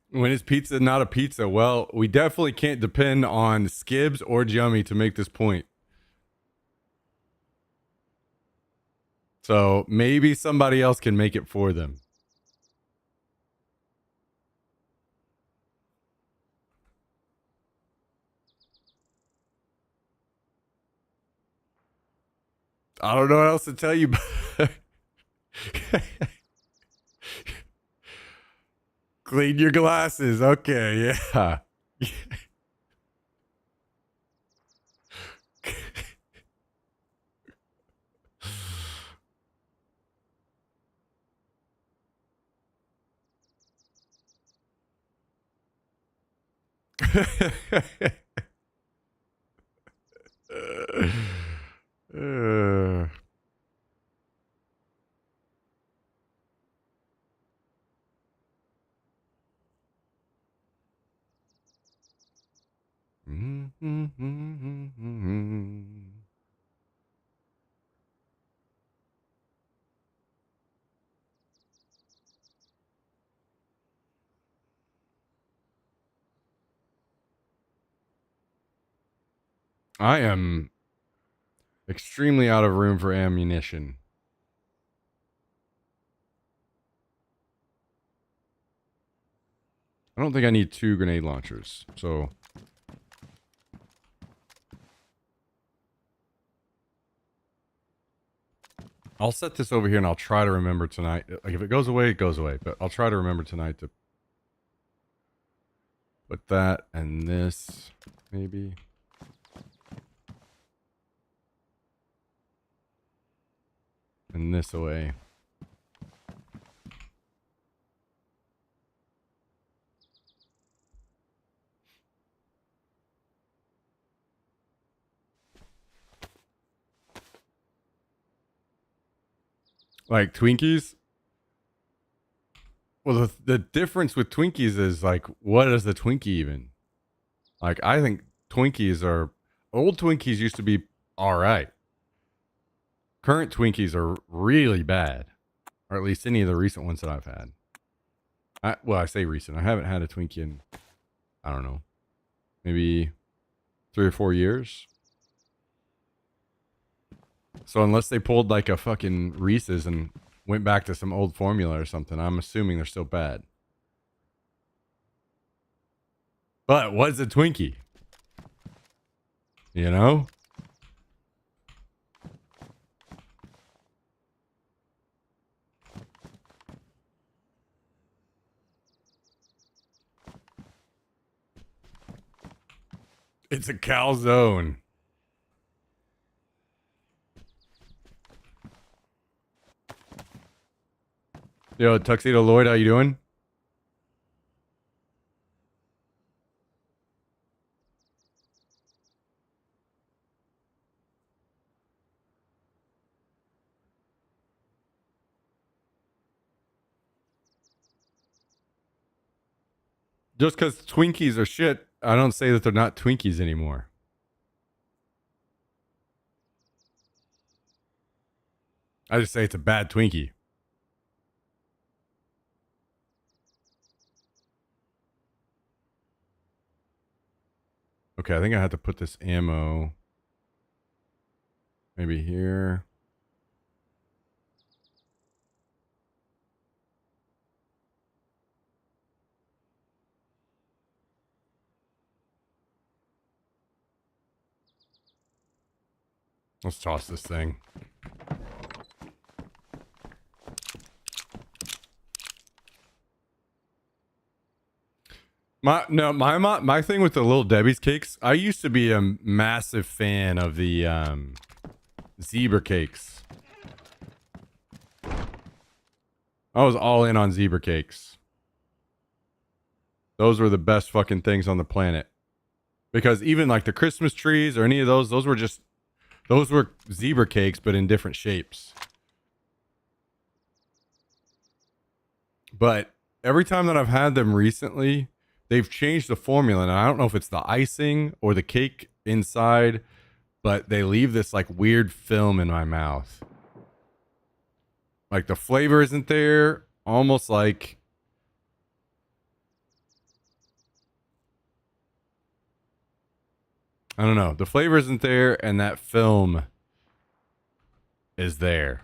When is pizza not a pizza? Well, we definitely can't depend on Skibbs or Jummy to make this point. So maybe somebody else can make it for them. I don't know what else to tell you. Clean your glasses. Okay, yeah. uh. I am extremely out of room for ammunition. I don't think I need 2 grenade launchers, so... I'll set this over here and I'll try to remember tonight. Like, if it goes away, it goes away. But I'll try to remember tonight to put that and this, maybe. And this away. Like Twinkies? Well, the difference with Twinkies is, like, what is the Twinkie even? Like, I think Twinkies are... Old Twinkies used to be alright. Current Twinkies are really bad. Or at least any of the recent ones that I've had. Well, I say recent. I haven't had a Twinkie in, I don't know, maybe 3 or 4 years. So unless they pulled like a fucking Reese's and went back to some old formula or something, I'm assuming they're still bad. But what's a Twinkie? You know? It's a calzone. Yo, Tuxedo Lloyd, how you doing? Just because Twinkies are shit, I don't say that they're not Twinkies anymore. I just say it's a bad Twinkie. Okay, I think I have to put this ammo maybe here. Let's toss this thing. My thing with the Little Debbie's cakes, I used to be a massive fan of the zebra cakes. I was all in on zebra cakes. Those were the best fucking things on the planet. Because even like the Christmas trees or any of those were zebra cakes, but in different shapes. But every time that I've had them recently, they've changed the formula. And I don't know if it's the icing or the cake inside, but they leave this like weird film in my mouth. Like the flavor isn't there. Almost like... I don't know. The flavor isn't there, and that film is there.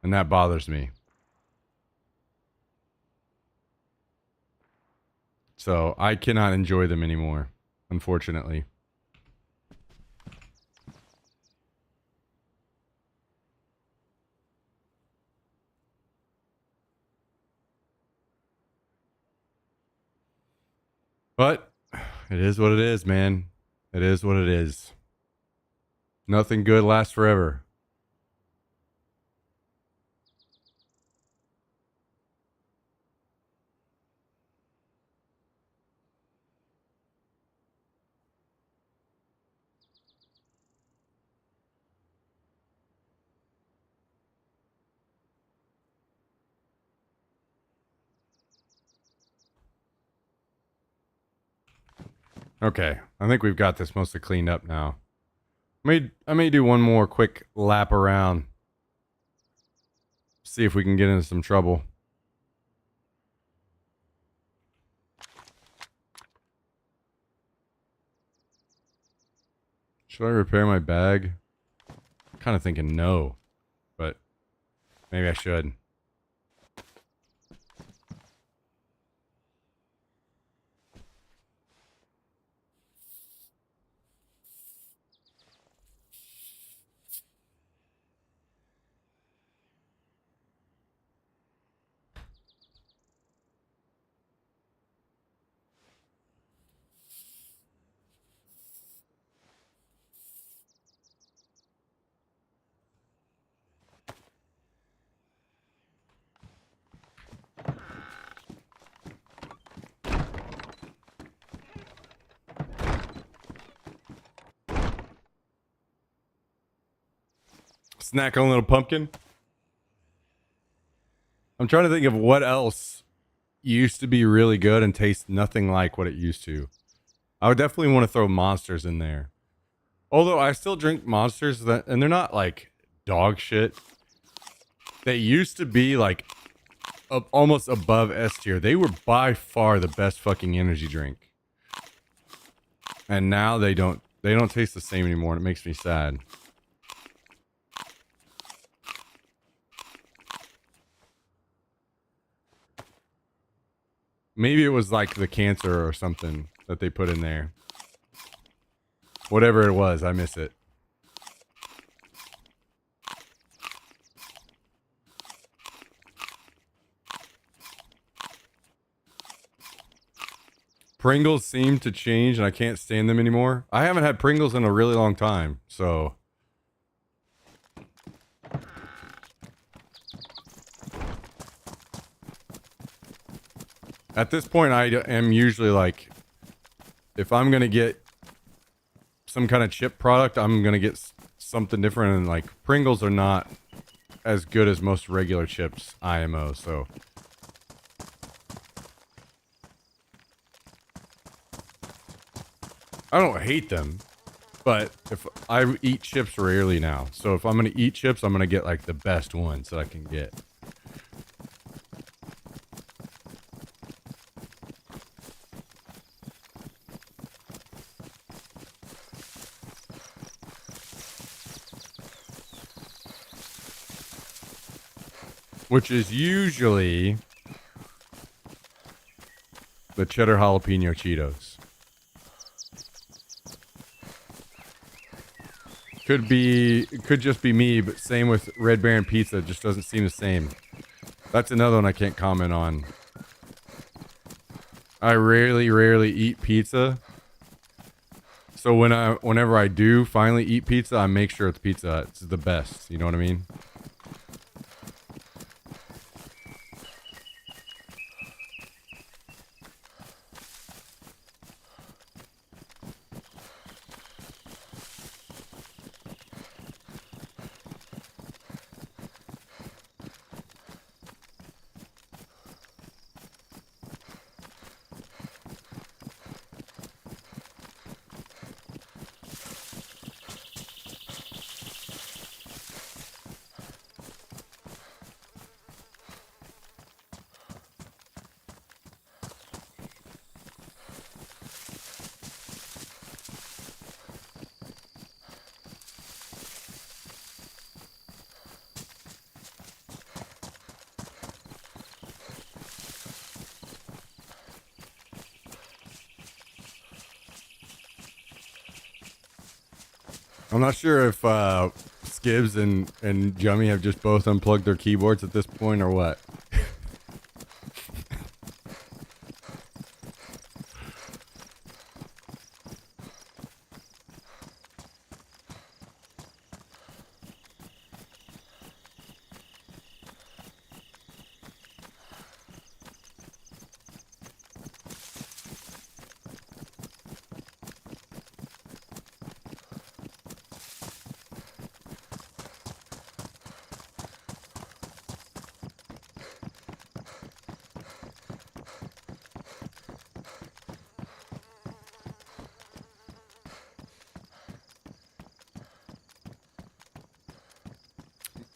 And that bothers me. So I cannot enjoy them anymore, unfortunately. But it is what it is, man. It is what it is. Nothing good lasts forever. Okay, I think we've got this mostly cleaned up now. I may do one more quick lap around. See if we can get into some trouble. Should I repair my bag? I'm kind of thinking no, but maybe I should. Snack on a little pumpkin. I'm trying to think of what else used to be really good and taste nothing like what it used to. I would definitely want to throw Monsters in there. Although I still drink Monsters, and they're not like dog shit. They used to be like almost above S tier. They were by far the best fucking energy drink. And now they don't taste the same anymore, and it makes me sad. Maybe it was like the cancer or something that they put in there. Whatever it was, I miss it. Pringles seem to change and I can't stand them anymore. I haven't had Pringles in a really long time, so... At this point, I am usually like, if I'm going to get some kind of chip product, I'm going to get something different. And like, Pringles are not as good as most regular chips, IMO, so. I don't hate them, but if I eat chips rarely now. So if I'm going to eat chips, I'm going to get like the best ones that I can get. which is usually the cheddar jalapeno Cheetos. Could just be me, but same with Red Baron pizza. It just doesn't seem the same. That's another one I can't comment on. I rarely eat pizza. So whenever I do finally eat pizza, I make sure it's Pizza Hut. It's the best. You know what I mean? I'm not sure if Skibbs and Jummy have just both unplugged their keyboards at this point or what.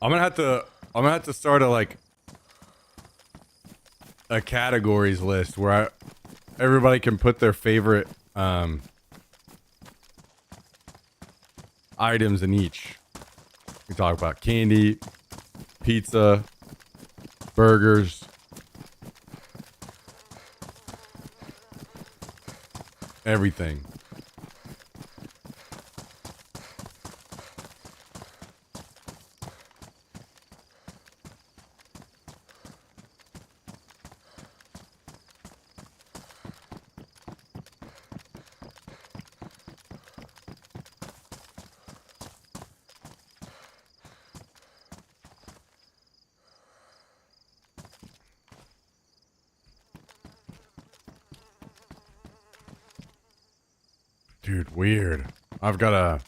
I'm gonna have to start a categories list where everybody can put their favorite items in each. We talk about candy, pizza, burgers, everything. Dude, weird. I've got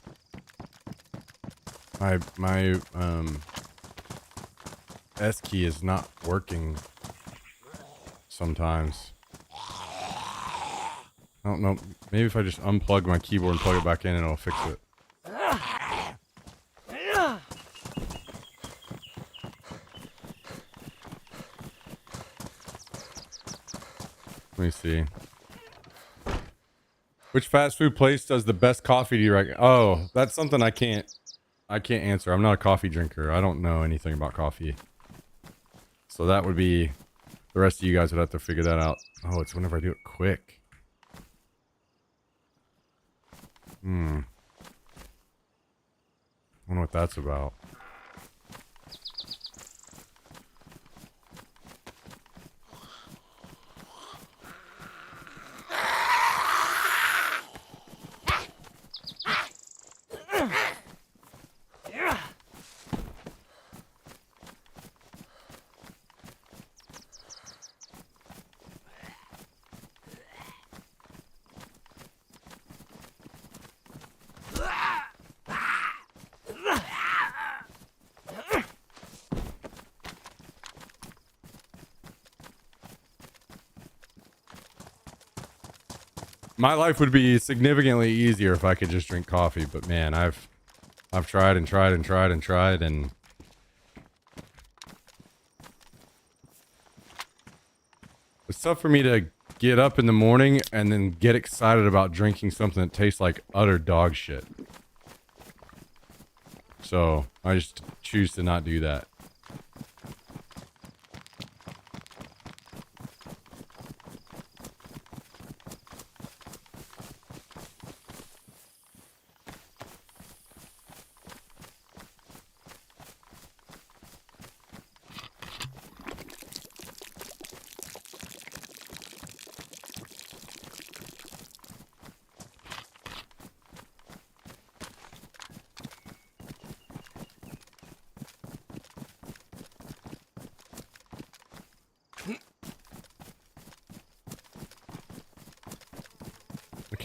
my S key is not working sometimes. I don't know. Maybe if I just unplug my keyboard and plug it back in, it'll fix it. Let me see. Which fast food place does the best coffee do you reckon? Oh, that's something I can't answer. I'm not a coffee drinker. I don't know anything about coffee. So that would be, the rest of you guys would have to figure that out. Oh, it's whenever I do it quick. I wonder what that's about. My life would be significantly easier if I could just drink coffee, but man, I've tried and tried and tried and tried, and it's tough for me to get up in the morning and then get excited about drinking something that tastes like utter dog shit. So I just choose to not do that.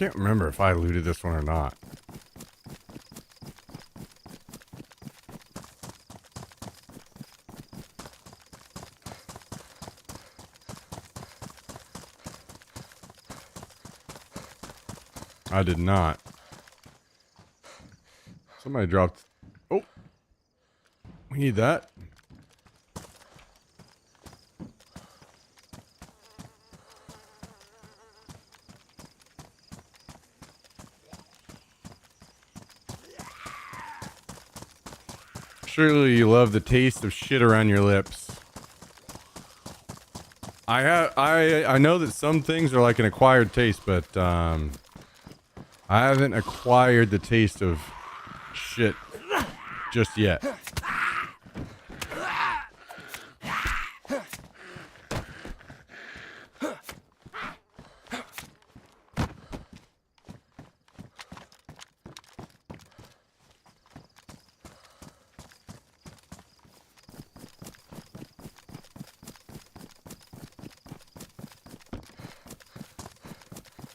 can't remember if I looted this one or not. I did not. Somebody dropped. Oh, we need that. Surely you love the taste of shit around your lips. I know that some things are like an acquired taste, but I haven't acquired the taste of shit just yet.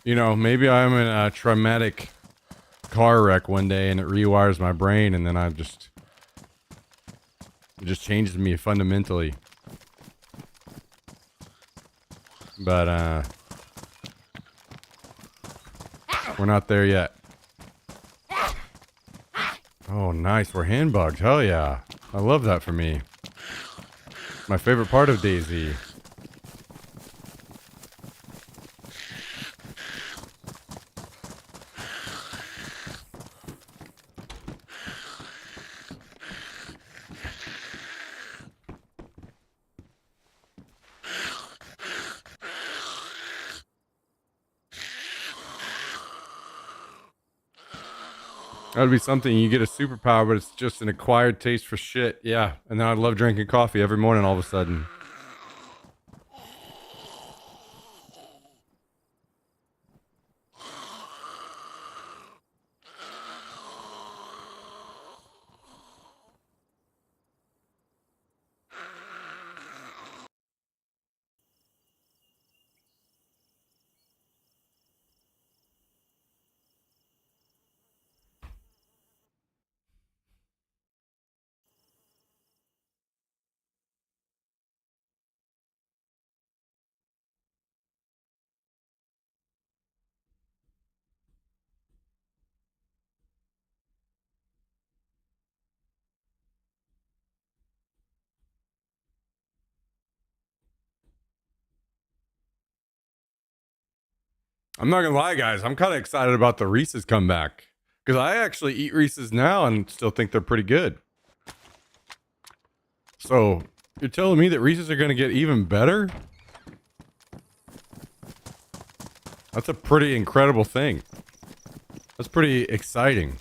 You know, maybe I'm in a traumatic car wreck one day and it rewires my brain, and then it just changes me fundamentally. But we're not there yet. Oh, nice. We're handbugged. Hell yeah. I love that for me. My favorite part of DayZ. That would be something. You get a superpower, but it's just an acquired taste for shit. Yeah. And then I'd love drinking coffee every morning all of a sudden. I'm not gonna lie, guys. I'm kind of excited about the Reese's comeback because I actually eat Reese's now and still think they're pretty good. So you're telling me that Reese's are gonna get even better? That's a pretty incredible thing. That's pretty exciting.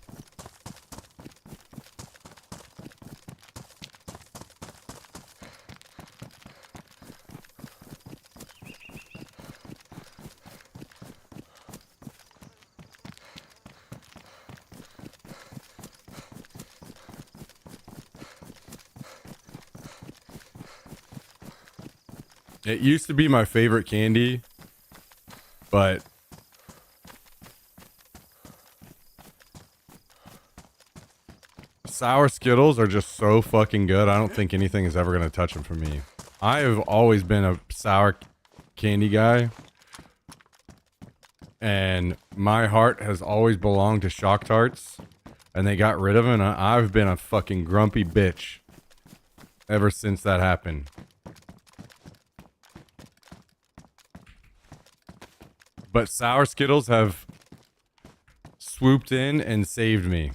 It used to be my favorite candy, but sour Skittles are just so fucking good. I don't think anything is ever going to touch them for me. I have always been a sour candy guy, and my heart has always belonged to Shock Tarts, and they got rid of them, and I've been a fucking grumpy bitch ever since that happened. But sour Skittles have swooped in and saved me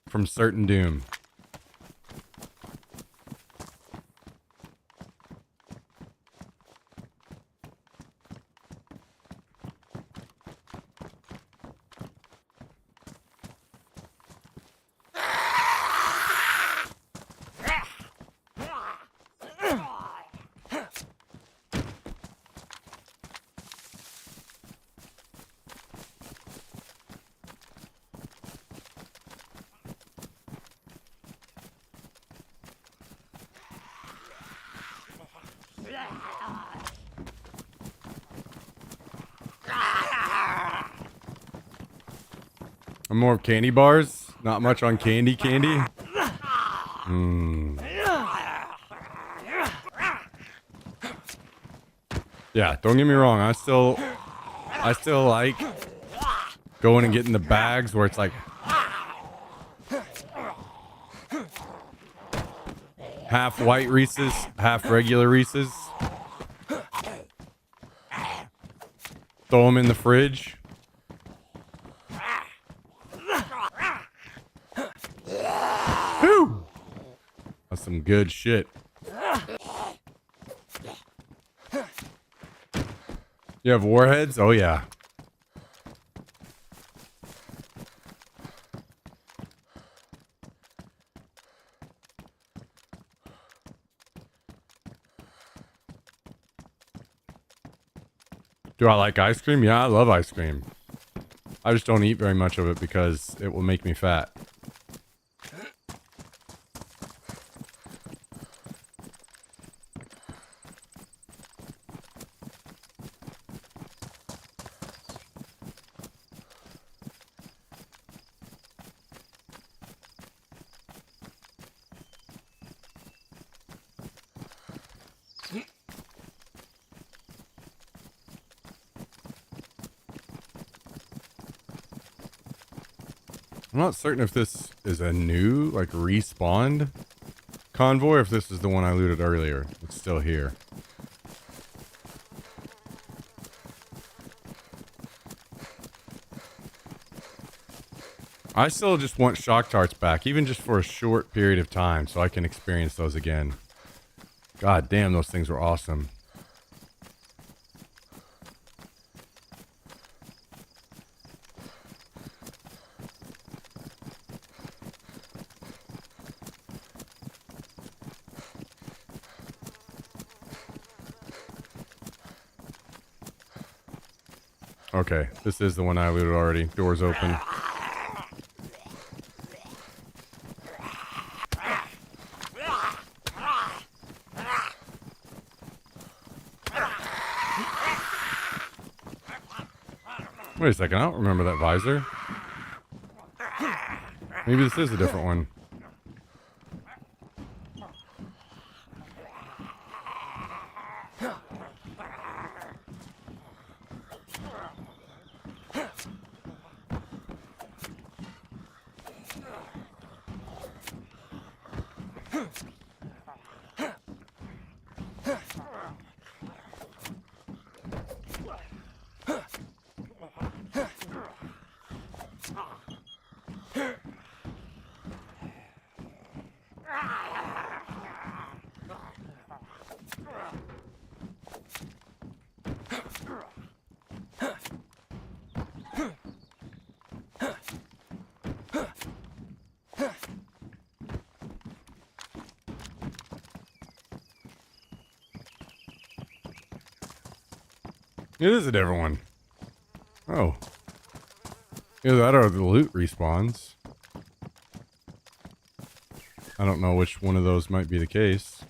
from certain doom. I'm more of candy bars. Not much on candy. Yeah, don't get me wrong. I still like going and getting the bags where it's like half white Reese's, half regular Reese's. Throw them in the fridge. Whew. That's some good shit. You have warheads? Oh yeah. Do I like ice cream? Yeah, I love ice cream. I just don't eat very much of it because it will make me fat. I'm not certain if this is a new, like, respawned convoy, or if this is the one I looted earlier. It's still here. I still just want shock tarts back, even just for a short period of time, so I can experience those again. God damn, those things were awesome. Okay, this is the one I looted already. Doors open. Wait a second, I don't remember that visor. Maybe this is a different one. It is a different one. Oh. Either that or the loot respawns. I don't know which one of those might be the case.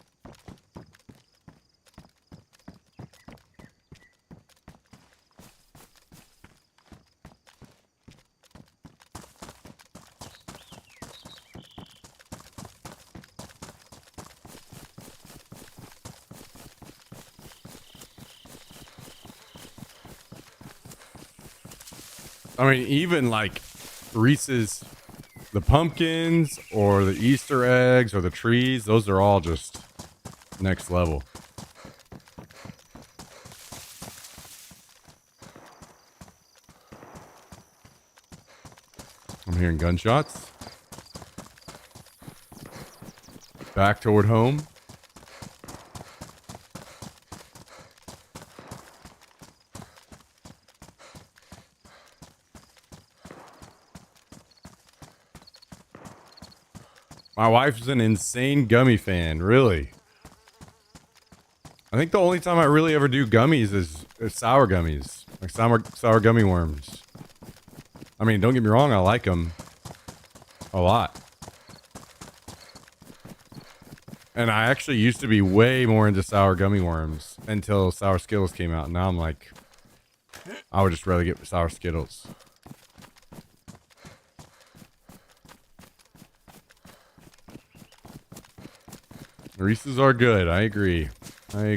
I mean, even like Reese's, the pumpkins or the Easter eggs or the trees, those are all just next level. I'm hearing gunshots. Back toward home. My wife's an insane gummy fan, really. I think the only time I really ever do gummies is sour gummies. Like sour gummy worms. I mean, don't get me wrong, I like them a lot. And I actually used to be way more into sour gummy worms until sour Skittles came out. And now I'm like, I would just rather get sour Skittles. Reese's are good. I agree. And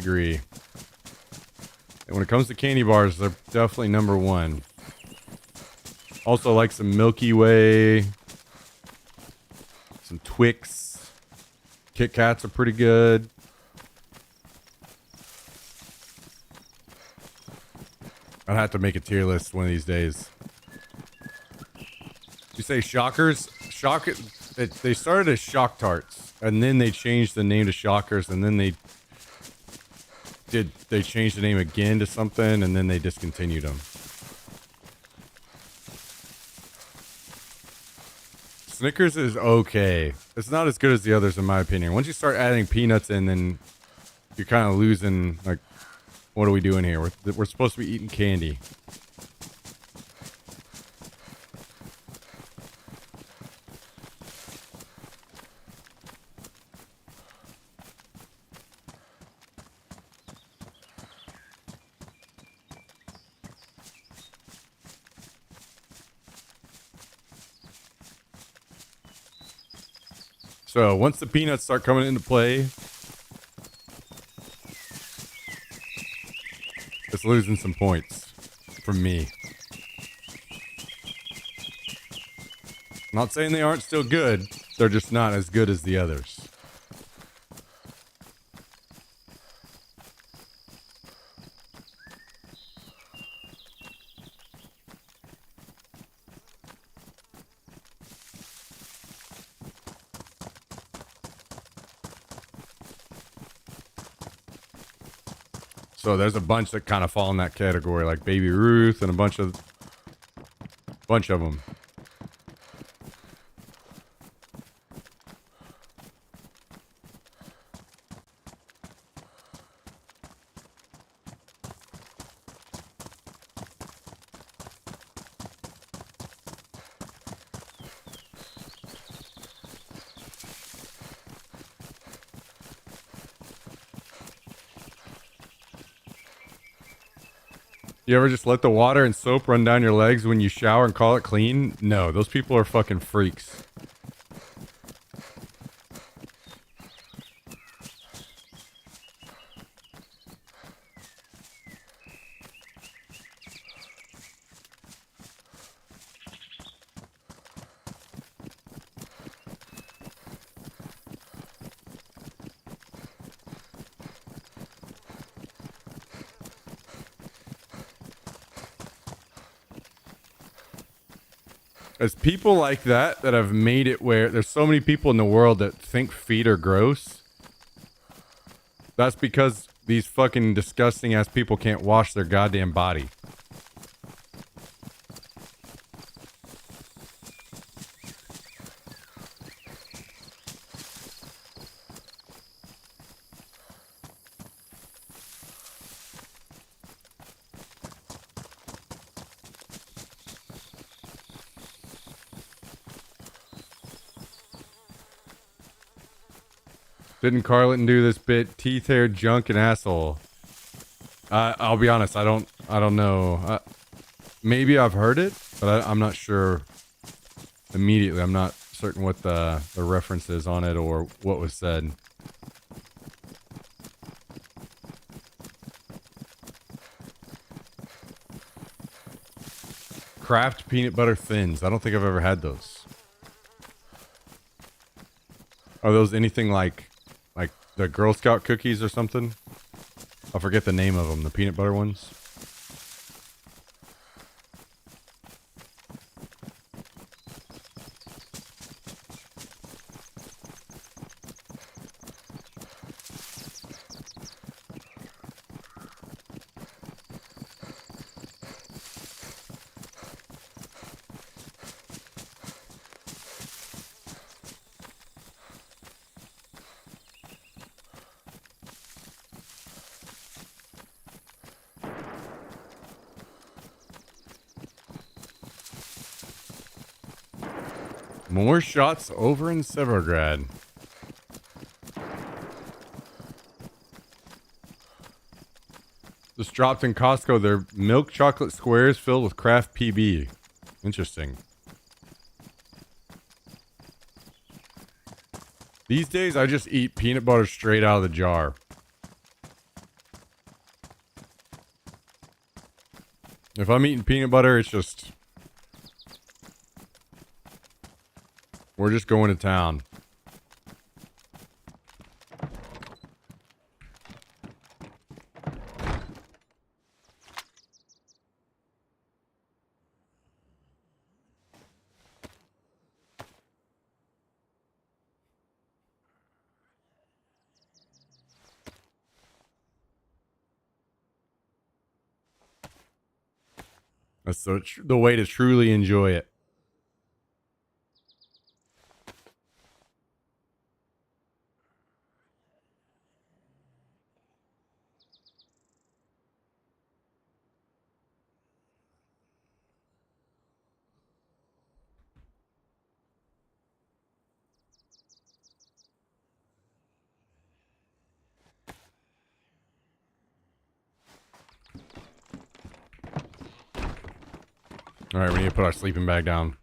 when it comes to candy bars, they're definitely number one. Also like some Milky Way, some Twix. Kit Kats are pretty good. I'd have to make a tier list one of these days. You say Shockers? They started as Shock Tarts, and then they changed the name to Shockers, and then they changed the name again to something, and then they discontinued them. Snickers is okay. It's not as good as the others, in my opinion. Once you start adding peanuts in, then you're kind of losing, like, what are we doing here? We're supposed to be eating candy. So once the peanuts start coming into play, it's losing some points from me. Not saying they aren't still good, they're just not as good as the others. So there's a bunch that kind of fall in that category, like Baby Ruth and a bunch of them. You ever just let the water and soap run down your legs when you shower and call it clean? No, those people are fucking freaks. As people like that have made it where there's so many people in the world that think feet are gross. That's because these fucking disgusting ass people can't wash their goddamn body. Didn't Carlton do this bit? Teeth, hair, junk, and asshole. I'll be honest. I don't know. Maybe I've heard it, but I'm not sure immediately. I'm not certain what the reference is on it or what was said. Kraft peanut butter thins. I don't think I've ever had those. Are those anything like the Girl Scout cookies or something? I forget the name of them, the peanut butter ones. More shots over in Severgrad. Just dropped in Costco. They're milk chocolate squares filled with Kraft PB. Interesting. These days, I just eat peanut butter straight out of the jar. If I'm eating peanut butter, it's just... We're just going to town. That's the way to truly enjoy it. All right, we need to put our sleeping bag down.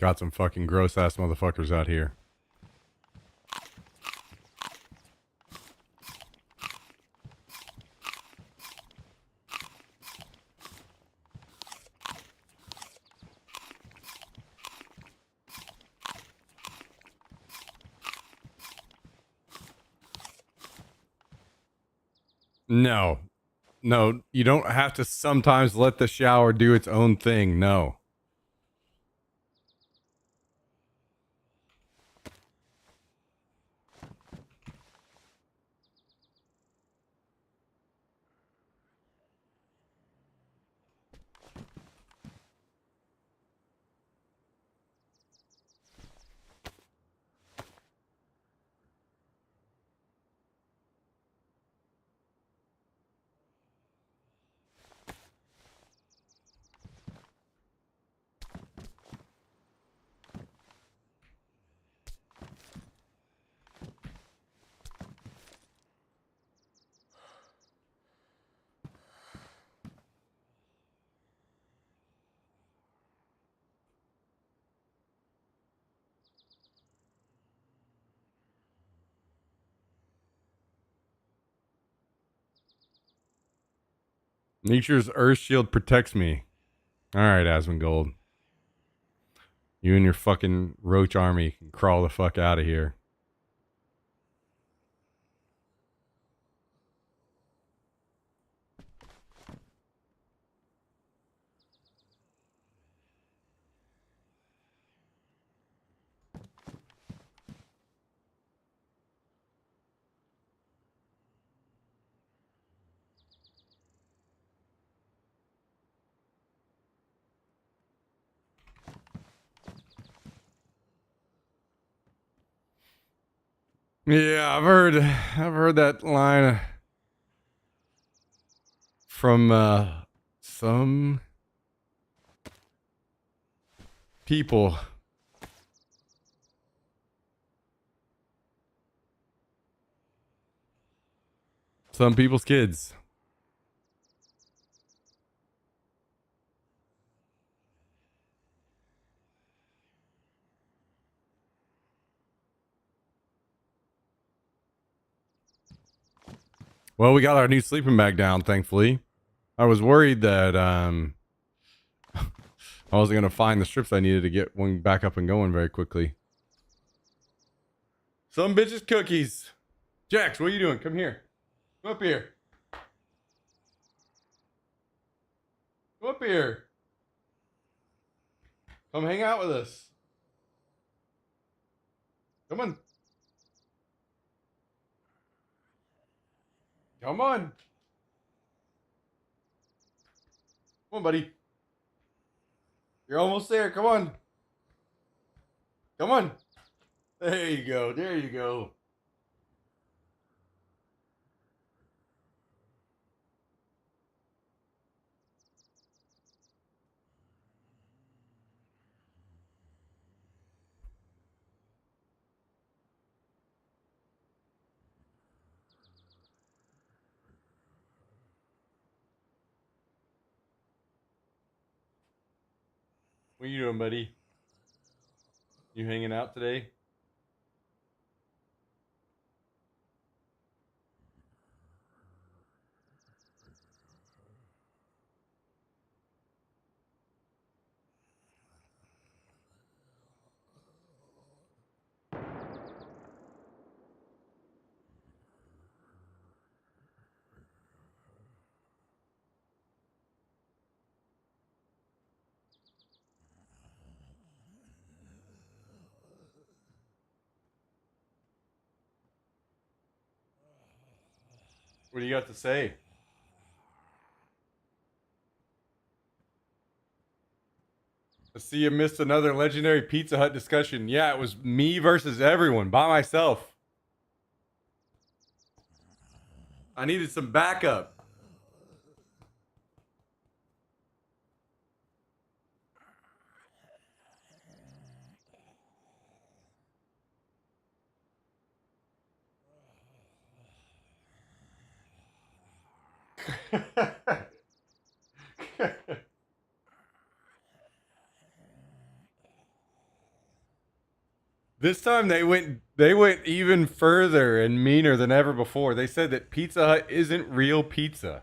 Got some fucking gross ass motherfuckers out here. No. No, you don't have to sometimes let the shower do its own thing. No. Nature's Earth Shield protects me. All right, Asmongold. You and your fucking roach army can crawl the fuck out of here. Yeah, I've heard that line from some people. Some people's kids. Well, we got our new sleeping bag down, thankfully. I was worried that I wasn't gonna find the strips I needed to get one back up and going very quickly. Some bitches cookies. Jax, what are you doing? Come here. Come up here. Come up here. Come hang out with us. Come on. Come on. Come on, buddy. You're almost there. Come on. Come on. There you go. There you go. What you doing, buddy? You hanging out today? What do you got to say? I see you missed another legendary Pizza Hut discussion. Yeah, it was me versus everyone by myself. I needed some backup. This time they went even further and meaner than ever before. They said that Pizza Hut isn't real pizza.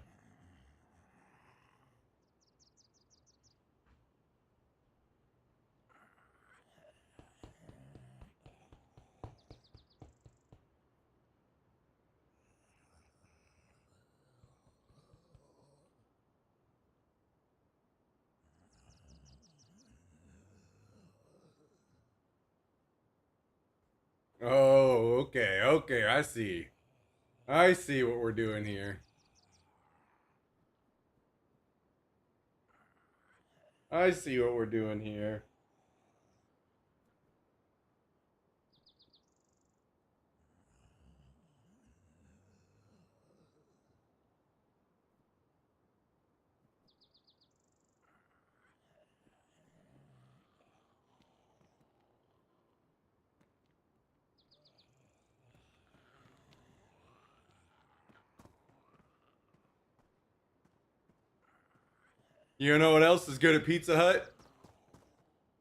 Oh, okay, okay, I see. I see what we're doing here. I see what we're doing here. You know what else is good at Pizza Hut?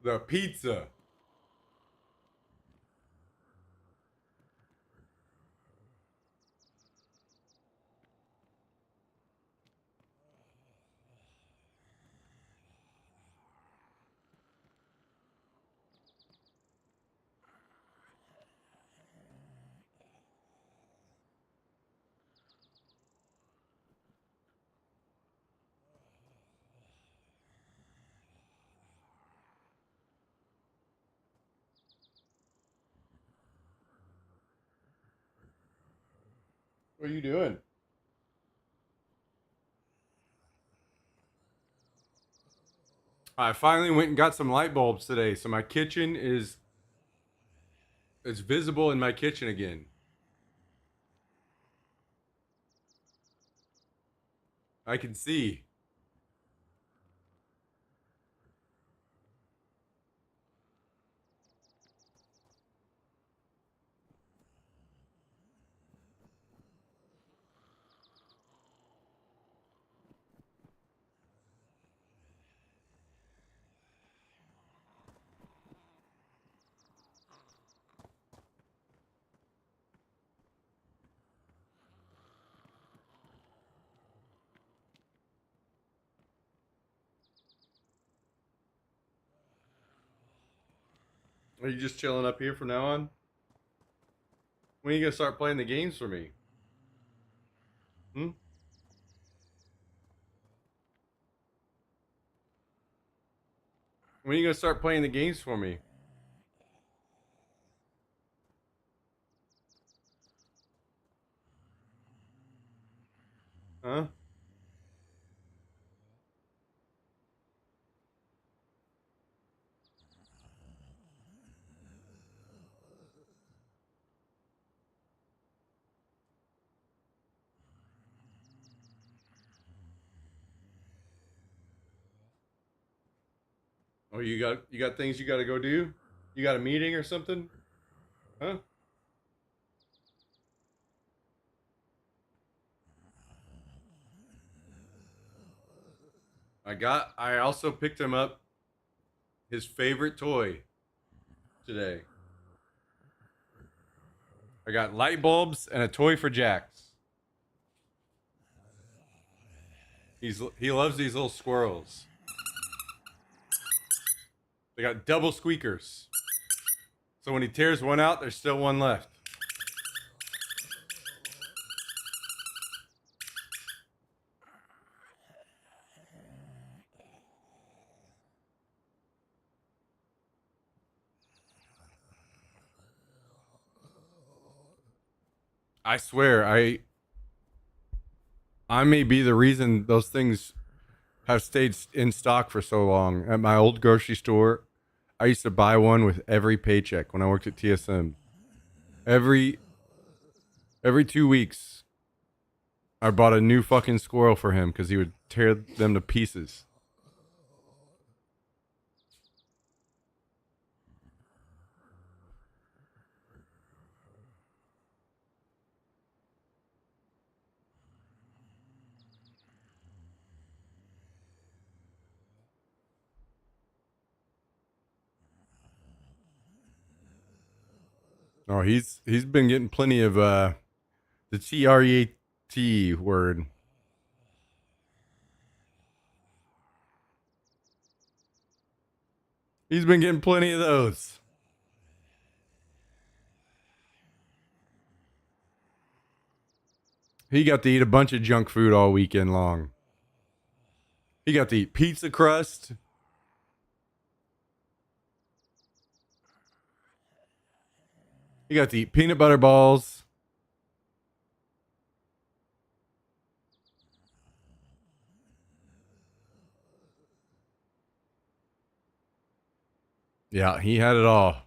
The pizza. What are you doing? I finally went and got some light bulbs today, so my kitchen is it's visible in my kitchen again. I can see. Are you just chilling up here from now on? When are you gonna start playing the games for me? Hmm? When are you gonna start playing the games for me? Huh? Oh, you got things you got to go do? You got a meeting or something? Huh? I also picked him up his favorite toy today. I got light bulbs and a toy for Jax. He loves these little squirrels. They got double squeakers. So when he tears one out, there's still one left. I swear, I may be the reason those things have stayed in stock for so long. At my old grocery store, I used to buy one with every paycheck when I worked at TSM. Every 2 weeks, I bought a new fucking squirrel for him because he would tear them to pieces. Oh, he's been getting plenty of the TREAT word. He's been getting plenty of those. He got to eat a bunch of junk food all weekend long. He got to eat pizza crust. He got to eat peanut butter balls. Yeah, he had it all.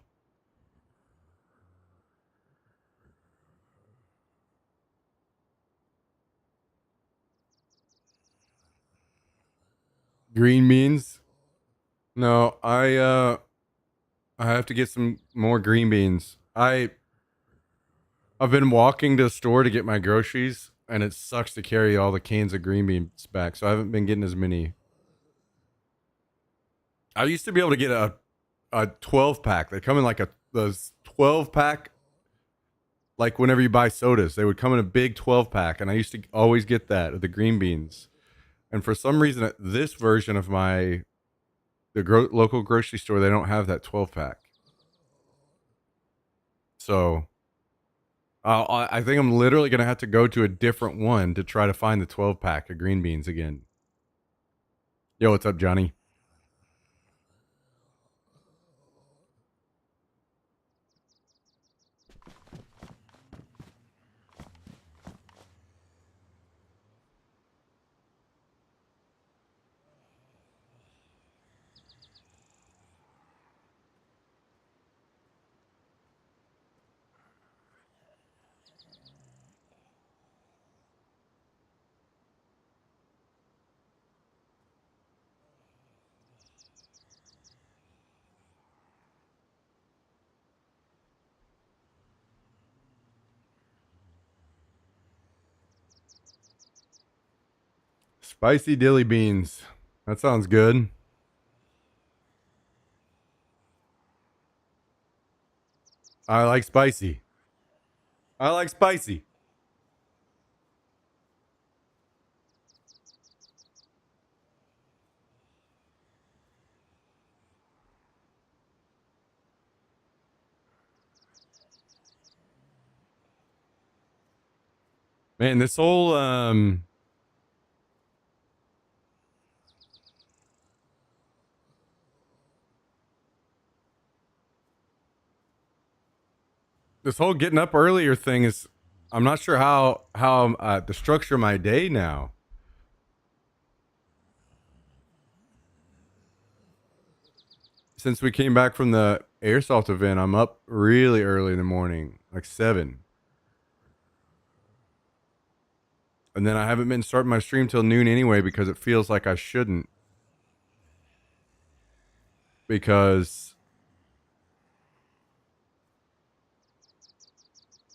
Green beans? No, I have to get some more green beans. I've been walking to the store to get my groceries, and it sucks to carry all the cans of green beans back, so I haven't been getting as many. I used to be able to get a 12 pack. They come in like those 12 pack, like whenever you buy sodas, they would come in a big 12 pack, and I used to always get that, the green beans. And for some reason, at this version of local grocery store, they don't have that 12 pack. So I think I'm literally going to have to go to a different one to try to find the 12 pack of green beans again. Yo, what's up, Johnny? Spicy dilly beans. That sounds good. I like spicy. I like spicy. Man, this whole this whole getting up earlier thing is, I'm not sure how the structure of my day now. Since we came back from the airsoft event, I'm up really early in the morning, like 7. And then I haven't been starting my stream till noon anyway because it feels like I shouldn't. Because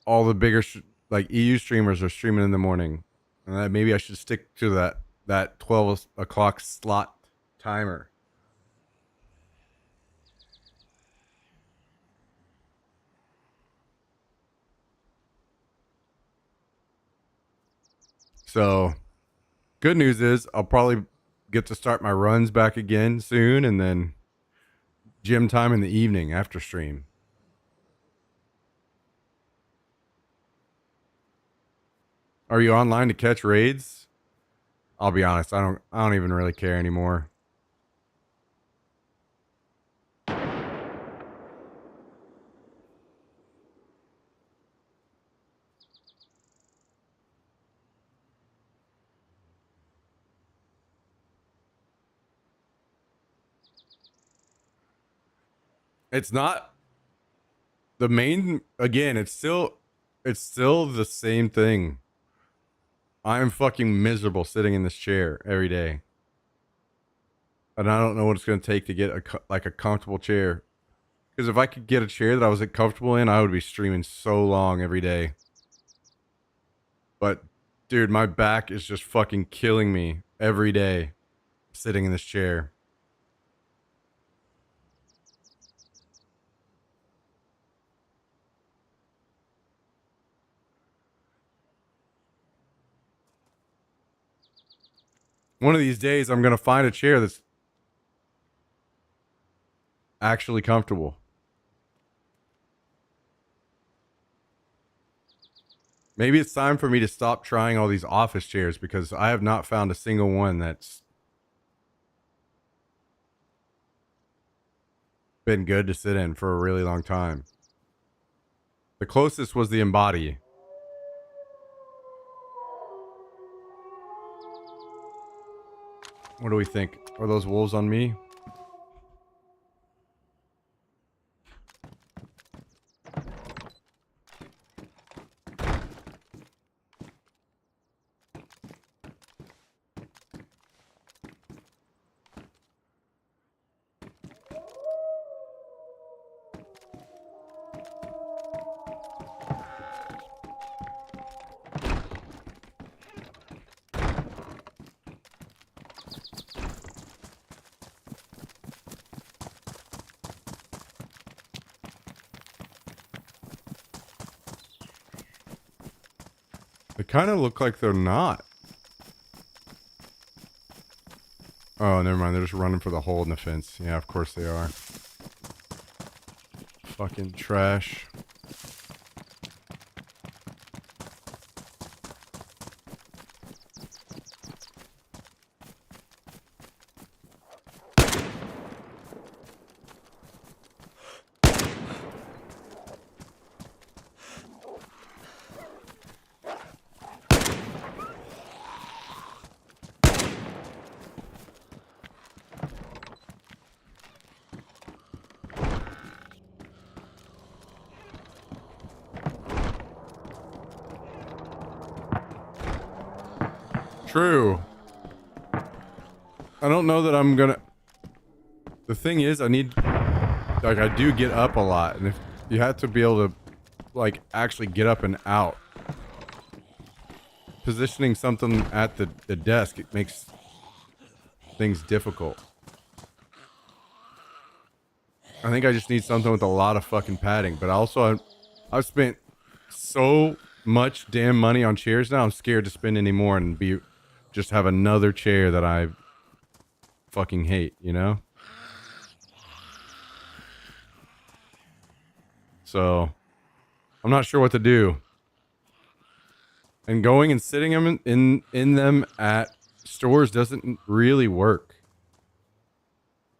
all the bigger like EU streamers are streaming in the morning. And maybe I should stick to that 12 o'clock slot timer. So, good news is I'll probably get to start my runs back again soon, and then gym time in the evening after stream. Are you online to catch raids? I'll be honest, I don't even really care anymore. It's not the main, again, it's still the same thing. I'm fucking miserable sitting in this chair every day. And I don't know what it's going to take to get a comfortable chair. Because if I could get a chair that I was comfortable in, I would be streaming so long every day. But dude, my back is just fucking killing me every day sitting in this chair. One of these days, I'm going to find a chair that's actually comfortable. Maybe it's time for me to stop trying all these office chairs because I have not found a single one that's been good to sit in for a really long time. The closest was the Embody. What do we think? Are those wolves on me? They kind of look like they're not. Oh, never mind. They're just running for the hole in the fence. Yeah, of course they are. Fucking trash. True. I don't know that I'm gonna... The thing is, I need... Like, I do get up a lot. And if you have to be able to, like, actually get up and out. Positioning something at the desk, it makes things difficult. I think I just need something with a lot of fucking padding. But also, I've spent so much damn money on chairs now, I'm scared to spend any more and just have another chair that I fucking hate, you know? So, I'm not sure what to do. And going and sitting them in them at stores doesn't really work.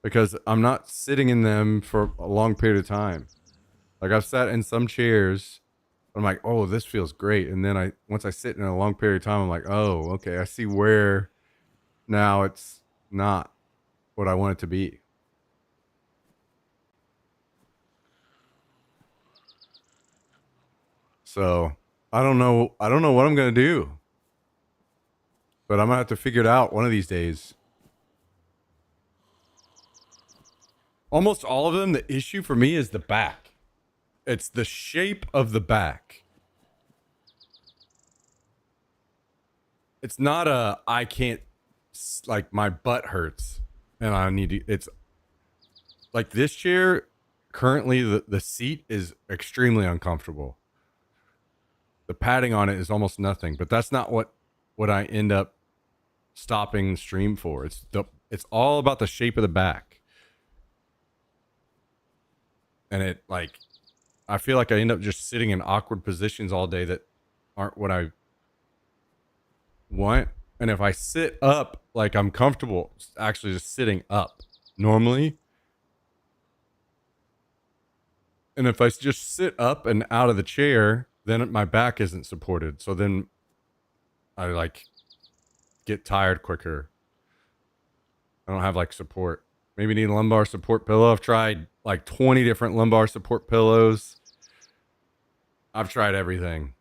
Because I'm not sitting in them for a long period of time. Like I've sat in some chairs, I'm like, oh, this feels great. And then once I sit in a long period of time, I'm like, oh, okay, I see where now it's not what I want it to be. So I don't know what I'm gonna do. But I'm gonna have to figure it out one of these days. Almost all of them, the issue for me is the back. It's the shape of the back. It's not I can't, like my butt hurts and I need to, it's like this chair currently the seat is extremely uncomfortable. The padding on it is almost nothing, but that's not what I end up stopping stream for. It's all about the shape of the back. And it like, I feel like I end up just sitting in awkward positions all day that aren't what I want. And if I sit up, like I'm comfortable actually just sitting up normally. And if I just sit up and out of the chair, then my back isn't supported. So then I like get tired quicker. I don't have like support. Maybe need a lumbar support pillow. I've tried like 20 different lumbar support pillows. I've tried everything.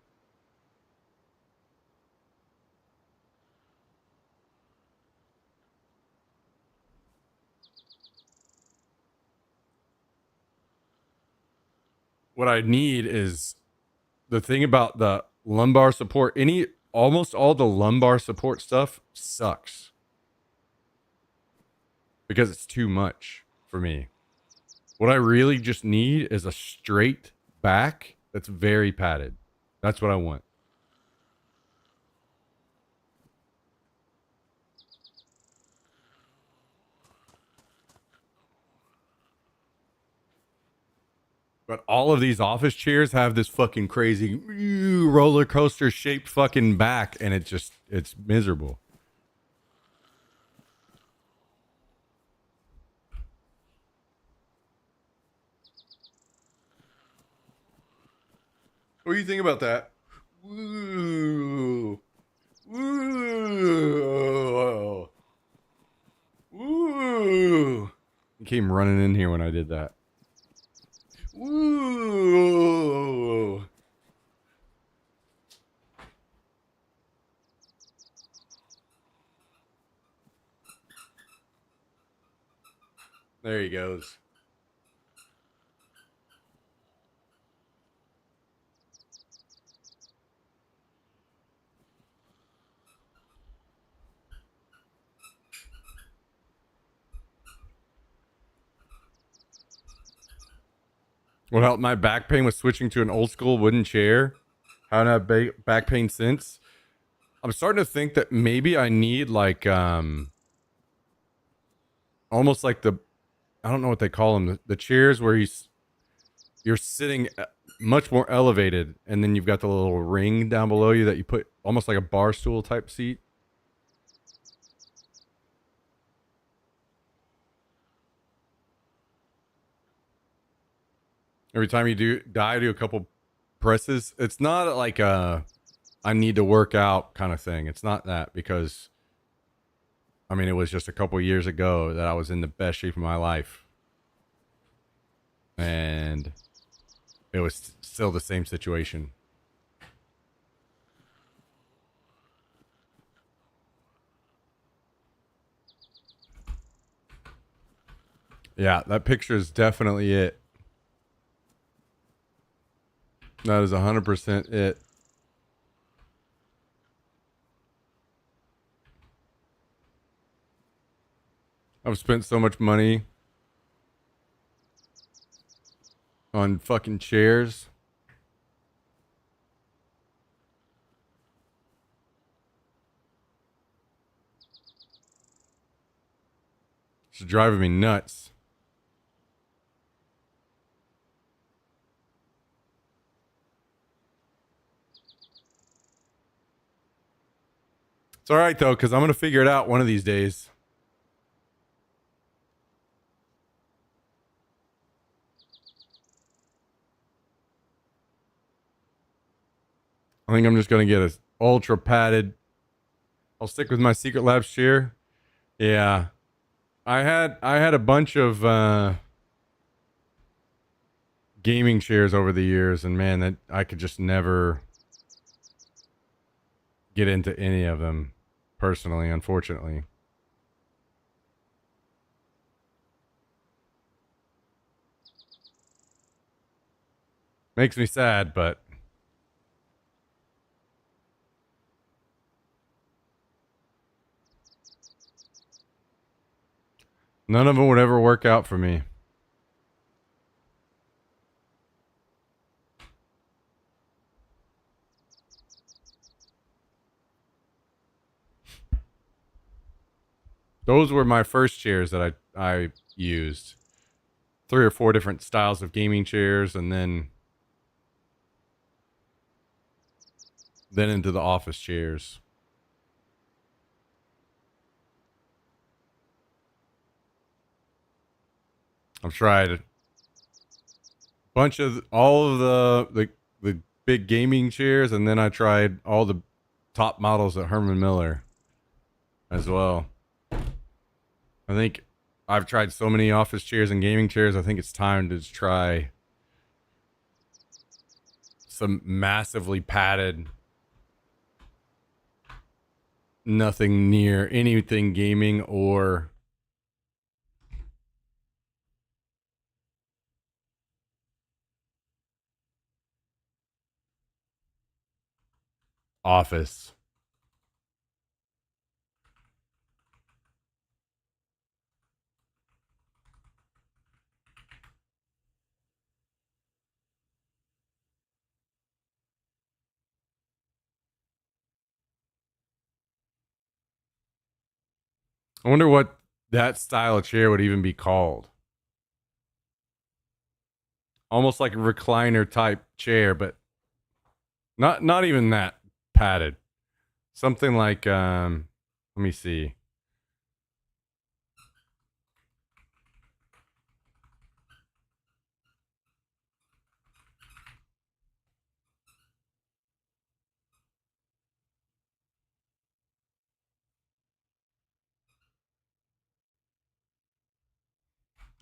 What I need is the thing about the lumbar support. Almost all the lumbar support stuff sucks because it's too much for me. What I really just need is a straight back that's very padded. That's what I want. But all of these office chairs have this fucking crazy roller coaster shaped fucking back, and it's miserable. What do you think about that? Woo. Woo. Woo. He came running in here when I did that. Woo. There he goes. What helped my back pain was switching to an old school wooden chair. Haven't had back pain since. I'm starting to think that maybe I need like almost like I don't know what they call them, the chairs where you're sitting much more elevated, and then you've got the little ring down below you that you put almost like a bar stool type seat. Every time you do a couple presses. It's not like I need to work out kind of thing. It's not that, because I mean, it was just a couple years ago that I was in the best shape of my life. And it was still the same situation. Yeah, that picture is definitely it. That is 100% it. I've spent so much money on fucking chairs. It's driving me nuts. It's all right though, because I'm gonna figure it out one of these days. I think I'm just gonna get a ultra padded. I'll stick with my Secret Labs chair. Yeah, I had a bunch of gaming chairs over the years, and man, that I could just never get into any of them personally, unfortunately. Makes me sad, but none of them would ever work out for me. Those were my first chairs that I used. 3 or 4 different styles of gaming chairs, and then into the office chairs. I've tried a bunch of all of the big gaming chairs, and then I tried all the top models at Herman Miller as well. I think I've tried so many office chairs and gaming chairs. I think it's time to try some massively padded, nothing near anything gaming or office. I wonder what that style of chair would even be called. Almost like a recliner type chair, but not even that padded. Something like let me see.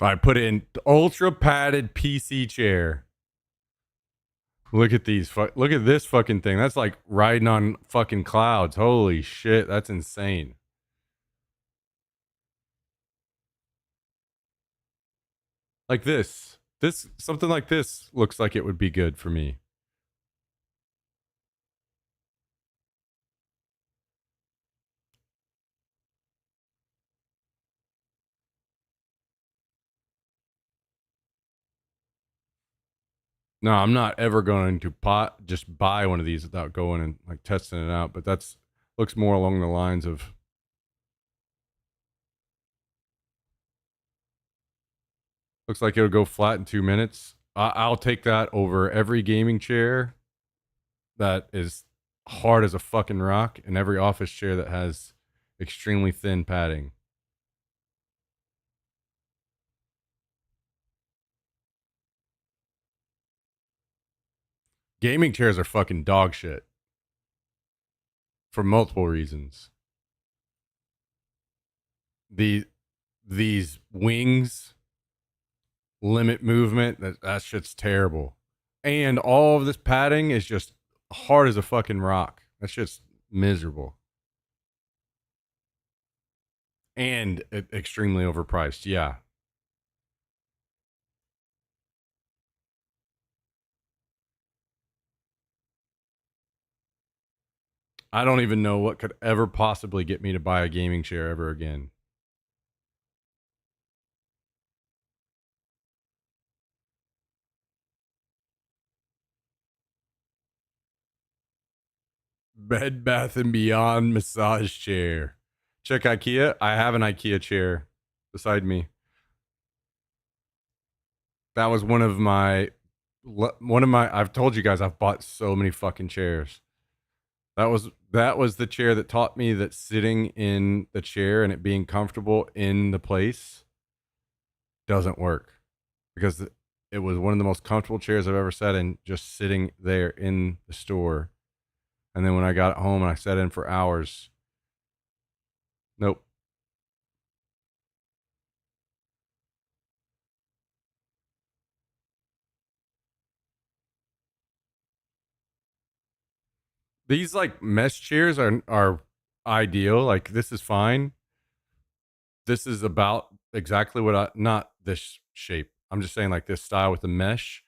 I put in ultra padded PC chair. Look at these. Look at this fucking thing. That's like riding on fucking clouds. Holy shit, that's insane. Like this. Something like this looks like it would be good for me. No, I'm not ever going to just buy one of these without going and like testing it out. But that's looks more along the lines of looks like it'll go flat in 2 minutes. I'll take that over every gaming chair that is hard as a fucking rock and every office chair that has extremely thin padding. Gaming chairs are fucking dog shit for multiple reasons. These wings limit movement. That shit's terrible. And all of this padding is just hard as a fucking rock. That shit's miserable. And extremely overpriced. Yeah. I don't even know what could ever possibly get me to buy a gaming chair ever again. Bed Bath and Beyond massage chair. Check IKEA. I have an IKEA chair beside me. That was one of my I've told you guys I've bought so many fucking chairs. That was the chair that taught me that sitting in the chair and it being comfortable in the place doesn't work, because it was one of the most comfortable chairs I've ever sat in, just sitting there in the store. And then when I got home and I sat in for hours, nope. These like mesh chairs are ideal. Like this is fine. This is about exactly what I, not this shape. I'm just saying like this style with the mesh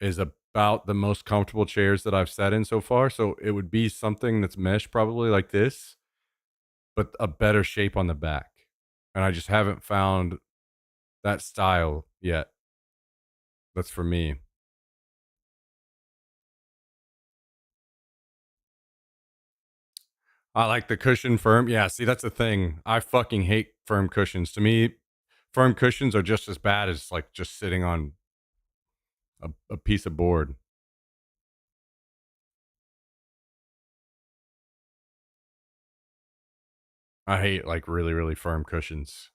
is about the most comfortable chairs that I've sat in so far. So it would be something that's mesh, probably like this, but a better shape on the back. And I just haven't found that style yet. That's for me. I like the cushion firm. Yeah, see, that's the thing. I fucking hate firm cushions. To me, firm cushions are just as bad as like just sitting on a piece of board. I hate like really, really firm cushions.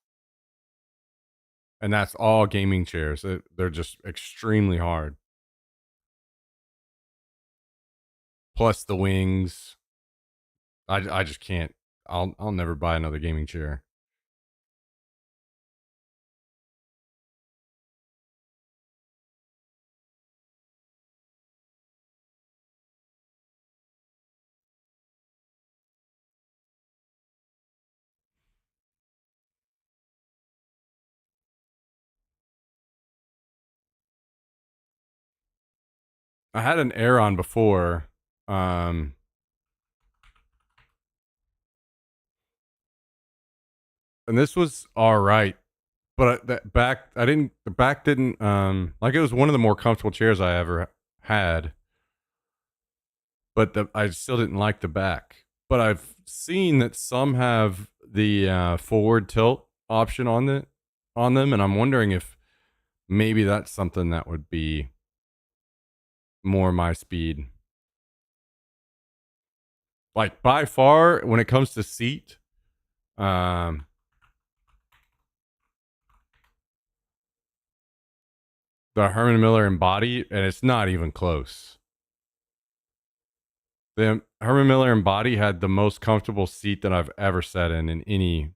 And that's all gaming chairs. They're just extremely hard. Plus the wings. I just can't. I'll never buy another gaming chair. I had an Aeron before. Um, and this was all right, but that back, the back didn't, like it was one of the more comfortable chairs I ever had, but I still didn't like the back. But I've seen that some have the forward tilt option on them, and I'm wondering if maybe that's something that would be more my speed. Like by far, when it comes to seat, um, the Herman Miller Embody, and it's not even close. The Herman Miller Embody had the most comfortable seat that I've ever sat in any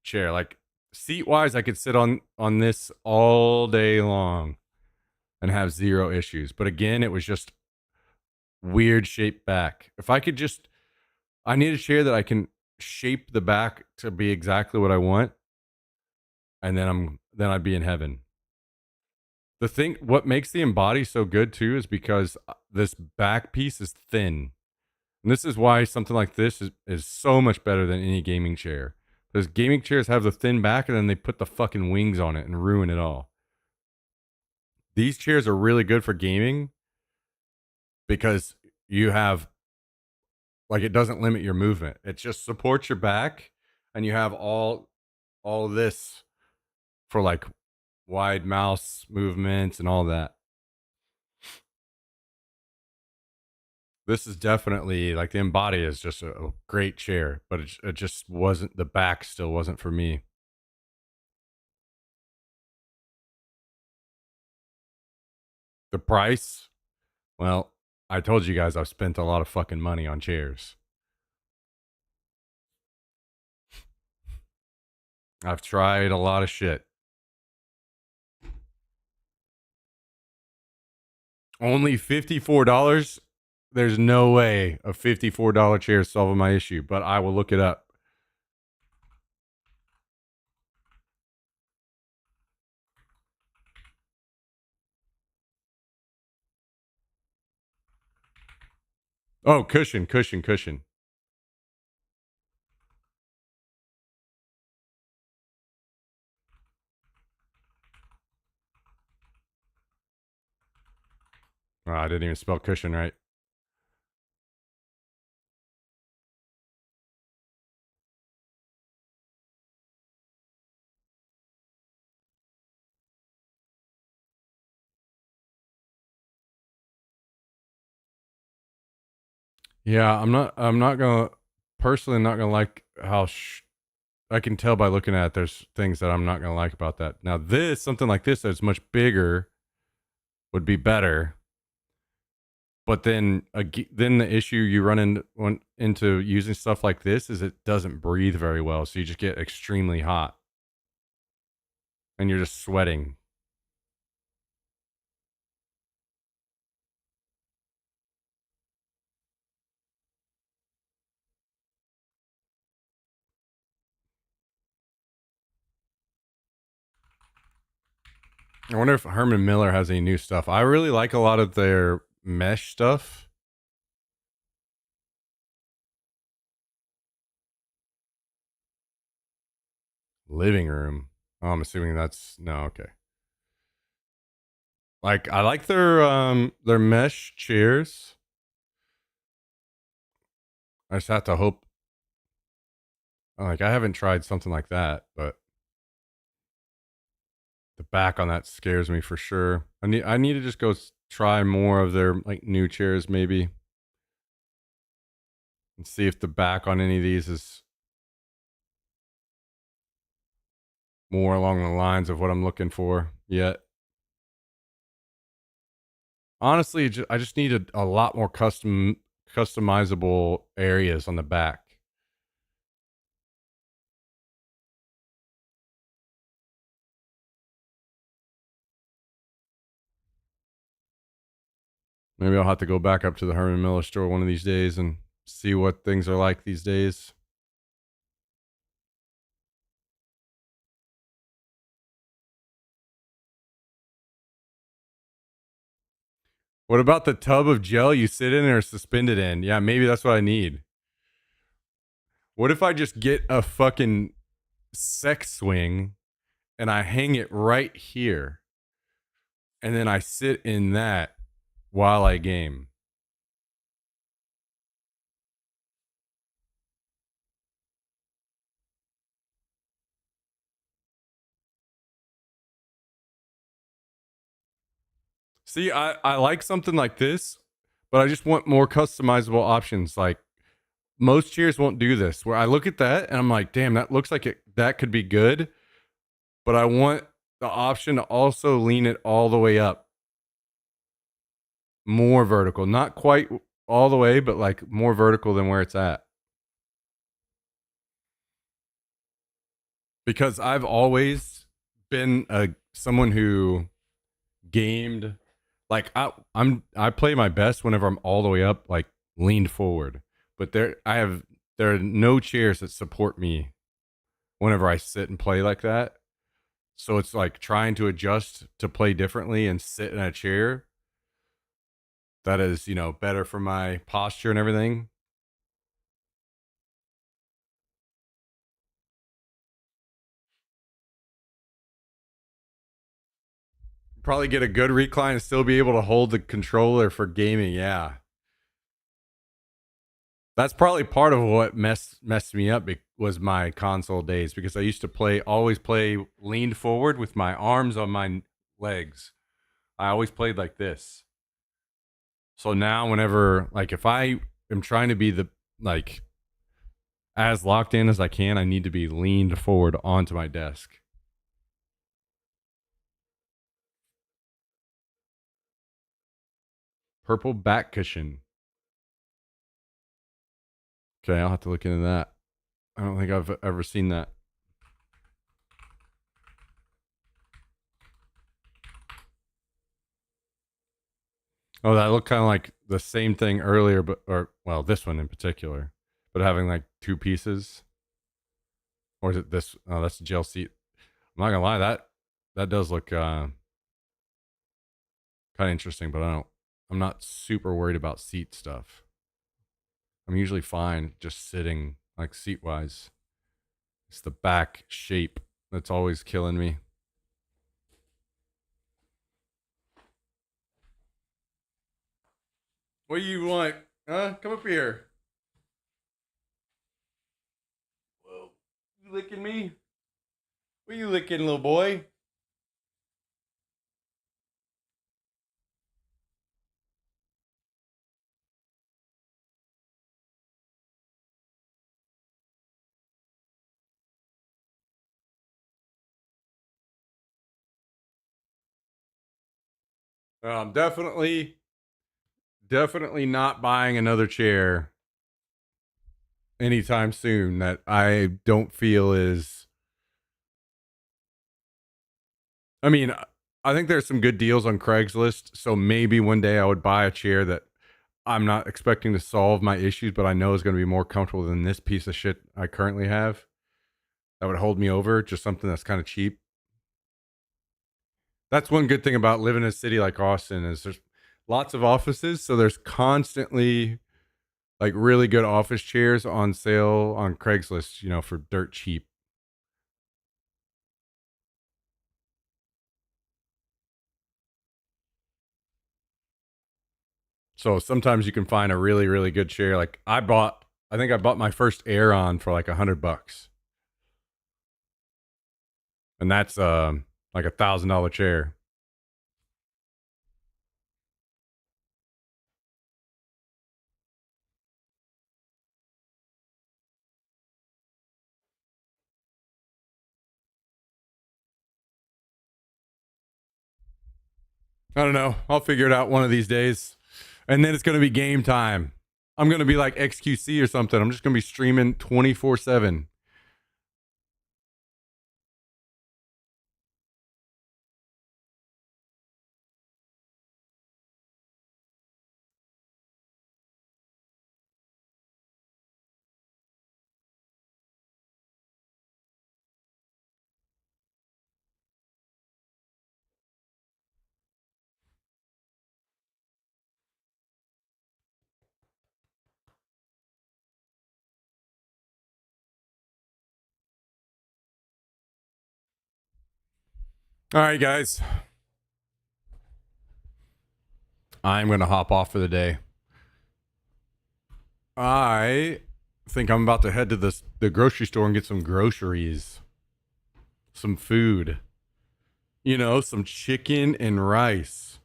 chair. Like seat wise, I could sit on this all day long and have zero issues. But again, it was just weird shaped back. If I could just, I need a chair that I can shape the back to be exactly what I want, and then I'd be in heaven. The thing, what makes the Embody so good too, is because this back piece is thin. And this is why something like this is so much better than any gaming chair. Because gaming chairs have the thin back and then they put the fucking wings on it and ruin it all. These chairs are really good for gaming because you have, like, it doesn't limit your movement. It just supports your back, and you have all this for like wide mouse movements and all that. This is definitely like the Embody is just a great chair, but it just wasn't, the back still wasn't for me. The price, well, I told you guys I've spent a lot of fucking money on chairs. I've tried a lot of shit. Only $54? There's no way a $54 chair is solving my issue, but I will look it up. Oh, cushion. Oh, I didn't even spell cushion right. Yeah, I'm not gonna personally not gonna like how I can tell by looking at it, there's things that I'm not gonna like about that. Now this something like this that's much bigger would be better. But then then the issue you run into using stuff like this is it doesn't breathe very well, so you just get extremely hot and you're just sweating. I wonder if Herman Miller has any new stuff. I really like a lot of their mesh stuff. Living room. Oh, I'm assuming that's no, okay. Like I like their mesh chairs. I just have to hope like I haven't tried something like that, but the back on that scares me for sure. I need to just go try more of their like new chairs maybe and see if the back on any of these is more along the lines of what I'm looking for yet. Honestly, I just need a lot more customizable areas on the back. Maybe I'll have to go back up to the Herman Miller store one of these days and see what things are like these days. What about the tub of gel you sit in or suspended in? Yeah, maybe that's what I need. What if I just get a fucking sex swing and I hang it right here and then I sit in that while I game? See, I like something like this, but I just want more customizable options. Like most chairs won't do this, where I look at that and I'm like, damn, that looks like that could be good, but I want the option to also lean it all the way up. More vertical, not quite all the way, but like more vertical than where it's at. Because I've always been someone who gamed like I play my best whenever I'm all the way up, like leaned forward. But there are no chairs that support me whenever I sit and play like that. So it's like trying to adjust to play differently and sit in a chair that is, better for my posture and everything. Probably get a good recline and still be able to hold the controller for gaming. Yeah. That's probably part of what messed me up was my console days because I used to always play leaned forward with my arms on my legs. I always played like this. So now whenever like if I am trying to be like as locked in as I can, I need to be leaned forward onto my desk. Purple back cushion. Okay, I'll have to look into that. I don't think I've ever seen that. Oh, that looked kind of like the same thing earlier, well, this one in particular, but having like two pieces. Or is it this? Oh, that's a gel seat. I'm not gonna lie, that does look kind of interesting, but I'm not super worried about seat stuff. I'm usually fine just sitting like seat wise. It's the back shape that's always killing me. What do you want? Huh? Come up here. Whoa. You licking me? What are you licking, little boy? Definitely not buying another chair anytime soon that I don't feel is. I mean, I think there's some good deals on Craigslist, so maybe one day I would buy a chair that I'm not expecting to solve my issues, but I know is going to be more comfortable than this piece of shit I currently have. That would hold me over, just something that's kind of cheap. That's one good thing about living in a city like Austin is there's lots of offices, so there's constantly like really good office chairs on sale on Craigslist, you know, for dirt cheap. So sometimes you can find a really, really good chair. Like I think I bought my first Air on for like $100, and that's like $1,000 chair. I don't know. I'll figure it out one of these days. And then it's going to be game time. I'm going to be like XQC or something. I'm just going to be streaming 24/7. All right, guys. I'm going to hop off for the day. I think I'm about to head to the grocery store and get some groceries. Some food. You know, some chicken and rice.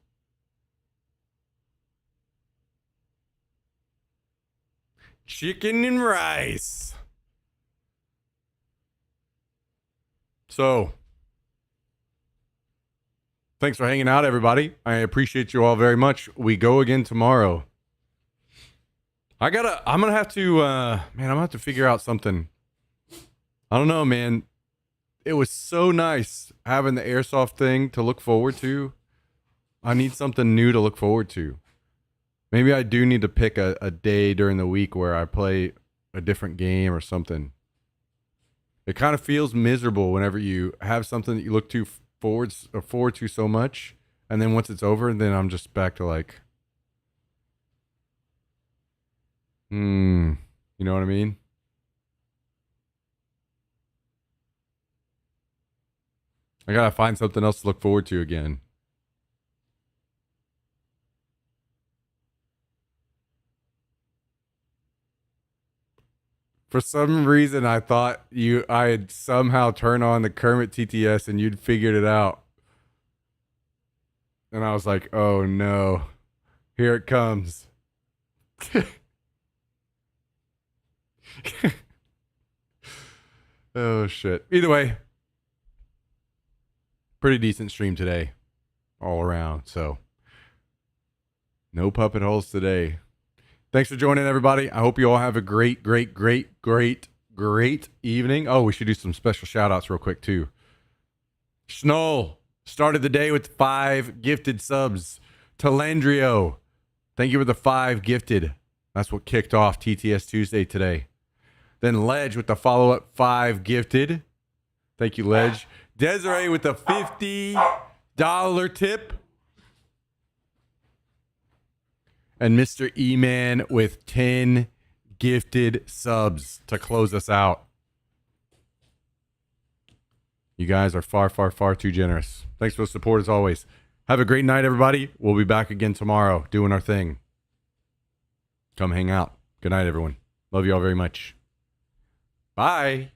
Chicken and rice. So, thanks for hanging out, everybody. I appreciate you all very much. We go again tomorrow. I'm gonna have to, man, I'm gonna have to figure out something. I don't know, man. It was so nice having the airsoft thing to look forward to. I need something new to look forward to. Maybe I do need to pick a day during the week where I play a different game or something. It kind of feels miserable whenever you have something that you look forward to so much, and then once it's over, then I'm just back to like, you know what I mean? I gotta find something else to look forward to again. For some reason, I thought I had somehow turned on the Kermit TTS and you'd figured it out. And I was like, oh no, here it comes. Oh shit. Either way, pretty decent stream today, all around. So, no puppet holes today. Thanks for joining, everybody. I hope you all have a great evening. Oh, we should do some special shout outs real quick, too. Schnoll started the day with 5 gifted subs. Talandrio, thank you for the 5 gifted. That's what kicked off TTS Tuesday today. Then Ledge with the follow-up 5 gifted. Thank you, Ledge. Desiree with the $50 tip. And Mr. E-Man with 10 gifted subs to close us out. You guys are far too generous. Thanks for the support as always. Have a great night, everybody. We'll be back again tomorrow doing our thing. Come hang out. Good night, everyone. Love you all very much. Bye.